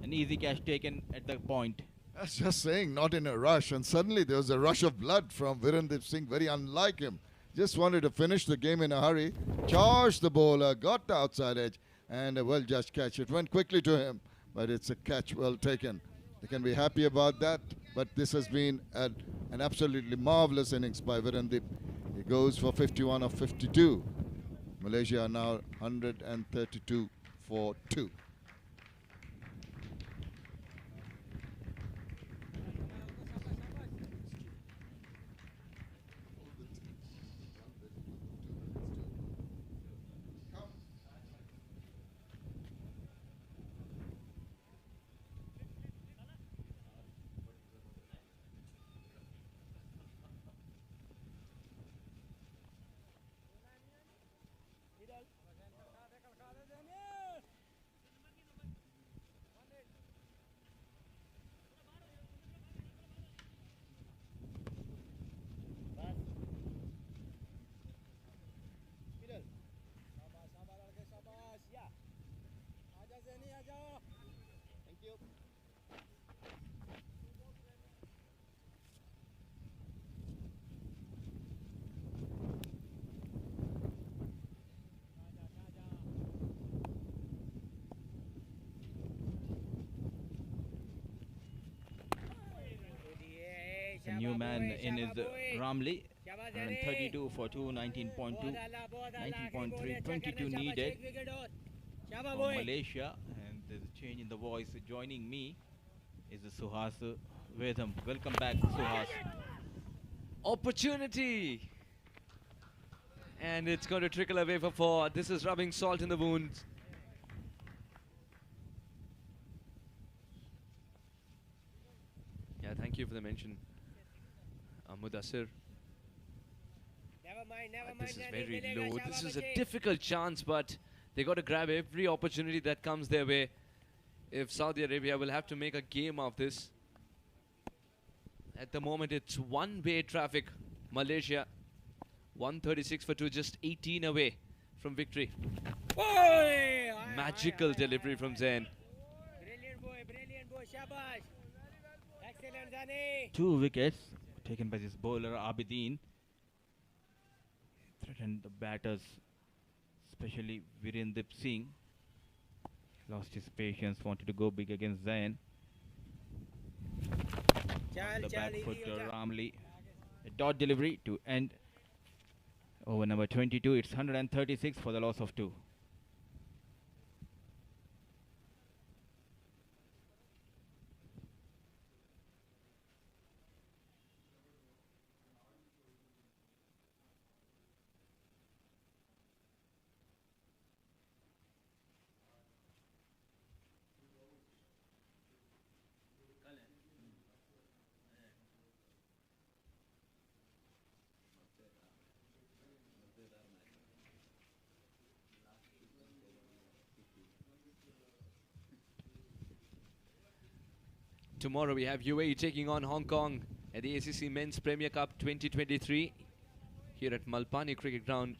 S6: an easy catch taken at the point.
S1: I was just saying, not in a rush, and suddenly there was a rush of blood from Virendeep Singh, very unlike him. Just wanted to finish the game in a hurry, charged the bowler, got the outside edge, and a well-judged catch. It went quickly to him, but it's a catch well taken. They can be happy about that, but this has been an absolutely marvelous innings by Virendeep. He goes for 51 of 52. Malaysia are now 132 for 2.
S6: man in his Ramli. And 32 for 2, 19.2, 19.3, 22 needed for Malaysia. And there's a change in the voice. Joining me is the Suhas Vedam. Welcome back, Suhas.
S3: Opportunity. And it's going to trickle away for 4. This is rubbing salt in the wounds. Yeah, thank you for the mention, Mudassir. This is very low. This is a difficult chance, but they got to grab every opportunity that comes their way. If Saudi Arabia will have to make a game of this. At the moment, it's one-way traffic. Malaysia, 136 for 2, just 18 away from victory. Magical delivery from Zain.
S8: Brilliant boy, shabash. Excellent, Zane.
S6: 2 wickets taken by this bowler, Abidin. Threatened the batters, especially Virendip Singh. Lost his patience, wanted to go big against Zain. The back foot Ramli. A dot delivery to end over number 22. It's 136 for the loss of 2.
S3: Tomorrow we have UAE taking on Hong Kong at the ACC Men's Premier Cup 2023 here at Malpani Cricket Ground,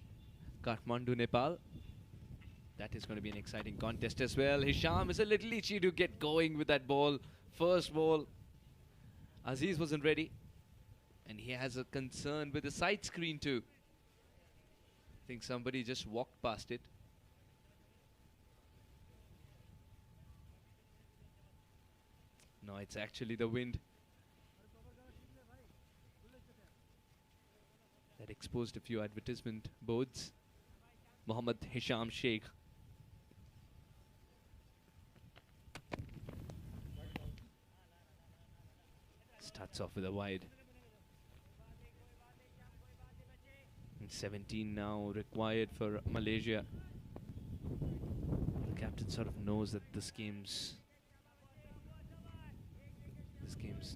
S3: Kathmandu, Nepal. That is going to be an exciting contest as well. Hisham is a little itchy to get going with that ball. First ball, Aziz wasn't ready. And he has a concern with the side screen too. I think somebody just walked past it. No, it's actually the wind that exposed a few advertisement boards. Mohammad Hisham Sheikh. Starts off with a wide. And 17 now required for Malaysia. The captain sort of knows that this game's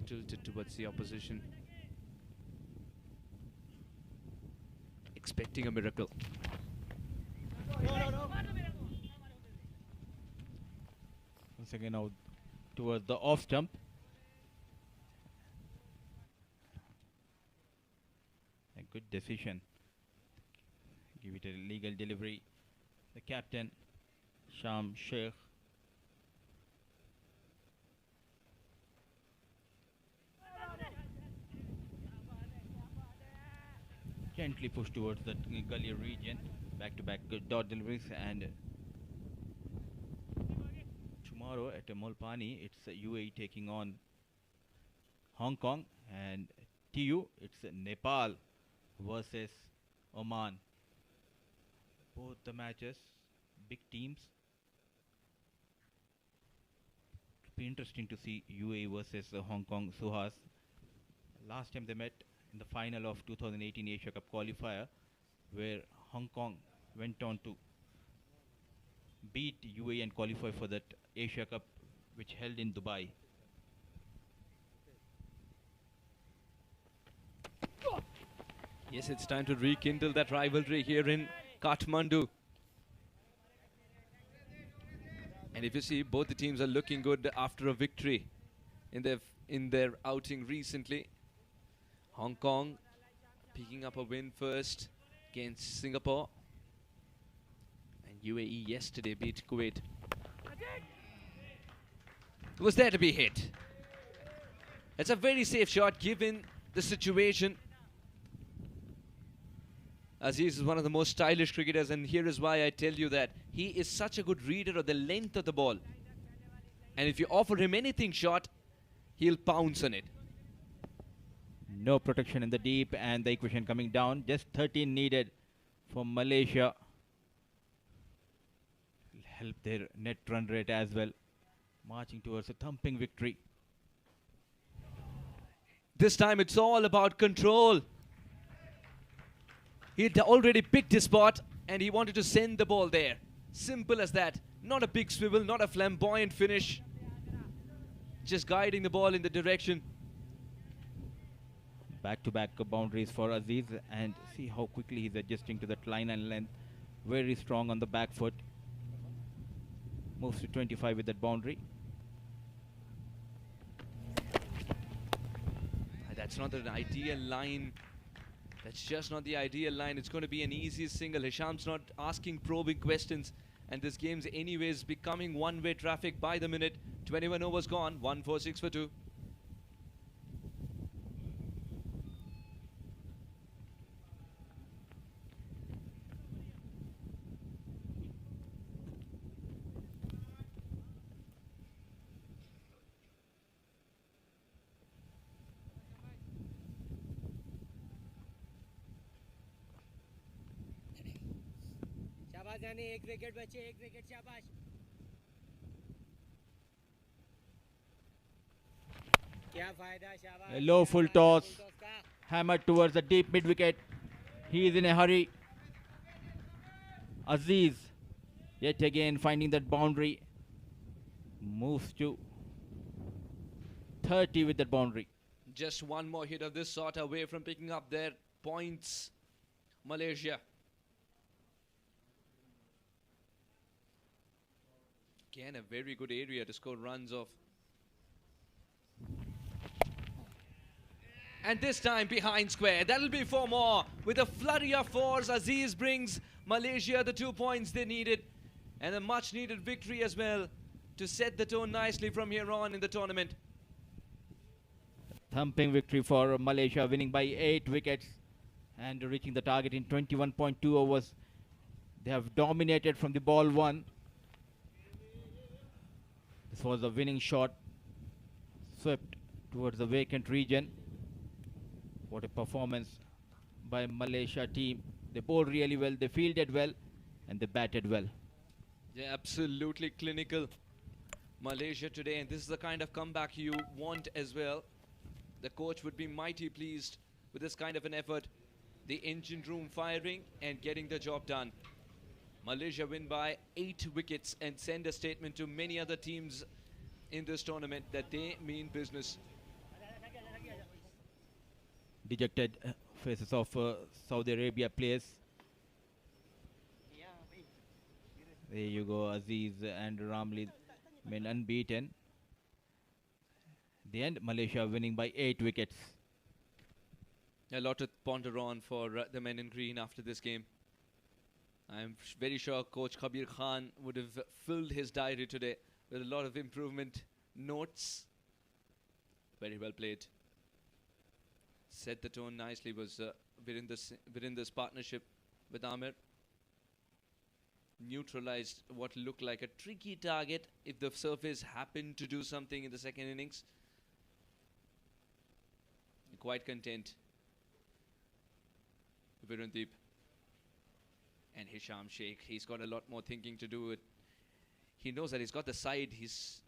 S3: tilted towards the opposition. Expecting a miracle.
S6: Once again out towards the off stump. A good decision. Give it a legal delivery. The captain, Sham Sheikh. Gently push towards the gully region. Back-to-back good dot deliveries. And tomorrow at Molpani, it's UAE taking on Hong Kong. And TU, it's Nepal versus Oman. Both the matches, big teams. It'll be interesting to see UAE versus Hong Kong Suhas. Last time they met in the final of 2018 Asia Cup qualifier, where Hong Kong went on to beat UAE and qualify for that Asia Cup, which held in Dubai.
S3: Yes, it's time to rekindle that rivalry here in Kathmandu. And if you see, both the teams are looking good after a victory in their outing recently. Hong Kong picking up a win first against Singapore. And UAE yesterday beat Kuwait. It was there to be hit. It's a very safe shot given the situation. Aziz is one of the most stylish cricketers, and here is why I tell you that. He is such a good reader of the length of the ball. And if you offer him anything short, he'll pounce on it.
S6: No protection in the deep, and the equation coming down. Just 13 needed for Malaysia. Help their net run rate as well. Marching towards a thumping victory.
S3: This time it's all about control. He'd already picked his spot and he wanted to send the ball there. Simple as that. Not a big swivel, not a flamboyant finish. Just guiding the ball in the direction.
S6: Back-to-back boundaries for Aziz, and see how quickly he's adjusting to that line and length. Very strong on the back foot. Moves to 25 with that boundary.
S3: That's not an ideal line. That's just not the ideal line. It's going to be an easy single. Hisham's not asking probing questions. And this game's anyways becoming one-way traffic by the minute. 21 overs gone. 1-4-6 for 2.
S8: शाबाश जाने एक wicket बचे एक wicket शाबाश क्या फायदा शाबाश
S6: A low full toss. Hammered towards the deep mid wicket. He is in a hurry. Aziz yet again finding that boundary. Moves to 30 with that boundary.
S3: Just one more hit of this sort away from picking up their points. Malaysia. Again, a very good area to score runs off. And this time behind square. That'll be 4 more. With a flurry of fours, Aziz brings Malaysia the 2 points they needed. And a much needed victory as well to set the tone nicely from here on in the tournament.
S6: Thumping victory for Malaysia, winning by 8 wickets and reaching the target in 21.2 overs. They have dominated from the ball 1. This was a winning shot, swept towards the vacant region. What a performance by Malaysia team. They bowled really well, they fielded well, and they batted well.
S3: Yeah, absolutely clinical Malaysia today, and this is the kind of comeback you want as well. The coach would be mighty pleased with this kind of an effort. The engine room firing and getting the job done. Malaysia win by 8 wickets and send a statement to many other teams in this tournament that they mean business.
S6: Dejected faces of Saudi Arabia players. There you go, Aziz and Ramli men unbeaten. The end, Malaysia winning by 8 wickets.
S3: A lot to ponder on for the men in green after this game. I'm very sure Coach Kabir Khan would have filled his diary today with a lot of improvement notes. Very well played. Set the tone nicely was within this partnership with Amir. Neutralized what looked like a tricky target if the surface happened to do something in the second innings. Quite content. Virundeep and Hisham Sheikh. He's got a lot more thinking to do. He knows that he's got the side. He's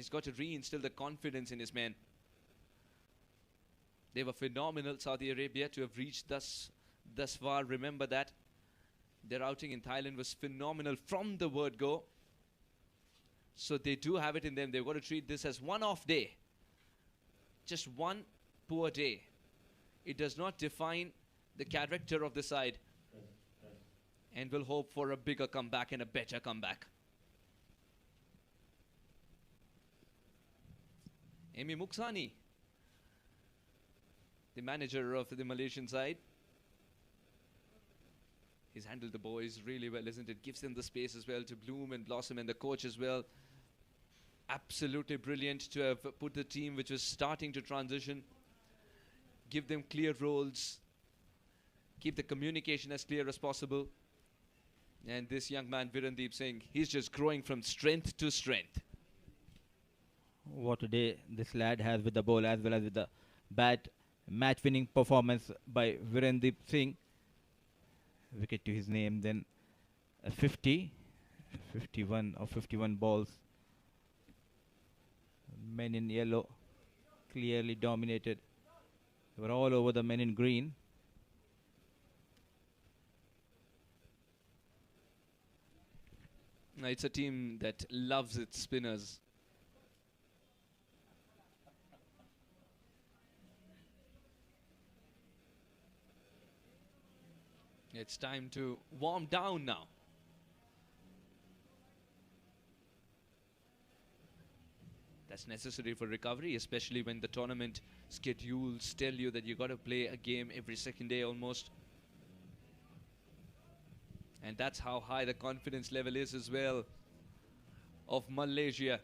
S3: got to reinstill the confidence in his men. They were phenomenal, Saudi Arabia, to have reached thus far. Remember that. Their outing in Thailand was phenomenal from the word go. So they do have it in them. They've got to treat this as one off day. Just one poor day. It does not define the character of the side. And we'll hope for a bigger comeback and a better comeback. Amy Muksani, the manager of the Malaysian side. He's handled the boys really well, isn't it? Gives them the space as well to bloom and blossom, and the coach as well. Absolutely brilliant to have put the team which was starting to transition. Give them clear roles. Keep the communication as clear as possible. And this young man, Virundeep Singh, he's just growing from strength to strength.
S6: What a day this lad has with the ball as well as with the bat. match-winning performance by Virendip Singh. Wicket to his name, then 51 balls. Men in yellow clearly dominated. They were all over the men in green.
S3: It's a team that loves its spinners. It's time to warm down now. That's necessary for recovery, especially when the tournament schedules tell you that you got to play a game every second day almost. And that's how high the confidence level is as well of Malaysia.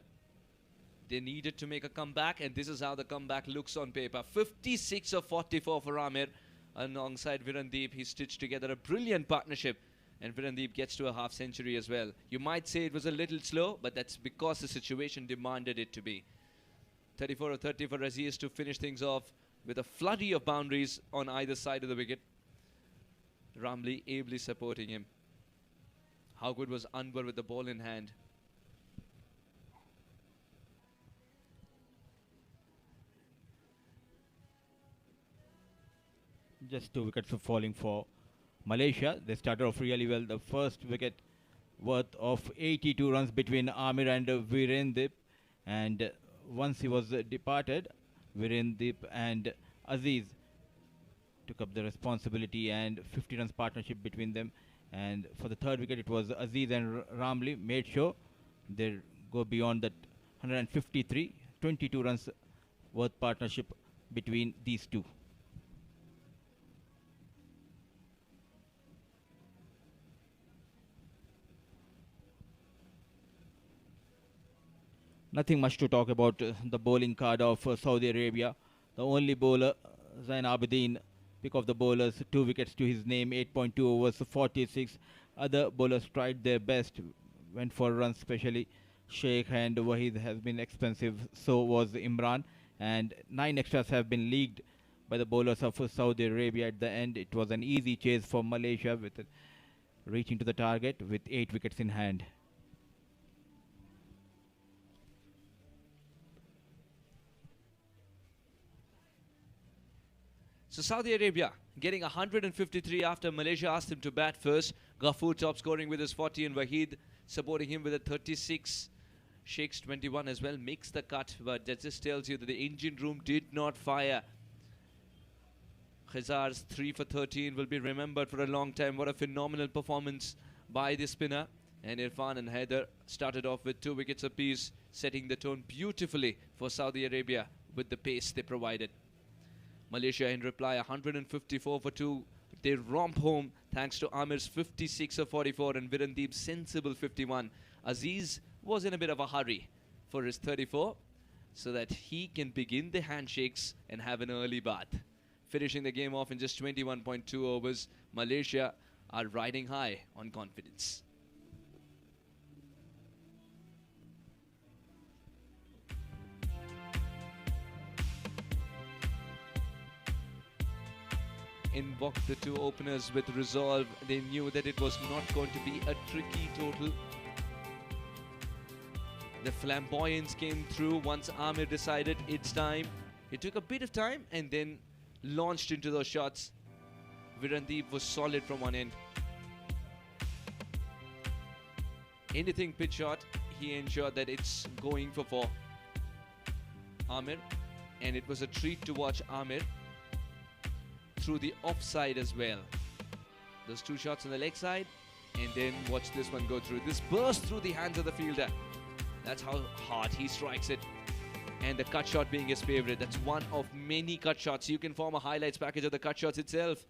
S3: They needed to make a comeback, and this is how the comeback looks on paper. 56 of 44 for Amir. Alongside Virendip, he stitched together a brilliant partnership, and Virendip gets to a half century as well. You might say it was a little slow, but that's because the situation demanded it to be. 34 of 30 for Aziz to finish things off with a flurry of boundaries on either side of the wicket. Ramli ably supporting him. How good was Anwar with the ball in hand?
S6: Just 2 wickets of falling for Malaysia. They started off really well. The first wicket worth of 82 runs between Amir and Virendip. And once he was departed, Virendip and Aziz took up the responsibility, and 50 runs partnership between them. And for the third wicket, it was Aziz and Ramli made sure they go beyond that 153, 22 runs worth partnership between these two. Nothing much to talk about the bowling card of Saudi Arabia. The only bowler, Zain Abidin, pick of the bowlers, 2 wickets to his name, 8.2 overs, 46. Other bowlers tried their best, went for runs, especially Sheikh and Wahid has been expensive, so was Imran. And 9 extras have been leagued by the bowlers of Saudi Arabia. At the end, it was an easy chase for Malaysia, with reaching to the target with 8 wickets in hand.
S3: So Saudi Arabia getting 153 after Malaysia asked him to bat first. Ghafoor top scoring with his 40 and Wahid supporting him with a 36. Sheikh's 21 as well makes the cut, but that just tells you that the engine room did not fire. Khazar's 3 for 13 will be remembered for a long time. What a phenomenal performance by the spinner. And Irfan and Haider started off with 2 wickets apiece, setting the tone beautifully for Saudi Arabia with the pace they provided. Malaysia in reply 154 for 2. They romp home thanks to Amir's 56 of 44 and Virendip's sensible 51. Aziz was in a bit of a hurry for his 34 so that he can begin the handshakes and have an early bath. Finishing the game off in just 21.2 overs, Malaysia are riding high on confidence. Invoked the 2 openers with resolve. They knew that it was not going to be a tricky total. The flamboyance came through once Amir decided it's time. It took a bit of time and then launched into those shots. Virendip was solid from one end. Anything pitch shot, he ensured that it's going for 4. Amir, and it was a treat to watch Amir through the offside as well. Those 2 shots on the leg side, and then watch this one go through. This burst through the hands of the fielder. That's how hard he strikes it. And the cut shot being his favorite. That's one of many cut shots. You can form a highlights package of the cut shots itself.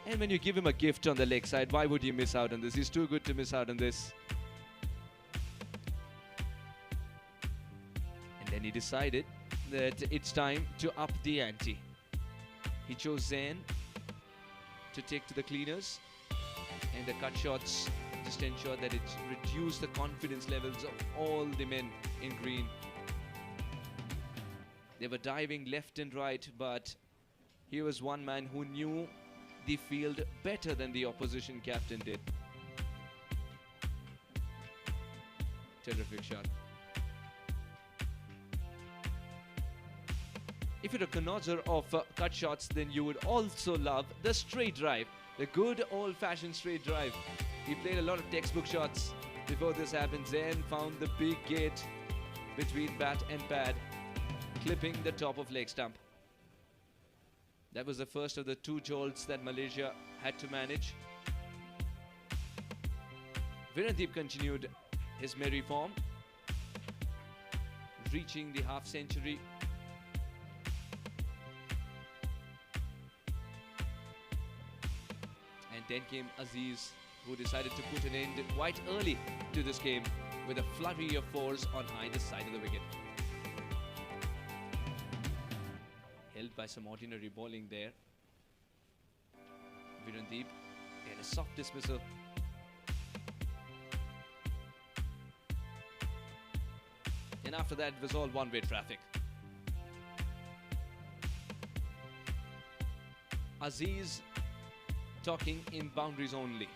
S3: And when you give him a gift on the leg side, why would he miss out on this? He's too good to miss out on this. And then he decided that it's time to up the ante. He chose Zain to take to the cleaners, and the cut shots just ensured that it reduced the confidence levels of all the men in green. They were diving left and right, but he was one man who knew the field better than the opposition captain did. Terrific shot. If you're a connoisseur of cut shots, then you would also love the straight drive, the good old-fashioned straight drive. He played a lot of textbook shots before this happens and found the big gate between bat and pad, clipping the top of leg stump. That was the first of the two jolts that Malaysia had to manage. Virandeep continued his merry form, reaching the half century. And then came Aziz, who decided to put an end quite early to this game with a flurry of fours on either side of the wicket. Held by some ordinary bowling there. Virandeep and a soft dismissal. And after that, it was all one-way traffic. Aziz talking in boundaries only.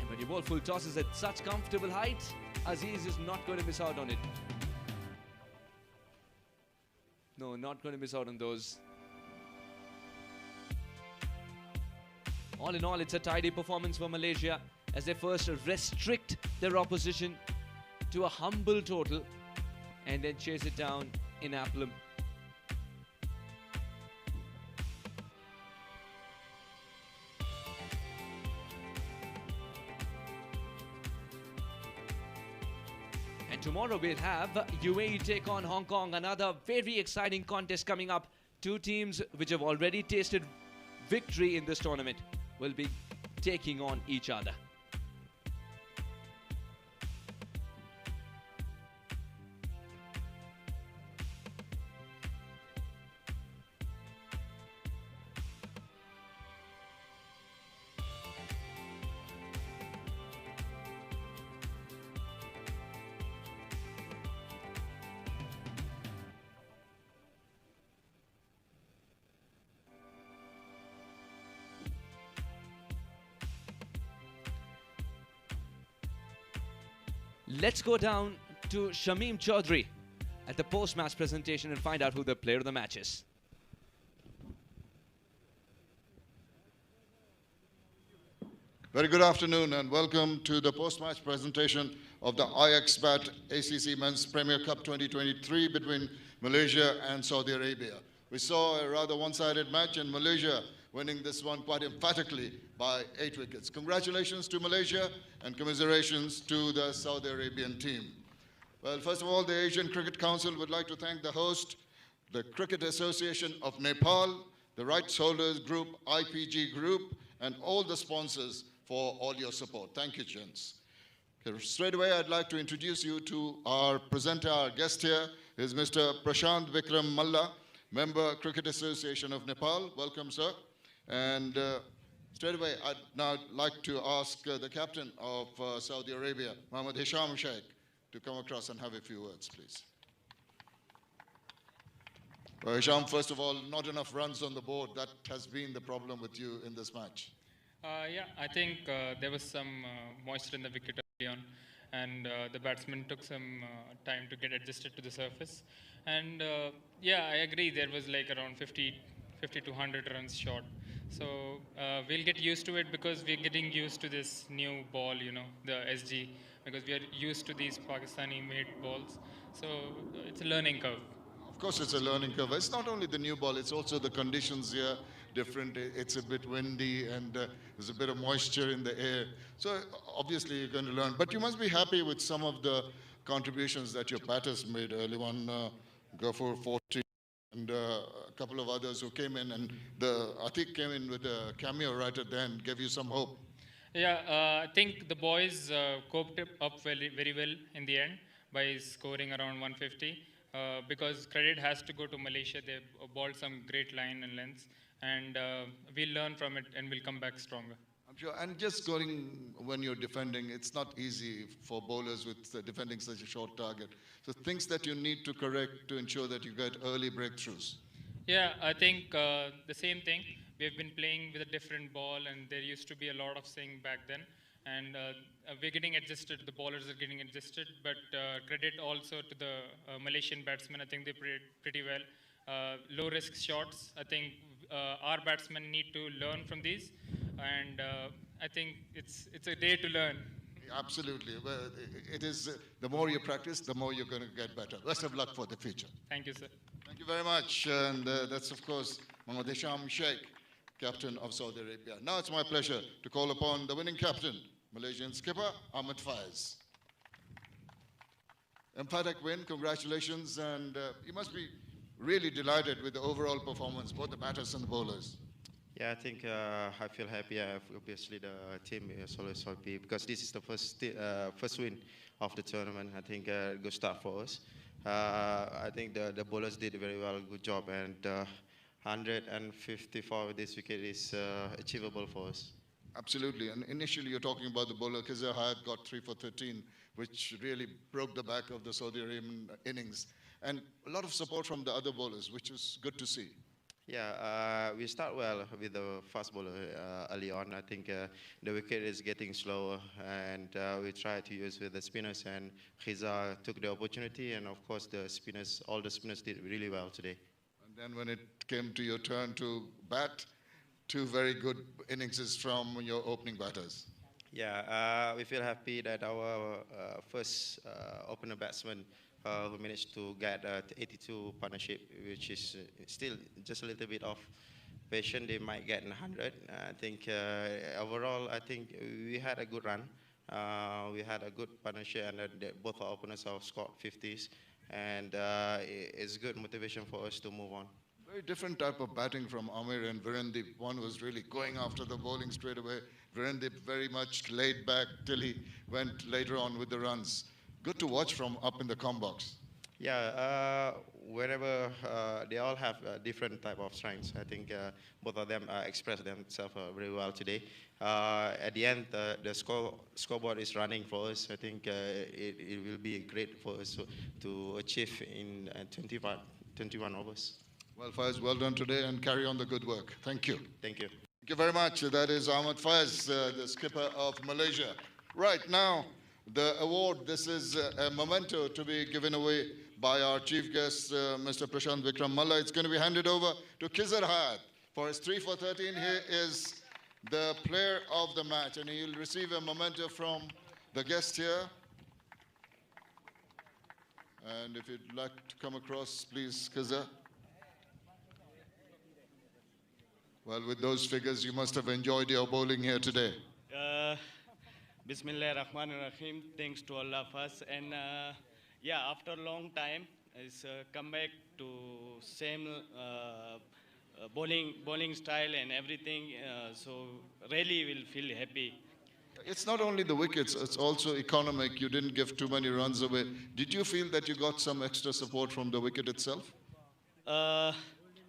S3: And when you bowl full tosses at such comfortable height, Aziz is not going to miss out on it. No, not going to miss out on those. All in all, it's a tidy performance for Malaysia as they first restrict their opposition to a humble total and then chase it down in aplomb. And tomorrow we'll have UAE take on Hong Kong, another very exciting contest coming up. Two teams which have already tasted victory in this tournament will be taking on each other. Let's go down to Shamim Chaudhry at the post-match presentation and find out who the player of the match is.
S1: Very good afternoon and welcome to the post-match presentation of the IXBAT ACC Men's Premier Cup 2023 between Malaysia and Saudi Arabia. We saw a rather one-sided match and Malaysia winning this one quite emphatically by 8 wickets. Congratulations to Malaysia and commiserations to the Saudi Arabian team. Well, first of all, the Asian Cricket Council would like to thank the host, the Cricket Association of Nepal, the Rights Holders Group, IPG Group, and all the sponsors for all your support. Thank you, gents. Okay, straight away, I'd like to introduce you to our presenter, our guest here is Mr. Prashant Vikram Malla, Member Cricket Association of Nepal. Welcome, sir. And straight away, I'd now like to ask the captain of Saudi Arabia, Mohammed Hisham Sheikh, to come across and have a few words, please. Well, Hisham, first of all, not enough runs on the board. That has been the problem with you in this match.
S5: Yeah, I think there was some moisture in the wicket early on, and the batsman took some time to get adjusted to the surface. And yeah, I agree, there was like around 50 to 100 runs short. So we'll get used to it because we're getting used to this new ball, you know, the SG, because we are used to these Pakistani-made balls. So it's a learning curve.
S1: Of course, it's a learning curve. It's not only the new ball, it's also the conditions here different. It's a bit windy and there's a bit of moisture in the air. So obviously you're going to learn. But you must be happy with some of the contributions that your batters made early on. Go for 40 and a couple of others who came in, and Atik came in with a cameo right at the end, gave you some hope.
S5: Yeah, I think the boys coped up very well in the end by scoring around 150. Because credit has to go to Malaysia. They bowled some great line and lengths, and we'll learn from it and we'll come back stronger.
S1: I'm sure. And just going when you're defending, it's not easy for bowlers with defending such a short target. So things that you need to correct to ensure that you get early breakthroughs.
S5: Yeah, I think the same thing. We've been playing with a different ball, and there used to be a lot of swing back then. And we're getting adjusted, the bowlers are getting adjusted, but credit also to the Malaysian batsmen. I think they played pretty well. Low risk shots, I think our batsmen need to learn from these, and I think it's a day to learn.
S1: Absolutely. Well, it is, the more you practice, the more you're going to get better. Best of luck for the future.
S5: Thank you, sir.
S1: Thank you very much. And that's, of course, Mohammad Hisham Sheikh, captain of Saudi Arabia. Now it's my pleasure to call upon the winning captain, Malaysian skipper Ahmed Faiz. Emphatic win, congratulations, and you must be really delighted with the overall performance, both the batters and the bowlers.
S4: Yeah, I think I feel happy. Obviously, the team is always happy because this is the first win of the tournament. I think a good start for us. I think the bowlers did very well, good job, and 154 with this wicket is achievable for us.
S1: Absolutely, and initially you're talking about the bowler. Khizr Hayat got 3 for 13, which really broke the back of the Saudi Arabian innings. And a lot of support from the other bowlers, which is good to see.
S4: Yeah, we start well with the fast bowler early on. I think the wicket is getting slower, and we try to use with the spinners, and Khizr took the opportunity, and of course the spinners, all the spinners did really well today.
S1: And then when it came to your turn to bat, 2 very good innings from your opening batters.
S4: Yeah, we feel happy that our first opener batsman who managed to get 82 partnership, which is still just a little bit of patient. They might get 100. I think overall, I think we had a good run. We had a good partnership, and both our openers have scored 50s, and it's good motivation for us to move on.
S1: Very different type of batting from Amir and Virendip. One was really going after the bowling straight away. Virendip very much laid back till he went later on with the runs. Good to watch from up in the com box.
S4: Yeah, wherever they all have different type of strengths. I think both of them expressed themselves very well today. At the end, the scoreboard is running for us. I think it will be great for us to achieve in 21 overs.
S1: Well, Faiz, well done today, and carry on the good work. Thank you.
S4: Thank you.
S1: Thank you very much. That is Ahmed Faiz, the skipper of Malaysia. Right now, the award, this is a memento to be given away by our chief guest, Mr. Prashant Vikram Malla. It's going to be handed over to Khizr Hayat for his 3 for 13. He is the player of the match, and he'll receive a memento from the guest here. And if you'd like to come across, please, Khizr. Well, with those figures, you must have enjoyed your bowling here today.
S9: Bismillah Rahman Rahim. Thanks to all of us. And yeah, after a long time, it's come back to same bowling style and everything. So really will feel happy.
S1: It's not only the wickets, it's also economic. You didn't give too many runs away. Did you feel that you got some extra support from the wicket itself?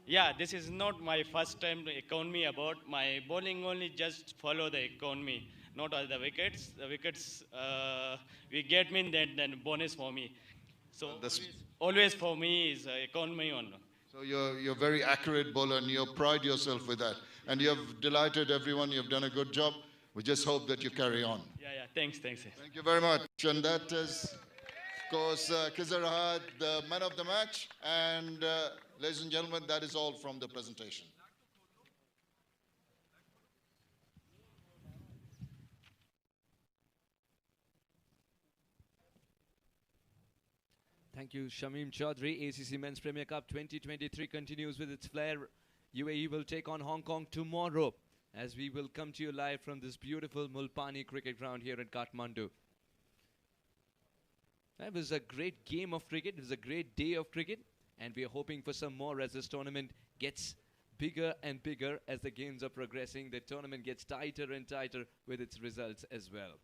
S9: Yeah, this is not my first time to economy about. My bowling only just follow the economy, not all the wickets. The wickets we get me, then bonus for me. So always for me is economy on.
S1: So you're very accurate bowler, and you pride yourself with that. And you have delighted everyone. You've done a good job. We just hope that you carry on.
S9: Yeah, thanks.
S1: Thank you very much. And that is, of course, Khizr Hayat, the man of the match. And ladies and gentlemen, that is all from the presentation.
S3: Thank you, Shamim Chaudhry. ACC Men's Premier Cup 2023 continues with its flair. UAE will take on Hong Kong tomorrow, as we will come to you live from this beautiful Mulpani cricket ground here in Kathmandu. It was a great game of cricket. It was a great day of cricket, and we are hoping for some more as this tournament gets bigger and bigger as the games are progressing. The tournament gets tighter and tighter with its results as well.